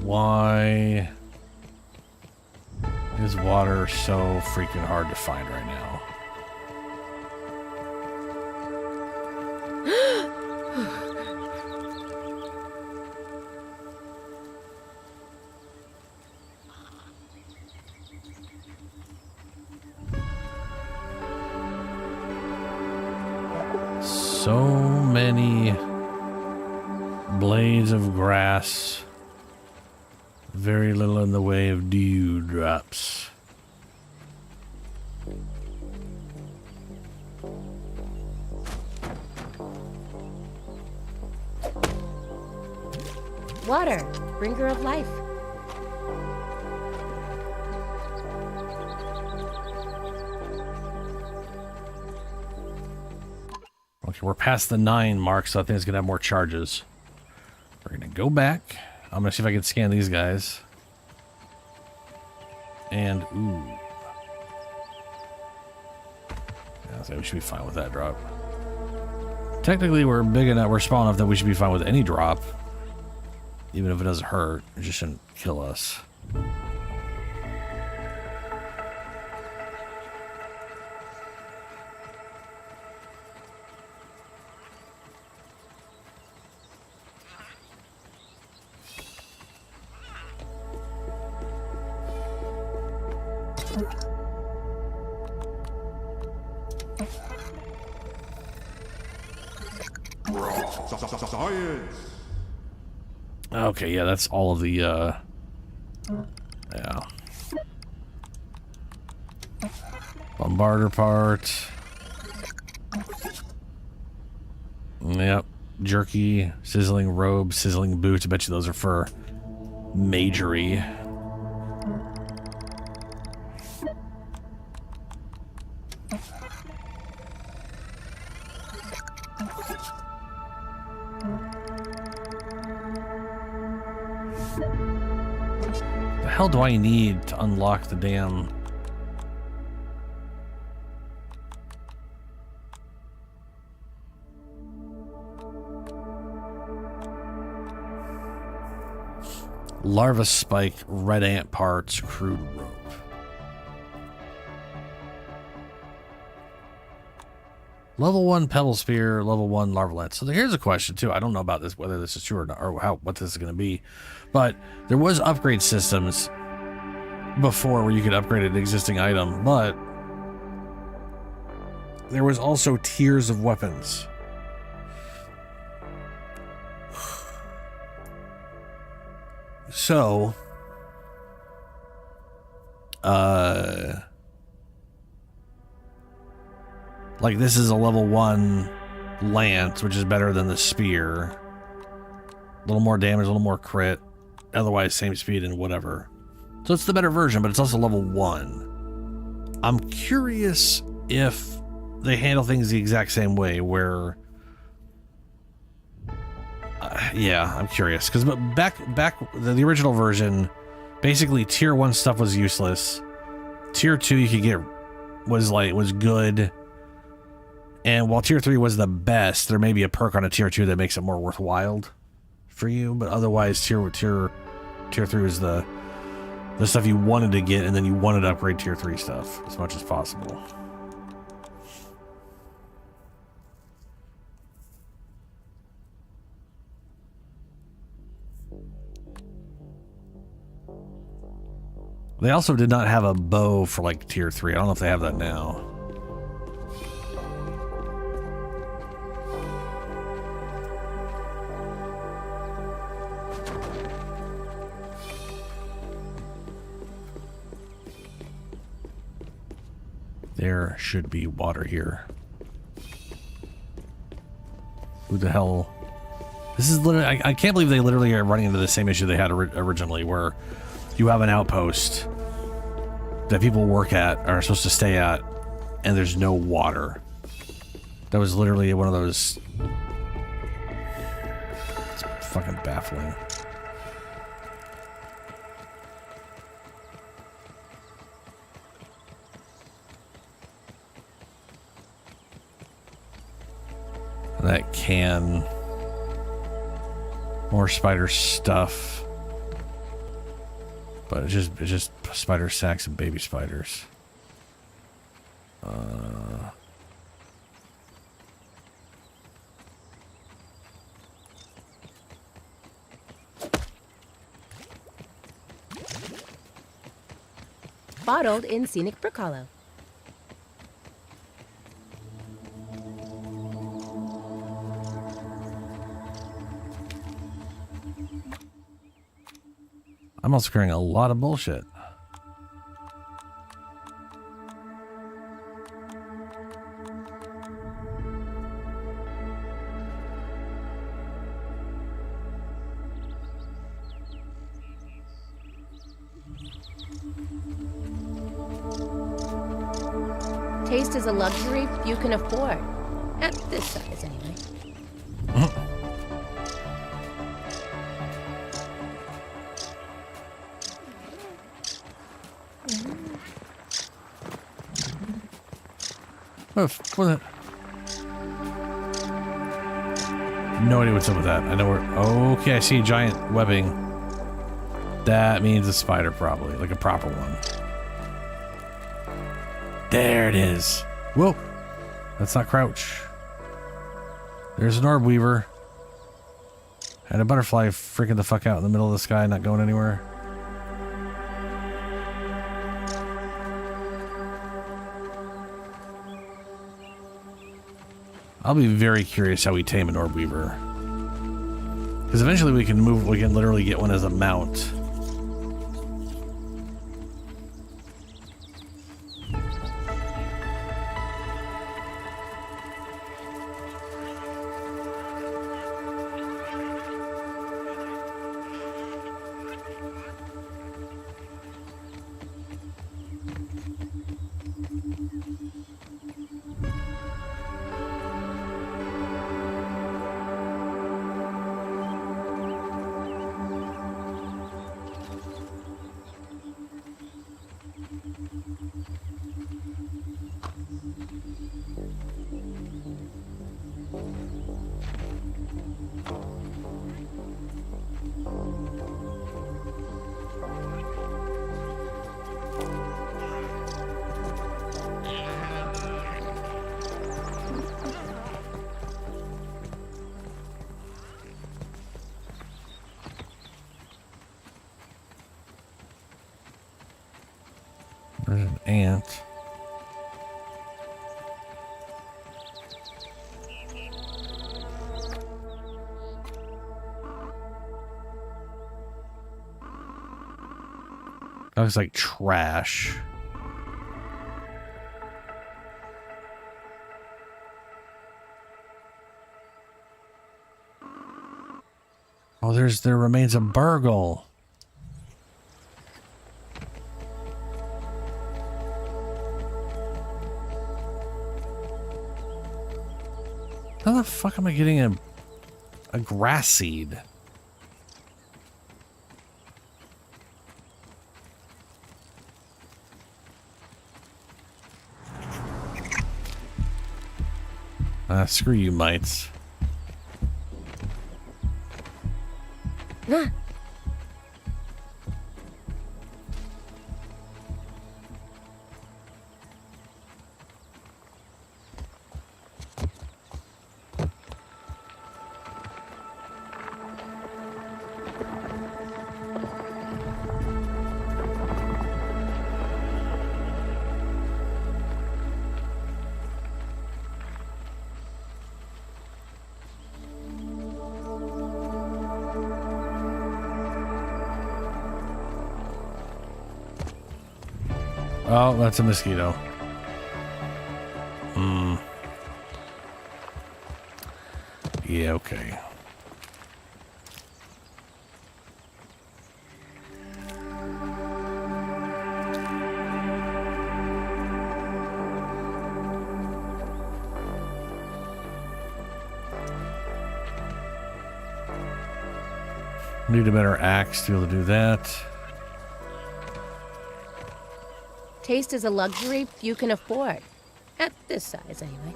Why is water so freaking hard to find right now? So many blades of grass, very little in the way of dewdrops. Water, bringer of life. Okay, we're past the 9 mark, so I think it's gonna have more charges. We're gonna go back. I'm gonna see if I can scan these guys. And ooh. Yeah, so we should be fine with that drop. Technically, we're big enough, we're small enough that we should be fine with any drop. Even if it doesn't hurt, it just shouldn't kill us. Science. Okay, yeah, that's all of the, yeah. Bombarder part. Yep. Jerky, sizzling robe, sizzling boots. I bet you those are for majory. The hell do I need to unlock the damn... Larva spike, red ant parts, crude rope. Level 1 pebble spear, level 1 larva lance. So here's a question too. I don't know about this, whether this is true or not, or what this is going to be. But there was upgrade systems before where you could upgrade an existing item, but there was also tiers of weapons. So, like this is a level 1 lance, which is better than the spear. A little more damage, a little more crit. Otherwise, same speed and whatever. So it's the better version, but it's also level 1. I'm curious if they handle things the exact same way, where... yeah, I'm curious. Because back the original version, basically tier 1 stuff was useless. Tier 2 you could get was good. And while tier 3 was the best, there may be a perk on a tier 2 that makes it more worthwhile for you, but otherwise tier 3 was the stuff you wanted to get, and then you wanted to upgrade tier 3 stuff as much as possible. They also did not have a bow for like tier 3. I don't know if they have that now. There should be water here. Who the hell? This is literally... I can't believe they literally are running into the same issue they had originally, where you have an outpost that people work at, or are supposed to stay at, and there's no water. That was literally one of those... It's fucking baffling. That can... More spider stuff. But it's just spider sacks and baby spiders. Bottled in scenic Brook Hollow. I'm also carrying a lot of bullshit. Taste is a luxury few can afford. At this size, anyway. What? No idea what's up with that. I know we're... Okay, I see giant webbing. That means a spider, probably. Like a proper one. There it is. Whoa. That's not crouch. There's an orb weaver. And a butterfly freaking the fuck out in the middle of the sky, not going anywhere. I'll be very curious how we tame an orb weaver. Because eventually we can literally get one as a mount. There's an ant. That looks like trash. Oh, there remains a burgle. How the fuck am I getting a grass seed? Screw you, mites. Oh, that's a mosquito. Yeah, okay. Need a better axe to be able to do that. Taste is a luxury you can afford. At this size, anyway.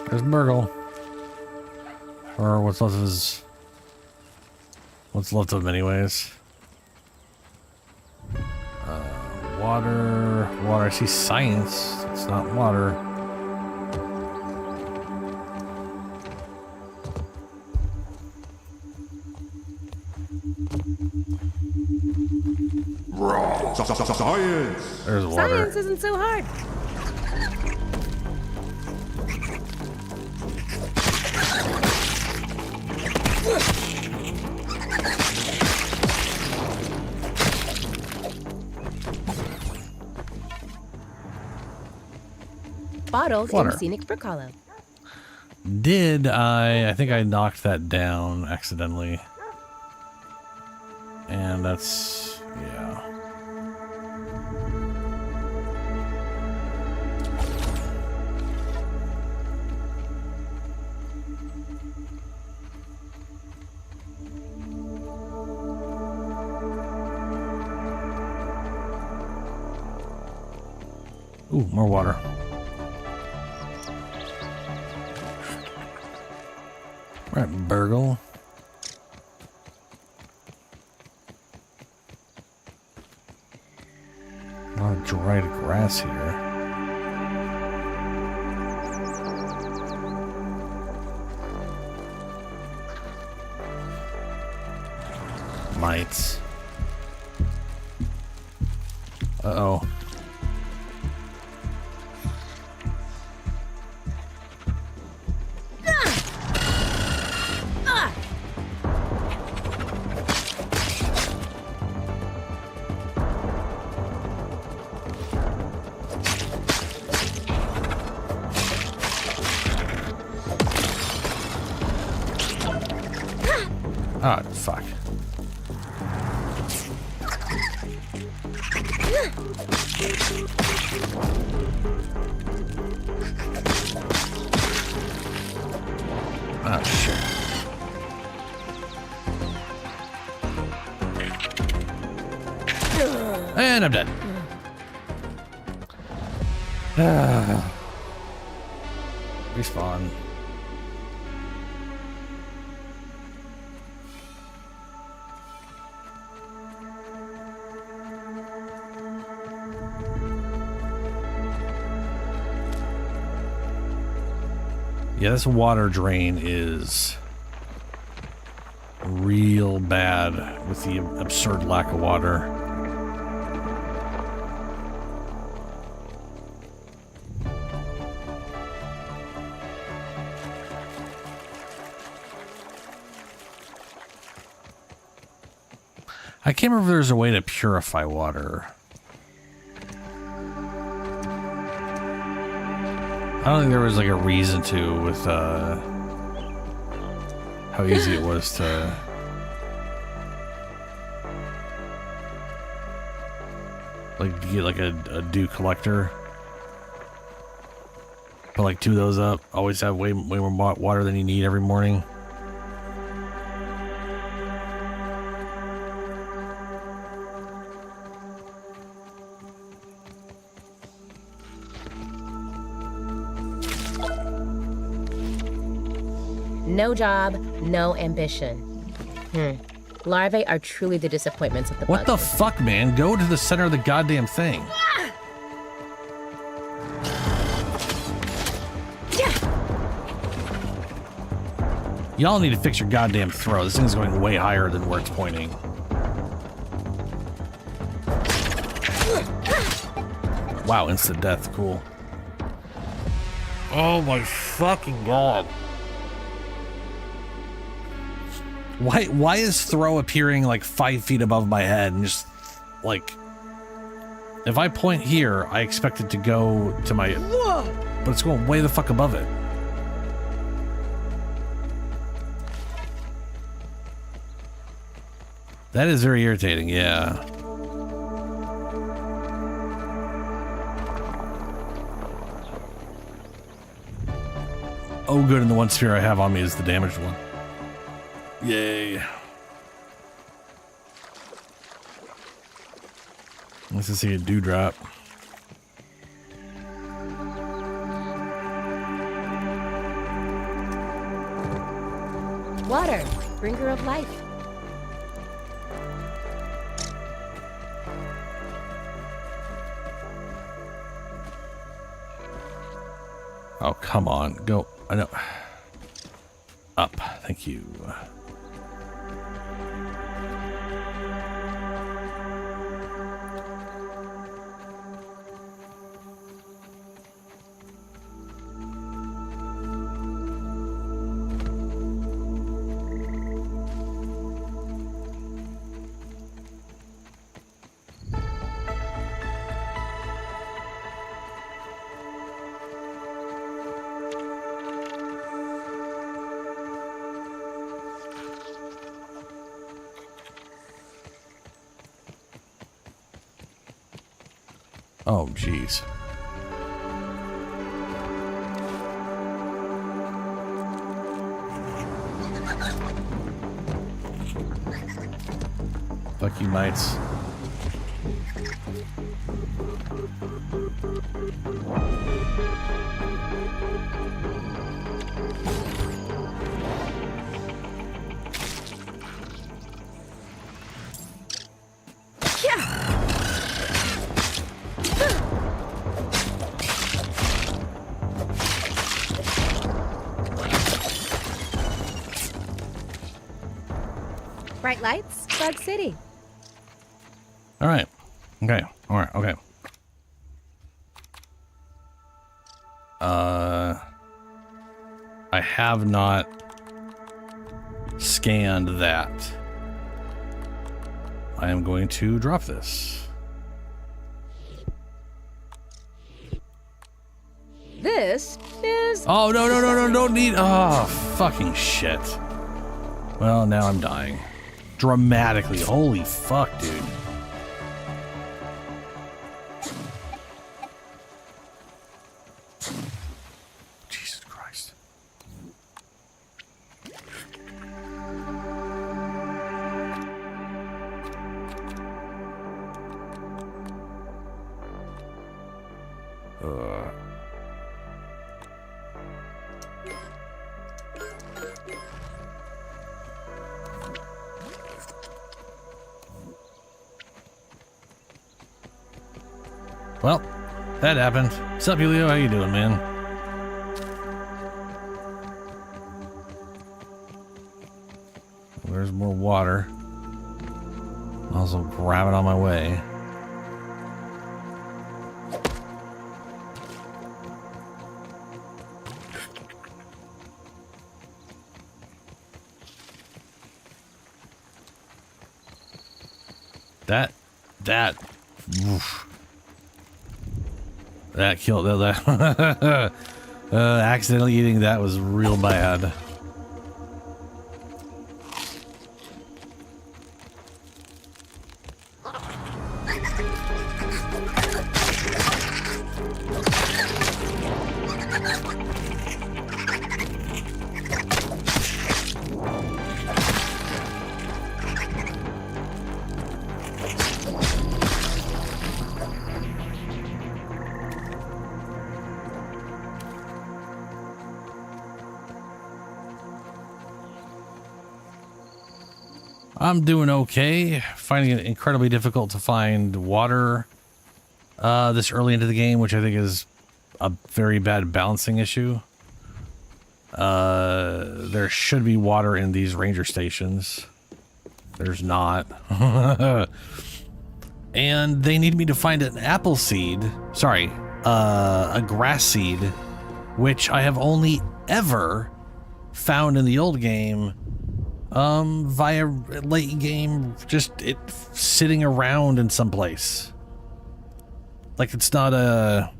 There's Burgle. Or what's left of his... What's left of him anyways. Water. Water. I see science. It's not water. Science! There's water. Science isn't so hard. Bottles Water. in Scenic Brook Hollow. Did I think I knocked that down accidentally. And that's, yeah. Ooh, more water. All right, Burgle. A lot of dried grass here. Mites. Uh-oh. Oh, fuck. Oh, shit. And I'm dead. Respawn. Yeah, this water drain is real bad with the absurd lack of water. I can't remember if there's a way to purify water. I don't think there was like a reason to with how easy it was to like get like a dew collector. Put like 2 of those up. Always have way more water than you need every morning. No job, no ambition. Larvae are truly the disappointments of the What bug. the fuck, man? Go to the center of the goddamn thing. Y'all need to fix your goddamn throw. This thing's going way higher than where it's pointing. Wow, instant death. Cool. Oh my fucking god. Why is throw appearing like 5 feet above my head and just like if I point here, I expect it to go to my but it's going way the fuck above it. That is very irritating, yeah. Oh good, and the one sphere I have on me is the damaged one. Yay. Nice to see a dewdrop. Water, bringer of life. Oh, come on. Go. I know. Up. Thank you. Oh, jeez. Fuck you, mates. Bright lights, Bug City. All right. Okay. All right. Okay. I have not scanned that. I am going to drop this. This is... Oh, no, don't need... Oh, fucking shit. Well, now I'm dying. Dramatically. Holy fuck, dude. Jesus Christ. Well, that happened. What's up, Julio? How you doing, man? There's more water. I'll also grab it on my way. Oof. That killed that. Accidentally eating that was real bad. I'm doing okay. Finding it incredibly difficult to find water this early into the game, which I think is a very bad balancing issue. There should be water in these ranger stations. There's not. And they need me to find an apple seed. Sorry, a grass seed, which I have only ever found in the old game via late game, just it sitting around in some place. Like it's not a...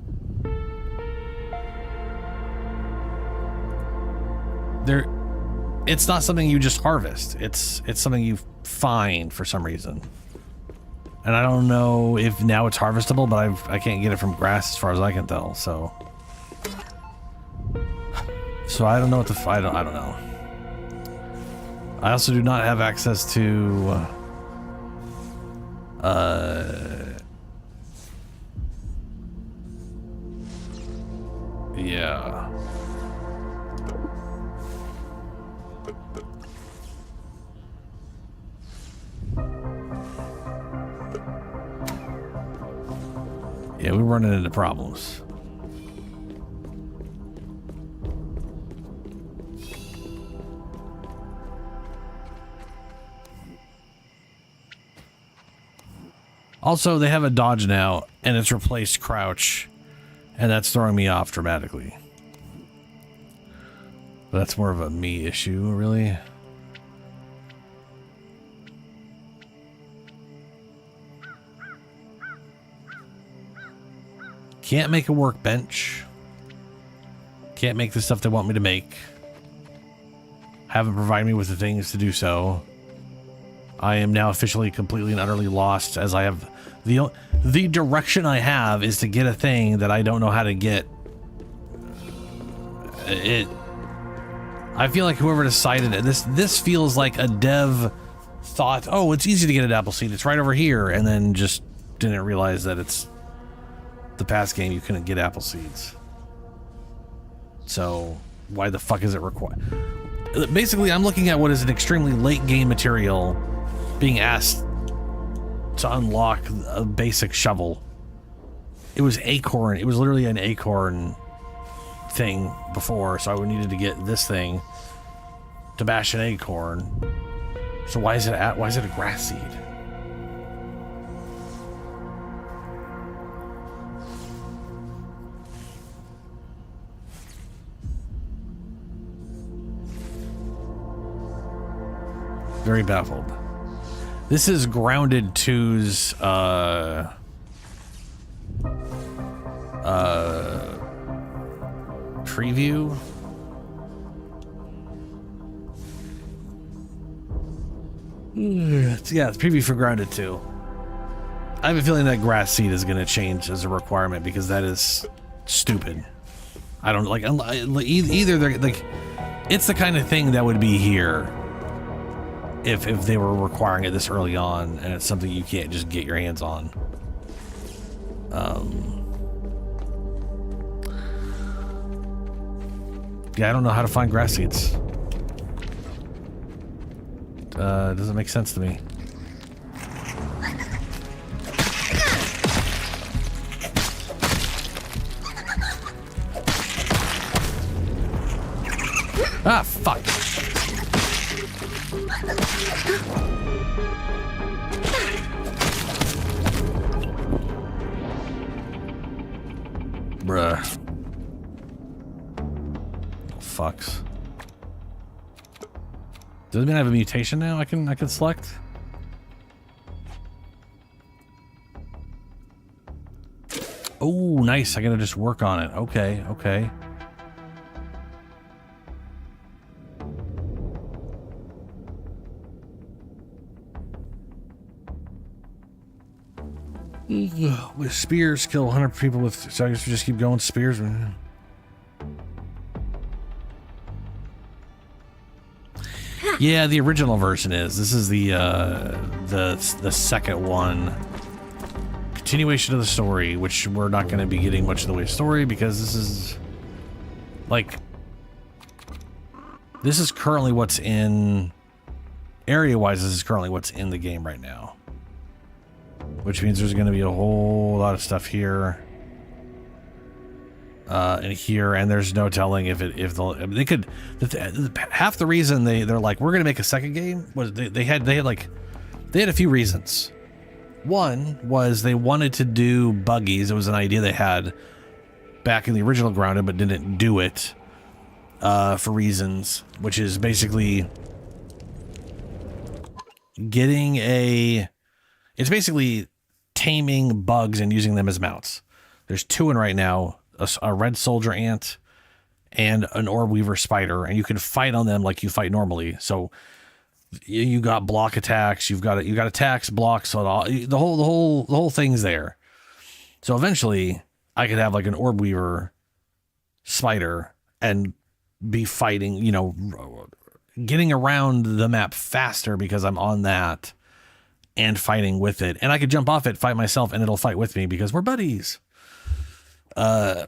It's not something you just harvest. It's something you find for some reason. And I don't know if now it's harvestable, but I can't get it from grass as far as I can tell, so... So I don't know what to... I don't know. I also do not have access to yeah. Yeah, we're running into problems. Also, they have a dodge now, and it's replaced crouch, and that's throwing me off dramatically. But that's more of a me issue, really. Can't make a workbench. Can't make the stuff they want me to make. Haven't provided me with the things to do so. I am now officially completely and utterly lost, as I have the direction I have is to get a thing that I don't know how to get. I feel like whoever decided it, this feels like a dev thought, oh, it's easy to get an apple seed, it's right over here, and then just didn't realize that it's the past game you couldn't get apple seeds. So why the fuck is it required? Basically, I'm looking at what is an extremely late game material being asked to unlock a basic shovel. It was acorn. It was literally an acorn thing before, so I needed to get this thing to bash an acorn. So why is it a grass seed? Very baffled. This is Grounded 2's preview. Yeah, it's preview for Grounded 2. I have a feeling that grass seed is going to change as a requirement because that is stupid. I don't like either. They're like, it's the kind of thing that would be here if they were requiring it this early on, and it's something you can't just get your hands on. Yeah, I don't know how to find grass seeds. Doesn't make sense to me. Ah, fuck. Bruh. Oh, fucks. Does it mean I have a mutation now I can select? Oh, nice. I gotta just work on it. Okay, okay. With spears, kill 100 people with... So I guess we just keep going spears. Yeah, the original version is. This is the second one. Continuation of the story, which we're not going to be getting much of the way of story because this is... Like... This is currently what's in... Area-wise, this is currently what's in the game right now. Which means there's going to be a whole lot of stuff here. And here, and there's no telling if they could... half the reason they're like, we're going to make a second game was they had a few reasons. One was they wanted to do buggies. It was an idea they had back in the original Grounded, but didn't do it for reasons, which is basically getting a... It's basically taming bugs and using them as mounts. There's two in right now, a red soldier ant and an orb weaver spider, and you can fight on them like you fight normally. So you got block attacks, you got attacks, blocks, so the whole thing's there. So eventually I could have like an orb weaver spider and be fighting, you know, getting around the map faster because I'm on that and fighting with it. And I could jump off it, fight myself, and it'll fight with me because we're buddies. So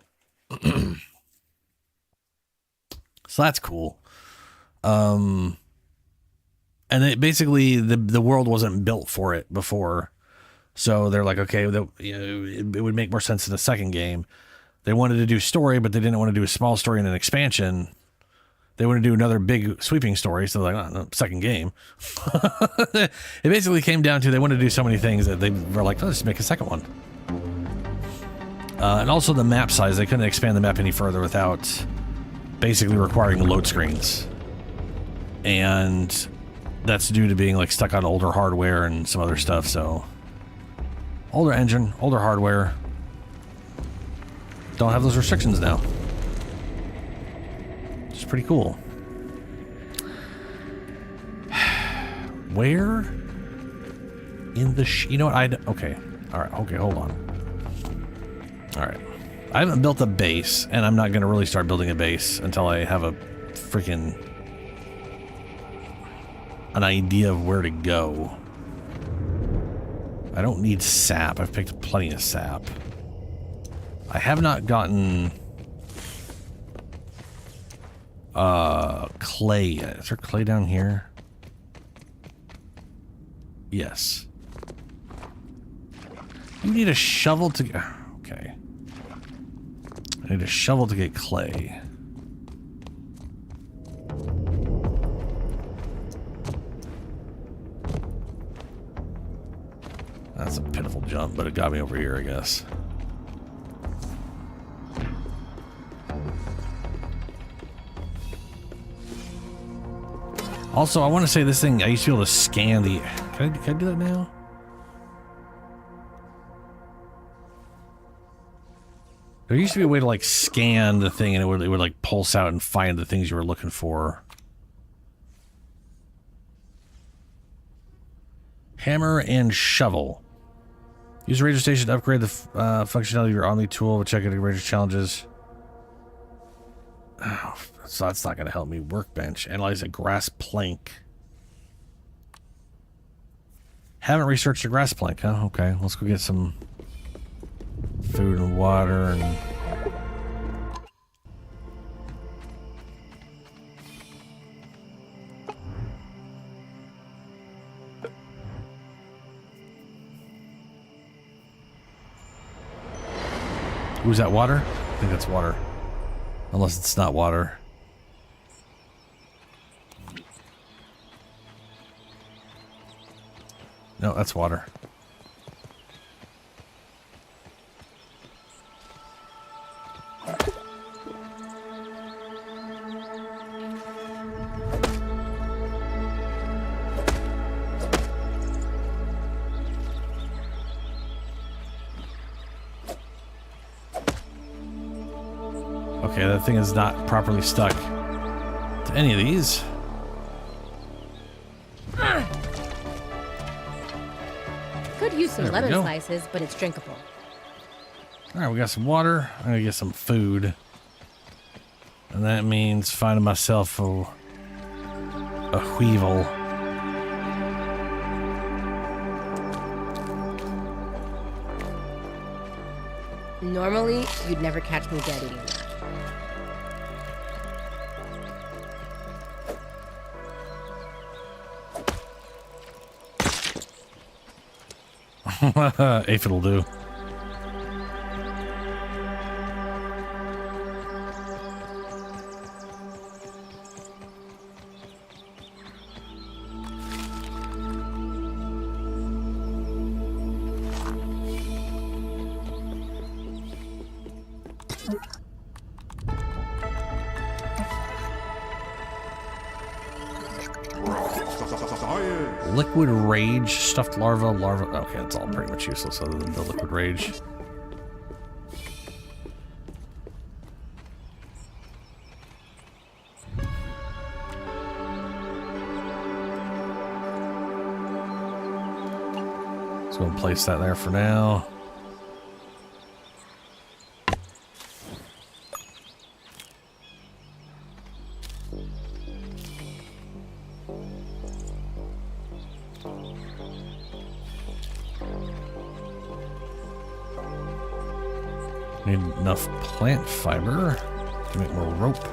that's cool. And it basically the world wasn't built for it before. So they're like, okay, it would make more sense in the second game. They wanted to do story, but they didn't want to do a small story and an expansion. They want to do another big sweeping story. So they're like, oh, no, second game. It basically came down to they wanted to do so many things that they were like, let's just make a second one. And also the map size. They couldn't expand the map any further without basically requiring load screens. And that's due to being like stuck on older hardware and some other stuff. So older engine, older hardware. Don't have those restrictions now. It's pretty cool. Where in the you know what okay. All right. Okay, hold on. All right. I haven't built a base, and I'm not going to really start building a base until I have a freaking an idea of where to go. I don't need sap. I've picked plenty of sap. I have not gotten clay yet. Is there clay down here? Yes. You need a shovel to... Okay. I need a shovel to get clay. That's a pitiful jump, but it got me over here, I guess. Also, I want to say this thing, I used to be able to scan the... Can I do that now? There used to be a way to like scan the thing and it would like pulse out and find the things you were looking for. Hammer and shovel. Use a ranger station to upgrade the functionality of your Omni tool. Check out ranger challenges. Oh, so that's not going to help me. Workbench. Analyze a grass plank. Haven't researched a grass plank, huh? Okay, let's go get some food and water and... Ooh, is that water? I think that's water. Unless it's not water. No, that's water. Okay, that thing is not properly stuck to any of these. Could use some There we lemon go. slices, but it's drinkable. Alright, we got some water. I'm gonna get some food. And that means finding myself a weevil. Normally, you'd never catch me dead eating that. Aphid will do. Liquid Rage, stuffed larva. Okay, it's all pretty much useless other than the Liquid Rage. Let's go and place that there for now. Need enough plant fiber to make more rope.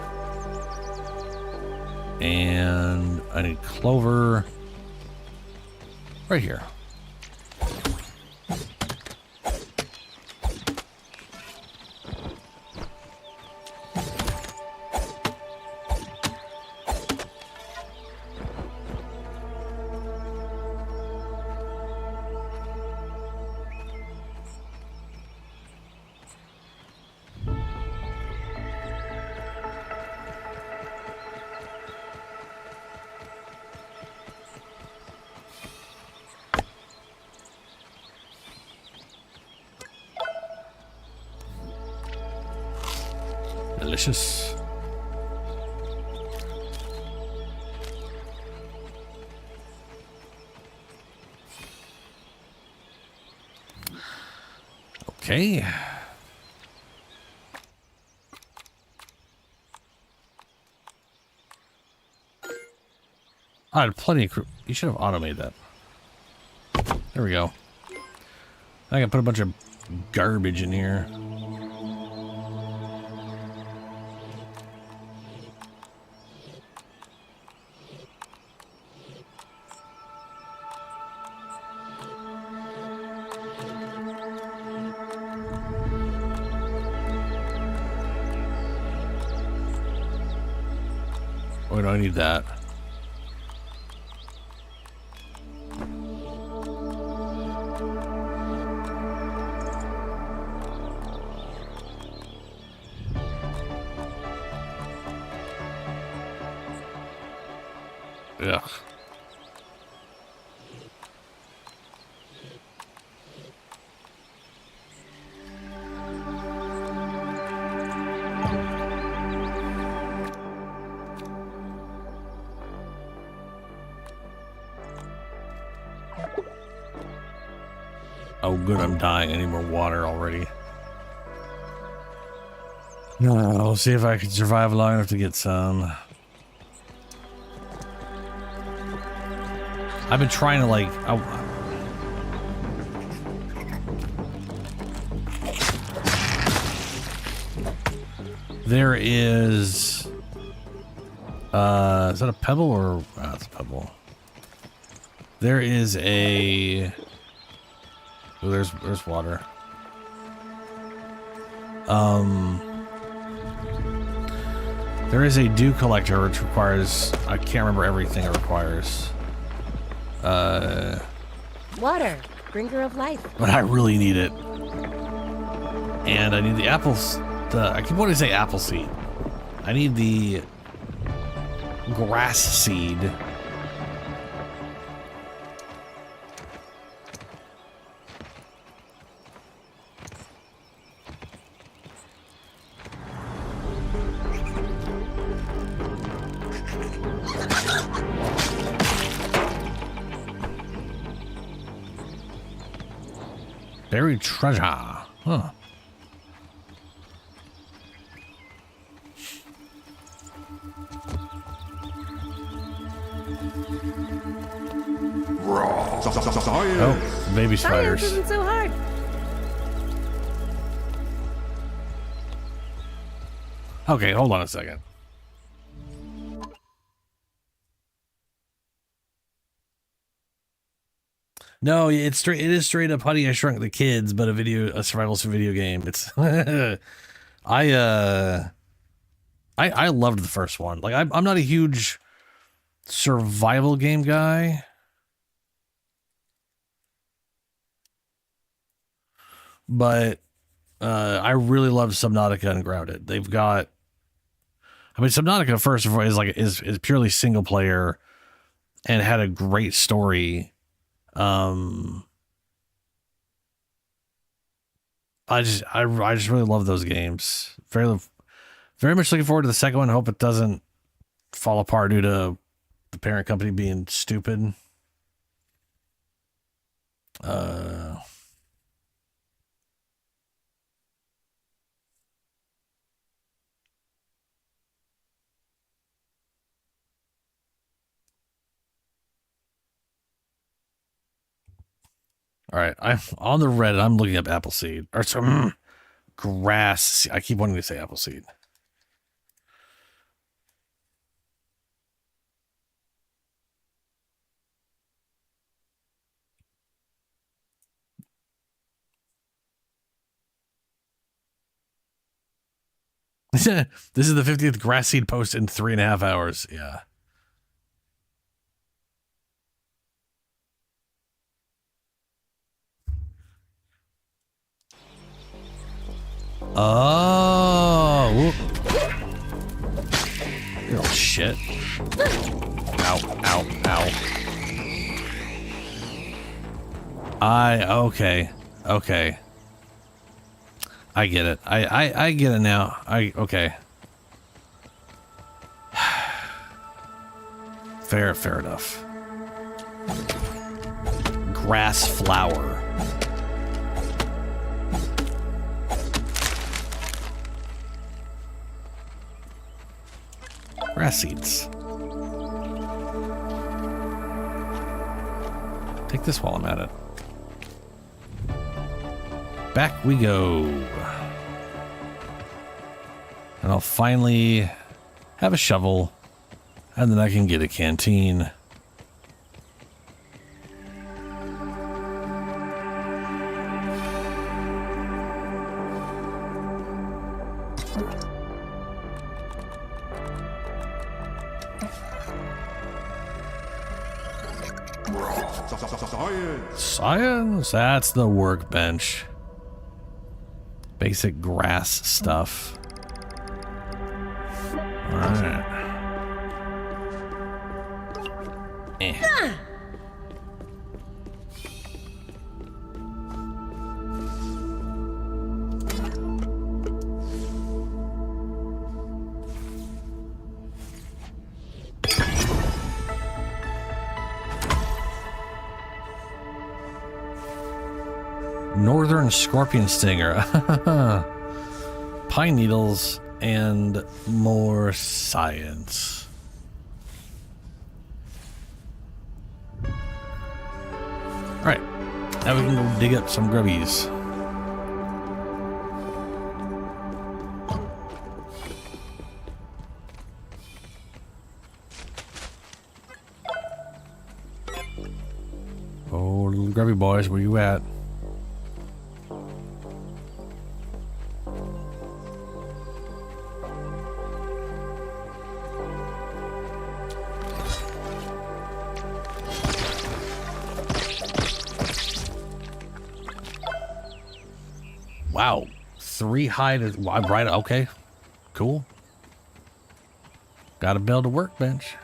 And I need clover right here. Delicious. Okay. I had plenty of crew. You should have automated that. There we go. I can put a bunch of garbage in here. Oh, no, I need that. Ugh. Oh, good, I'm dying. I need more water already. We'll see if I can survive long enough to get some. I've been trying to, like... There is... is that a pebble or... Oh, it's a pebble. There is a... Oh, there's water. There is a dew collector which requires... I can't remember everything it requires. Water, bringer of life. But I really need it. And I need the apples. I keep wanting to say apple seed. I need the grass seed. Buried treasure. Huh. Oh, baby spiders. Science isn't so hard. Okay, hold on a second. No, it's straight. It is straight up Honey, I Shrunk the Kids, but a survival video game. It's I loved the first one. Like I'm not a huge survival game guy, but I really love Subnautica and Grounded. They've got, I mean, Subnautica first of all is purely single player and had a great story. I just really love those games. Very much looking forward to the second one. Hope it doesn't fall apart due to the parent company being stupid. All right, I'm on the Reddit. I'm looking up Appleseed or some grass. I keep wanting to say Appleseed. This is the 50th grass seed post in 3.5 hours. Yeah. Oh, whoop. You little shit. Ow, ow, ow. Okay. Okay. I get it. I get it now. Okay. Fair enough. Grass flower. Grass seeds. Take this while I'm at it. Back we go. And I'll finally have a shovel, and then I can get a canteen. Science, that's the workbench. Basic grass stuff. All right. Northern scorpion stinger. Pine needles and more science. Alright, now we can go dig up some grubbies. Oh, little grubby boys, where you at? Wow, 3 hide. Right, okay, cool. Got to build a workbench.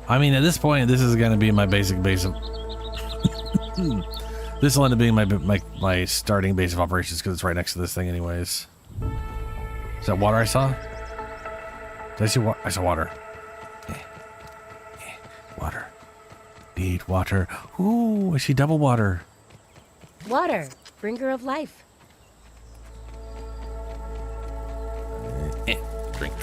I mean, at this point, this is going to be my basic base of. This will end up being my starting base of operations because it's right next to this thing, anyways. Is that water I saw? Did I see water? I saw water. Water. Need water. Ooh, I see double water. Water, bringer of life. Drink.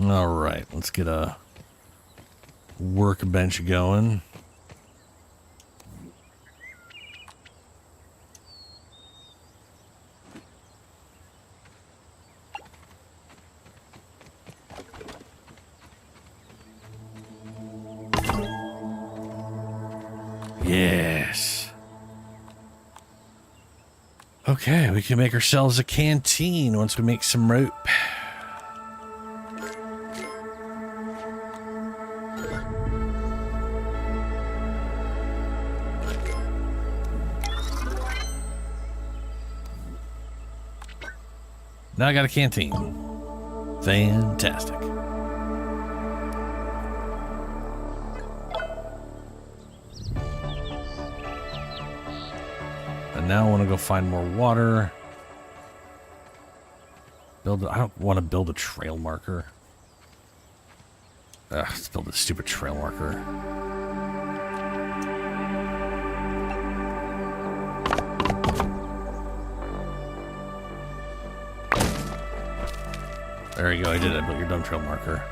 All right, let's get a workbench going. Yes. Okay, we can make ourselves a canteen once we make some rope. Now I got a canteen. Fantastic. And now I want to go find more water. I don't want to build a trail marker. Ugh, let's build a stupid trail marker. There you go, I did it. Built your dumb trail marker.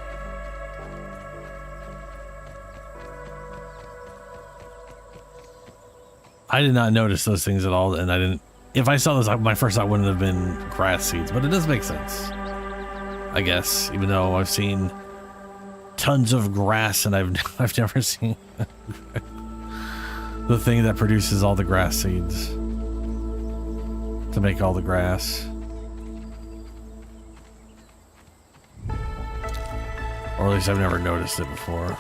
I did not notice those things at all, and I didn't. If I saw those, my first thought wouldn't have been grass seeds, but it does make sense, I guess. Even though I've seen tons of grass, and I've never seen the thing that produces all the grass seeds to make all the grass. Or at least I've never noticed it before.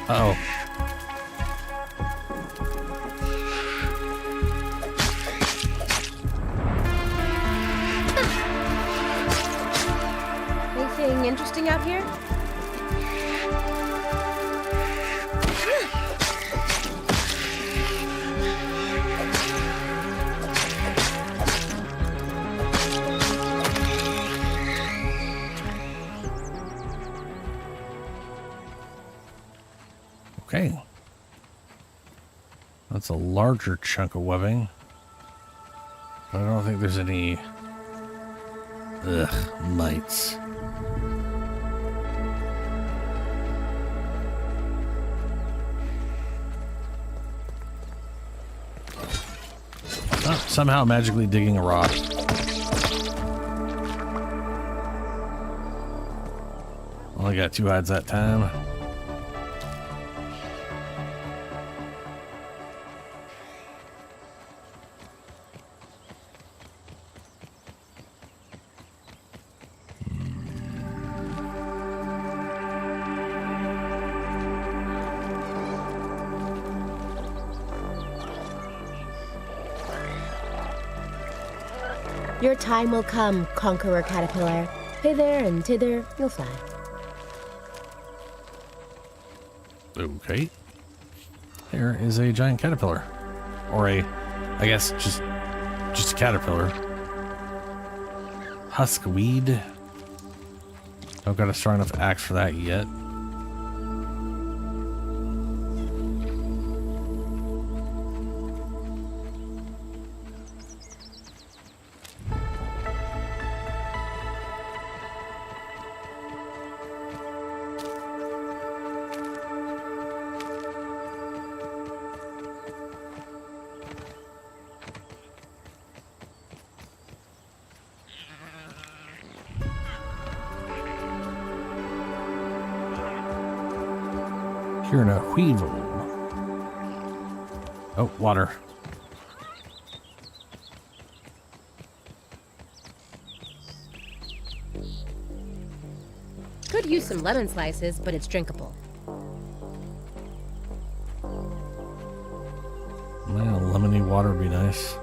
Uh-oh. Anything interesting out here? Okay. That's a larger chunk of webbing. But I don't think there's any... mites. Oh, somehow magically digging a rock. Only got 2 hides that time. Your time will come, Conqueror Caterpillar. Hither and thither, you'll fly. Okay. There is a giant caterpillar. Or a, I guess, just a caterpillar. Huskweed. Don't got a strong enough axe for that yet. Here in a weevil. Oh, water. Could use some lemon slices, but it's drinkable. Well, lemony water would be nice.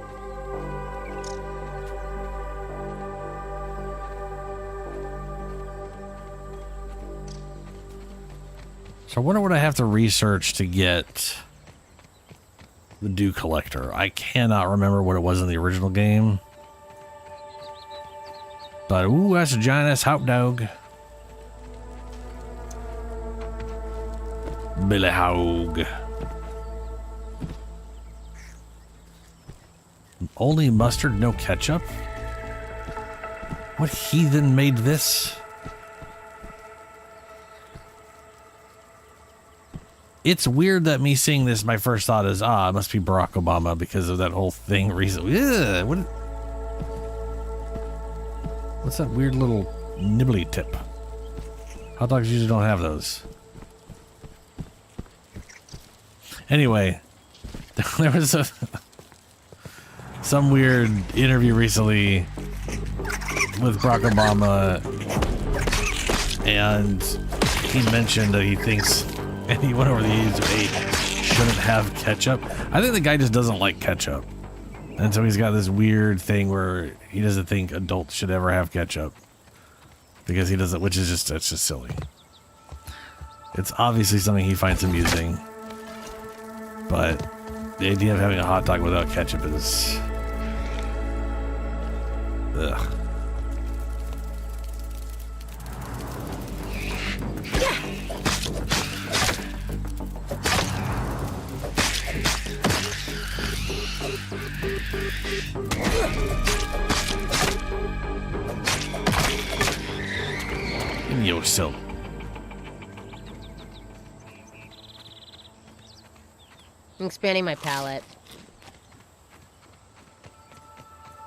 So I wonder what I have to research to get the Dew Collector. I cannot remember what it was in the original game. But, ooh, that's a giant-ass hot dog. Billy Hog. Only mustard, no ketchup? What heathen made this? It's weird that me seeing this, my first thought is, it must be Barack Obama because of that whole thing recently. What's that weird little nibbly tip? Hot dogs usually don't have those. Anyway, there was some weird interview recently with Barack Obama, and he mentioned that he thinks anyone over the age of 8 shouldn't have ketchup. I think the guy just doesn't like ketchup. And so he's got this weird thing where he doesn't think adults should ever have ketchup. Because he doesn't, which is just, that's just silly. It's obviously something he finds amusing. But the idea of having a hot dog without ketchup is... ugh. In yourself. I'm expanding my palette.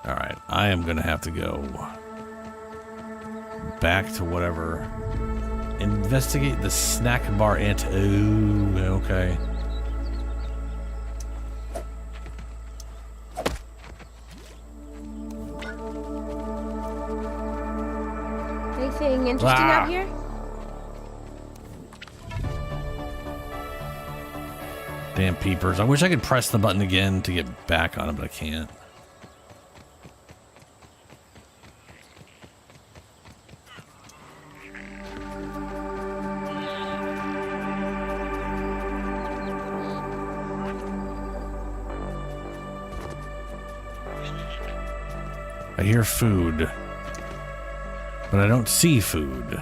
Alright, I am gonna have to go back to whatever. Investigate the snack bar ooh, okay. Anything interesting out here? Damn peepers. I wish I could press the button again to get back on it, but I can't. I hear food, but I don't see food.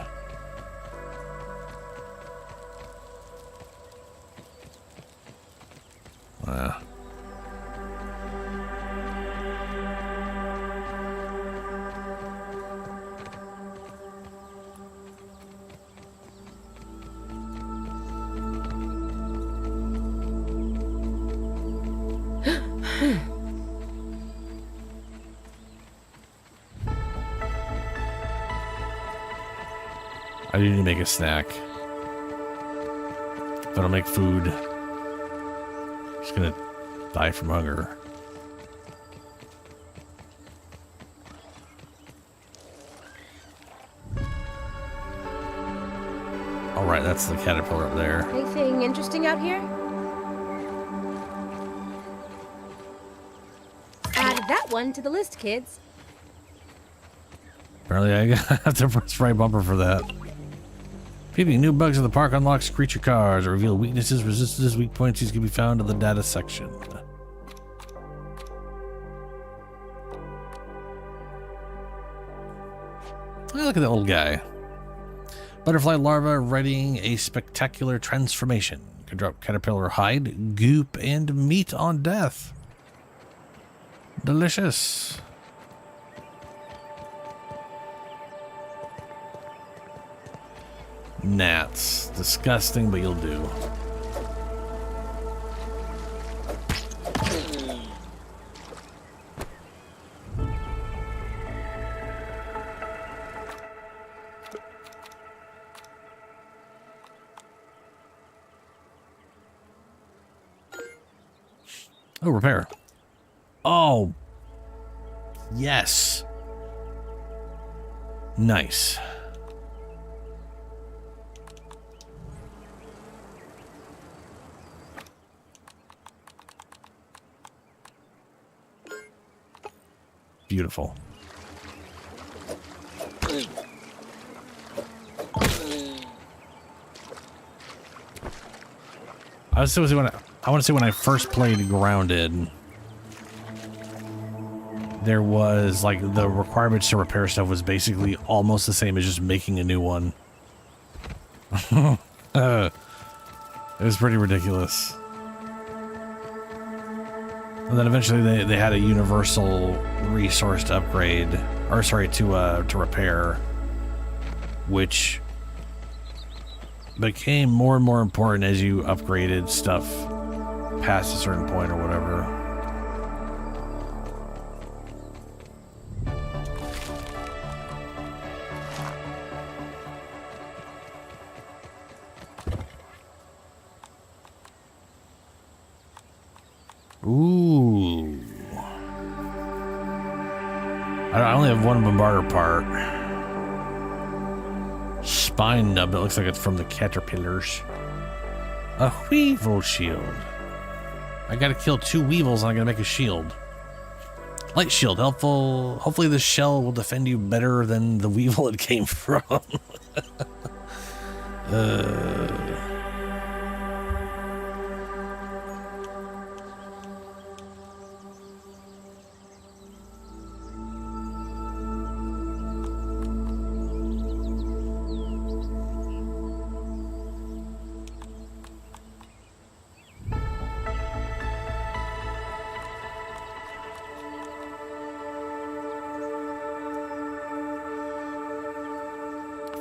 I need to make a snack. If I don't make food, I'm just gonna die from hunger. Alright, that's the caterpillar up there. Anything interesting out here? Add that one to the list, kids. Apparently I have to press right bumper for that. Peeping new bugs in the park unlocks creature cards or reveal weaknesses, resistances, weak points. These can be found in the data section. Oh, look at that little guy. Butterfly larva readying a spectacular transformation. Can drop caterpillar hide, goop, and meat on death. Delicious. Gnats. Disgusting, but you'll do. Oh, repair. Oh. Yes. Nice. Beautiful. I want to say when I first played Grounded, there was like the requirements to repair stuff was basically almost the same as just making a new one. It was pretty ridiculous. And then eventually they had a universal resource to upgrade, or sorry, to repair, which became more and more important as you upgraded stuff past a certain point or whatever. Ooh. I only have one bombarder part. Spine nub that looks like it's from the caterpillars. A weevil shield. I gotta kill 2 weevils and I'm gonna make a shield. Light shield, helpful. Hopefully this shell will defend you better than the weevil it came from.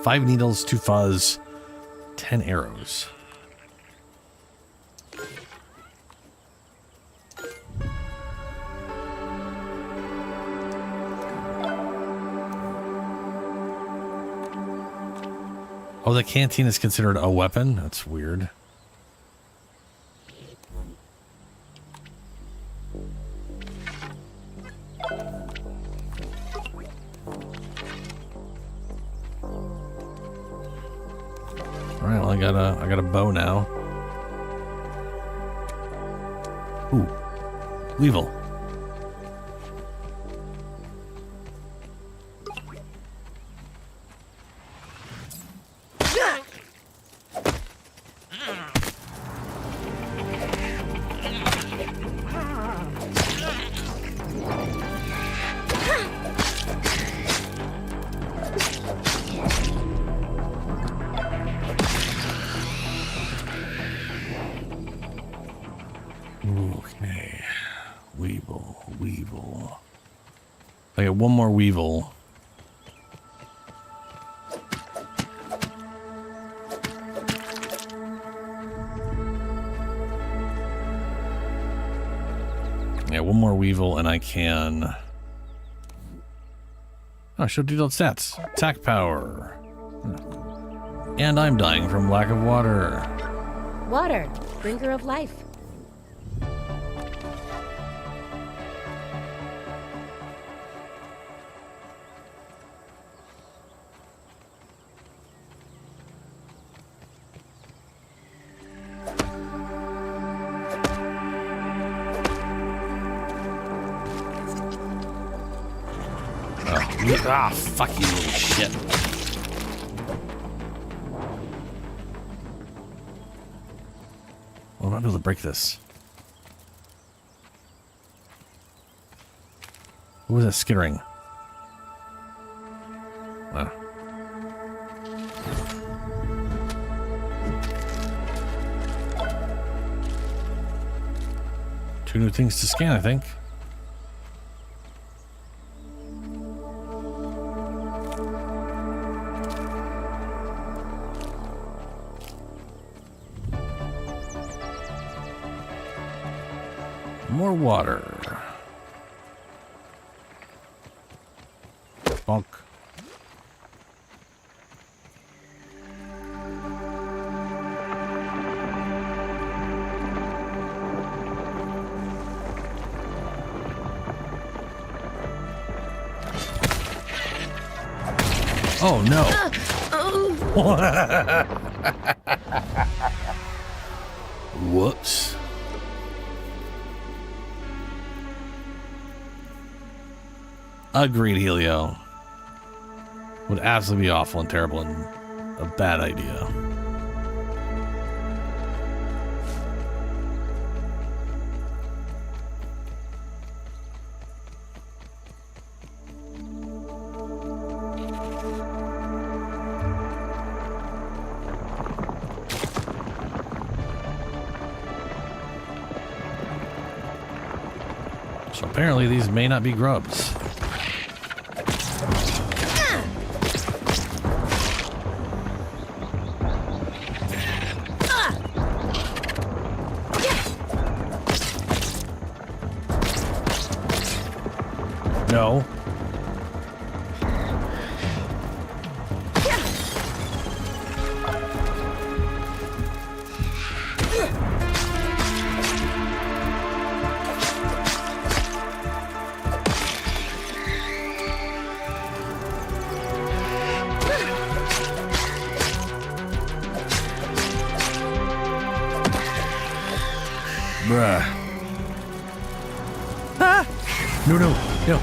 Five needles, 2 fuzz, 10 arrows. Oh, the canteen is considered a weapon? That's weird. Alright, well, I got a bow now. Ooh. Weevil. Okay. Weevil. I got one more weevil. Yeah, one more weevil and I can... Oh, show detailed stats. Attack power. And I'm dying from lack of water. Water, bringer of life. Oh. Ah, fuck you, little shit. Well, I'm not able to break this. What was that skittering? Wow. Two new things to scan, I think. More water. Bonk. Oh no. Whoops. Agreed, Helio. Would absolutely be awful and terrible and a bad idea. So apparently these may not be grubs. No. Bruh. Ah! No, no, no.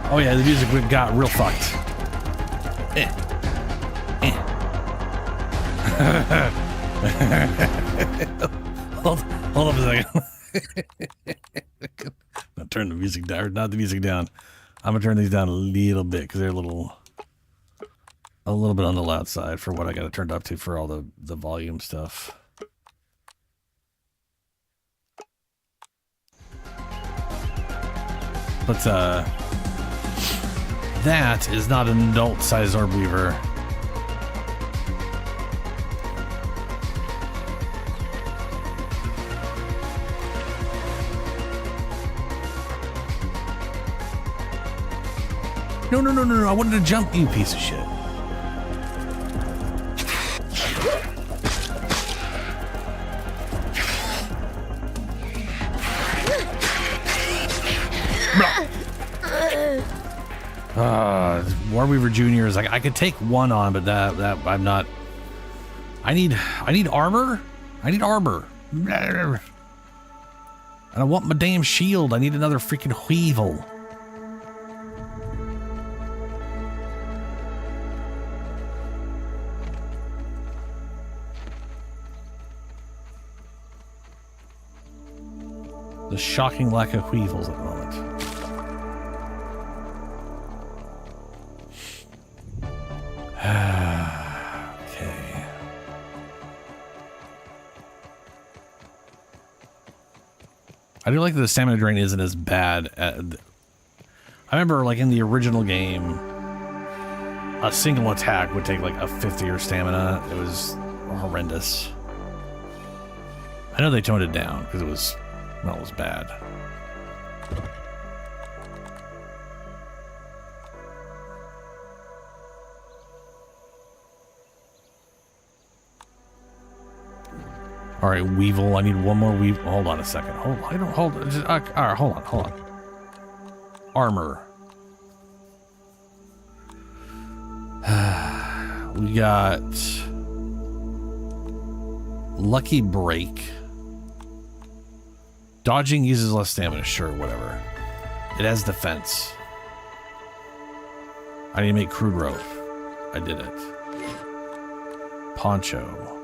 Oh yeah, the music got real fucked. Hold up a second. I'll turn the music down, or not the music down. I'm gonna turn these down a little bit because they're a little bit on the loud side for what I got it turned up to for all the volume stuff. But that is not an adult size orb weaver. No, no, no, no, no. I wanted to jump, you piece of shit. Warweaver Jr. is like, I could take one on, but that I'm not. I need armor. I need armor. And I want my damn shield. I need another freaking Weevil. The shocking lack of Weevils at the moment. Okay. I do like that the stamina drain isn't as bad. I remember, like, in the original game, a single attack would take like a 50 stamina. It was horrendous. I know they toned it down because it was not as bad. All right, Weevil. I need one more Weevil. Hold on a second. Hold. I don't hold. Just, all right, hold on. Hold on. Armor. We got Lucky Break. Dodging uses less stamina. Sure, whatever. It has defense. I need to make crude rope. I did it. Poncho.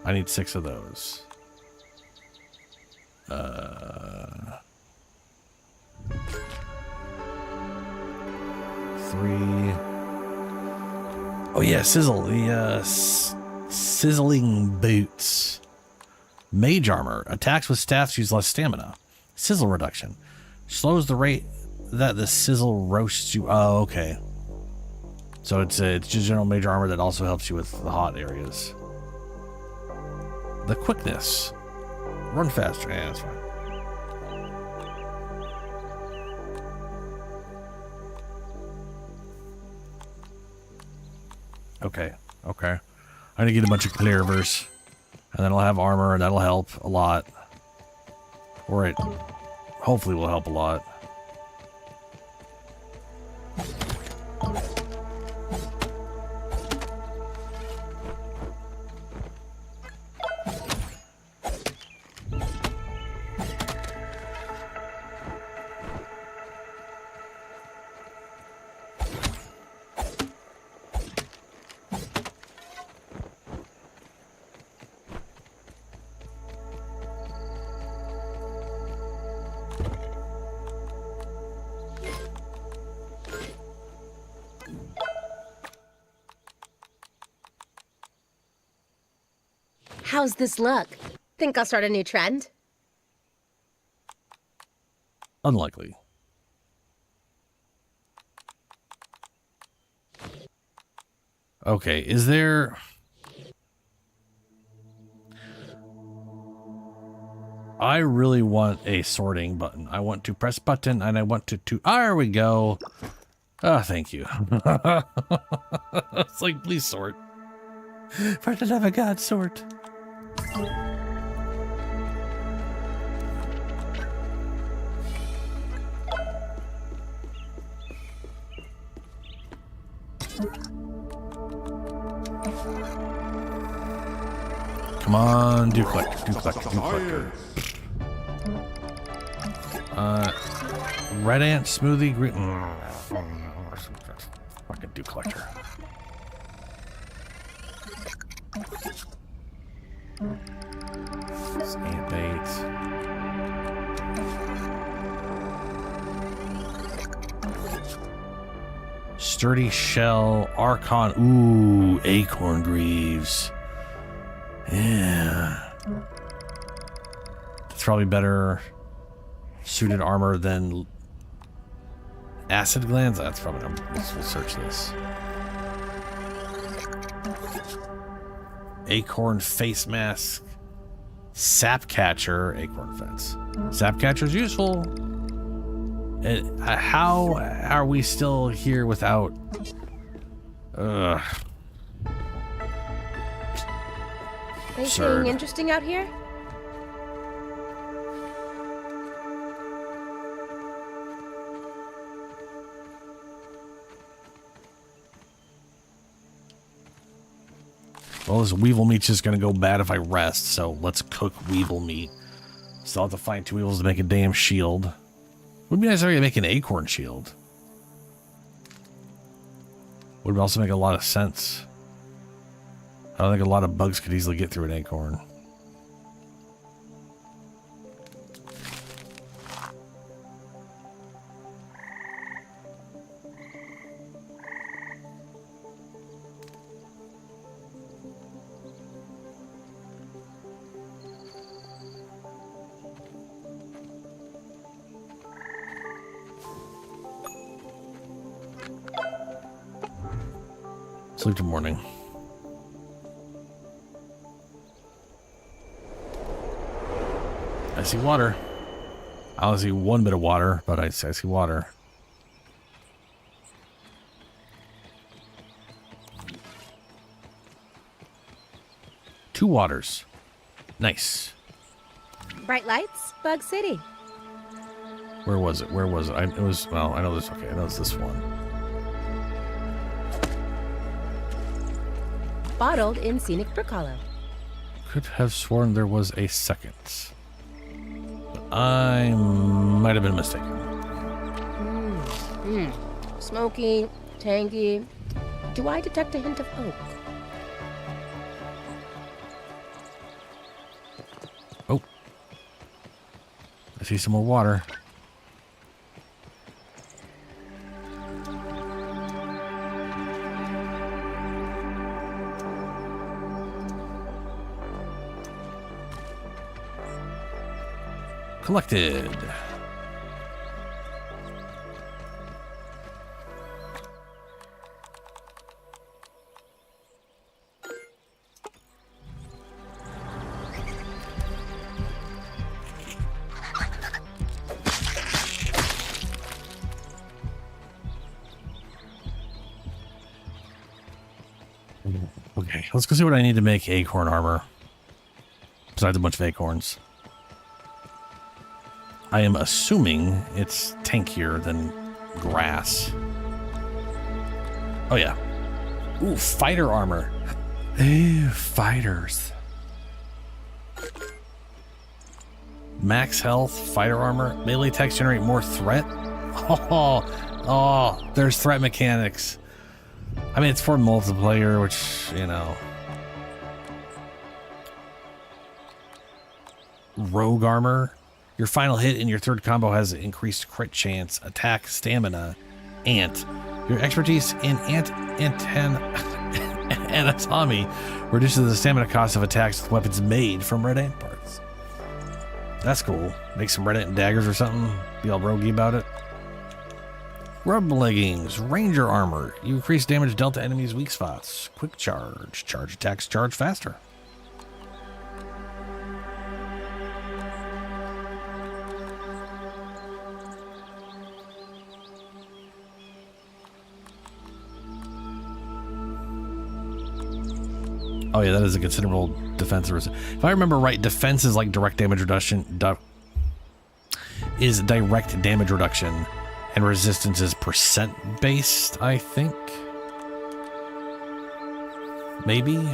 I need 6 of those. 3. Oh yeah, sizzle. The sizzling boots. Mage armor. Attacks with staffs use less stamina. Sizzle reduction. Slows the rate that the sizzle roasts you. Oh, okay. So it's just general mage armor that also helps you with the hot areas. The quickness. Run faster. Yeah, that's fine. Okay. I need to get a bunch of cleavers. And then I'll have armor, and that'll help a lot. Or it hopefully will help a lot. How's this look? Think I'll start a new trend? Unlikely. Okay, is there... I really want a sorting button. I want to press button and I want to... There we go. Oh, thank you. It's like, please sort. For the love of God, sort. Come on, do click. Red ant smoothie green. Fucking do collector. Ant bait. Sturdy shell, Archon. Ooh, acorn greaves. Yeah. It's probably better suited armor than acid glands. That's probably not. We'll search this. Acorn face mask. Sap catcher. Acorn fence. Sap catcher is useful. How are we still here without... Anything interesting out here? Well, this weevil meat's just gonna go bad if I rest, so let's cook weevil meat. Still have to find 2 weevils to make a damn shield. Would be nice if I could make an acorn shield. Would also make a lot of sense. I don't think a lot of bugs could easily get through an acorn. Sleep till morning. I see water. I only see one bit of water, but I see water. Two waters. Nice. Bright lights, Bug City. Where was it? Where was it? It was, well, I know this. Okay, I know it's this one. Bottled in scenic Brook Hollow. Could have sworn there was a second. But I might have been mistaken. Smoky, tangy. Do I detect a hint of oak? Oh. I see some more water. Collected. Okay, let's go see what I need to make acorn armor. Besides a bunch of acorns. I am assuming it's tankier than grass. Oh yeah. Ooh, fighter armor. Ew, fighters. Max health, fighter armor, melee attacks generate more threat. Oh, there's threat mechanics. I mean, it's for multiplayer, which, you know. Rogue armor. Your final hit in your third combo has increased crit chance, attack, stamina, ant. Your expertise in anatomy reduces the stamina cost of attacks with weapons made from red ant parts. That's cool. Make some red ant daggers or something. Be all roguey about it. Rub leggings, ranger armor. You increase damage dealt to enemies' weak spots. Quick charge. Charge attacks charge faster. Oh yeah, that is a considerable defense. If I remember right, defense is like direct damage reduction. Is direct damage reduction, and resistance is percent based. I think. Maybe.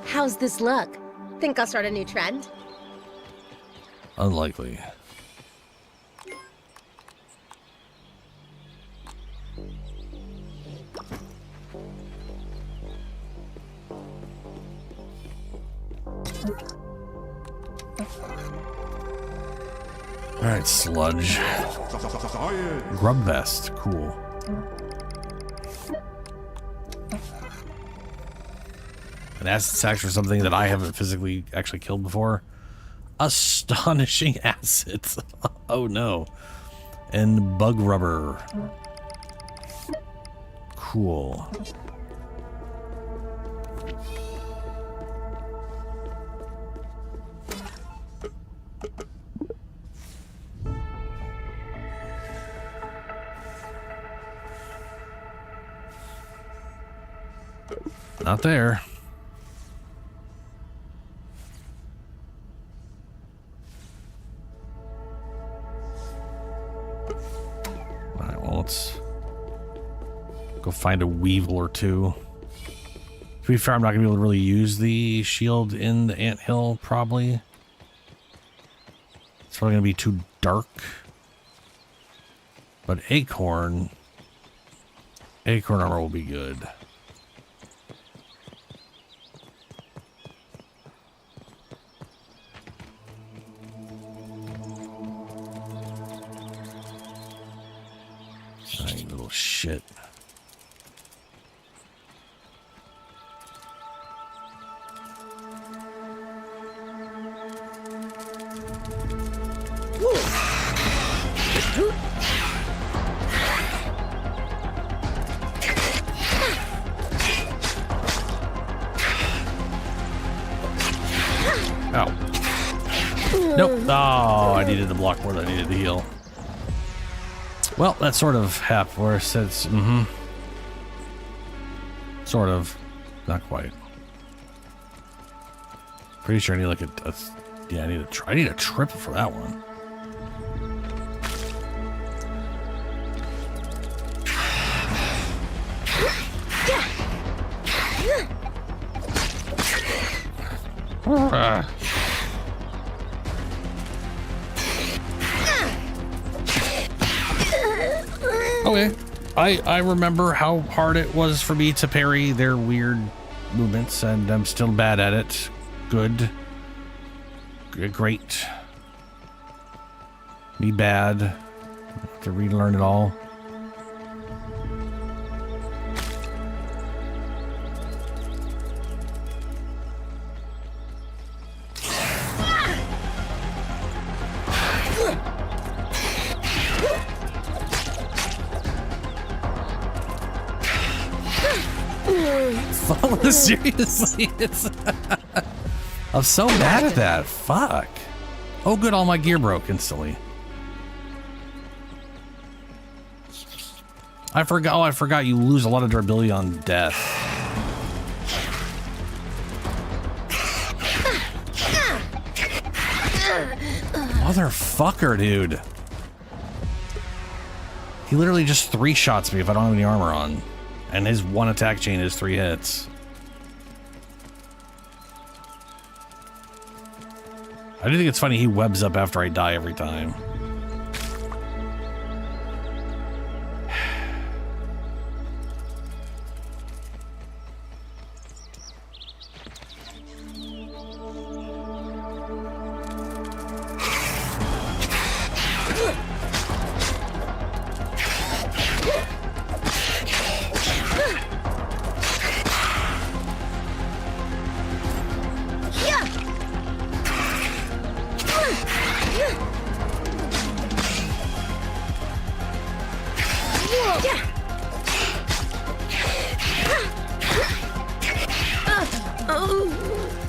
How's this look? Think I'll start a new trend? Unlikely. Alright, sludge. Grub vest, cool. An acid sack for something that I haven't physically actually killed before. Astonishing acids. Oh no. And bug rubber. Cool. Not there. Let's go find a weevil or two. To be fair, I'm not going to be able to really use the shield in the anthill, probably. It's probably going to be too dark. But acorn armor will be good. Shit. Ow. Nope. Oh, I needed to block more than I needed to heal. Well, that's sort of half where it says, sort of. Not quite. Pretty sure I need like yeah, I need a trip for that one. Okay. I remember how hard it was for me to parry their weird movements, and I'm still bad at it. Good. Great. Me bad. Have to relearn it all. Seriously, I'm so bad at that. Fuck. Oh, good. All my gear broke instantly. I forgot. Oh, I forgot. You lose a lot of durability on death. Motherfucker, dude. He literally just 3-shots me if I don't have any armor on. And his one attack chain is 3 hits. I do think it's funny he webs up after I die every time.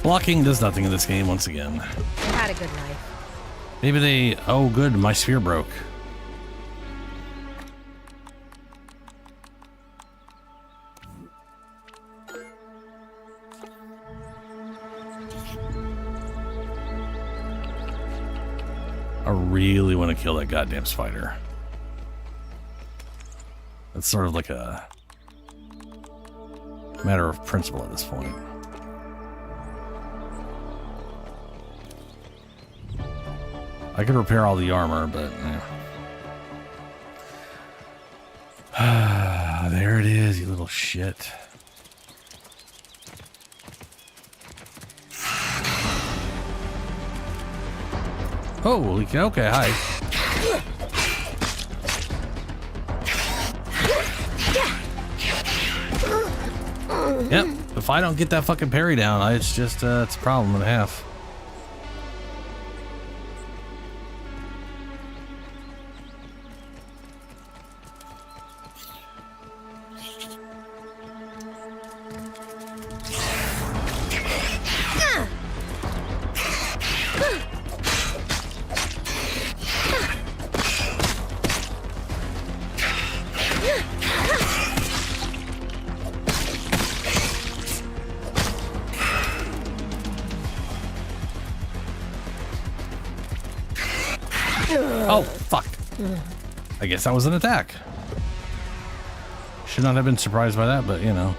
Blocking does nothing in this game once again. I had a good life. Maybe they... Oh, good. My sphere broke. I really want to kill that goddamn spider. It's sort of like a matter of principle at this point. I could repair all the armor, but there it is, you little shit. Holy cow, okay, hi. Yep, if I don't get that fucking parry down, it's just, it's a problem and a half. Oh, fuck. I guess that was an attack. Should not have been surprised by that, but you know.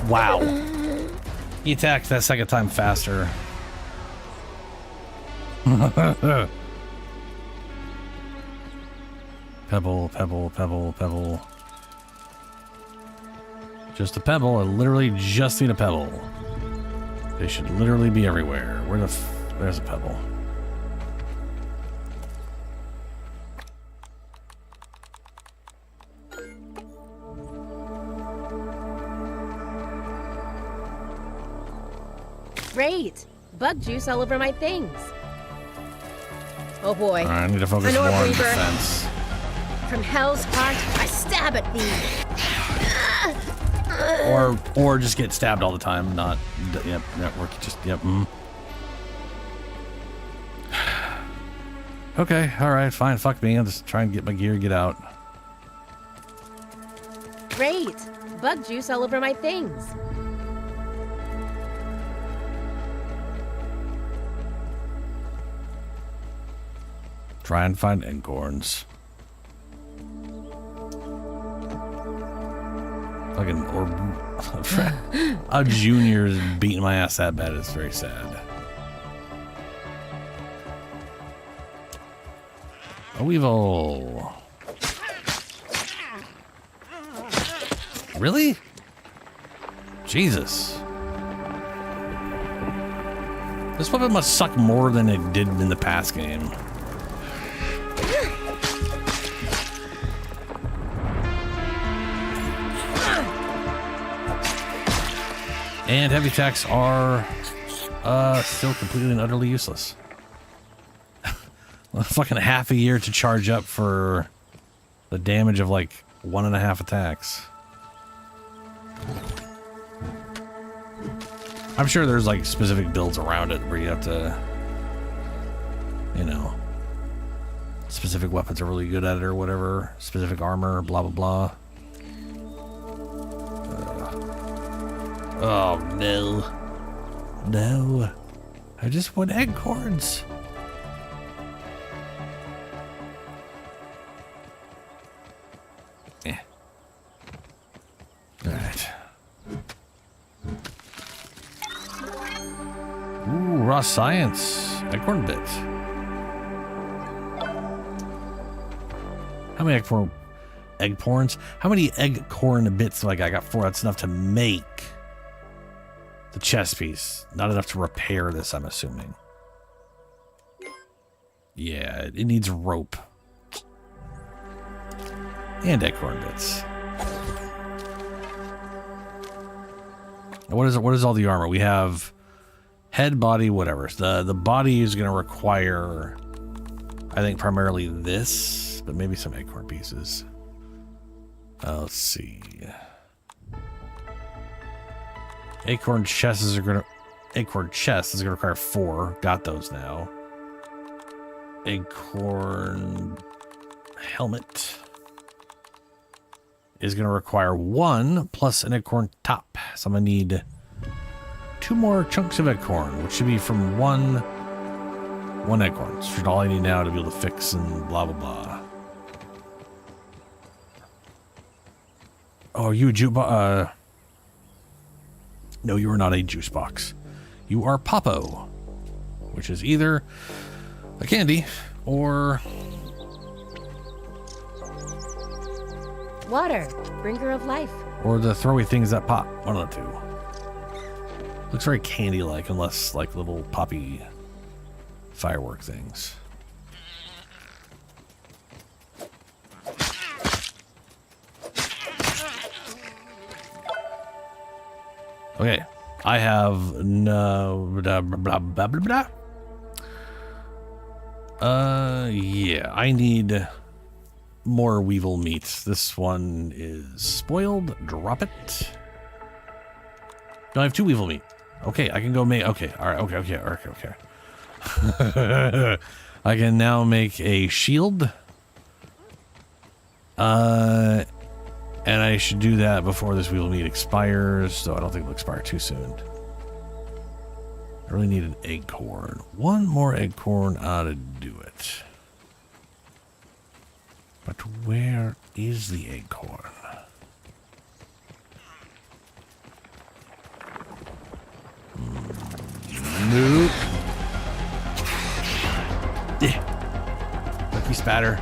Wow. He attacked that second time faster. Pebble, pebble, pebble, pebble. Just a pebble. I literally just need a pebble. They should literally be everywhere. Where the there's a pebble. Great! Bug juice all over my things. Oh boy. All right, I need to focus more on defense. From hell's heart, I stab at thee. Or just get stabbed all the time. Not, yep, network. Just yep. Okay, alright, fine, fuck me. I'll just try and get my gear, get out. Great! Bug juice all over my things. Try and find acorns. Fucking, or a junior's beating my ass that bad. It's very sad. A weevil. Really? Jesus. This weapon must suck more than it did in the past game. And heavy attacks are still completely and utterly useless. Fucking half a year to charge up for the damage of like 1.5 attacks. I'm sure there's like specific builds around it where you have to, you know, specific weapons are really good at it or whatever, specific armor, blah, blah, blah. Oh, no. No. I just want acorns. Eh. Alright. Ooh, raw science. Acorn bit. How many eggporns? How many eggcorn bits do I got? I got 4. That's enough to make the chest piece. Not enough to repair this, I'm assuming. Yeah, it needs rope. And acorn bits. What is all the armor? We have head, body, whatever. The body is going to require, I think, primarily this, but maybe some acorn pieces. Let's see. Acorn chests is going to require 4. Got those now. Acorn helmet is going to require 1 plus an acorn top. So I'm going to need 2 more chunks of acorn, which should be from one acorn. This is all I need now to be able to fix and blah, blah, blah. Oh, are you a jukebox? No, you are not a juice box. You are Popo, which is either a candy or Water, bringer of life. Or the throwy things that pop. One of the two. Looks very candy-like, unless like little poppy firework things. Okay, I have no blah blah blah blah blah. Yeah, I need more weevil meat. This one is spoiled. Drop it. No, I have 2 weevil meat. Okay, I can go make. Okay, all right. Okay. I can now make a shield. And I should do that before this weevil meat expires, so I don't think it'll expire too soon. I really need an acorn. 1 more acorn ought to do it. But where is the acorn? Nope. Lucky spatter.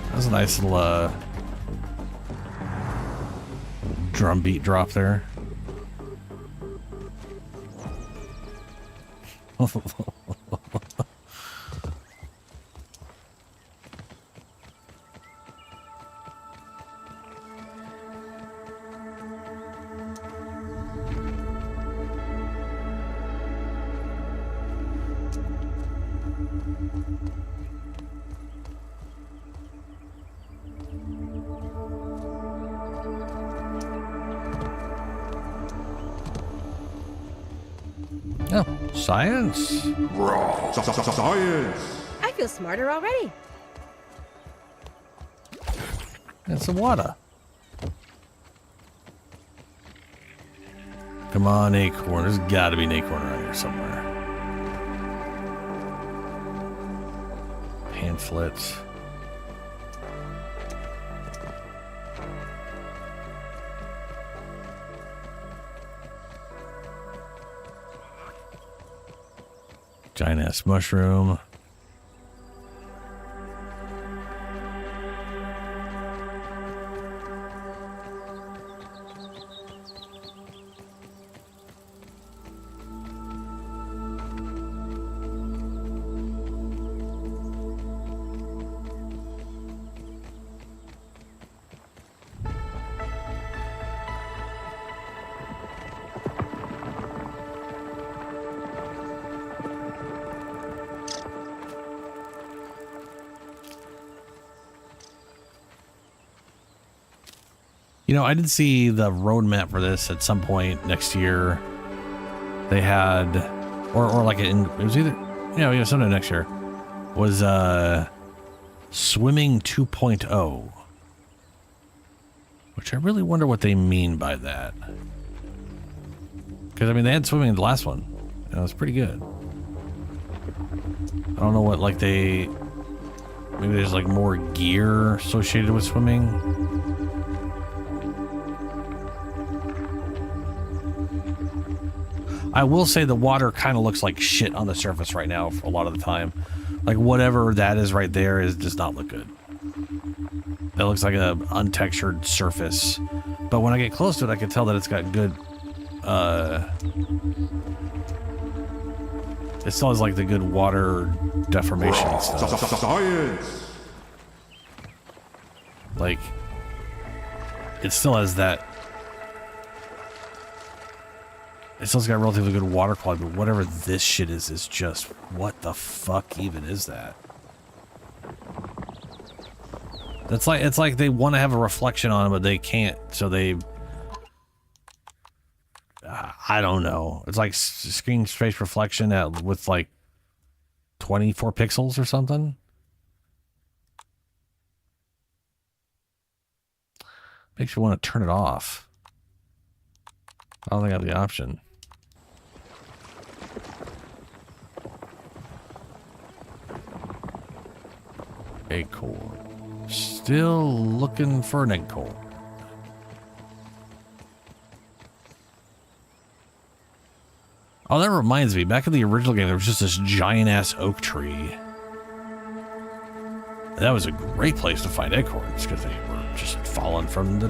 That was a nice little drum beat drop there. Science. Science. I feel smarter already. It's some water. Come on, acorn. There's got to be an acorn around here somewhere. Pamphlets. Giant ass mushroom. You know, I did see the roadmap for this at some point next year. They had, or like it was either, sometime next year was Swimming 2.0, which I really wonder what they mean by that. Because I mean, they had swimming in the last one, and it was pretty good. I don't know what maybe there's like more gear associated with swimming. I will say the water kind of looks like shit on the surface right now a lot of the time. Like whatever that is right there does not look good. That looks like a untextured surface. But when I get close to it, I can tell that it's got good, it still has like the good water deformation and stuff. Science. Like, it still has that. It still's got relatively good water quality, but whatever this shit is just, what the fuck even is that? It's like they want to have a reflection on it, but they can't, so they... I don't know. It's like screen space reflection with like 24 pixels or something. Makes you want to turn it off. I don't think I have the option. Acorn. Still looking for an acorn. Oh, that reminds me. Back in the original game, there was just this giant-ass oak tree. That was a great place to find acorns, because they were just falling from the...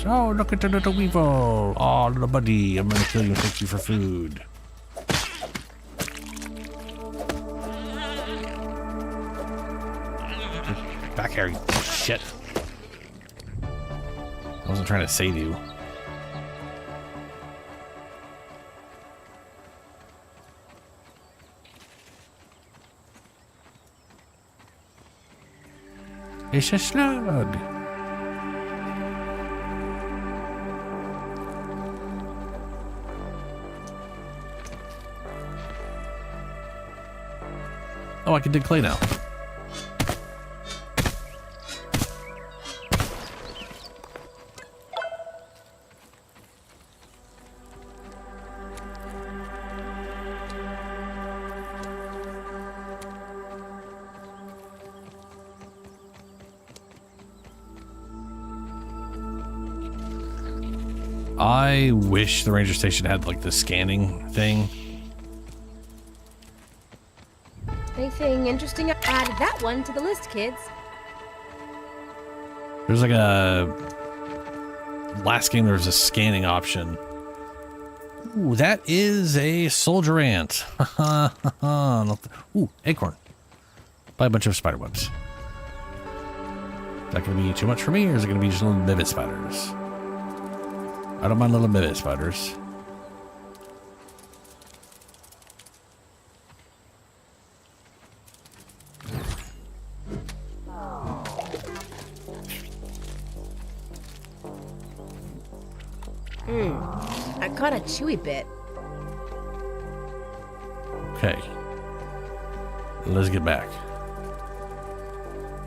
Oh, look at the little weevil. Oh, little buddy. I'm going to kill you and take you for food. Back here, you shit. I wasn't trying to save you. It's a slug. Oh, I can dig clay now. I wish the ranger station had like the scanning thing. Anything interesting? Add that one to the list, kids. There's like a... Last game there was a scanning option. Ooh, that is a soldier ant. Ooh, acorn. Buy a bunch of spider webs. Is that going to be too much for me, or is it going to be just little vivid spiders? I don't mind little vivid spiders. I caught a chewy bit. Okay. Let's get back.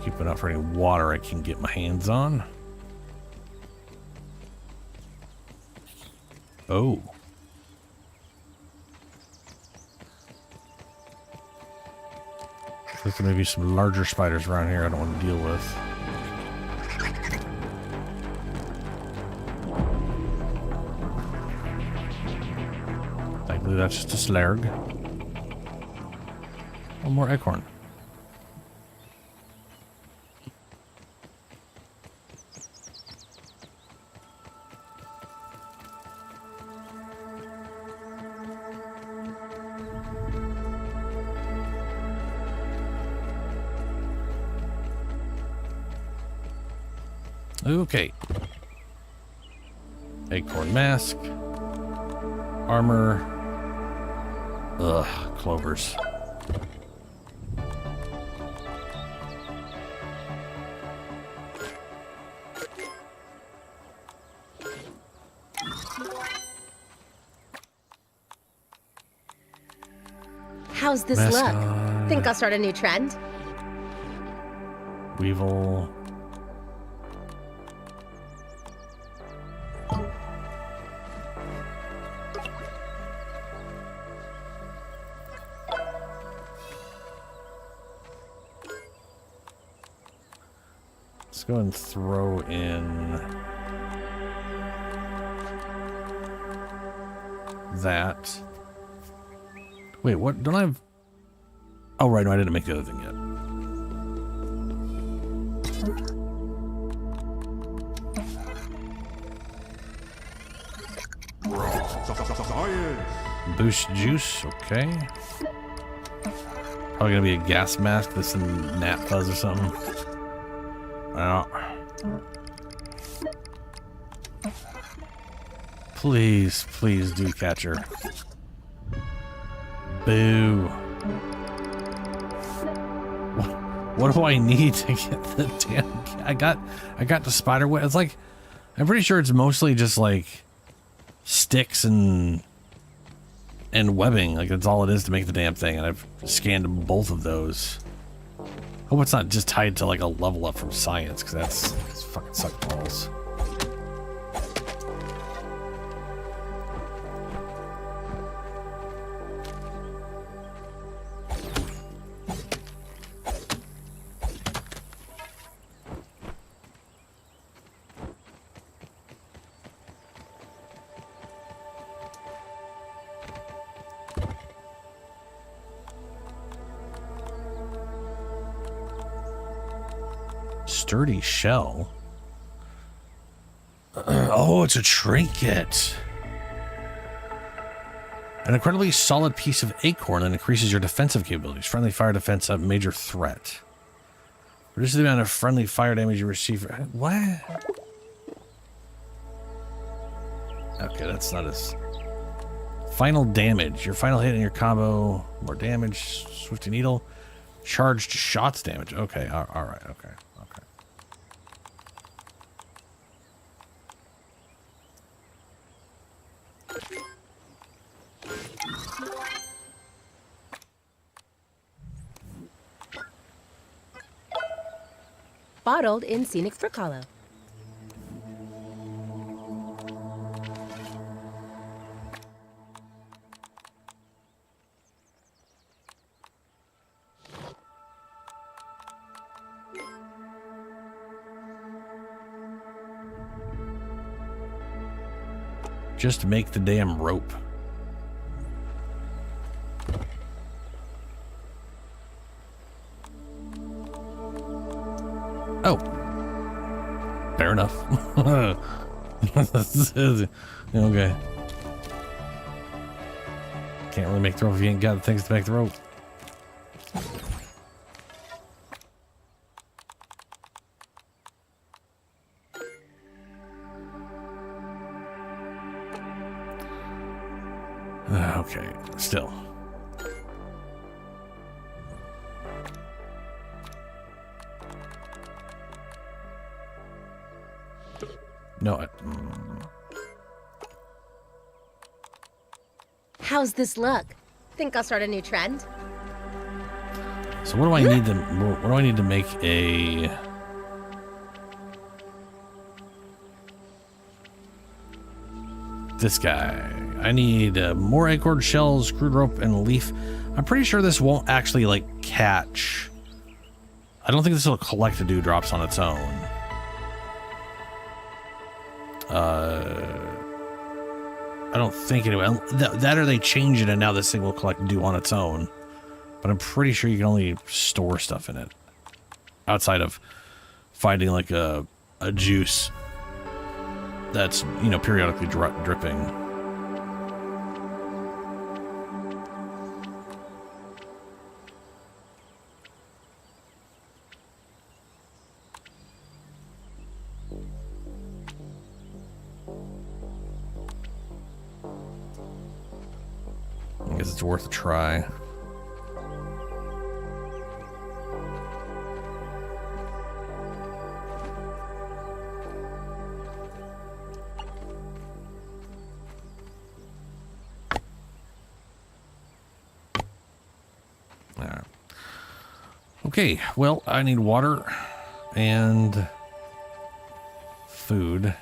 Keep it up for any water I can get my hands on. Oh. Looks like there may be some larger spiders around here I don't want to deal with. Thankfully, that's just a slurg. One more acorn. Okay. Acorn mask. Armor. Ugh, clovers. How's this Mask look? on. Think I'll start a new trend? Weevil. Let's go and throw in that. Wait, what? Don't I have... Oh, right, no, I didn't make the other thing yet. Boost juice, okay. Probably gonna be a gas mask that's in gnat fuzz or something. I don't. Please, please do catch her. Boo. What do I need to get the damn... I got the spider web. It's like... I'm pretty sure it's mostly just like sticks and webbing. Like that's all it is to make the damn thing. And I've scanned both of those. Hope it's not just tied to like a level up from science, because that's fucking suck balls. Sturdy shell. Oh, it's a trinket. An incredibly solid piece of acorn that increases your defensive capabilities. Friendly fire defense, a major threat. Reduces the amount of friendly fire damage you receive. What? Okay, that's not as... Final damage. Your final hit in your combo. More damage. Swifty needle. Charged shots damage. Okay, all right, okay. Bottled in scenic Brook Hollow. Just make the damn rope. Oh. Fair enough. Okay. Can't really make the rope if you ain't got the things to make the rope. Okay, still. No. How's this look? Think I'll start a new trend? So what do I need to? What do I need to make a? This guy. I need more acorn shells, crude rope, and a leaf. I'm pretty sure this won't actually like catch. I don't think this will collect the dewdrops on its own. I don't think anyway. That or they change it and now this thing will collect dew on its own. But I'm pretty sure you can only store stuff in it. Outside of finding like a juice that's, you know, periodically dripping. I guess it's worth a try. Okay, well, I need water and food.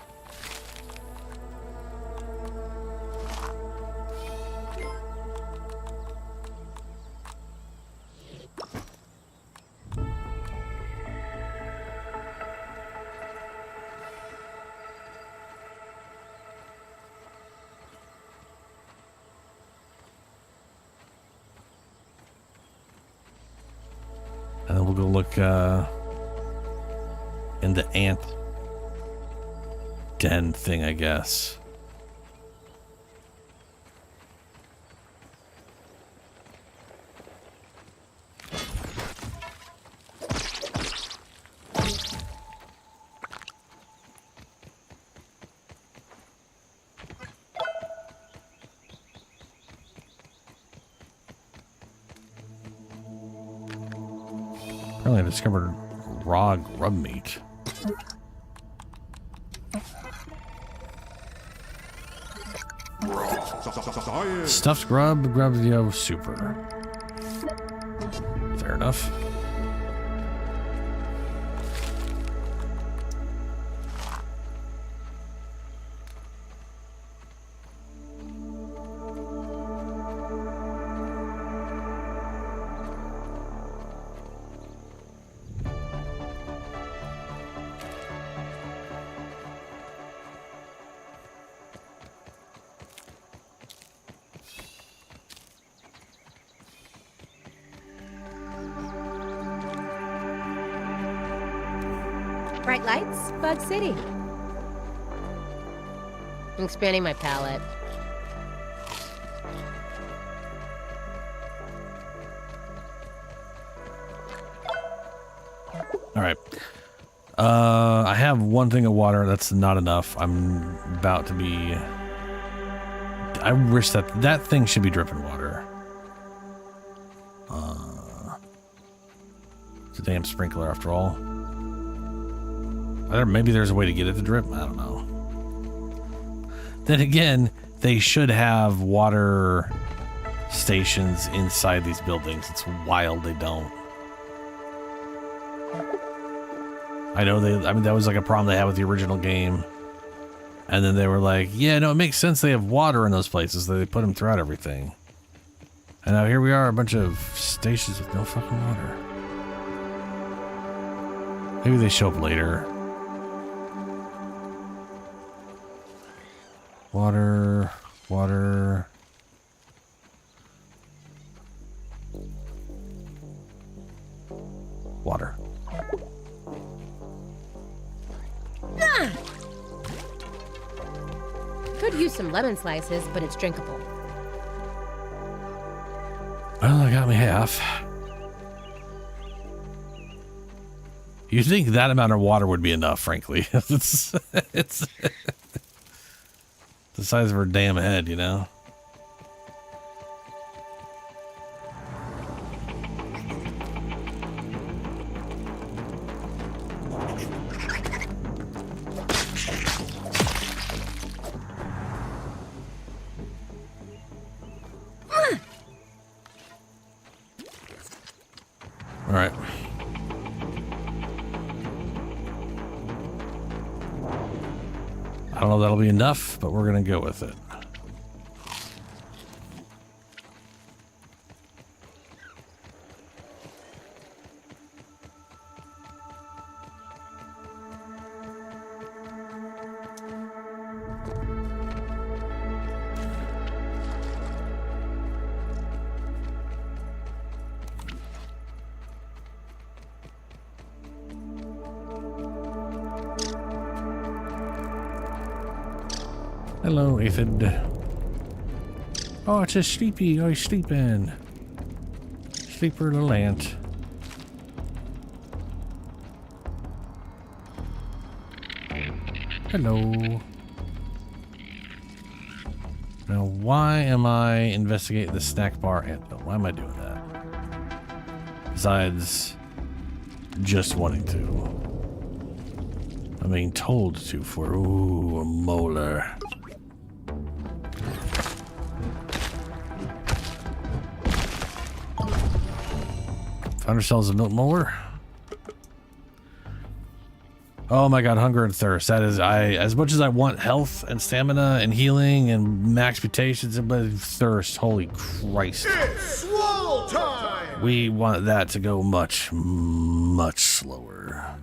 And then we'll go look in the ant den thing, I guess. Apparently I discovered raw grub meat. Stuffed grub, yo, super. Fair enough. Bright lights, Bug City. I'm expanding my palette. All right. I have one thing of water. That's not enough. I'm about to be... I wish that thing should be dripping water. It's a damn sprinkler after all. Maybe there's a way to get it to drip. I don't know. Then again, they should have water stations inside these buildings. It's wild they don't. I know that was like a problem they had with the original game. And then they were like, yeah, no, it makes sense they have water in those places. They put them throughout everything. And now here we are, a bunch of stations with no fucking water. Maybe they show up later. Water, water. Water. Ah! Could use some lemon slices, but it's drinkable. Well, I got me half. You'd think that amount of water would be enough, frankly. it's the size of her damn head, you know? don't know if that'll be enough, but we're gonna go with it. Hello, Aphid. Oh, it's a sleepy. Oh, he's sleeping. Sleeper little ant. Hello. Now, why am I investigating the snack bar anthill? Why am I doing that? Besides just wanting to. I'm being told to for, ooh, a molar. Found ourselves a milk molar. Oh my god, hunger and thirst. That is, as much as I want health and stamina and healing and max mutations, but thirst, holy Christ. It's swallow time! We want that to go much, much slower.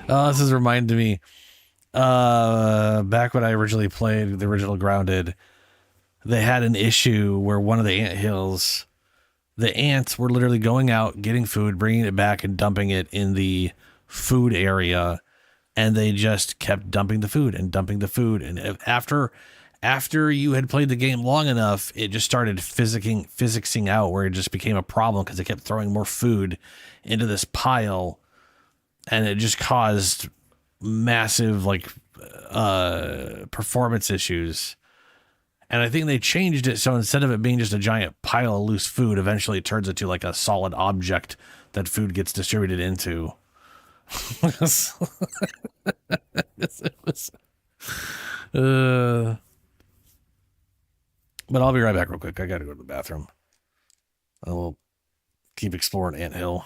Oh, this is reminding me. Back when I originally played the original Grounded, they had an issue where one of the ant hills, the ants were literally going out, getting food, bringing it back, and dumping it in the food area, and they just kept dumping the food and dumping the food. And after you had played the game long enough, it just started physicsing out, where it just became a problem because they kept throwing more food into this pile, and it just caused massive performance issues. And I think they changed it so instead of it being just a giant pile of loose food, eventually it turns into like a solid object that food gets distributed into. But I'll be right back real quick. I gotta go to the bathroom. I will keep exploring Ant Hill.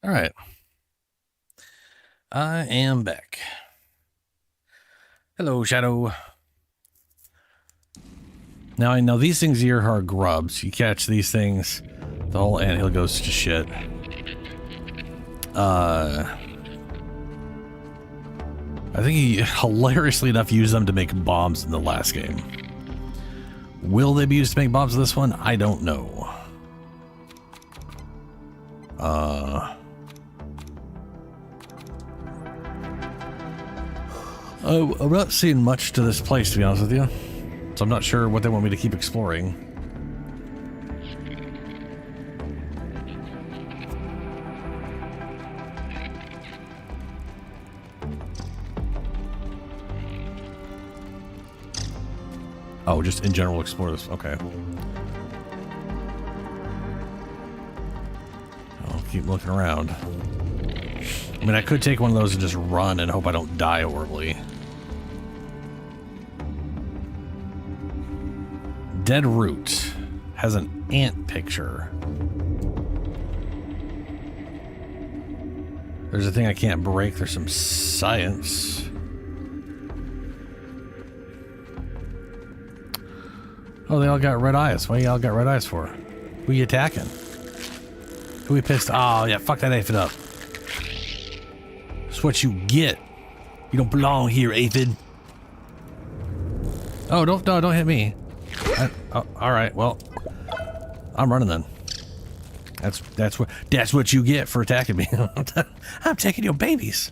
All right. I am back. Hello, Shadow. Now, I know these things here are grubs. You catch these things, the whole anthill goes to shit. I think he, hilariously enough, used them to make bombs in the last game. Will they be used to make bombs in this one? I don't know. I'm not seeing much to this place, to be honest with you. So I'm not sure what they want me to keep exploring. Oh, just in general explore this. Okay. I'll keep looking around. I mean, I could take one of those and just run and hope I don't die horribly. Dead root has an ant picture. There's a thing I can't break. There's some science. Oh, they all got red eyes. What do y'all got red eyes for? Who you attacking? Who we pissed? Oh, yeah, fuck that aphid up. That's what you get. You don't belong here, aphid. Oh, don't hit me. All right, well, I'm running then. That's what you get for attacking me. I'm taking your babies.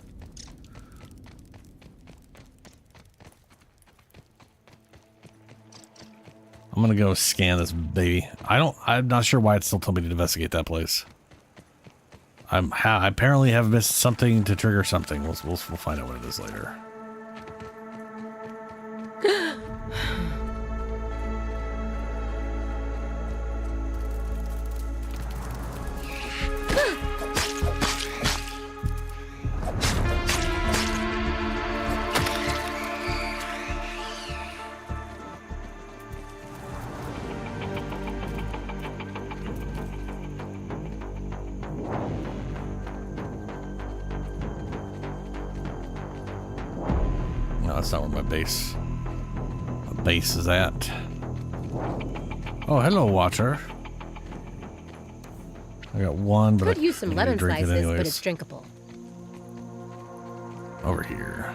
I'm gonna go scan this baby. I'm not sure why it still told me to investigate that place. I apparently have missed something to trigger something. We'll find out what it is later. That's not where my base is at. Oh, hello, water. I got one, but could use some lemon slices, but it's drinkable. Over here.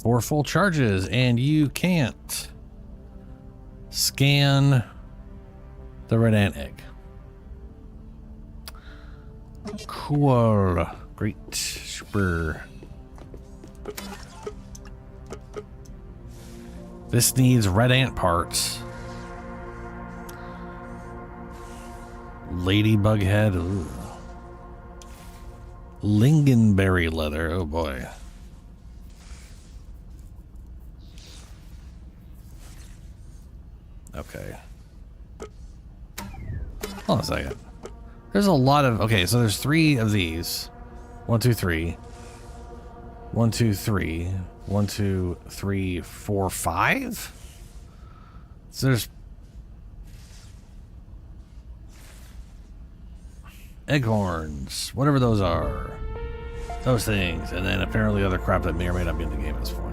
Four full charges, and you can't scan the red ant egg. Cool. Great. Super. This needs red ant parts. Ladybug head. Ooh. Lingonberry leather. Oh boy. Okay. Hold on a second. There's a lot of... Okay, so there's 3 of these. 1, 2, 3. 1, 2, 3. 1, 2, 3, 4, 5? So there's... Eggcorns. Whatever those are. Those things. And then apparently other crap that may or may not be in the game at this point.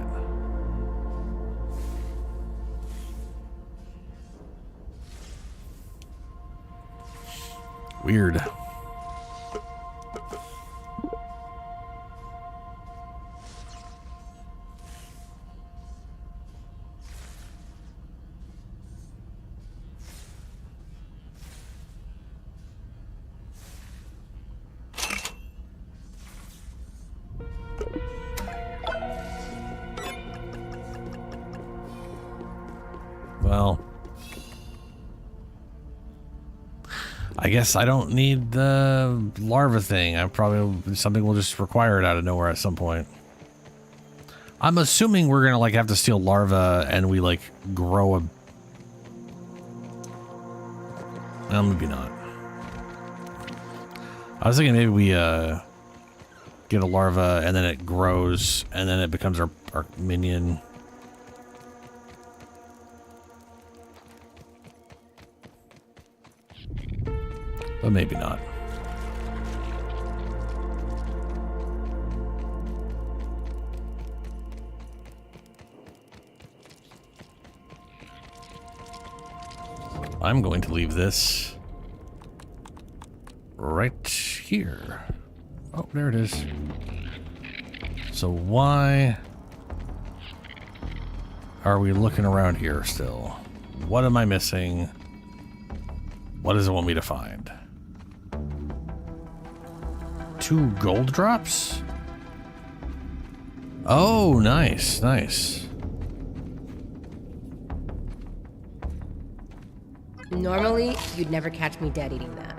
Weird. Well, I guess I don't need the larva thing. I probably something will just require it out of nowhere at some point. I'm assuming we're gonna like have to steal larva and we like grow a... Well, maybe not. I was thinking maybe we get a larva and then it grows and then it becomes our minion. But maybe not. I'm going to leave this right here. Oh, there it is. So why are we looking around here still? What am I missing? What does it want me to find? 2 gold drops? Oh, nice, nice. Normally, you'd never catch me dead eating that.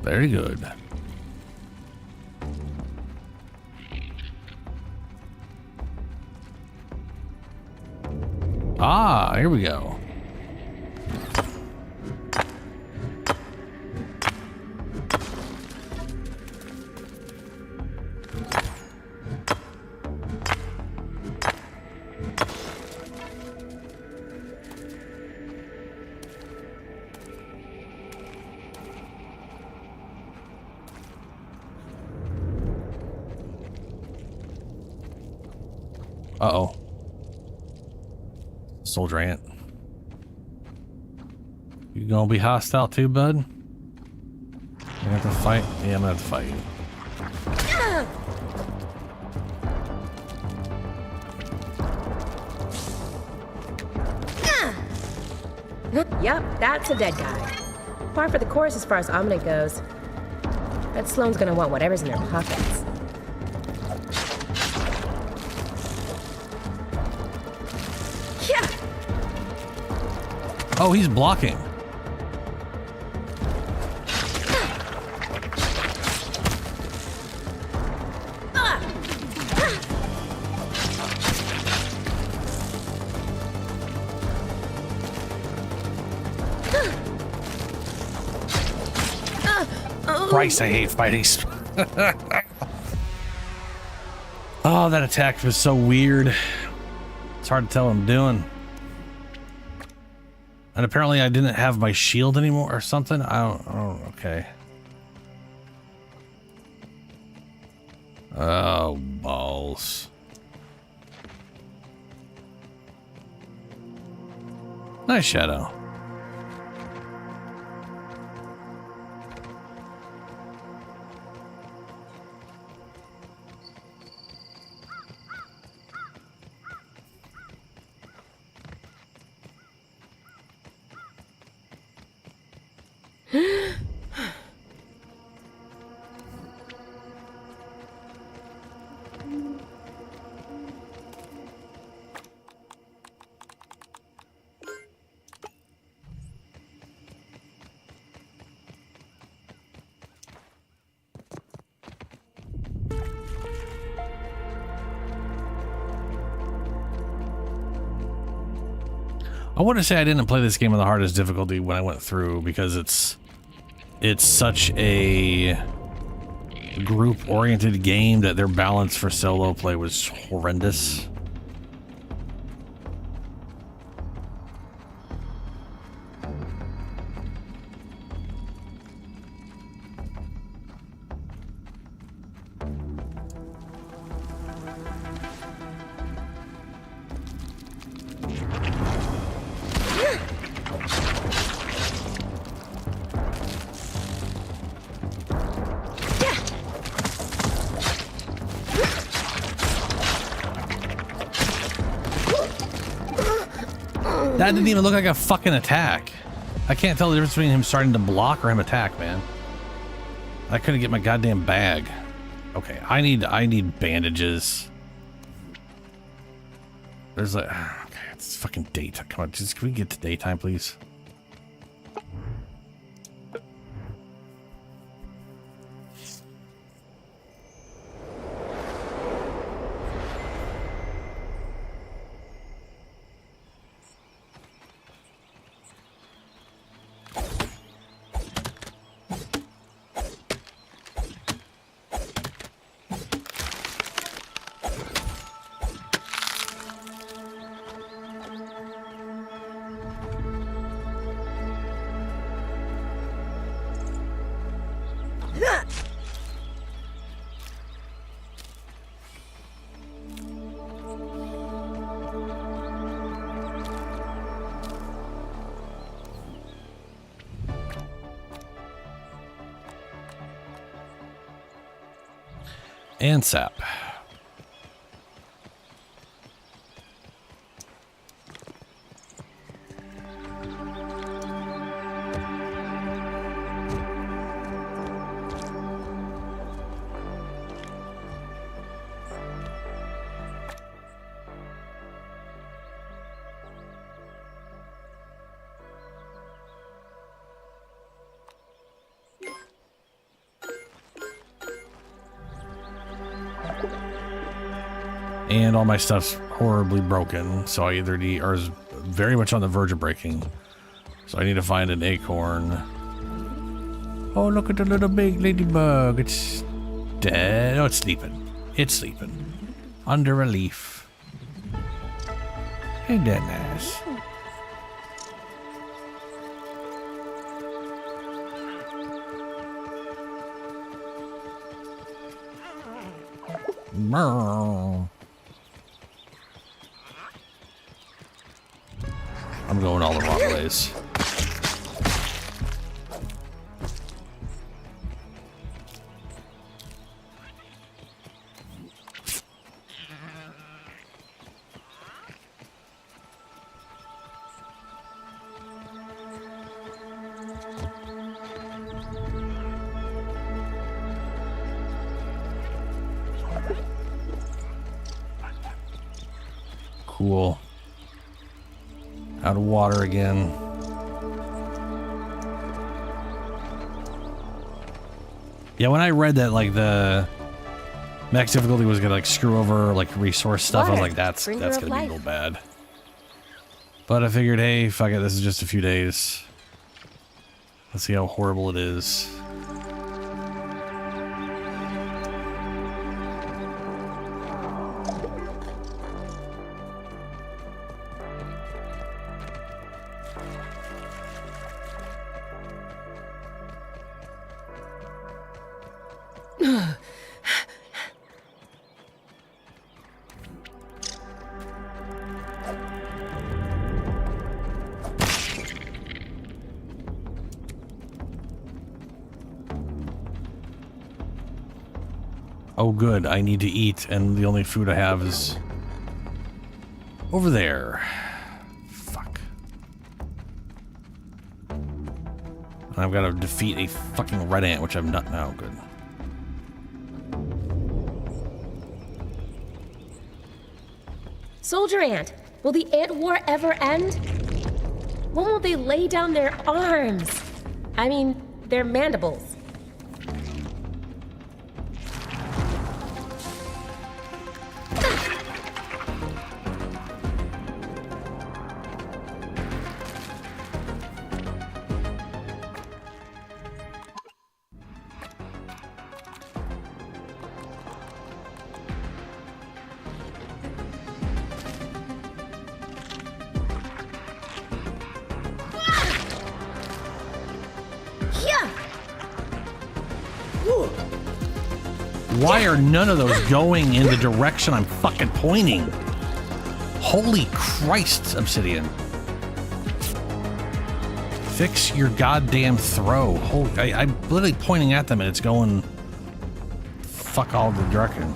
Very good. Ah, here we go. Uh-oh. Soldier ant. You gonna be hostile too, bud? You have to fight? Yeah, I'm gonna have to fight you. Yep, that's a dead guy. Par for the course as far as Omnic goes. Bet Sloane's gonna want whatever's in their pockets. Oh, he's blocking. Christ, I hate fighting. Oh, that attack was so weird. It's hard to tell what I'm doing. And apparently I didn't have my shield anymore or something. I don't, okay. Oh, balls. Nice shadow. I want to say I didn't play this game on the hardest difficulty when I went through because it's such a group-oriented game that their balance for solo play was horrendous. That didn't even look like a fucking attack. I can't tell the difference between him starting to block or him attack, man. I couldn't get my goddamn bag. Okay, I need bandages. There's like, okay, it's fucking daytime. Come on, just can we get to daytime, please? And sap. And all my stuff's horribly broken, so I either need, or is very much on the verge of breaking. So I need to find an acorn. Oh, look at the little big ladybug. It's dead. Oh, it's sleeping. It's sleeping. Under a leaf. Ain't that nice? Brrr. I'm going all the wrong ways. Cool. Out of water again. Yeah, when I read that, like, the max difficulty was gonna, like, screw over, like, resource stuff, I was like, that's gonna be real bad. But I figured, hey, fuck it, this is just a few days. Let's see how horrible it is. Oh good, I need to eat, and the only food I have is over there. Fuck. I've got to defeat a fucking red ant, which I'm not now. Good. Soldier ant, will the ant war ever end? When will they lay down their arms? I mean, their mandibles. Why are none of those going in the direction I'm fucking pointing? Holy Christ, Obsidian. Fix your goddamn throw. Holy, I'm literally pointing at them and it's going fuck all the direction.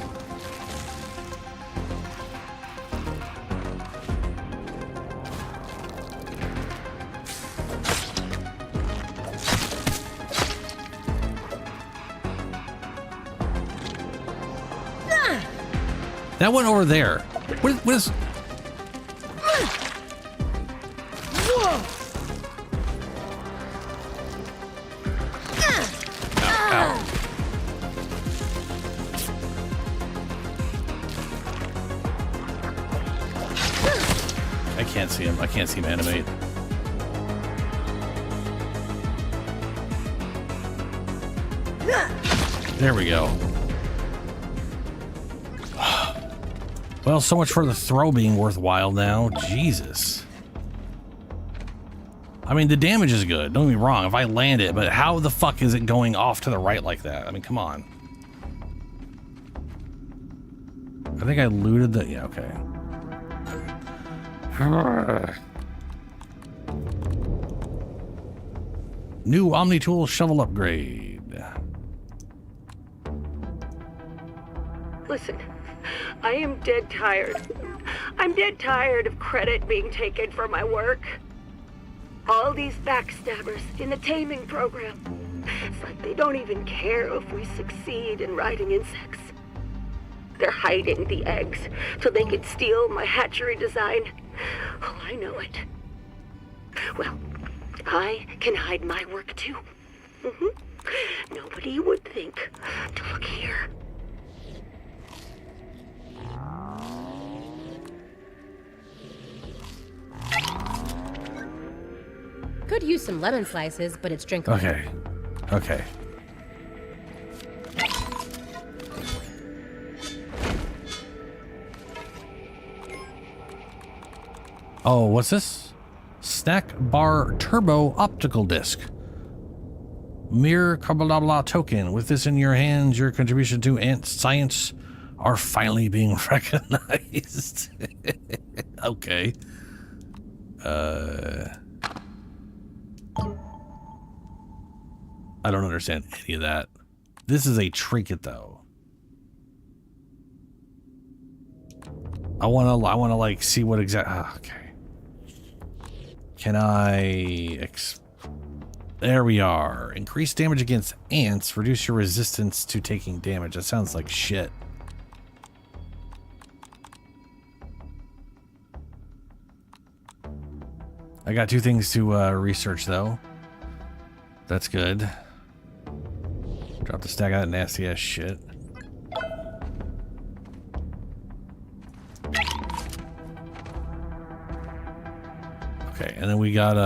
That went over there. What is... Whoa! Ow. I can't see him. I can't see him animate. There we go. Well, so much for the throw being worthwhile now. Jesus. I mean, the damage is good. Don't get me wrong. If I land it, but how the fuck is it going off to the right like that? I mean, come on. I think I looted the... Yeah, okay. New Omni-Tool shovel upgrade. Listen, I am dead tired. I'm dead tired of credit being taken for my work. All these backstabbers in the taming program. It's like they don't even care if we succeed in riding insects. They're hiding the eggs so they can steal my hatchery design. Oh, I know it. Well, I can hide my work too. Nobody would think to look here. Could use some lemon slices, but it's drinkable. Okay. Okay. Oh, what's this? Snack bar turbo optical disc. Mere blah token. With this in your hands, your contribution to ant science are finally being recognized. Okay. I don't understand any of that. This is a trinket, though. I wanna like see what exactly. Okay. Can I? There we are. Increase damage against ants. Reduce your resistance to taking damage. That sounds like shit. I got 2 things to research, though. That's good. Drop the stack of that nasty ass shit. Okay, and then we got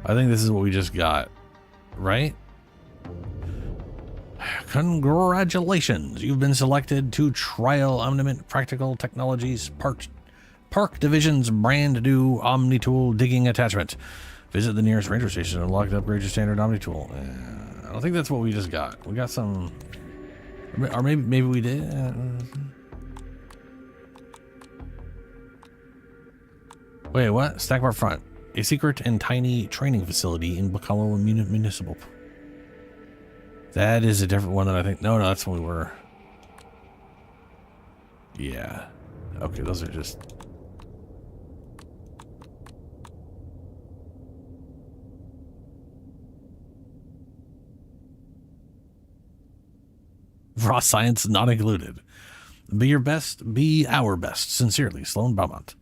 I think this is what we just got, right? Congratulations, you've been selected to trial Omniment Practical Technologies Park Division's brand new Omni-Tool digging attachment. Visit the nearest ranger station and unlock and upgrade your standard Omni-Tool. I don't think that's what we just got. We got some, or maybe we did. Wait, what? Stack bar front. A secret and tiny training facility in Bacalo Municipal. That is a different one than I think. No, that's when we were. Yeah. Okay, those are just. Raw science not included. Be your best, be our best. Sincerely, Sloan Beaumont.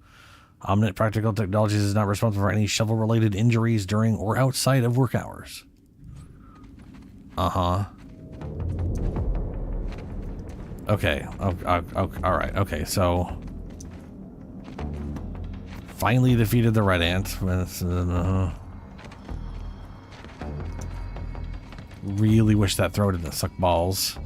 Omnit Practical Technologies is not responsible for any shovel-related injuries during or outside of work hours. Uh-huh. Okay. All right. Okay, so finally defeated the red ant. Really wish that throw didn't suck balls.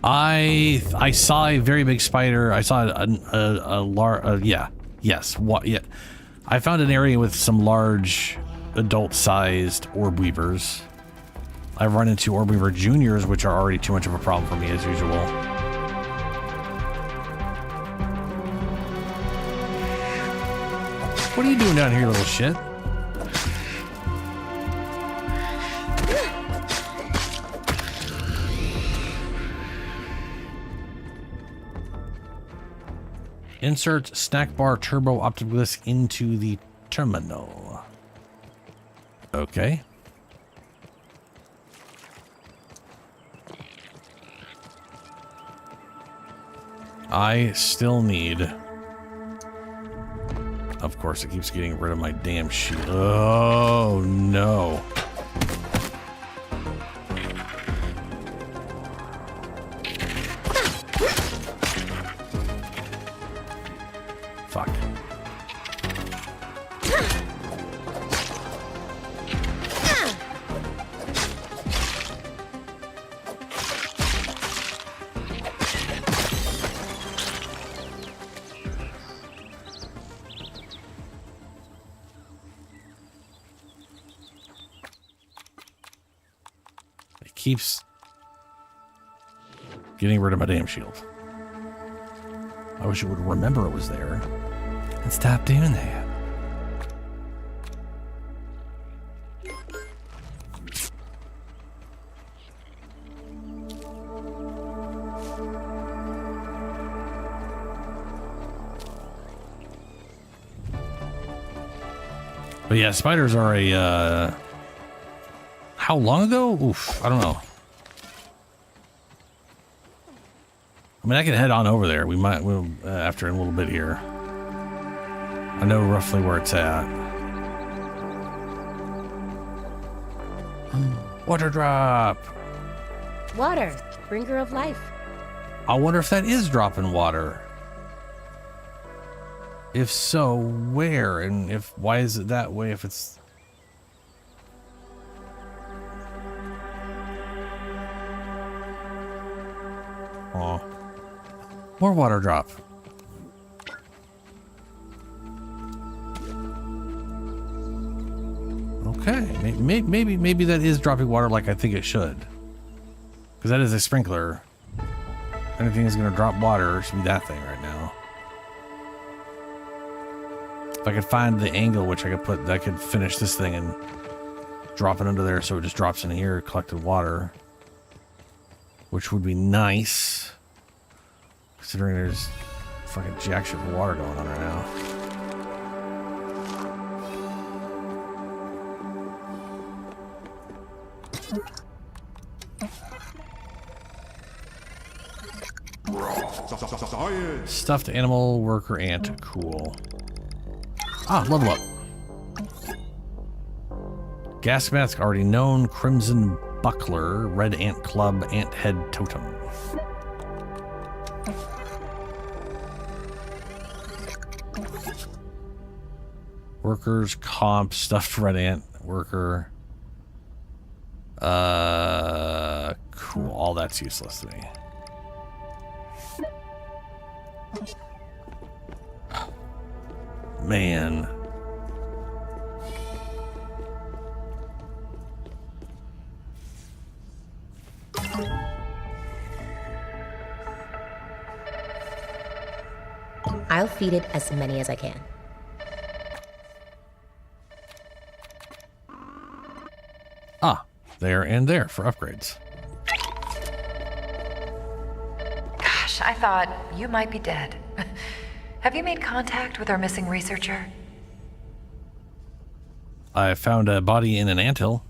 I saw a very big spider. I saw a large. Yeah. Yes. What? Yeah. I found an area with some large, adult-sized orb weavers. I've run into orb weaver juniors, which are already too much of a problem for me as usual. What are you doing down here, little shit? Insert snack bar turbo optical disc into the terminal. Okay. I still need. Of course, it keeps getting rid of my damn sheet. Oh no. Fuck. It keeps Getting rid of my damn shield. I wish it would remember it was there and stop doing that. But yeah, spiders are a, how long ago? Oof, I don't know. I mean, I can head on over there. We'll after in a little bit here. I know roughly where it's at. Water drop. Water, bringer of life. I wonder if that is dropping water. If so, where? And if why is it that way if it's... Oh. More water drop. Okay, maybe that is dropping water like I think it should. Because that is a sprinkler. Anything is going to drop water, it should be that thing right now. If I could find the angle which I could finish this thing and drop it under there so it just drops in here, collected water. Which would be nice. Considering there's fucking jack shit of water going on right now. Stuffed animal worker ant. Cool. Ah, level up. Gas mask already known. Crimson buckler. Red ant club. Ant head totem. Workers comp. Stuffed red ant worker. Cool. All that's useless to me. Man. I'll feed it as many as I can. Ah, there and there for upgrades. Gosh, I thought you might be dead. Have you made contact with our missing researcher? I found a body in an anthill.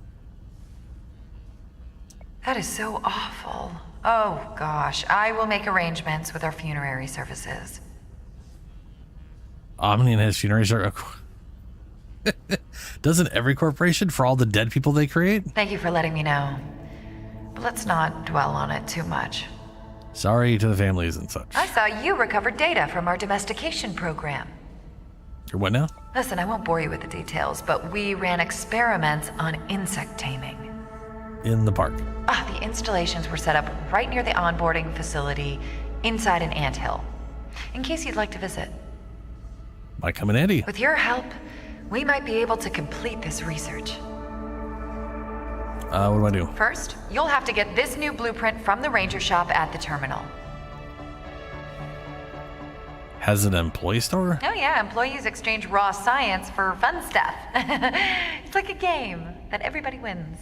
That is so awful. Oh, gosh. I will make arrangements with our funerary services. Omni and his funerary service. Doesn't every corporation for all the dead people they create? Thank you for letting me know. But let's not dwell on it too much. Sorry to the families and such. I saw you recovered data from our domestication program. You're what now? Listen, I won't bore you with the details, but we ran experiments on insect taming. In the park. The installations were set up right near the onboarding facility inside an anthill. In case you'd like to visit. Might come in handy. With your help, we might be able to complete this research. What do I do? First, you'll have to get this new blueprint from the ranger shop at the terminal. Has an employee store? Oh yeah, employees exchange raw science for fun stuff. It's like a game that everybody wins.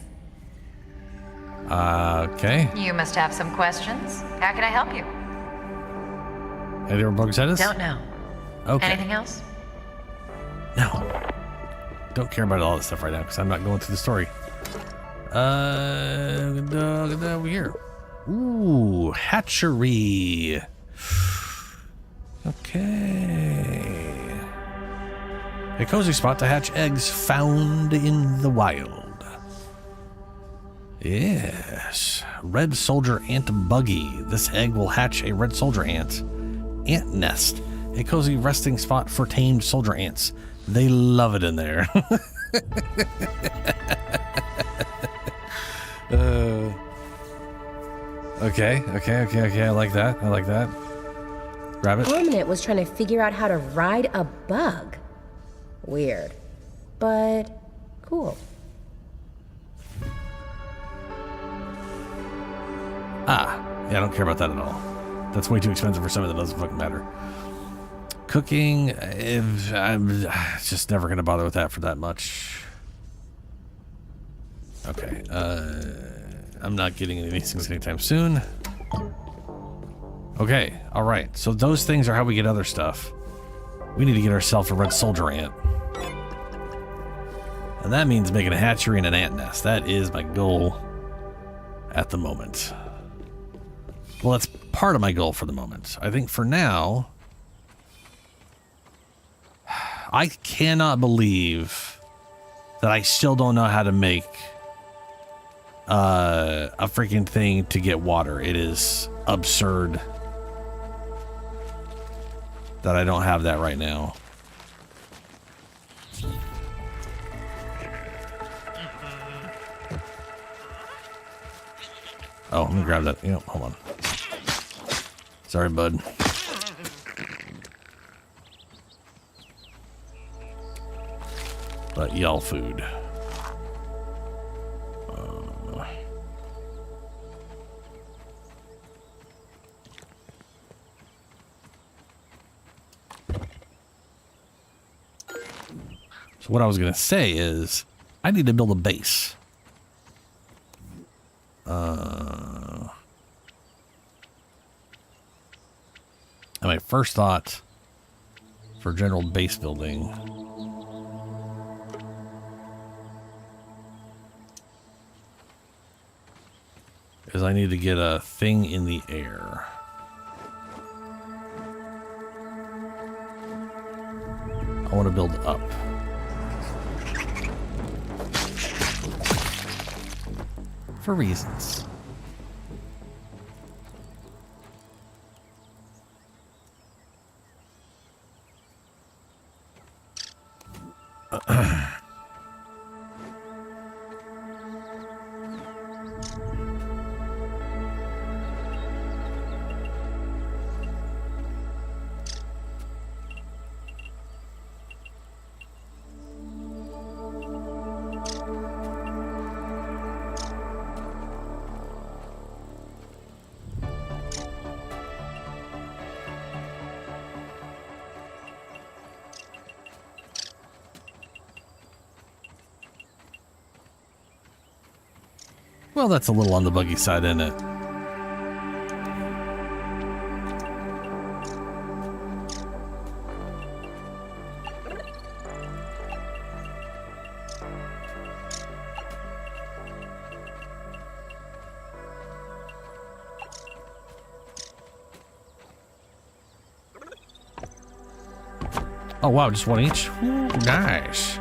Okay. You must have some questions. How can I help you? Any more bugs at us? Don't know. Okay. Anything else? No. Don't care about all this stuff right now because I'm not going through the story. Over here. Ooh, hatchery. Okay. A cozy spot to hatch eggs found in the wild. Yes. Red soldier ant buggy. This egg will hatch a red soldier ant. Ant nest. A cozy resting spot for tamed soldier ants. They love it in there. Okay. I like that. Grab it. Permanent was trying to figure out how to ride a bug. Weird. But cool. Yeah, I don't care about that at all. That's way too expensive for something that doesn't fucking matter. Cooking, I'm just never going to bother with that for that much. Okay, I'm not getting any of these things anytime soon. Okay, alright, so those things are how we get other stuff. We need to get ourselves a red soldier ant. And that means making a hatchery and an ant nest. That is my goal at the moment. Well, that's part of my goal for the moment. I think for now, I cannot believe that I still don't know how to make a freaking thing to get water. It is absurd that I don't have that right now. Oh, let me grab that. Yep, hold on. Sorry, bud. But y'all food. So what I was going to say is I need to build a base. And my first thought for general base building is I need to get a thing in the air. I want to build up. For reasons. Well, that's a little on the buggy side, isn't it? Oh, wow, just one each? Ooh, nice.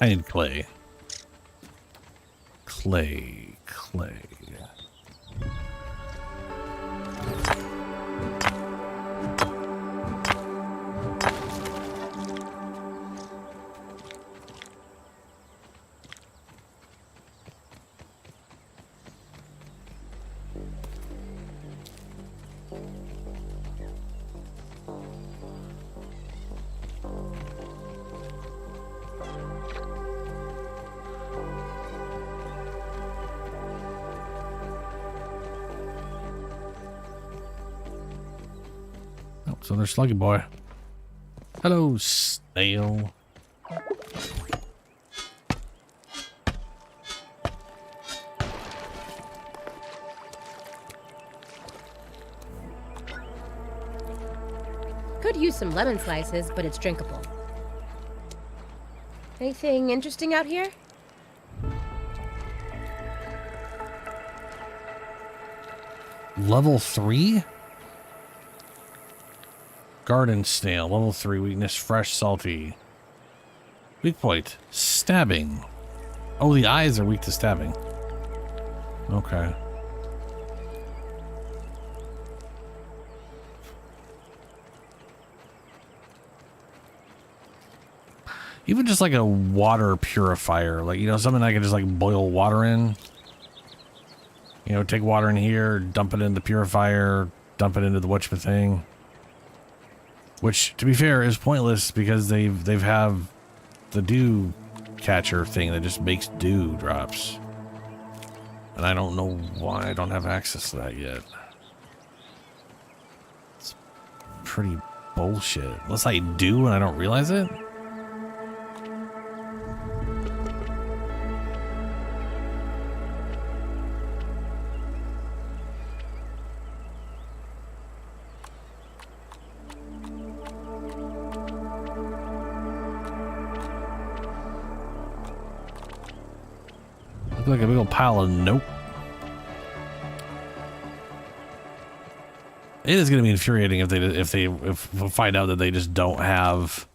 I need clay. Clay. So there's Sluggy Boy. Hello, snail. Could use some lemon slices, but it's drinkable. Anything interesting out here? Level 3? Garden snail, level 3, weakness, fresh, salty. Weak point, stabbing. Oh, the eyes are weak to stabbing. Okay. Even just like a water purifier, like, you know, something I can just like boil water in. You know, take water in here, dump it in the purifier, dump it into the whatchamacallit. Which, to be fair, is pointless because they've have the dew catcher thing that just makes dew drops. And I don't know why I don't have access to that yet. It's pretty bullshit. Unless I do and I don't realize it. Look like a big old pile of nope. It is going to be infuriating if we find out that they just don't have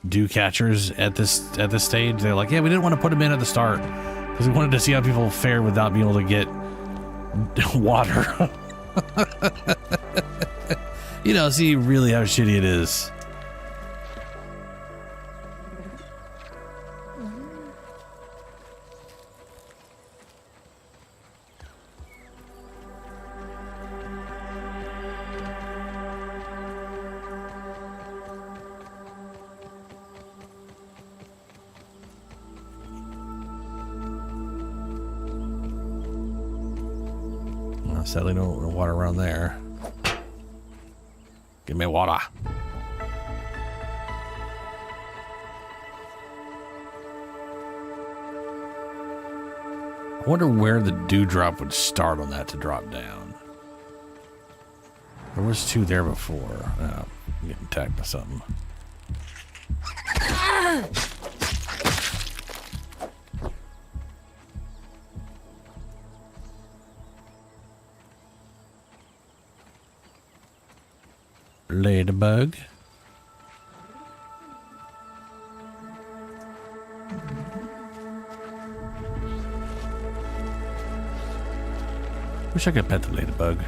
dew catchers at this stage. They're like, yeah, we didn't want to put them in at the start because we wanted to see how people fare without being able to get water. You know, see really how shitty it is. Sadly, no water around there. Give me water. I wonder where the dewdrop would start on that to drop down. There was two there before. Oh, I'm getting attacked by something. Ladybug. Wish I could pet the ladybug.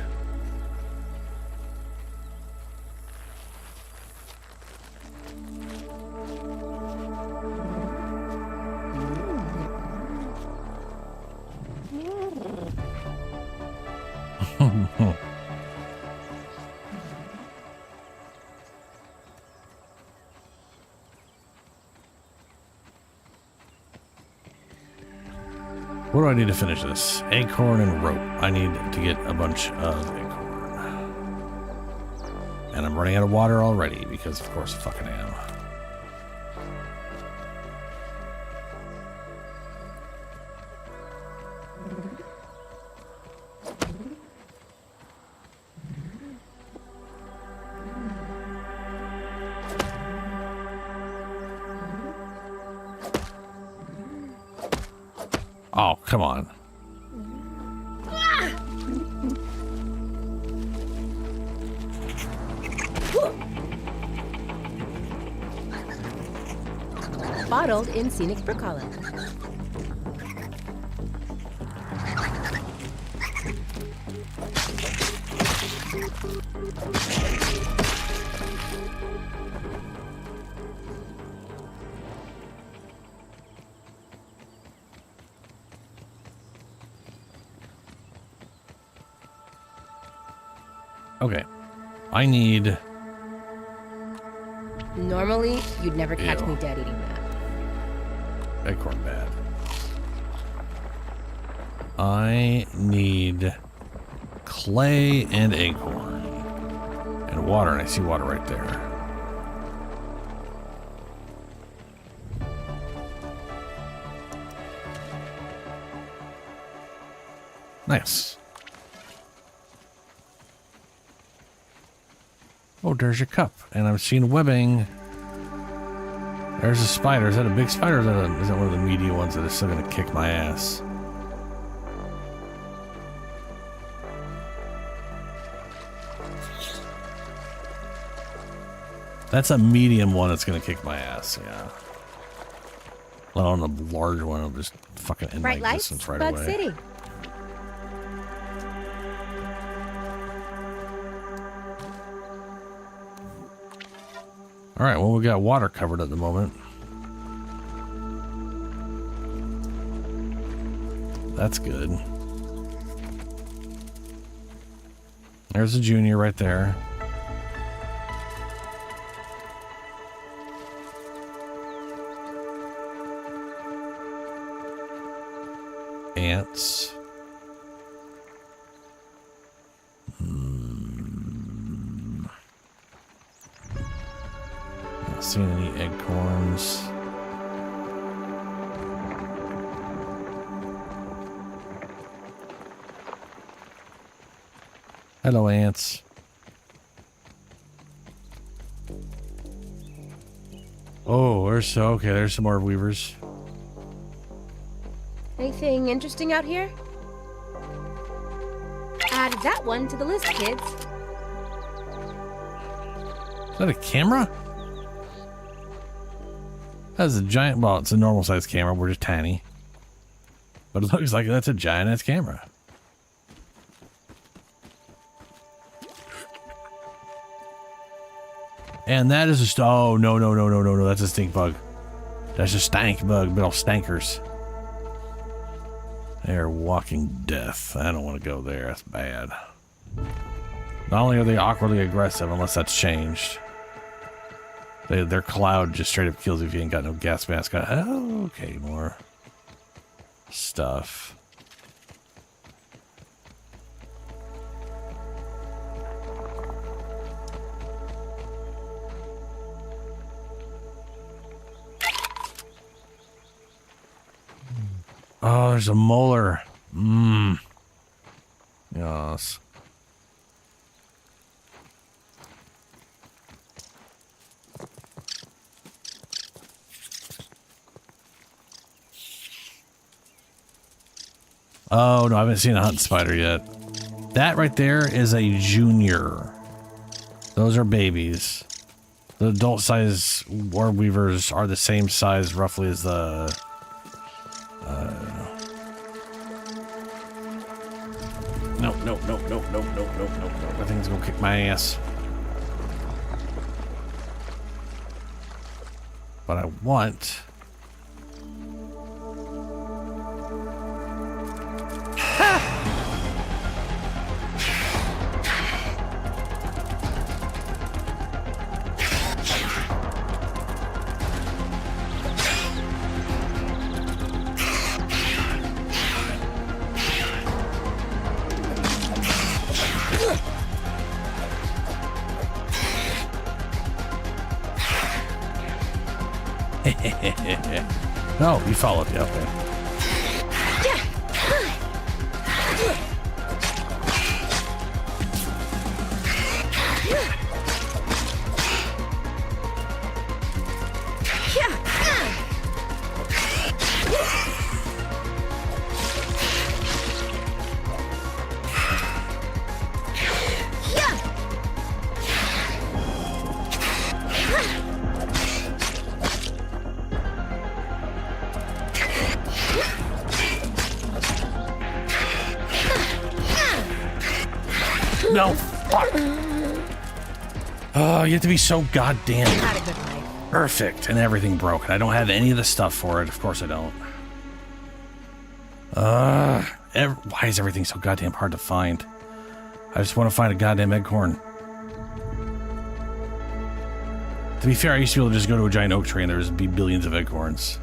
What do I need to finish this? Acorn and rope. I need to get a bunch of acorn. And I'm running out of water already because of course I fucking am. Oh, come on. Bottled in scenic Brook Hollow. Okay. I need... Normally, you'd never catch Ew. me dead eating that. Acorn bad. I need clay and acorn. And water, and I see water right there. Nice. Oh, there's your cup. And I'm seeing webbing. There's a spider. Is that a big spider? Or is that one of the meaty ones that is still going to kick my ass? That's a medium one that's going to kick my ass, yeah. Let alone a large one. I'll just fucking end Bright my lights, existence right Bug away. City. All right, well, we got water covered at the moment. That's good. There's a junior right there. Ants. Not seeing any acorns. Hello, ants. Oh, there's some more weavers. Anything interesting out here? Add that one to the list, kids. Is that a camera? That's a giant, well, it's a normal size camera. We're just tiny. But it looks like that's a giant-ass camera. And that is a, oh, no, that's a stink bug. That's a stank bug, little stankers. They're walking death. I don't want to go there. That's bad. Not only are they awkwardly aggressive, unless that's changed. Their cloud just straight up kills you if you ain't got no gas mask on. Oh, okay, more stuff. Oh, there's a molar. Yes. Oh, no, I haven't seen a hunting spider yet. That right there is a junior. Those are babies. The adult size orb weavers are the same size roughly as the... No. That thing's gonna kick my ass. But I want... No, you followed me. Okay. No, fuck. Oh, you have to be so goddamn perfect and everything broken. I don't have any of the stuff for it. Of course I don't. Why is everything so goddamn hard to find? I just want to find a goddamn acorn. To be fair, I used to be able to just go to a giant oak tree and there's be billions of acorns.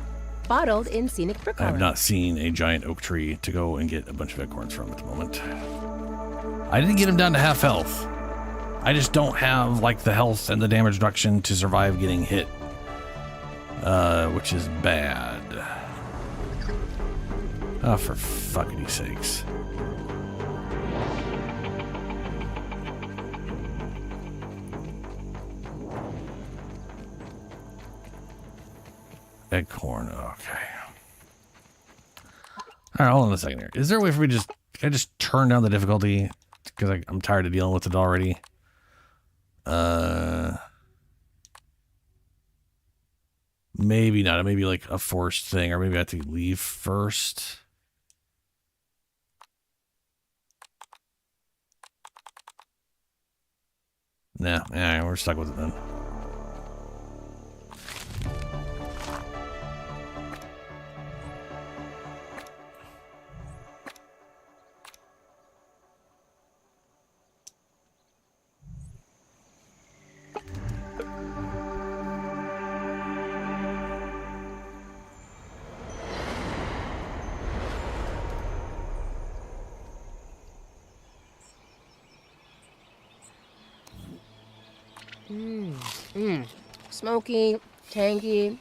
Bottled in scenic brook. I have not seen a giant oak tree to go and get a bunch of acorns from at the moment. I didn't get him down to half health. I just don't have like the health and the damage reduction to survive getting hit, which is bad. Oh, for fuckity sakes. Acorn, okay. All right, hold on a second here. Is there a way for me to just, can I just turn down the difficulty? Because I'm tired of dealing with it already. Maybe not. Maybe like a forced thing, or maybe I have to leave first. Nah, we're stuck with it then. Smoky, tangy.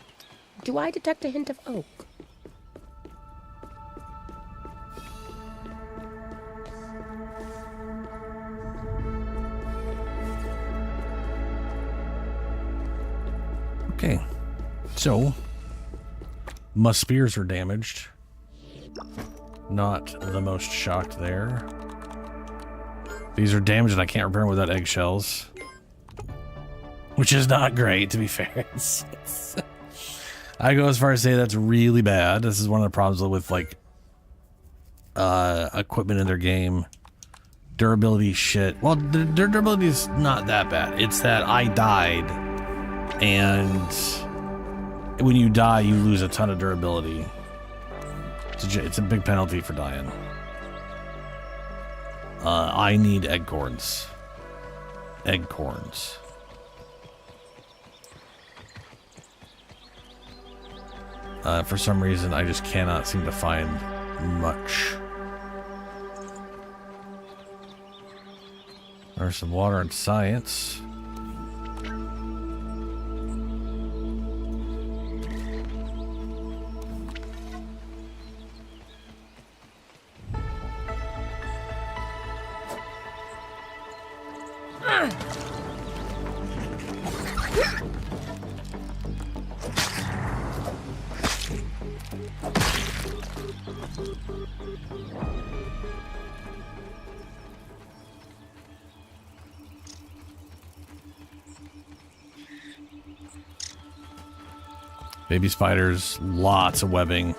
Do I detect a hint of oak? Okay, so my spears are damaged. Not the most shocked there. These are damaged and I can't repair them without eggshells. Which is not great, to be fair. I go as far as to say that's really bad. This is one of the problems with, like, equipment in their game. Durability shit. Well, their durability is not that bad. It's that I died, and when you die, you lose a ton of durability. It's a big penalty for dying. I need eggcorns. Eggcorns. For some reason, I just cannot seem to find much. There's some water and science. Baby spiders, lots of webbing.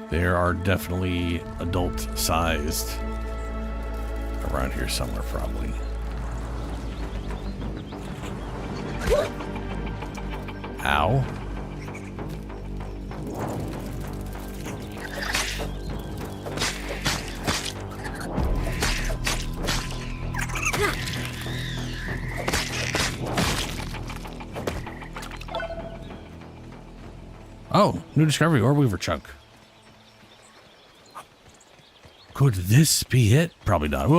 There are definitely adult-sized around here somewhere, probably. Ow. Oh, new discovery, ore weaver chunk. Could this be it? Probably not.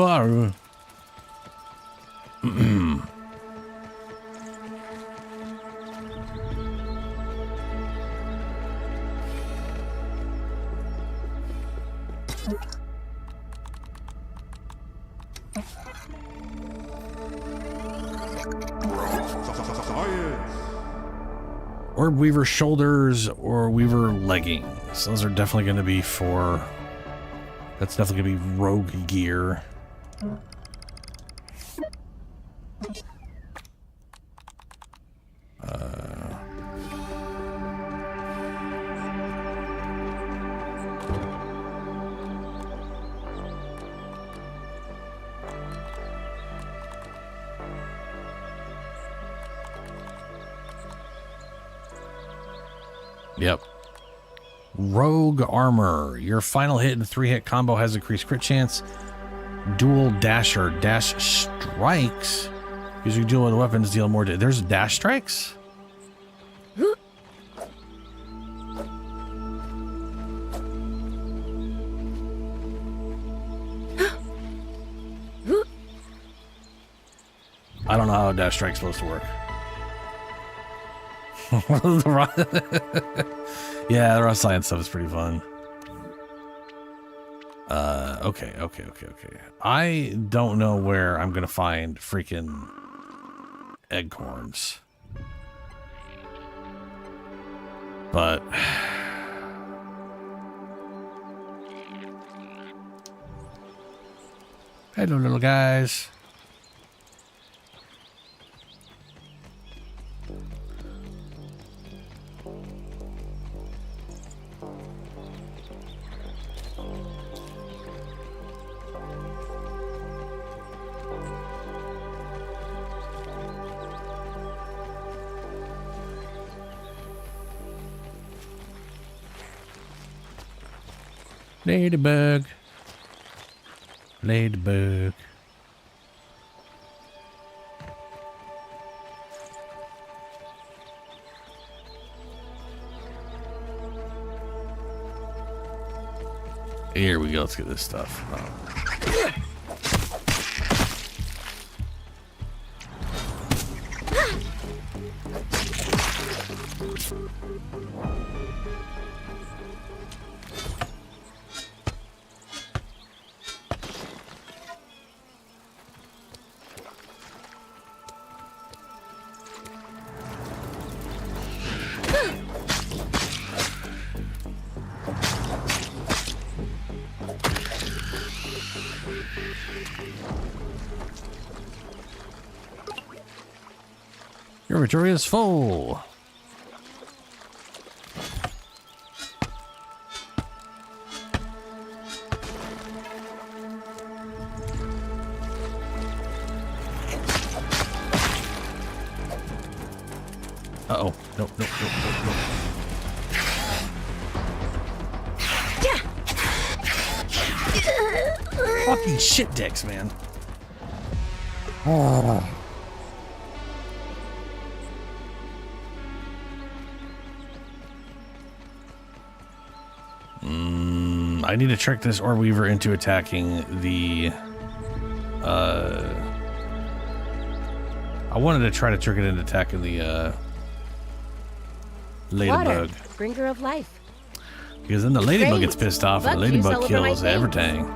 Or weaver shoulders or weaver leggings. Those are definitely going to be for... That's definitely going to be rogue gear. Yep. Rogue armor. Your final hit and 3-hit combo has increased crit chance. Dual dasher. Dash strikes. Because you deal with weapons, deal more. There's dash strikes? I don't know how a dash strike's supposed to work. Yeah, the raw science stuff is pretty fun. Okay. I don't know where I'm gonna find freaking eggcorns. But hello, little guys. Ladybug. Ladybug. Here we go. Let's get this stuff. Oh. Your inventory is full. Uh-oh. Nope, nope, nope, nope, nope. Fucking shit dicks, man. Oh. I need to trick this Orb Weaver into attacking the, I wanted to try to trick it into attacking the, ladybug. Water, bringer of life. Because then the ladybug Great. gets pissed off and the Bug juice all ladybug over my kills face. everything.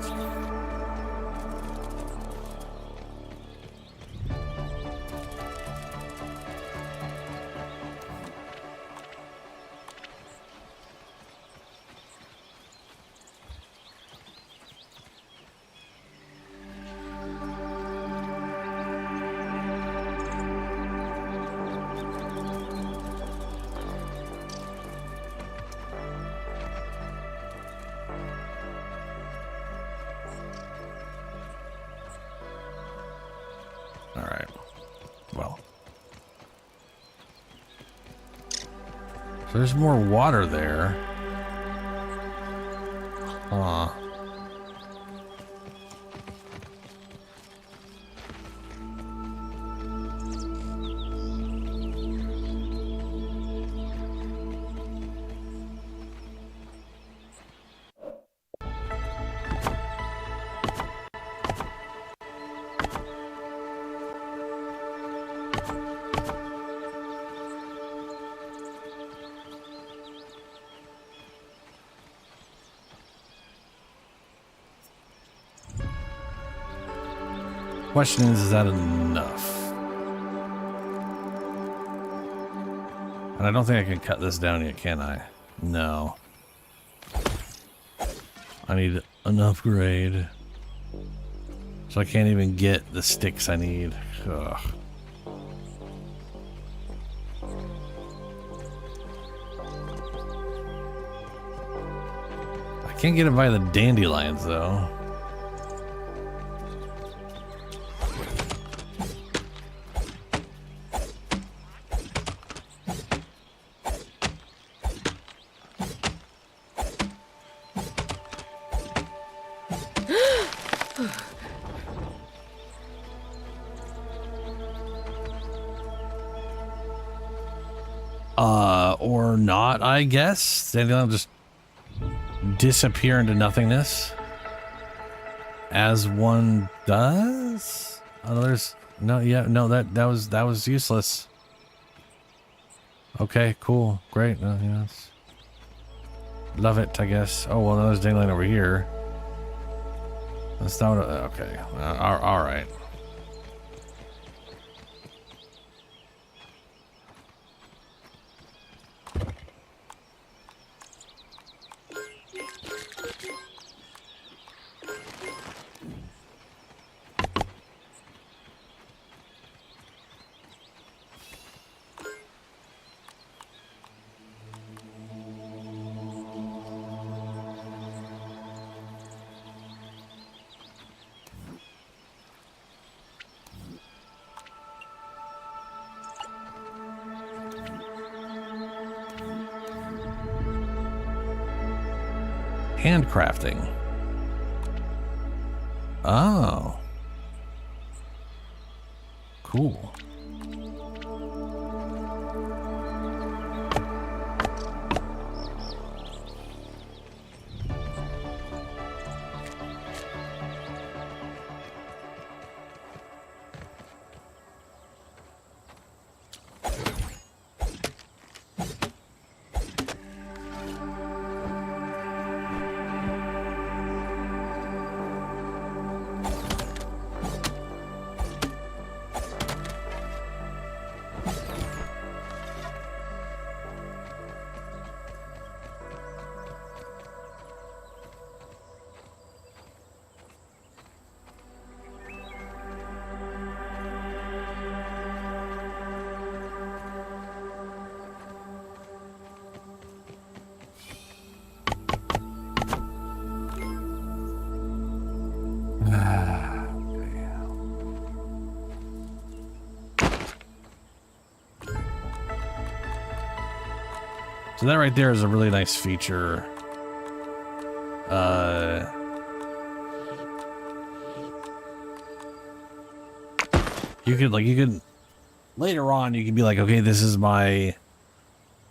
All right. Well. So there's more water there. Huh. Question is that enough? And I don't think I can cut this down yet, can I? No. I need an upgrade. So I can't even get the sticks I need. Ugh. I can't get it by the dandelions, though. Or not, I guess. Then they'll just disappear into nothingness. As one does? Oh, there's no, yeah, no, that was useless. Okay, cool, great. Yeah, love it, I guess. Oh well, now there's daylight over here. That's not what, okay. All right. Handcrafting. Oh. Cool. So that right there is a really nice feature. You could later on you can be like, okay, this is my,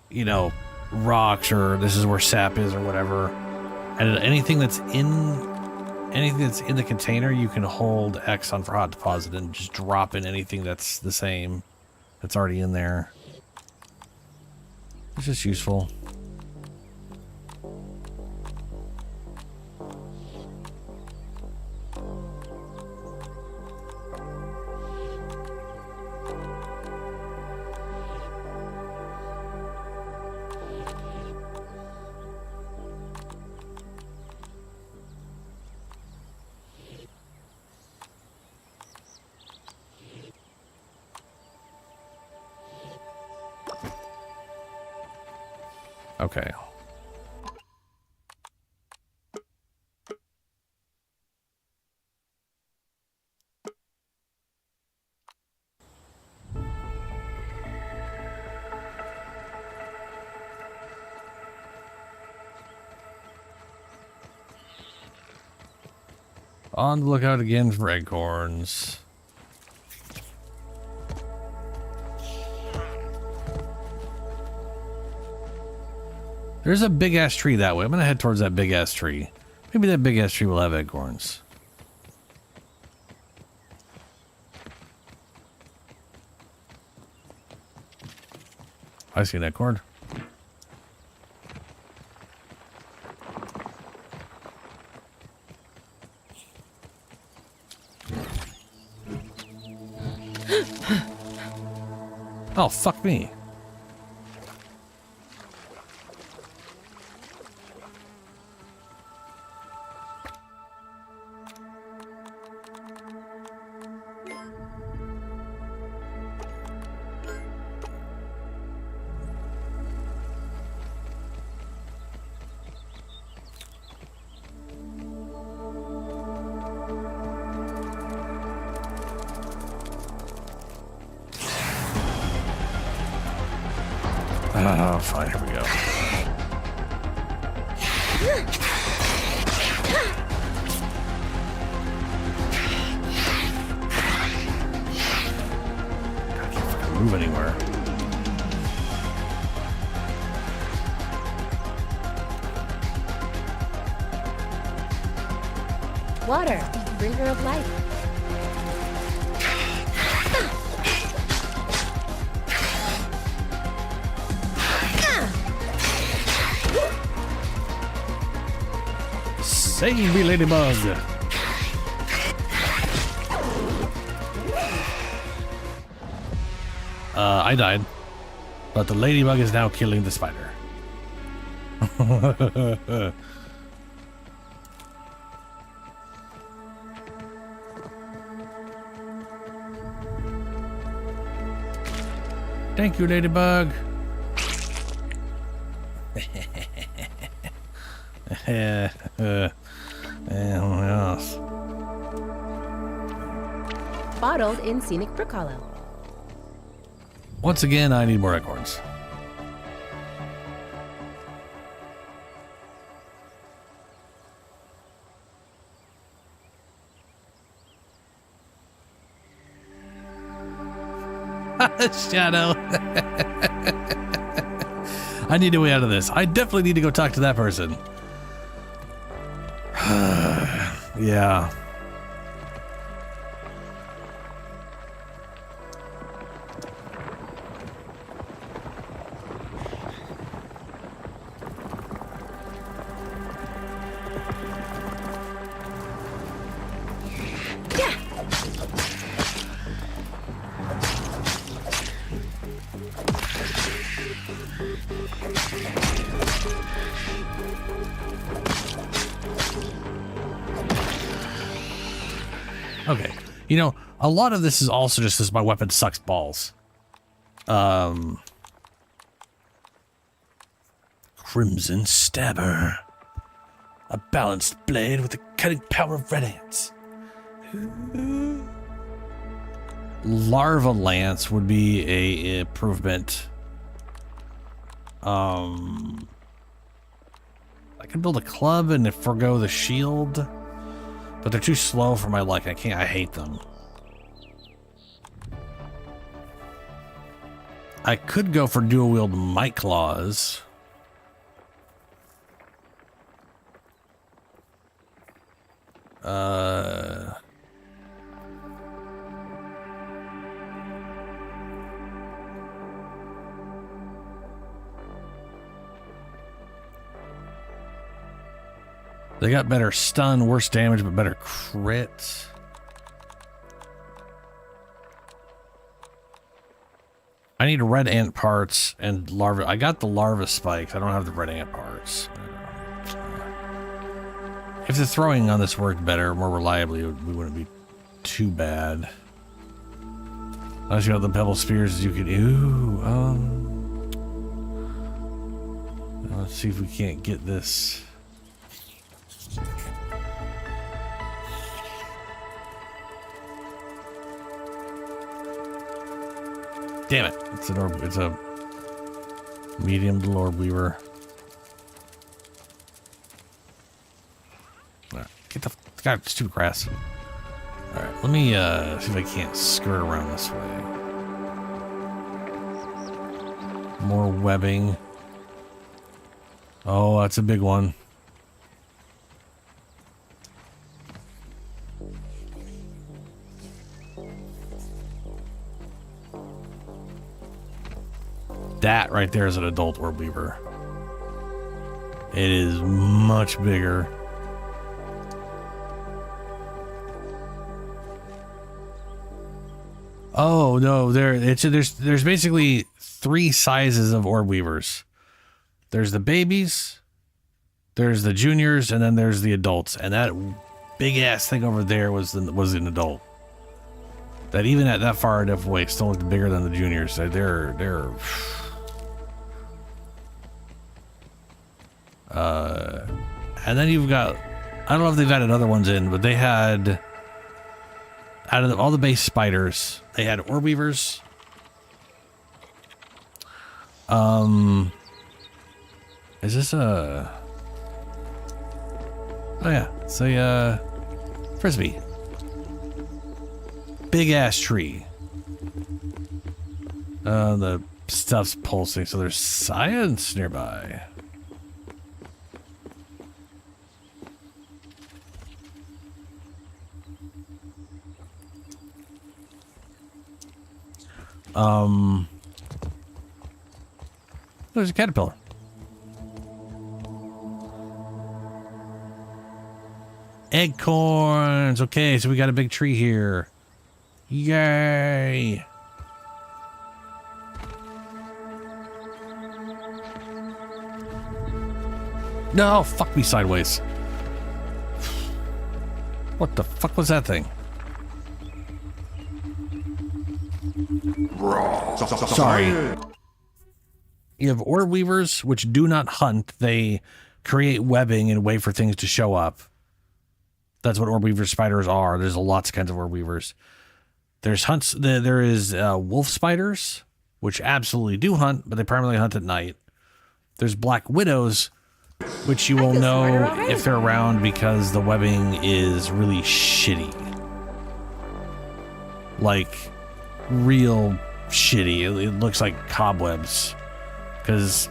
you know, rocks, or this is where sap is, or whatever. And anything that's in the container, you can hold X on for hot deposit and just drop in anything that's the same, that's already in there. It's just useful. Okay. On the lookout again for acorns. There's a big ass tree that way. I'm gonna head towards that big ass tree. Maybe that big ass tree will have acorns. I see an acorn. Oh, fuck me. Oh, fine, here we go. God, I can't fucking move anywhere. Water, bringer of life. Save me, Ladybug! I died. But the Ladybug is now killing the spider. Thank you, Ladybug. Yes. Bottled in scenic Brook Hollow. Once again, I need more acorns. Shadow. I need a way out of this. I definitely need to go talk to that person. Yeah. Okay. You know, a lot of this is also just because my weapon sucks balls. Crimson Stabber. A balanced blade with the cutting power of red ants. Larva Lance would be a improvement. I can build a club and forgo the shield, but they're too slow for my liking. I hate them. I could go for dual wield might claws. They got better stun, worse damage, but better crit. I need red ant parts and larva. I got the larva spikes. I don't have the red ant parts. If the throwing on this worked better, more reliably, we wouldn't be too bad. Unless you got the pebble spears, you could. Let's see if we can't get this. Damn it! It's a medium Lord Weaver. Get the God, stupid grass. All right, let me see if I can't skirt around this way. More webbing. Oh, that's a big one. That right there is an adult orb weaver. It is much bigger. Oh no, there's basically 3 sizes of orb weavers. There's the babies, there's the juniors, and then there's the adults. And that big ass thing over there was an adult. That even at that far enough away still looked bigger than the juniors. They're and then you've got, I don't know if they've added other ones in, but they had, out of all the base spiders, they had orb weavers. Is this a, oh yeah, it's a frisbee. Big ass tree. The stuff's pulsing, so there's science nearby. There's a caterpillar. Acorns. Okay, so we got a big tree here. Yay. No, fuck me sideways. What the fuck was that thing? Sorry. You have orb weavers, which do not hunt. They create webbing and wait for things to show up. That's what orb weaver spiders are. There's lots of kinds of orb weavers. There's hunts. There is wolf spiders, which absolutely do hunt, but they primarily hunt at night. There's black widows, which you will know if they're around because the webbing is really shitty. Like, real shitty. It looks like cobwebs. Because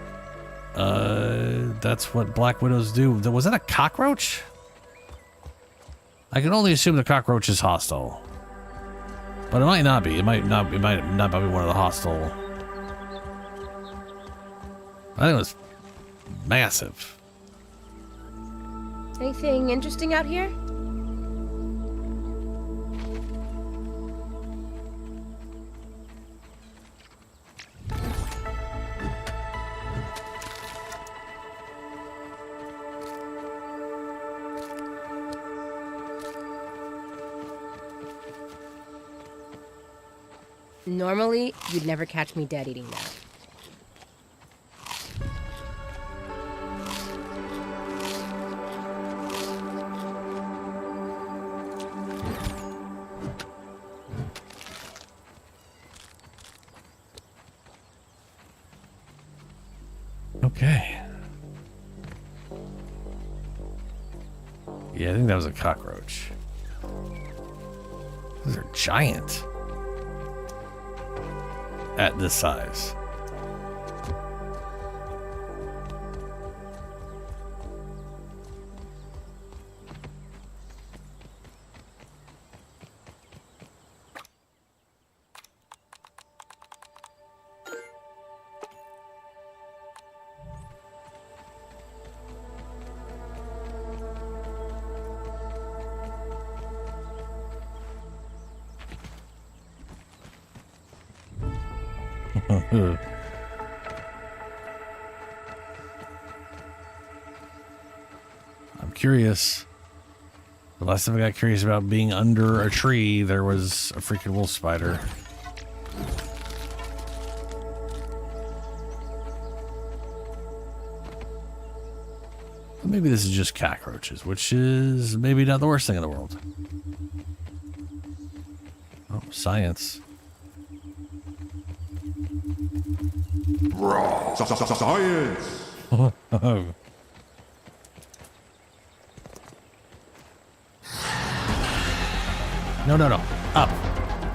that's what black widows do. Was that a cockroach? I can only assume the cockroach is hostile. But it might not be. It might not be one of the hostile. I think it was massive. Anything interesting out here? Normally, you'd never catch me dead eating that. Okay. Yeah, I think that was a cockroach. Those are giant. At this size. I'm curious. The last time I got curious about being under a tree, there was a freaking wolf spider. Maybe this is just cockroaches, which is maybe not the worst thing in the world. Oh, science. Science! No, no, no. Up.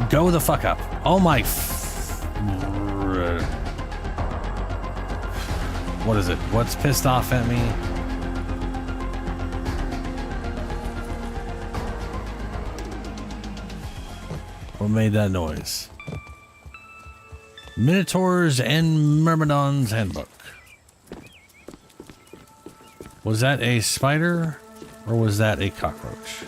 Go the fuck up. Oh my... What is it? What's pissed off at me? What made that noise? Minotaurs and Myrmidon's Handbook. Was that a spider or was that a cockroach?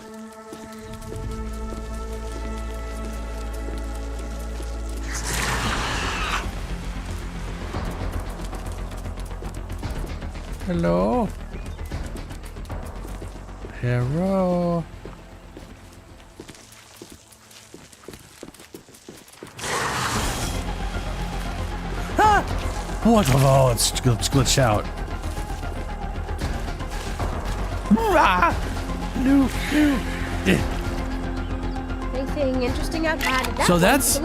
Hello? Hello? What the hell? It's glitched out. No. Anything interesting out there? So that's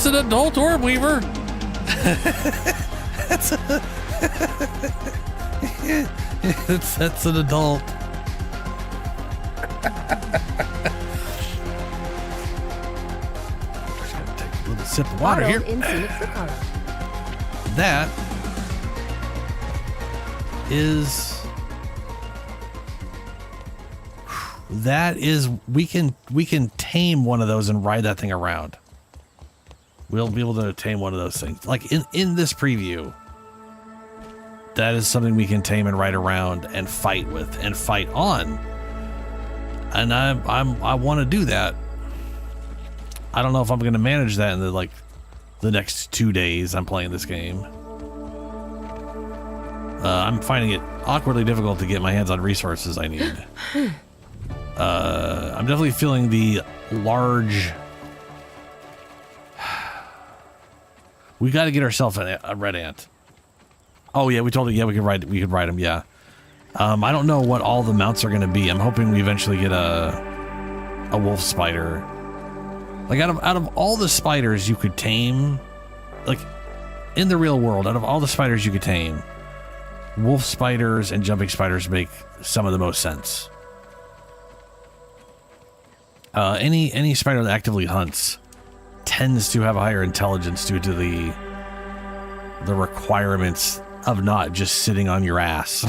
an adult orb weaver. that's an adult. Just gotta take a little sip of water here. That is we can tame one of those and ride that thing around. We'll be able to tame one of those things. Like in this preview, that is something we can tame and ride around and fight with and fight on. And I want to do that. I don't know if I'm going to manage that in the next 2 days I'm playing this game. I'm finding it awkwardly difficult to get my hands on resources I need. I'm definitely feeling the large... We got to get ourselves a red ant. Oh yeah, we told it. Yeah, we could ride them. Yeah. I don't know what all the mounts are going to be. I'm hoping we eventually get a wolf spider. Like out of all the spiders you could tame, like in the real world, out of all the spiders you could tame, wolf spiders and jumping spiders make some of the most sense. Any spider that actively hunts tends to have a higher intelligence due to the requirements of not just sitting on your ass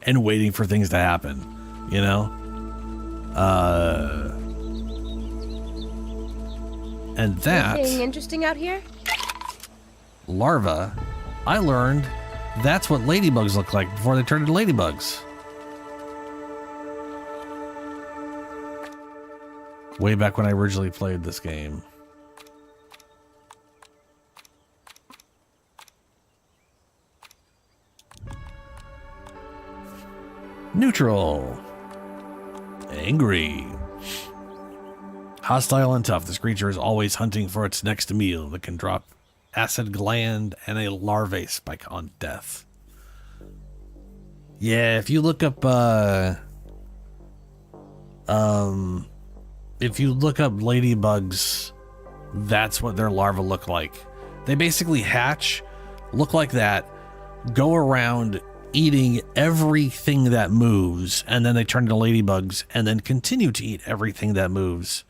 and waiting for things to happen, you know? And that... Anything interesting out here? Larva, I learned that's what ladybugs look like before they turn into ladybugs. Way back when I originally played this game. Neutral. Angry. Hostile and tough, this creature is always hunting for its next meal that can drop acid gland and a larvae spike on death. Yeah, if you look up ladybugs, that's what their larvae look like. They basically hatch, look like that, go around eating everything that moves, and then they turn into ladybugs and then continue to eat everything that moves.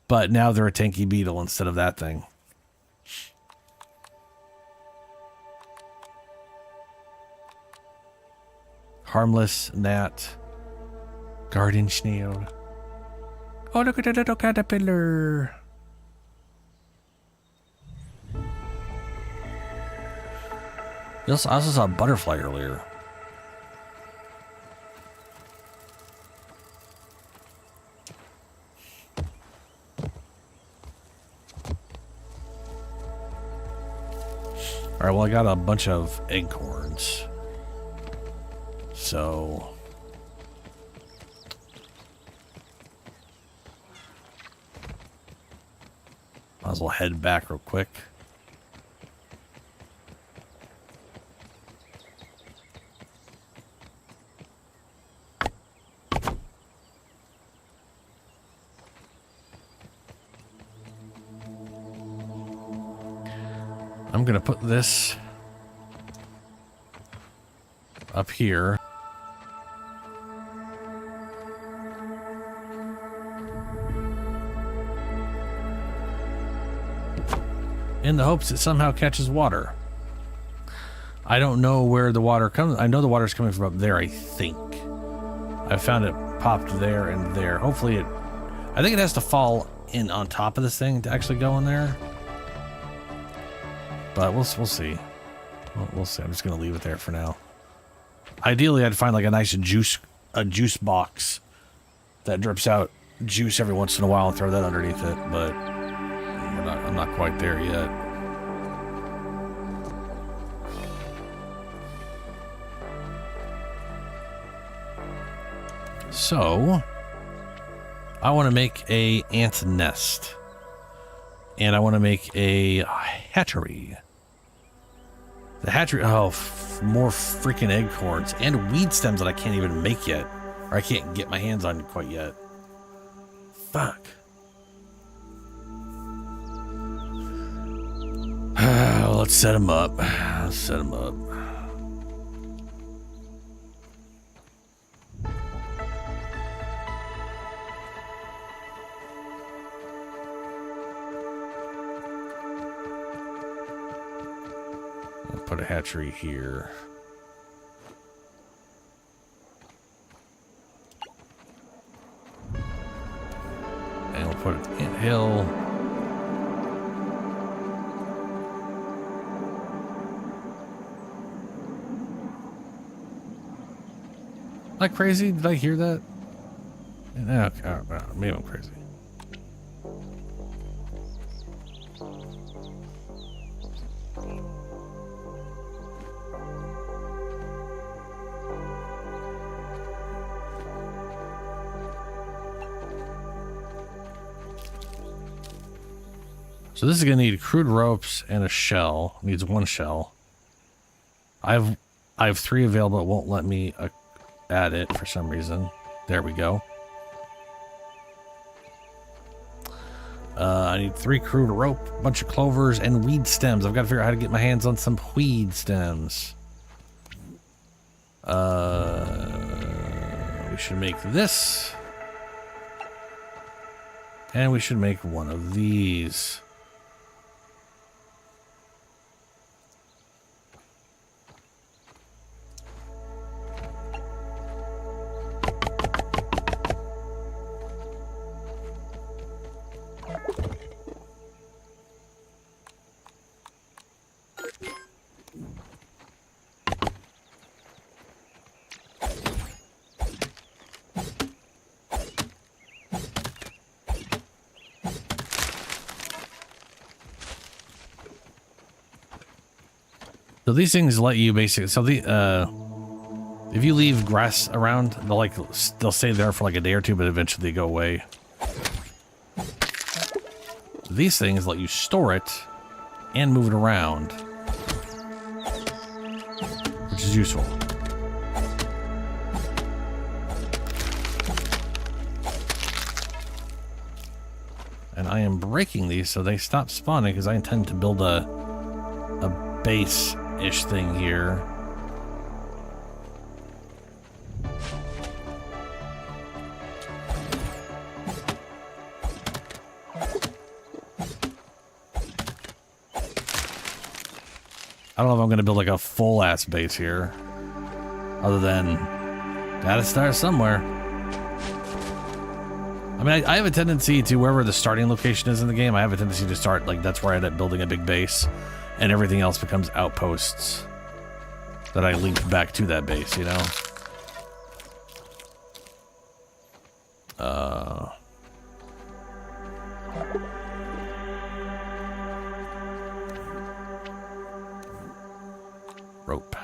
But now they're a tanky beetle instead of that thing. Harmless gnat. Garden snail. Oh, look at that little caterpillar. I also saw a butterfly earlier. All right, well, I got a bunch of acorns. So might as well head back real quick. I'm going to put this up here. In the hopes it somehow catches water. I don't know where the water comes. I know the water's coming from up there, I think. I found it popped there and there. Hopefully it... I think it has to fall in on top of this thing to actually go in there. But we'll see. We'll see. I'm just going to leave it there for now. Ideally, I'd find like a nice juice box that drips out juice every once in a while and throw that underneath it, but I'm not quite there yet. So, I want to make a ant nest. And I want to make a hatchery. The hatchery, more freaking acorns and weed stems that I can't even make yet. Or I can't get my hands on quite yet. Fuck. Let's set them up. Let's set them up. Put a hatchery here. And we'll put it in hill. Am I crazy? Did I hear that? No, okay, maybe I'm crazy. So this is going to need crude ropes and a shell. It needs one shell. I have 3 available. It won't let me add it for some reason. There we go. I need 3 crude rope, a bunch of clovers, and weed stems. I've got to figure out how to get my hands on some weed stems. We should make this. And we should make one of these. So these things let you basically, so if you leave grass around, they'll stay there for like a day or two, but eventually they go away. These things let you store it and move it around, which is useful. And I am breaking these so they stop spawning because I intend to build a base ish thing here. I don't know if I'm going to build like a full ass base here. Other than, gotta start somewhere. I mean, I have a tendency to, wherever the starting location is in the game, I have a tendency to start, like, that's where I end up building a big base. And everything else becomes outposts that I link back to that base, you know? Rope.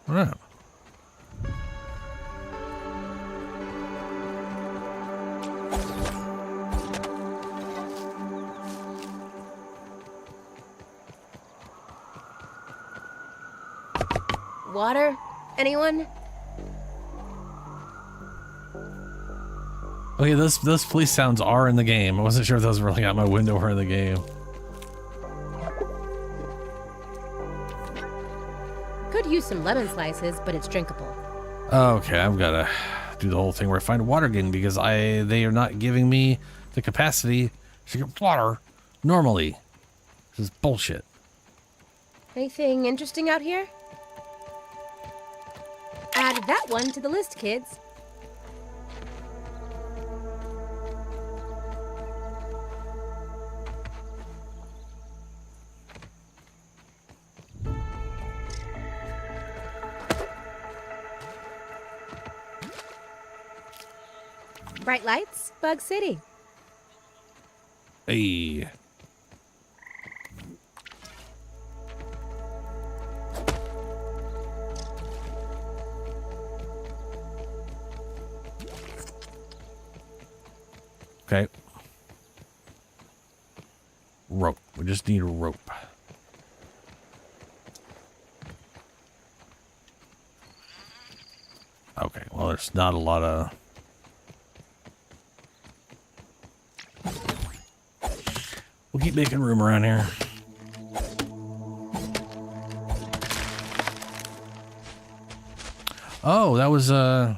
Right. Water? Anyone? Okay, those police sounds are in the game. I wasn't sure if those were like out my window or in the game. Could use some lemon slices, but it's drinkable. Okay, I've got to do the whole thing where I find water again because they are not giving me the capacity to get water normally. This is bullshit. Anything interesting out here? Add that one to the list, kids. Bright lights, Bug City. Hey. Okay. Rope. We just need a rope. Okay, well, there's not a lot of... We'll keep making room around here. Oh, that was, that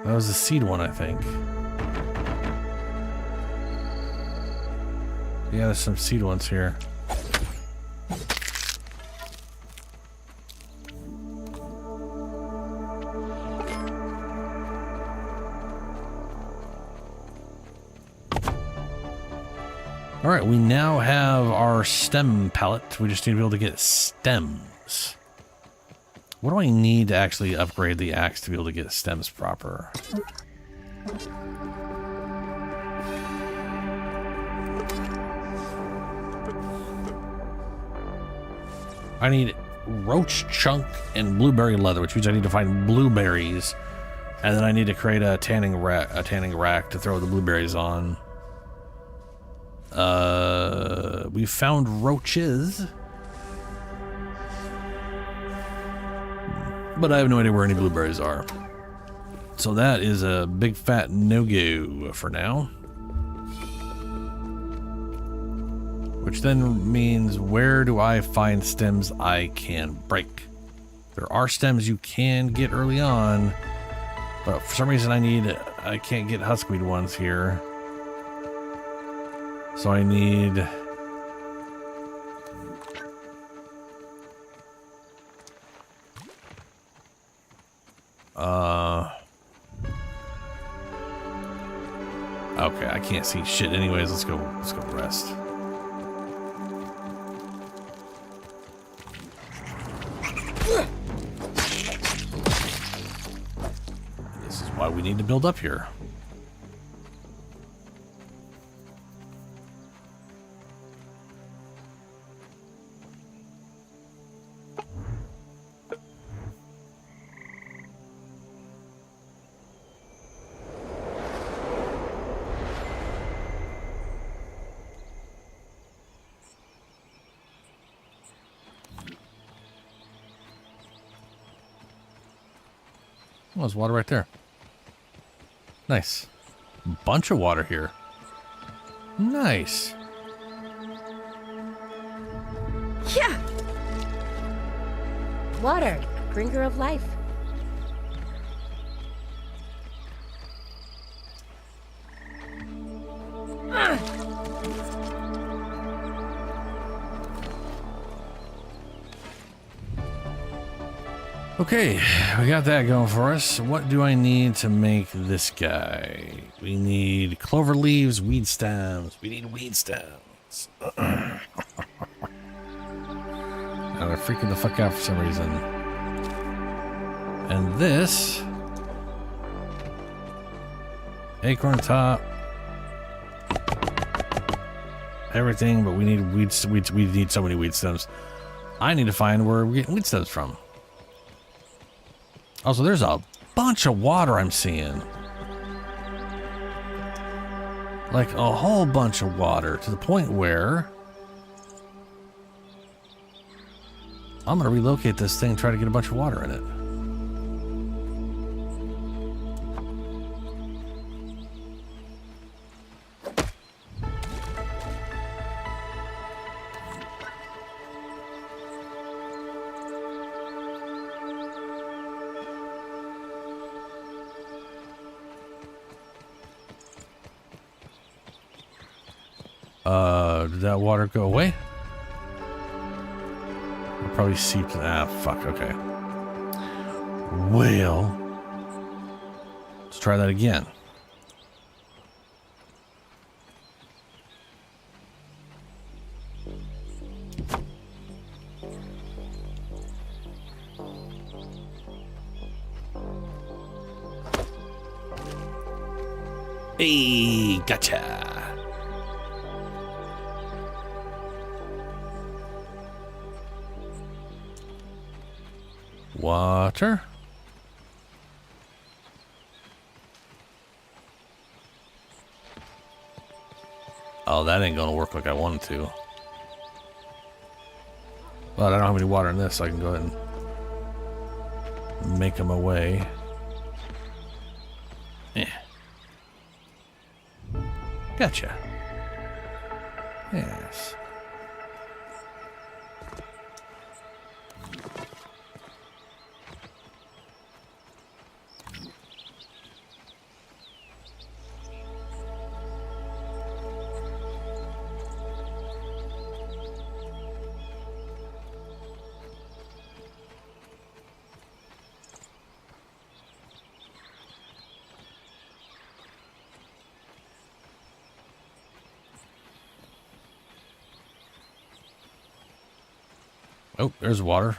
was the seed one, I think. Yeah, there's some seed ones here. All right, we now have our stem palette. We just need to be able to get stems. What do I need to actually upgrade the axe to be able to get stems proper? I need roach chunk and blueberry leather, which means I need to find blueberries, and then I need to create a tanning rack to throw the blueberries on. We found roaches, but I have no idea where any blueberries are. So that is a big fat no-go for now. Which then means, where do I find stems I can break? There are stems you can get early on, but for some reason I can't get huskweed ones here. So I need... Okay, I can't see shit anyways. Let's go rest. This is why we need to build up here. Oh, there's water right there. Nice. Bunch of water here. Nice. Yeah. Water, bringer of life. Okay, we got that going for us. What do I need to make this guy? We need clover leaves, weed stems. We need weed stems. Now they're freaking the fuck out for some reason. And this acorn top. Everything, but we need weeds. We need so many weed stems. I need to find where we're getting weed stems from. Also, there's a bunch of water I'm seeing. Like a whole bunch of water to the point where I'm going to relocate this thing and try to get a bunch of water in it. Did that water go away? It'll probably seep. Ah, fuck. Okay. Well, let's try that again. Hey, gotcha. Water. Oh, that ain't gonna work like I wanted to. But I don't have any water in this, so I can go ahead and make them away. Yeah. Gotcha. Yes. Oh, there's water.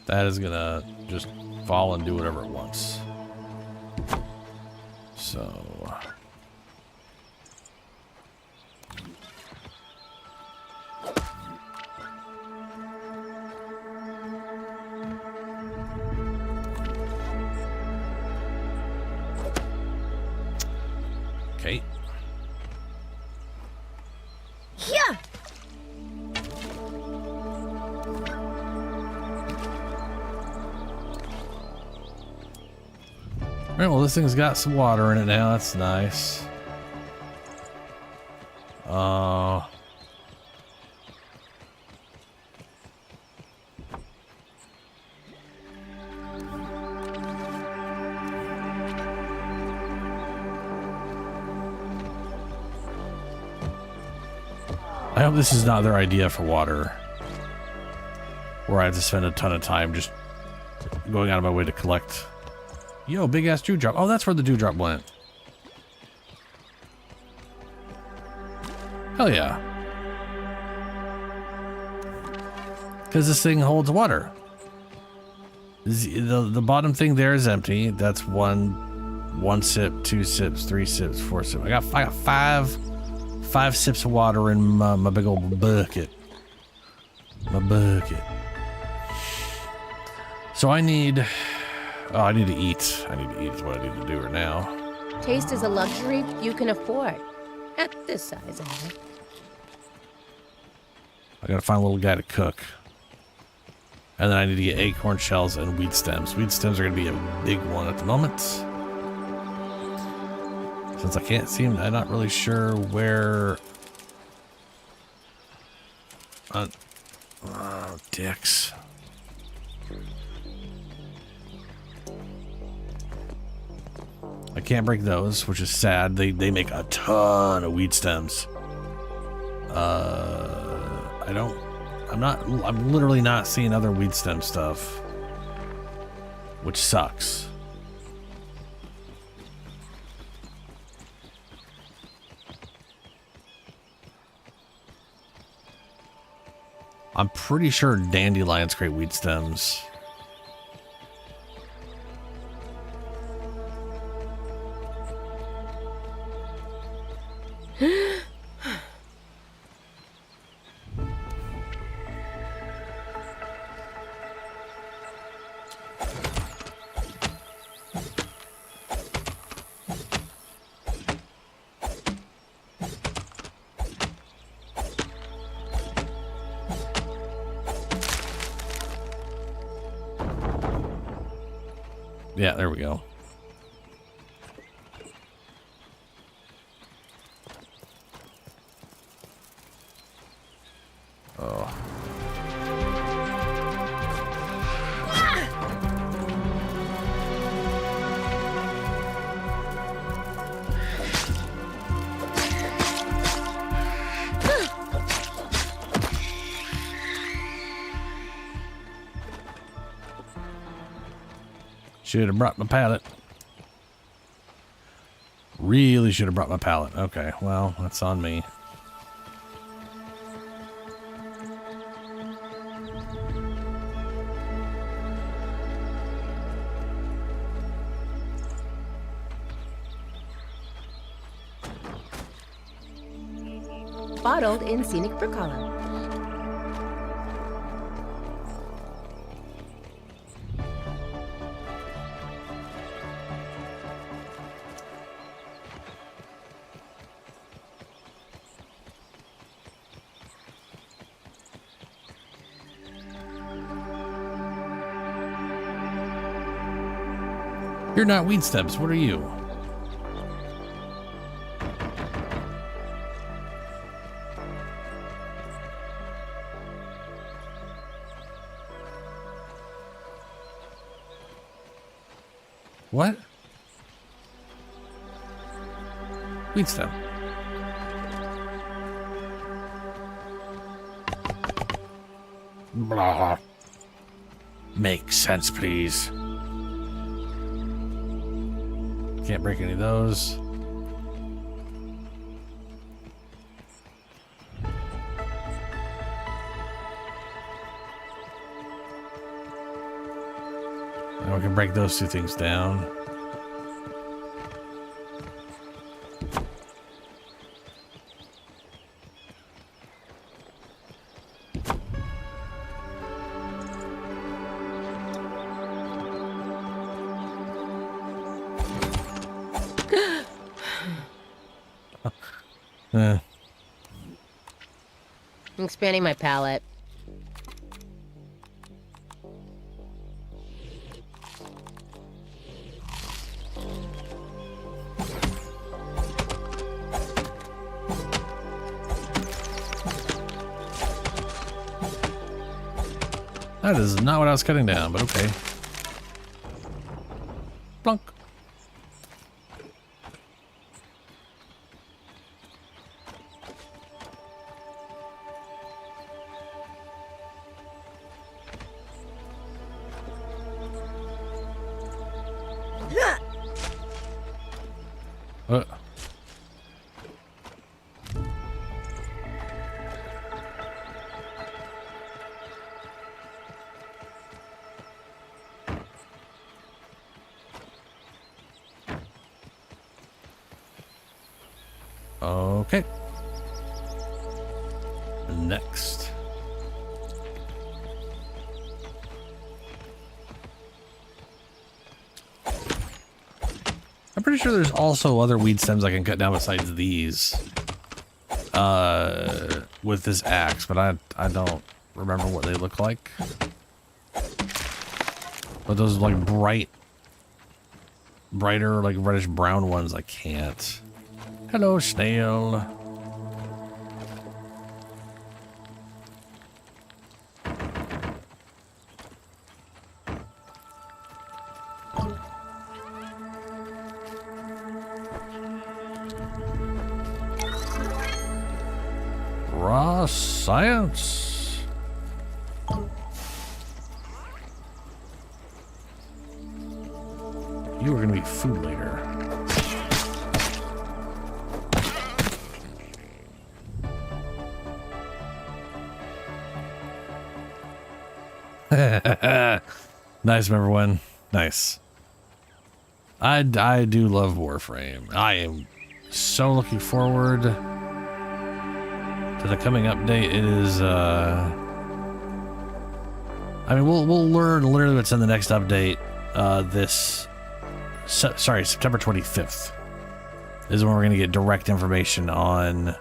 That is gonna just fall and do whatever it wants. So... okay. Yeah. Alright, well, this thing's got some water in it now. That's nice. I hope this is not their idea for water, where I have to spend a ton of time just going out of my way to collect. Yo, big ass dewdrop. Oh, that's where the dewdrop went. Hell yeah. Because this thing holds water. The bottom thing there is empty. That's one sip, 2 sips, 3 sips, 4 sips. I got five sips of water in my big old bucket. My bucket. So I need... Oh, I need to eat. I need to eat is what I need to do right now. Taste is a luxury you can afford. At this size, anyway. I gotta find a little guy to cook. And then I need to get acorn shells and weed stems. Weed stems are going to be a big one at the moment. Since I can't see them, I'm not really sure where... oh, dicks. I can't break those, which is sad. They make a ton of weed stems. I'm literally not seeing other weed stem stuff, which sucks. I'm pretty sure dandelions create weed stems. Yeah, there we go. Oh. Should have brought my pallet. Really should have brought my pallet. Okay, well, that's on me. Bottled in scenic Brook Hollow. You're not weed stems. What are you? What? Weed stem. Blah. Make sense, please. Can't break any of those. Now we can break those two things down. I'm expanding my palette. That is not what I was cutting down, but okay. Plunk. Okay. Next. I'm pretty sure there's also other weed stems I can cut down besides these. With this axe, but I don't remember what they look like. But those like brighter, like reddish brown ones, I can't. Hello, snail. Raw science. You are going to be food later. Nice, remember when? Nice. I do love Warframe. I am so looking forward to the coming update. It is, I mean, we'll learn literally what's in the next update. September 25th is when we're going to get direct information on,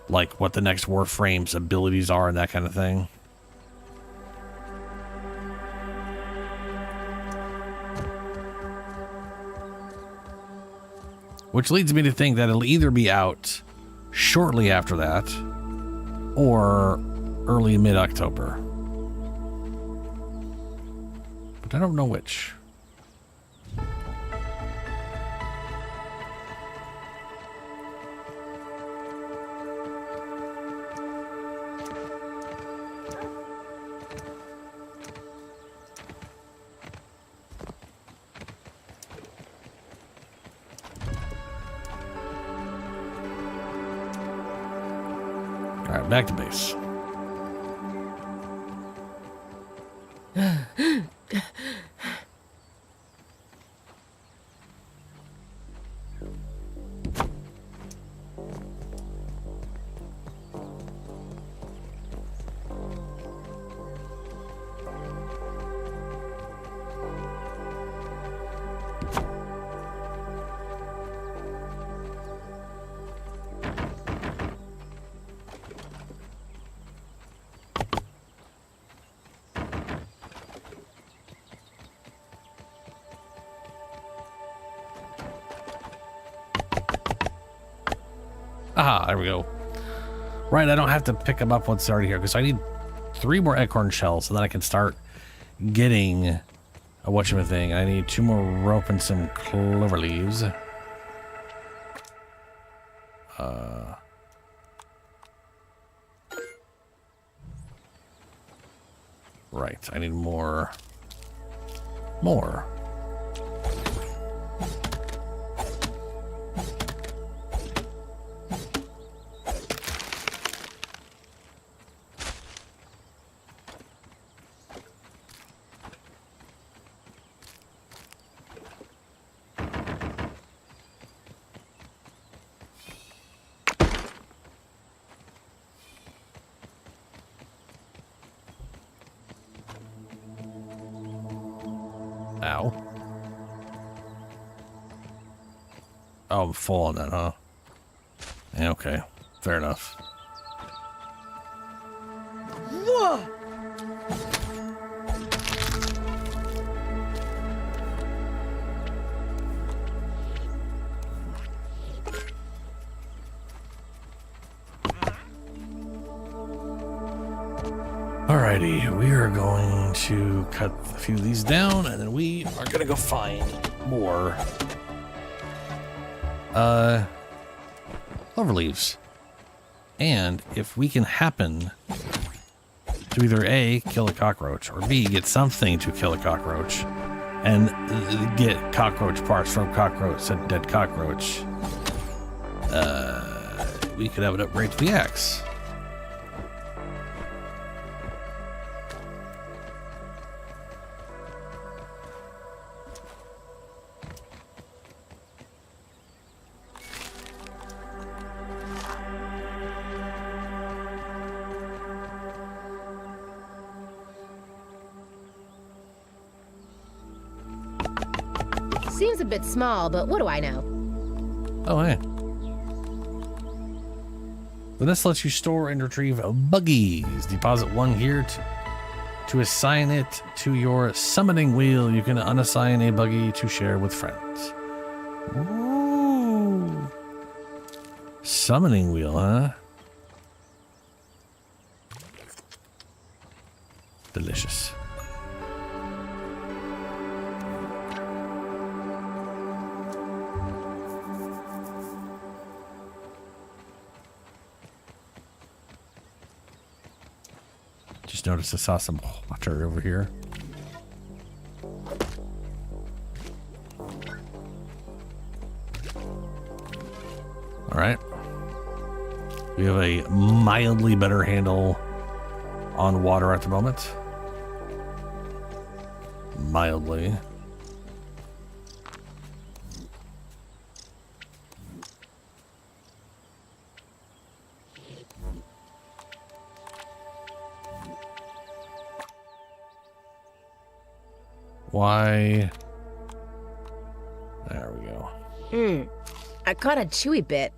like, what the next Warframe's abilities are and that kind of thing. Which leads me to think that it'll either be out shortly after that or early mid-October. But I don't know which. All right, back to base. Aha, there we go. Right, I don't have to pick them up once they're already here, because I need 3 more acorn shells, so then I can start getting a whatchamacallit. I need 2 more rope and some clover leaves. Right, I need more. Ow. Oh, I'm full on that, huh? Yeah, okay. Fair enough. Whoa! Alrighty, we are going to cut a few of these down, and then we are gonna go find more clover leaves. And if we can happen to either A, kill a cockroach, or B, get something to kill a cockroach, and get cockroach parts from said dead cockroach, we could have an upgrade to the axe. Seems a bit small, but what do I know? Oh, hey. This lets you store and retrieve buggies. Deposit 1 here To assign it to your summoning wheel, you can unassign a buggy to share with friends. Ooh. Summoning wheel, huh? Delicious. Just noticed I saw some water over here. All right. We have a mildly better handle on water at the moment. Mildly. Why? There we go. I caught a chewy bit.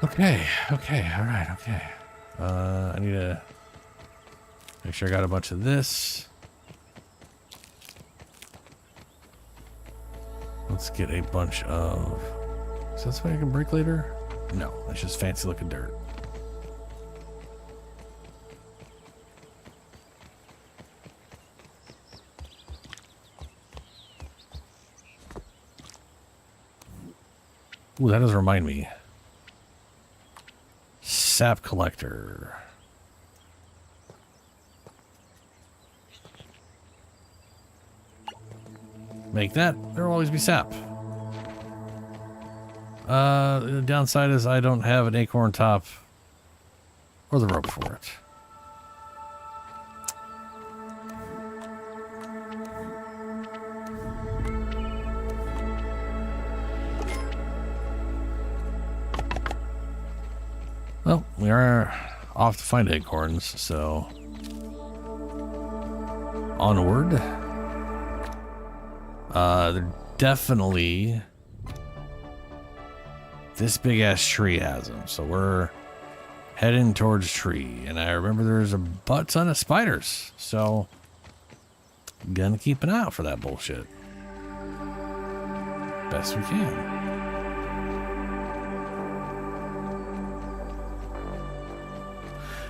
Okay, all right, okay. I need to make sure I got a bunch of this. Let's get a bunch of... Is that something I can break later? No, that's just fancy looking dirt. Ooh, that does remind me. Sap collector. Make that. There will always be sap. The downside is I don't have an acorn top or the rope for it. Well, we are off to find acorns, so onward. They're definitely this big ass tree has them, so we're heading towards tree. And I remember there's a butt ton of spiders, so gonna keep an eye out for that bullshit best we can.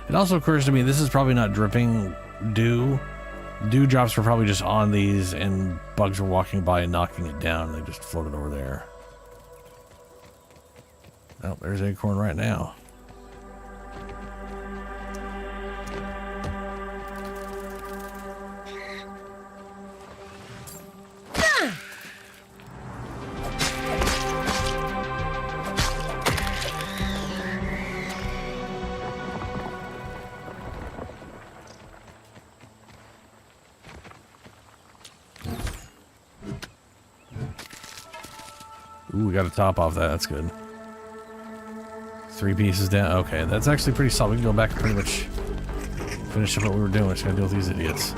It also occurs to me this is probably not dripping dew. Dewdrops were probably just on these and bugs were walking by and knocking it down and they just floated over there. Oh, there's acorn right now. Ooh, we got a top off that. That's good. 3 pieces down. Okay, that's actually pretty solid. We can go back and pretty much finish up what we were doing. Just gotta deal with these idiots.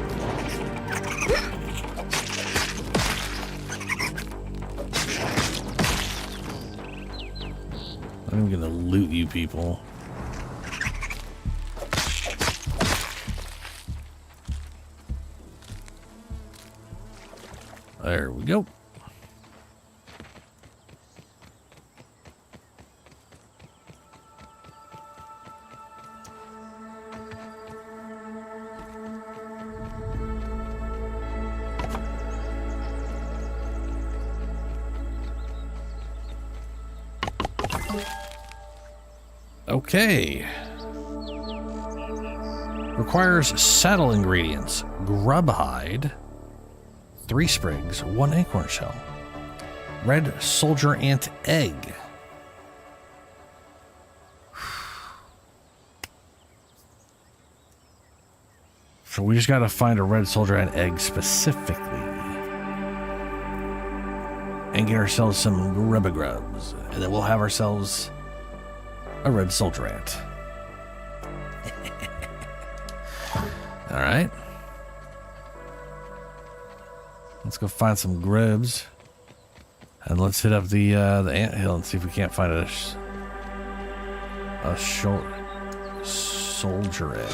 I'm even gonna loot you people. There we go. Okay. Requires saddle ingredients. Grub hide, 3 sprigs, 1 acorn shell. Red soldier ant egg. So we just gotta find a red soldier ant egg specifically. And get ourselves some grubs. And then we'll have ourselves a red soldier ant. All right. Let's go find some grubs. And let's hit up the ant hill and see if we can't find A short soldier egg.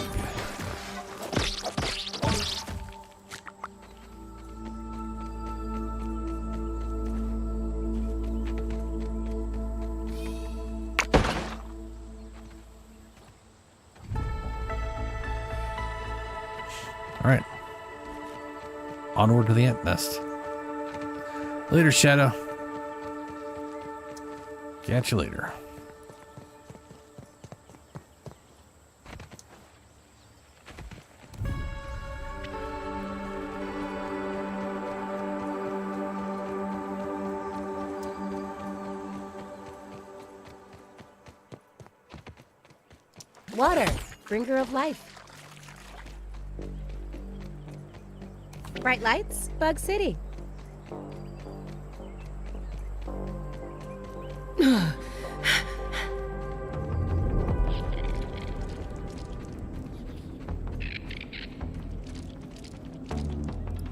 All right. Onward to the ant nest. Later, Shadow. Catch you later. Water, bringer of life. Bright lights, Bug City.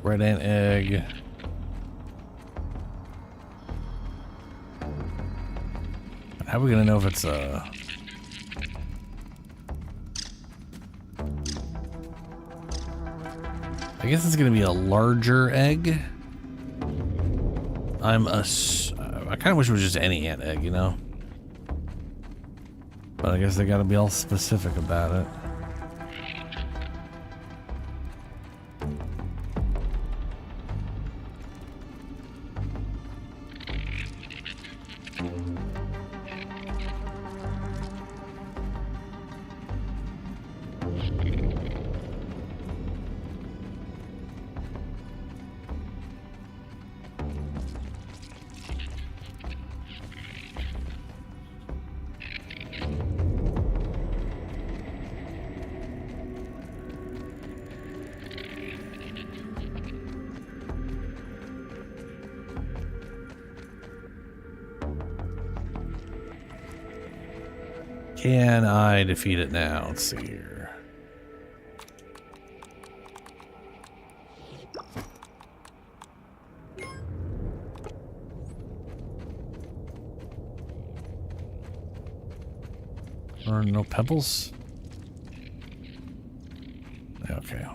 Red ant egg. How are we gonna know if it's a... I guess it's gonna be a larger egg. I kind of wish it was just any ant egg, you know? But I guess they gotta be all specific about it. Can I defeat it now? Let's see here. Or no pebbles? Okay.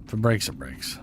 If it breaks, it breaks.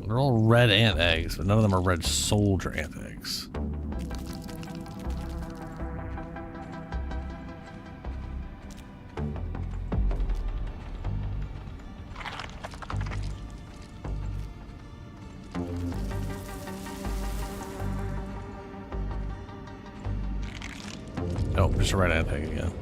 They're all red ant eggs, but none of them are red soldier ant eggs. Oh, just a red ant egg again.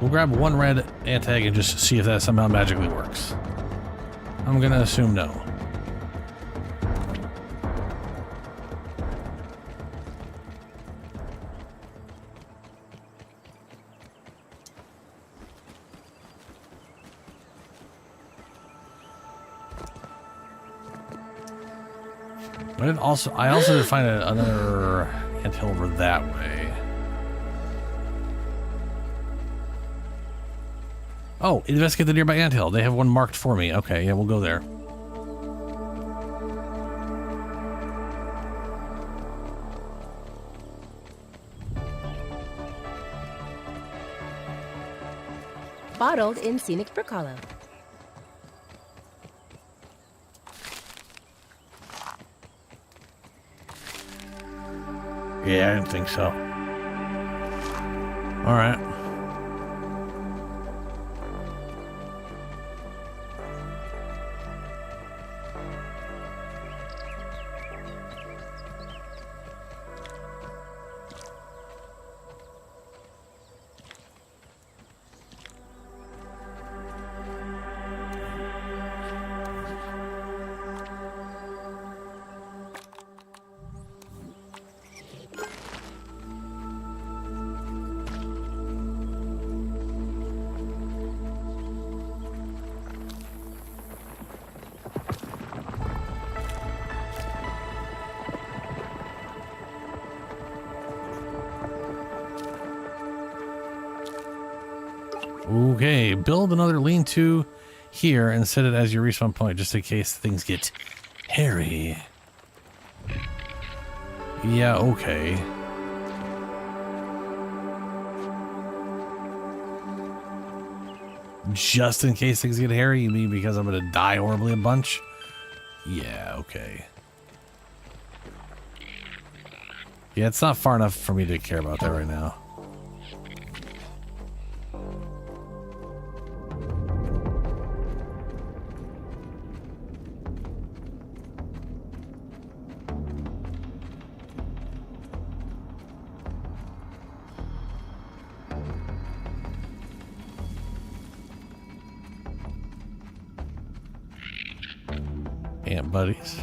We'll grab one red ant egg and just see if that somehow magically works. I'm gonna assume no. I also did find another anthill over that way. Oh, investigate the nearby anthill. They have one marked for me. Okay, yeah, we'll go there. Bottled in scenic Brook Hollow. Yeah, I didn't think so. All right. Okay, build another lean-to here and set it as your respawn point just in case things get hairy. Yeah, okay. Just in case things get hairy, you mean because I'm gonna die horribly a bunch? Yeah, okay. Yeah, it's not far enough for me to care about that right now. Ant buddies.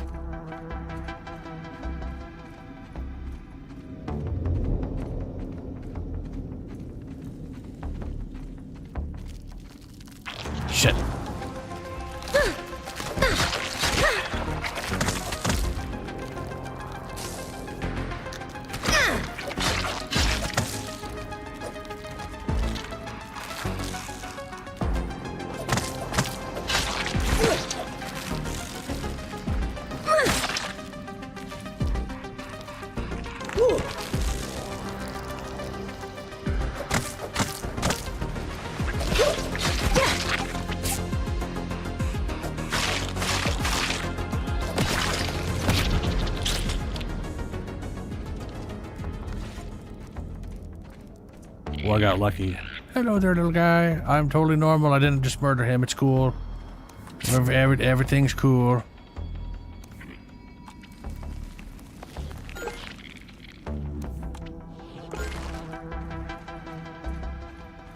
Shit. Well, I got lucky. Hello there, little guy. I'm totally normal. I didn't just murder him. It's cool. Everything's cool.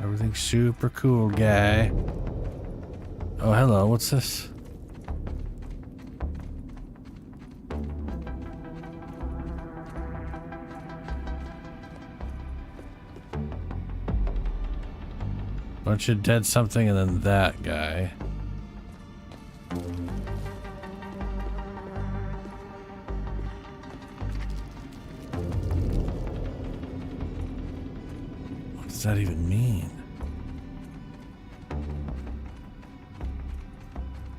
Everything's super cool, guy. Oh, hello. What's this? Bunch of dead something and then that guy. What does that even mean?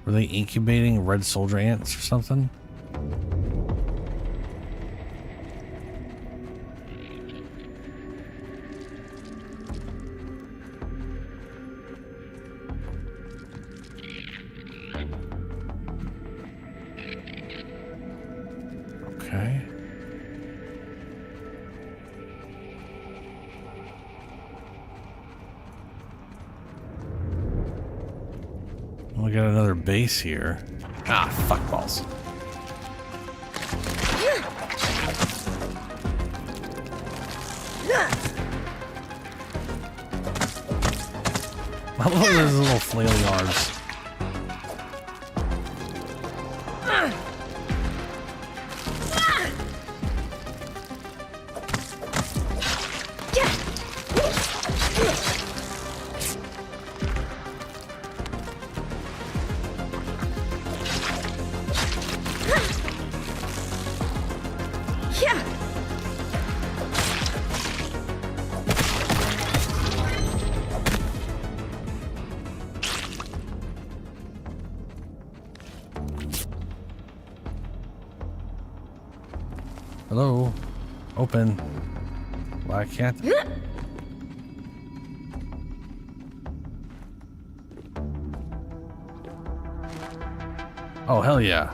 Were they incubating red soldier ants or something? Okay. We got another base here. Ah, fuck balls. I love those little flaily arms. Hello? Open. Why can't I? Oh, hell yeah.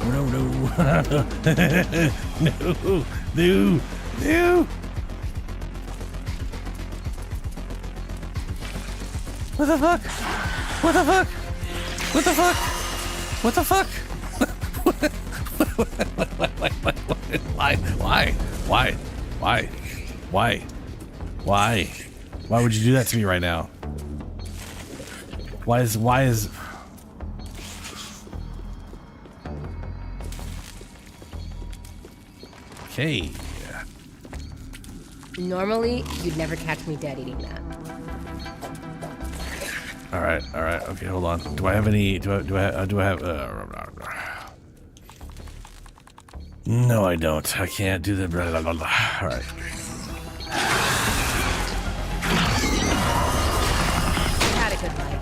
No, no. No. No. No. What the fuck? What the fuck? What the fuck? What the fuck? Why? Why? Why? Why? Why? Why? Why would you do that to me right now? Why is okay. Normally, you'd never catch me dead eating that. All right. Okay, hold on. Do I have any? Do I have? No, I don't. I can't do the. Blah, blah, blah, blah. All right. Had a good life.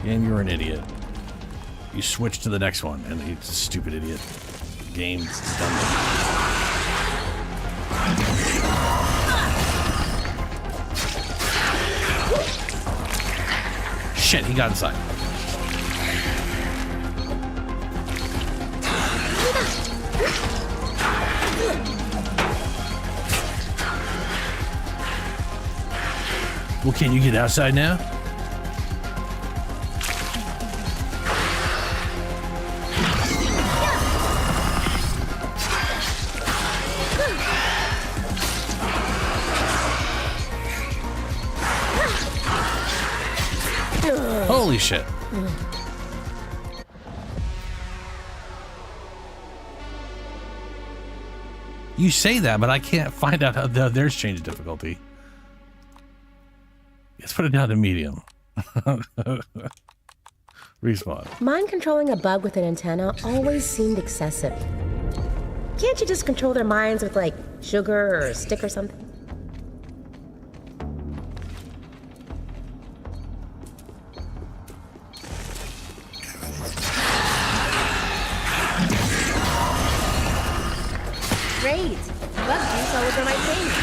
And you're an idiot. You switch to the next one, and he's a stupid idiot. Game's done. Shit, he got inside. Well, can you get outside now? Holy shit. You say that, but I can't find out how theirs changed difficulty. Let's put it down to medium. Respawn. Mind controlling a bug with an antenna always seemed excessive. Can't you just control their minds with, like, sugar or a stick or something? Great! Bug juice all over my face.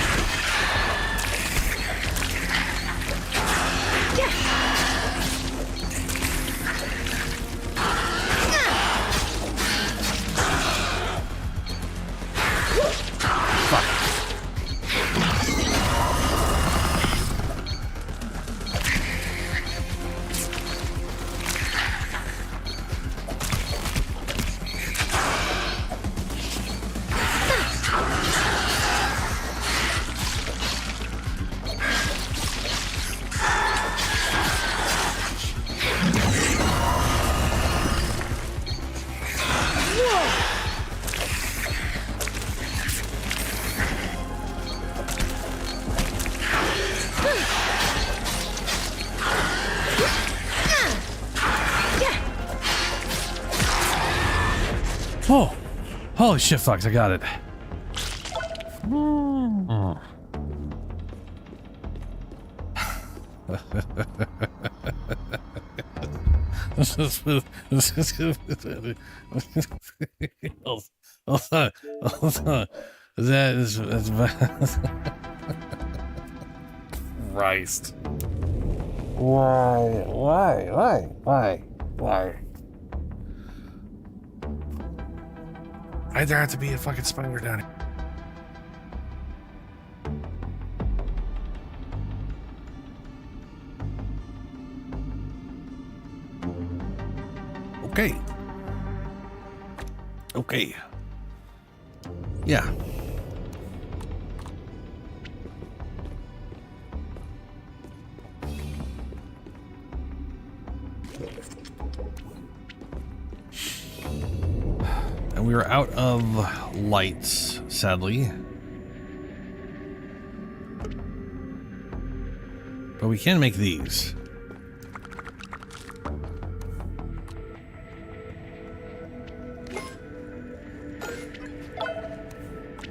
Oh, holy shit, Fox! I got it. Hold on. That is Christ. Why? Why'd there have to be a fucking spider down here? Okay. Yeah. And we are out of lights, sadly. But we can make these.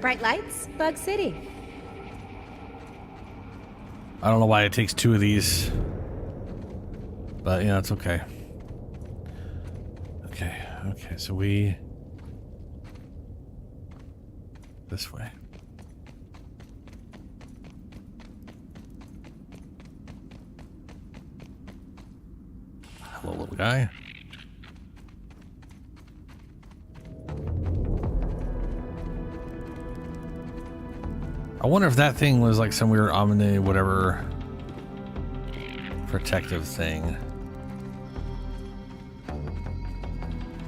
Bright lights, Bug City. I don't know why it takes two of these. But, it's okay. Okay, so we... This way. Hello, little guy. I wonder if that thing was like some weird omni whatever protective thing.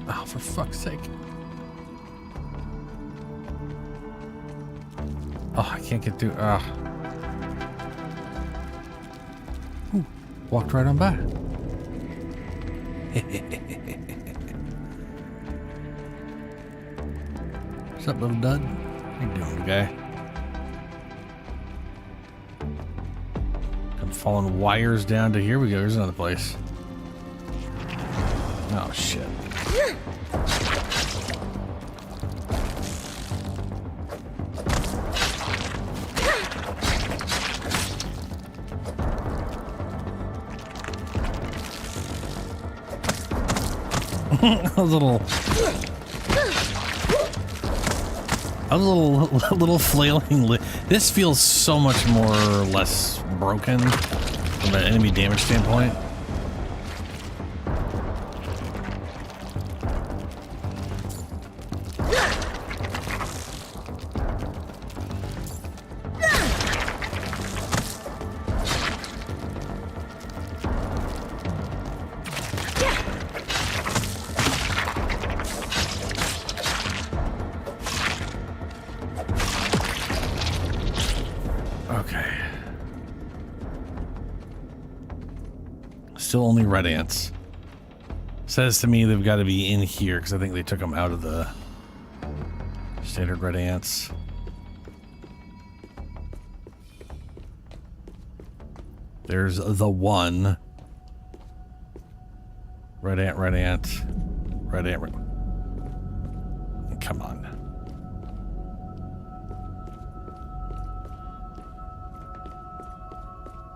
Oh, for fuck's sake. Oh, I can't get through. Ooh, walked right on by. What's up, little dud? How you doing, guy? I'm falling wires down to here we go. There's another place. Oh, shit. a little flailing. This feels so much more or less broken from an enemy damage standpoint. Still only red ants. Says to me they've got to be in here because I think they took them out of the standard red ants. There's the one. Red ant, red ant, red ant. Come on.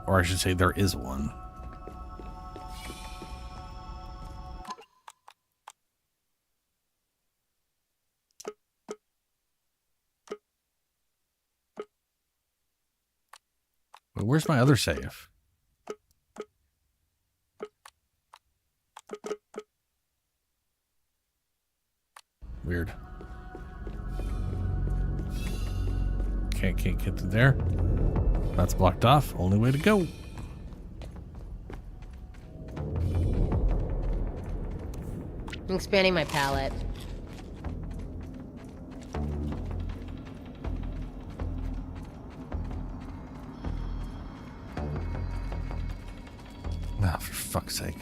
Or I should say there is one. Where's my other save? Weird. Can't get to there. That's blocked off. Only way to go. I'm expanding my palette. Ah, for fuck's sake.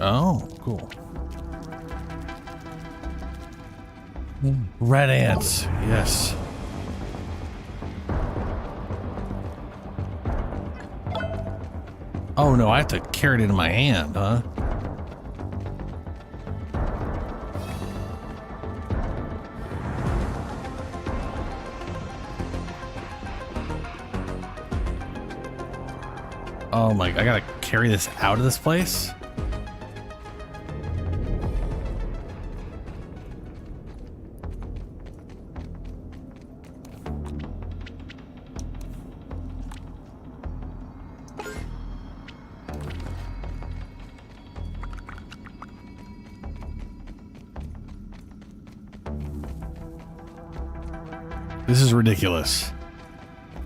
Oh, cool. Red ants, yes. Oh no, I have to carry it in my hand, huh? Oh my, I gotta carry this out of this place? This is ridiculous.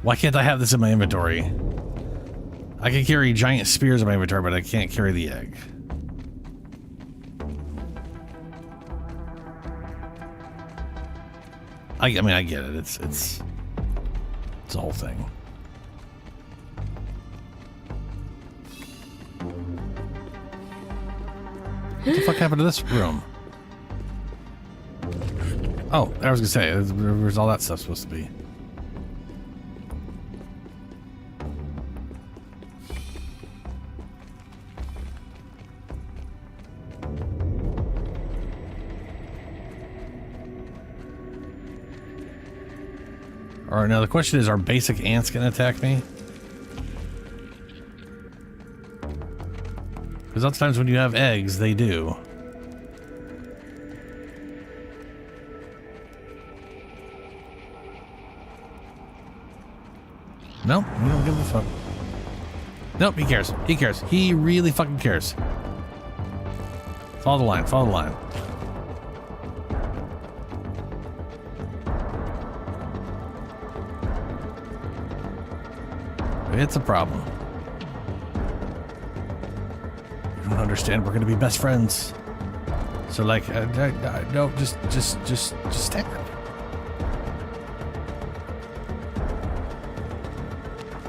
Why can't I have this in my inventory? I can carry giant spears in my inventory, but I can't carry the egg. I mean, I get it. It's a whole thing. What the fuck happened to this room? Oh, I was gonna say, where's all that stuff supposed to be? Alright, now the question is, are basic ants gonna attack me? Because sometimes when you have eggs, they do. Nope, we don't give a fuck. Nope, he cares. He cares. He really fucking cares. Follow the line, follow the line. It's a problem. You don't understand, we're gonna be best friends. So like, no, just stand.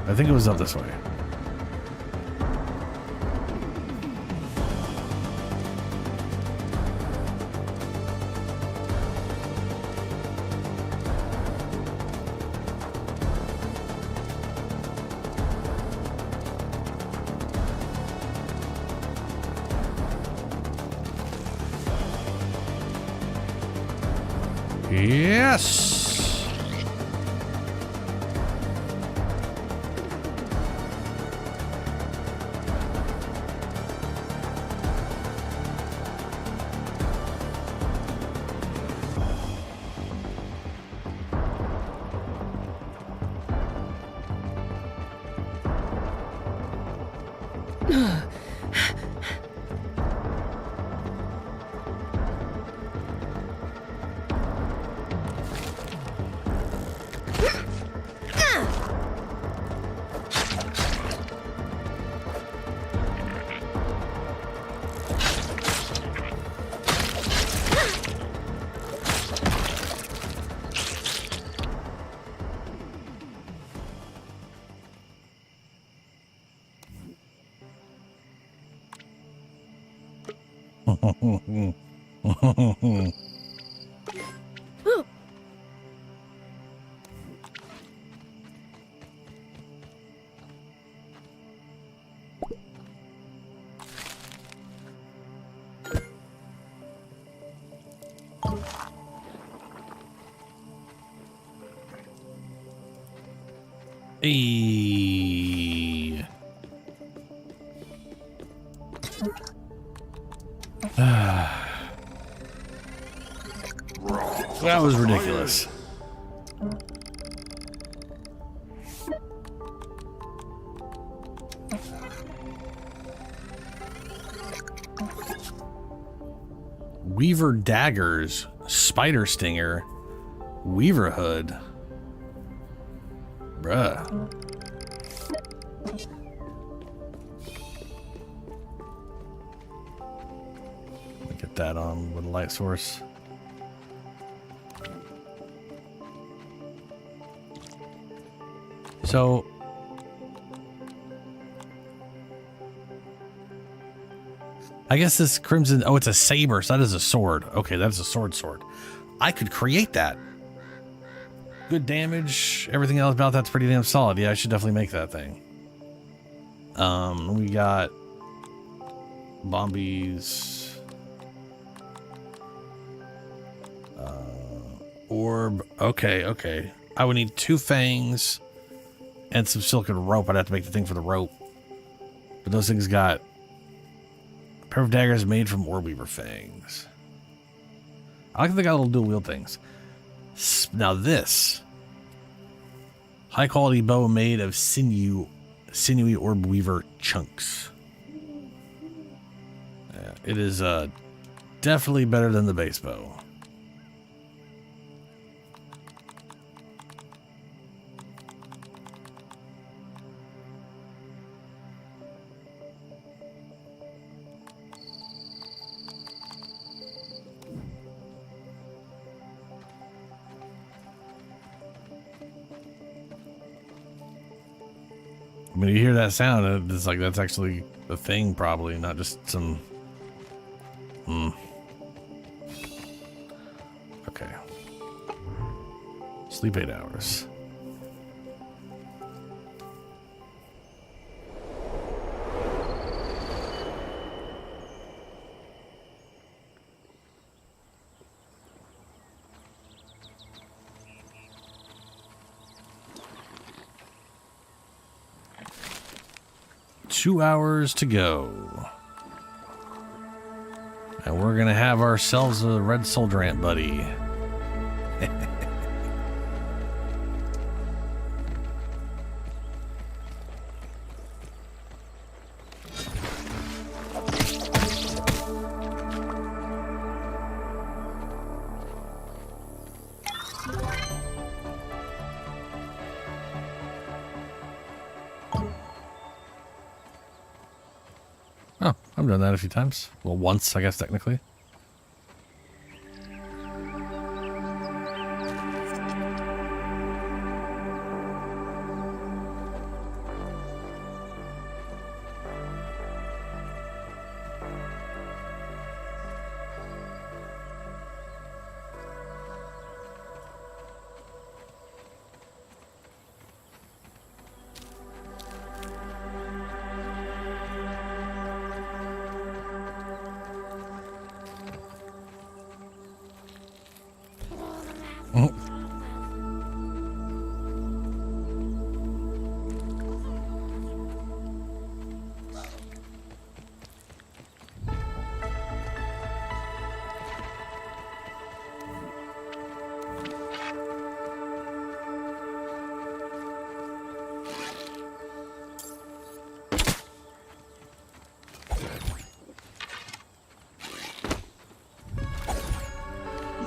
I think it was up this way. Yes! Hey. That was ridiculous. Weaver daggers, spider stinger, weaver hood. Bruh. Get that on with a light source. So I guess this crimson, oh, it's a saber, so that is a sword. Okay, that is a sword. I could create that. Good damage, everything else about that's pretty damn solid. Yeah, I should definitely make that thing. We got Bombies. Orb. Okay. I would need 2 fangs and some silken rope. I'd have to make the thing for the rope. But those things got a pair of daggers made from orb weaver fangs. I like that they got little dual wield things. Now this high quality bow made of sinewy orb weaver chunks. It is definitely better than the base bow. When you hear that sound, it's like that's actually a thing, probably not just some Okay. Sleep 8 hours. Two hours to go. And we're gonna have ourselves a red soldier ant buddy. Oh, I've done that a few times. Well, once, I guess, technically.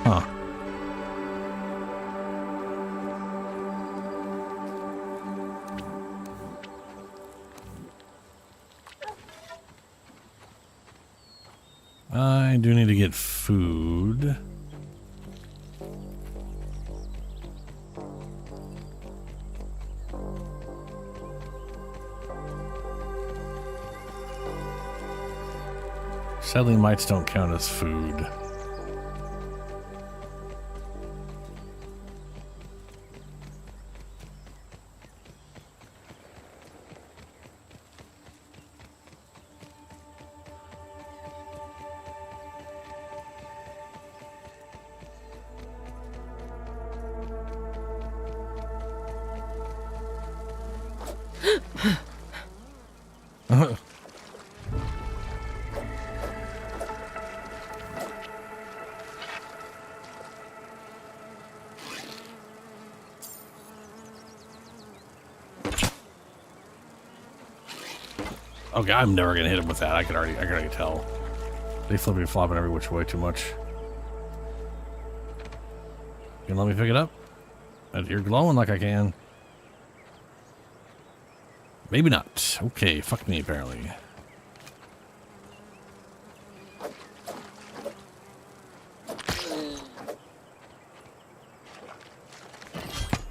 Huh. I do need to get food. Sadly, mites don't count as food. Okay, I'm never gonna hit him with that. I can already tell. They flipping flopping every which way too much. You can let me pick it up? You're glowing like I can. Maybe not. Okay, fuck me apparently.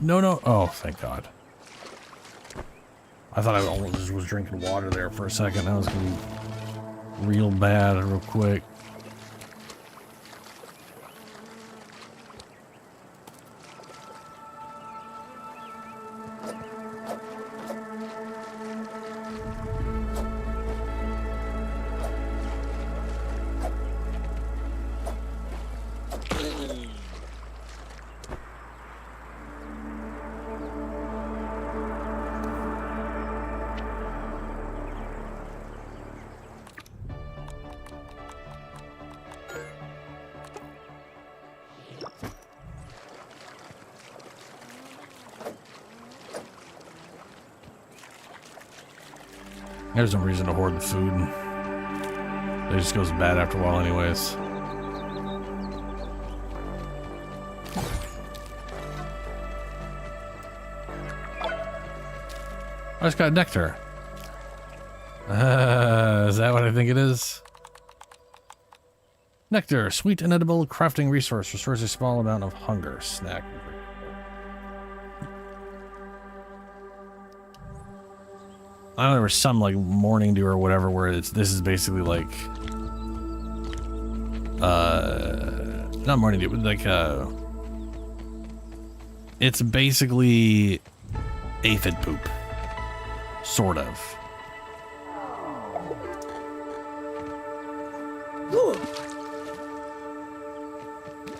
No, no. Oh, thank God. I thought I almost was drinking water there for a second. That was gonna be real bad real quick. There's no reason to hoard the food. It just goes bad after a while anyways. I just got nectar. Is that what I think it is? Nectar, sweet and edible crafting resource, restores a small amount of hunger. Snack. I know there was some like morning dew or whatever where this is basically like not morning dew, but like it's basically aphid poop, sort of.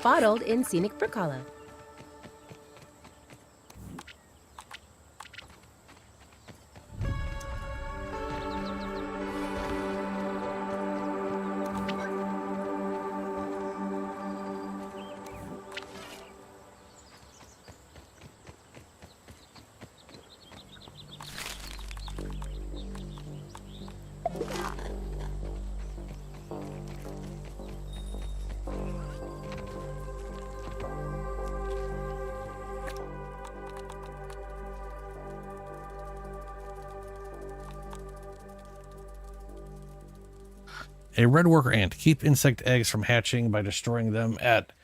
Bottled in scenic Brook Hollow. A red worker ant. Keep insect eggs from hatching by destroying them at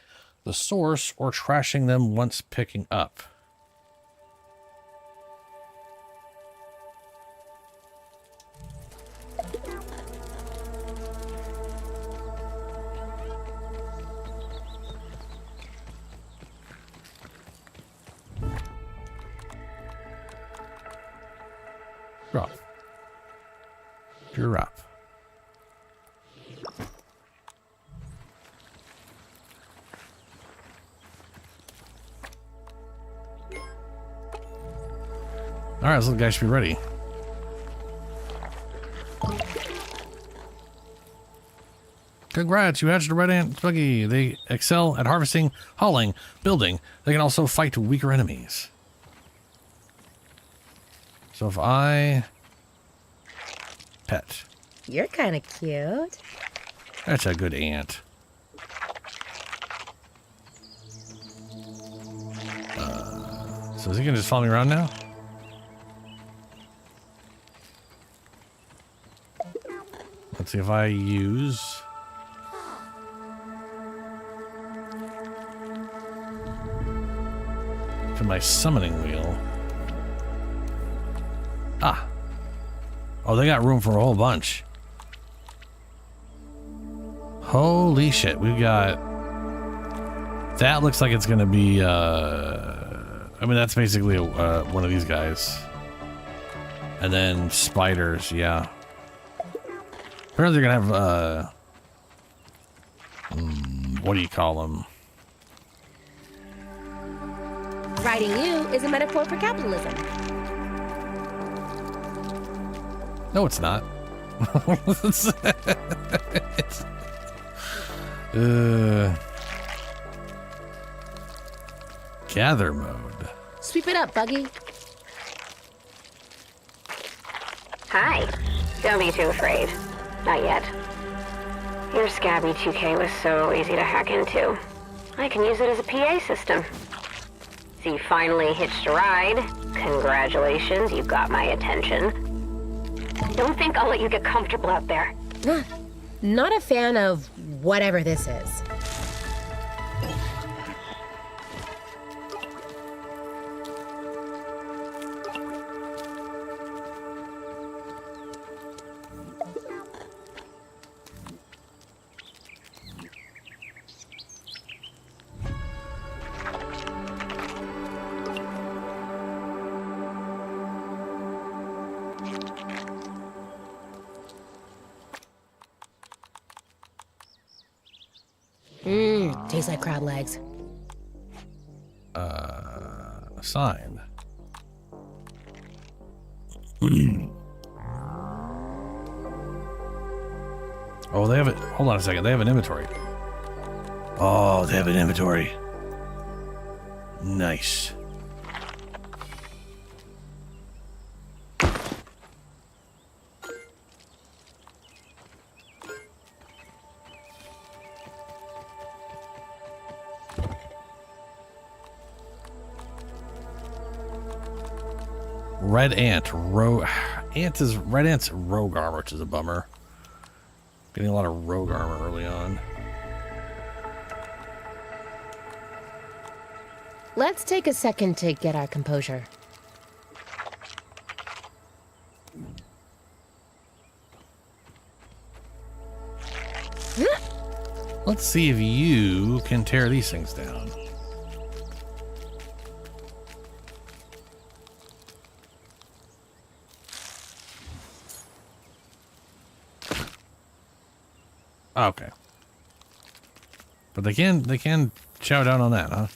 the source or trashing them once picking up. Drop. Drop. All right, so the guy should be ready. Congrats, you hatched a red ant buggy. They excel at harvesting, hauling, building. They can also fight weaker enemies. So if I pet. You're kind of cute. That's a good ant. So is he gonna just follow me around now? Let's see if I use for my summoning wheel. Ah. Oh, they got room for a whole bunch. Holy shit, we've got... That looks like it's gonna be, I mean, that's basically one of these guys. And then spiders, yeah. Apparently they're gonna have, what do you call them? Riding you is a metaphor for capitalism. No, it's not. Gather mode. Sweep it up, Buggy. Hi. Don't be too afraid. Not yet. Your Scabby 2K was so easy to hack into. I can use it as a PA system. So you finally hitched a ride. Congratulations, you got my attention. Don't think I'll let you get comfortable out there. Not a fan of whatever this is. Tastes like crab legs. Sign. Oh, they have it. Hold on a second. They have an inventory. Oh, they have an inventory. Nice. Red ant. Red ant's rogue armor, which is a bummer. Getting a lot of rogue armor early on. Let's take a second to get our composure. Let's see if you can tear these things down. Okay. But they can chow down on that, huh?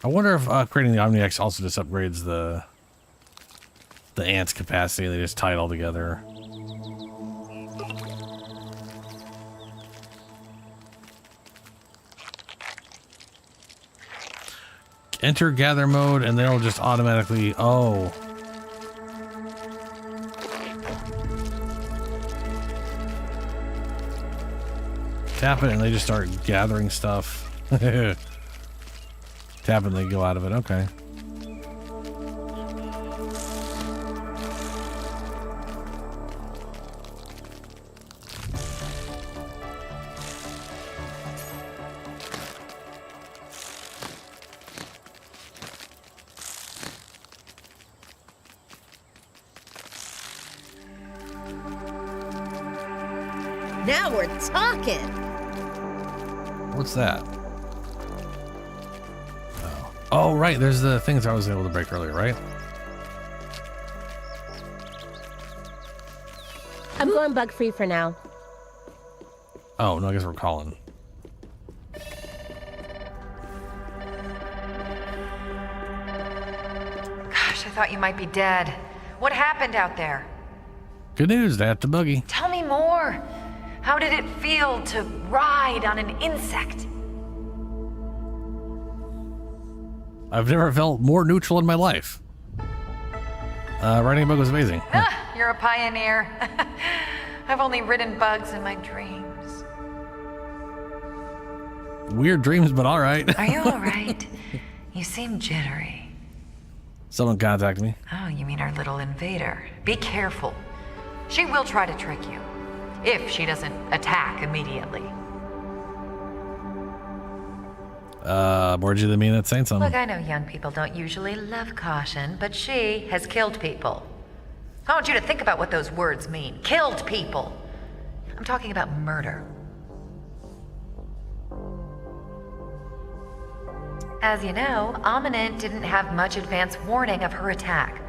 I wonder if creating the OmniX also just upgrades the ants' capacity. They just tie it all together. Enter gather mode and they'll just automatically... Oh. Tap it and they just start gathering stuff. Tap it and they go out of it. Okay. Now we're talking. What's that? Oh, right. There's the things I was able to break earlier, right? I'm going bug free for now. Oh, no, I guess we're calling. Gosh, I thought you might be dead. What happened out there? Good news, that's the buggy. Tell me more. How did it feel to ride on an insect? I've never felt more neutral in my life. Riding a bug was amazing. Ah, you're a pioneer. I've only ridden bugs in my dreams. Weird dreams, but all right. Are you all right? You seem jittery. Someone contacted me. Oh, you mean our little invader. Be careful. She will try to trick you. If she doesn't attack immediately. More you than me, that's saying something. Look, I know young people don't usually love caution, but she has killed people. I want you to think about what those words mean. Killed people. I'm talking about murder. As you know, Ominent didn't have much advance warning of her attack.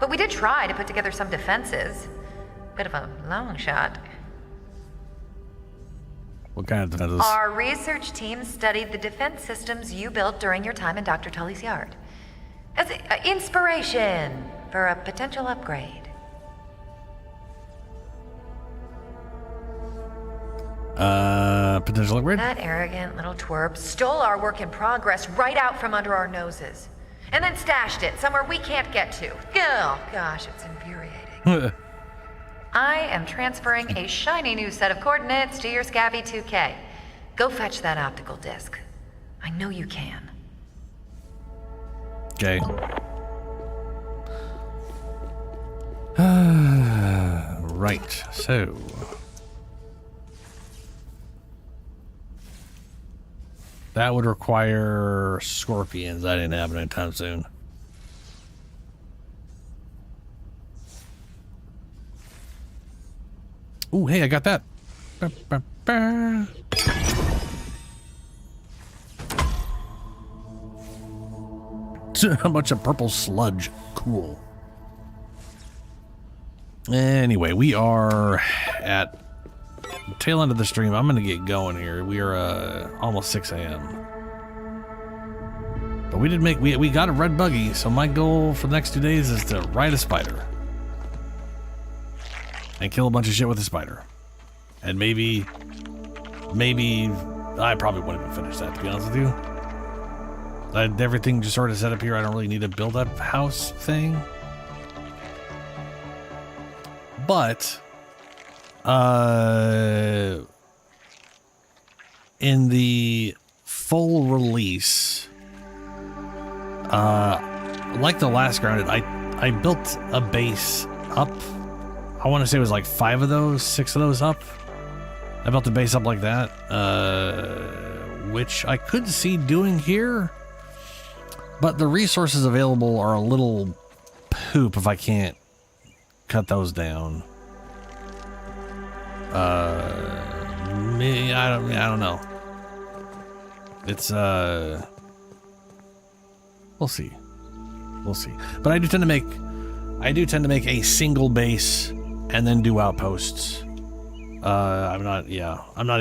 But we did try to put together some defenses. Bit of a long shot. What kind of defenses? Our research team studied the defense systems you built during your time in Dr. Tully's yard. As inspiration for a potential upgrade. Potential upgrade? That arrogant little twerp stole our work in progress right out from under our noses. And then stashed it somewhere we can't get to. Oh, gosh, it's infuriating. I am transferring a shiny new set of coordinates to your Scabby 2K. Go fetch that optical disc. I know you can. Okay. Right, so... That would require scorpions. I didn't have it anytime soon. Ooh, hey, I got that. Ba, ba, ba. A bunch of purple sludge. Cool. Anyway, we are at the tail end of the stream. I'm going to get going here. We are almost 6 a.m. But we did make, we got a red buggy, so my goal for the next 2 days is to ride a spider. And kill a bunch of shit with a spider. And maybe, I probably wouldn't even finish that, to be honest with you. Everything just sort of set up here. I don't really need a build-up house thing. But, in the full release, like the last Grounded, I built a base up. I want to say it was like 5 of those, 6 of those up. I built a base up like that, which I could see doing here, but the resources available are a little poop if I can't cut those down. Me, I don't know. It's we'll see. We'll see. But I do tend to make a single base and then do outposts. I'm not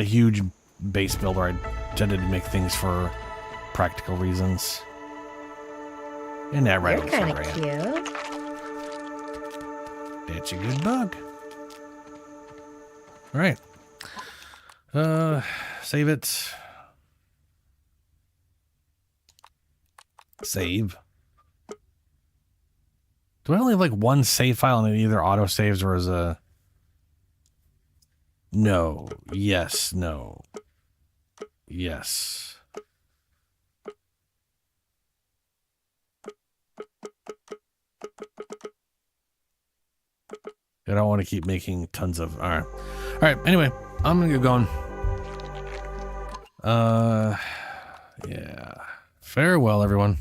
a huge base builder. I tended to make things for practical reasons. Isn't that right? You're kind of cute. That's a good bug. All right. Save it. Save. Do I only have like one save file and it either auto saves or is a no? Yes, no. Yes. I don't want to keep making tons of. All right. Anyway, I'm gonna get going. Yeah. Farewell, everyone.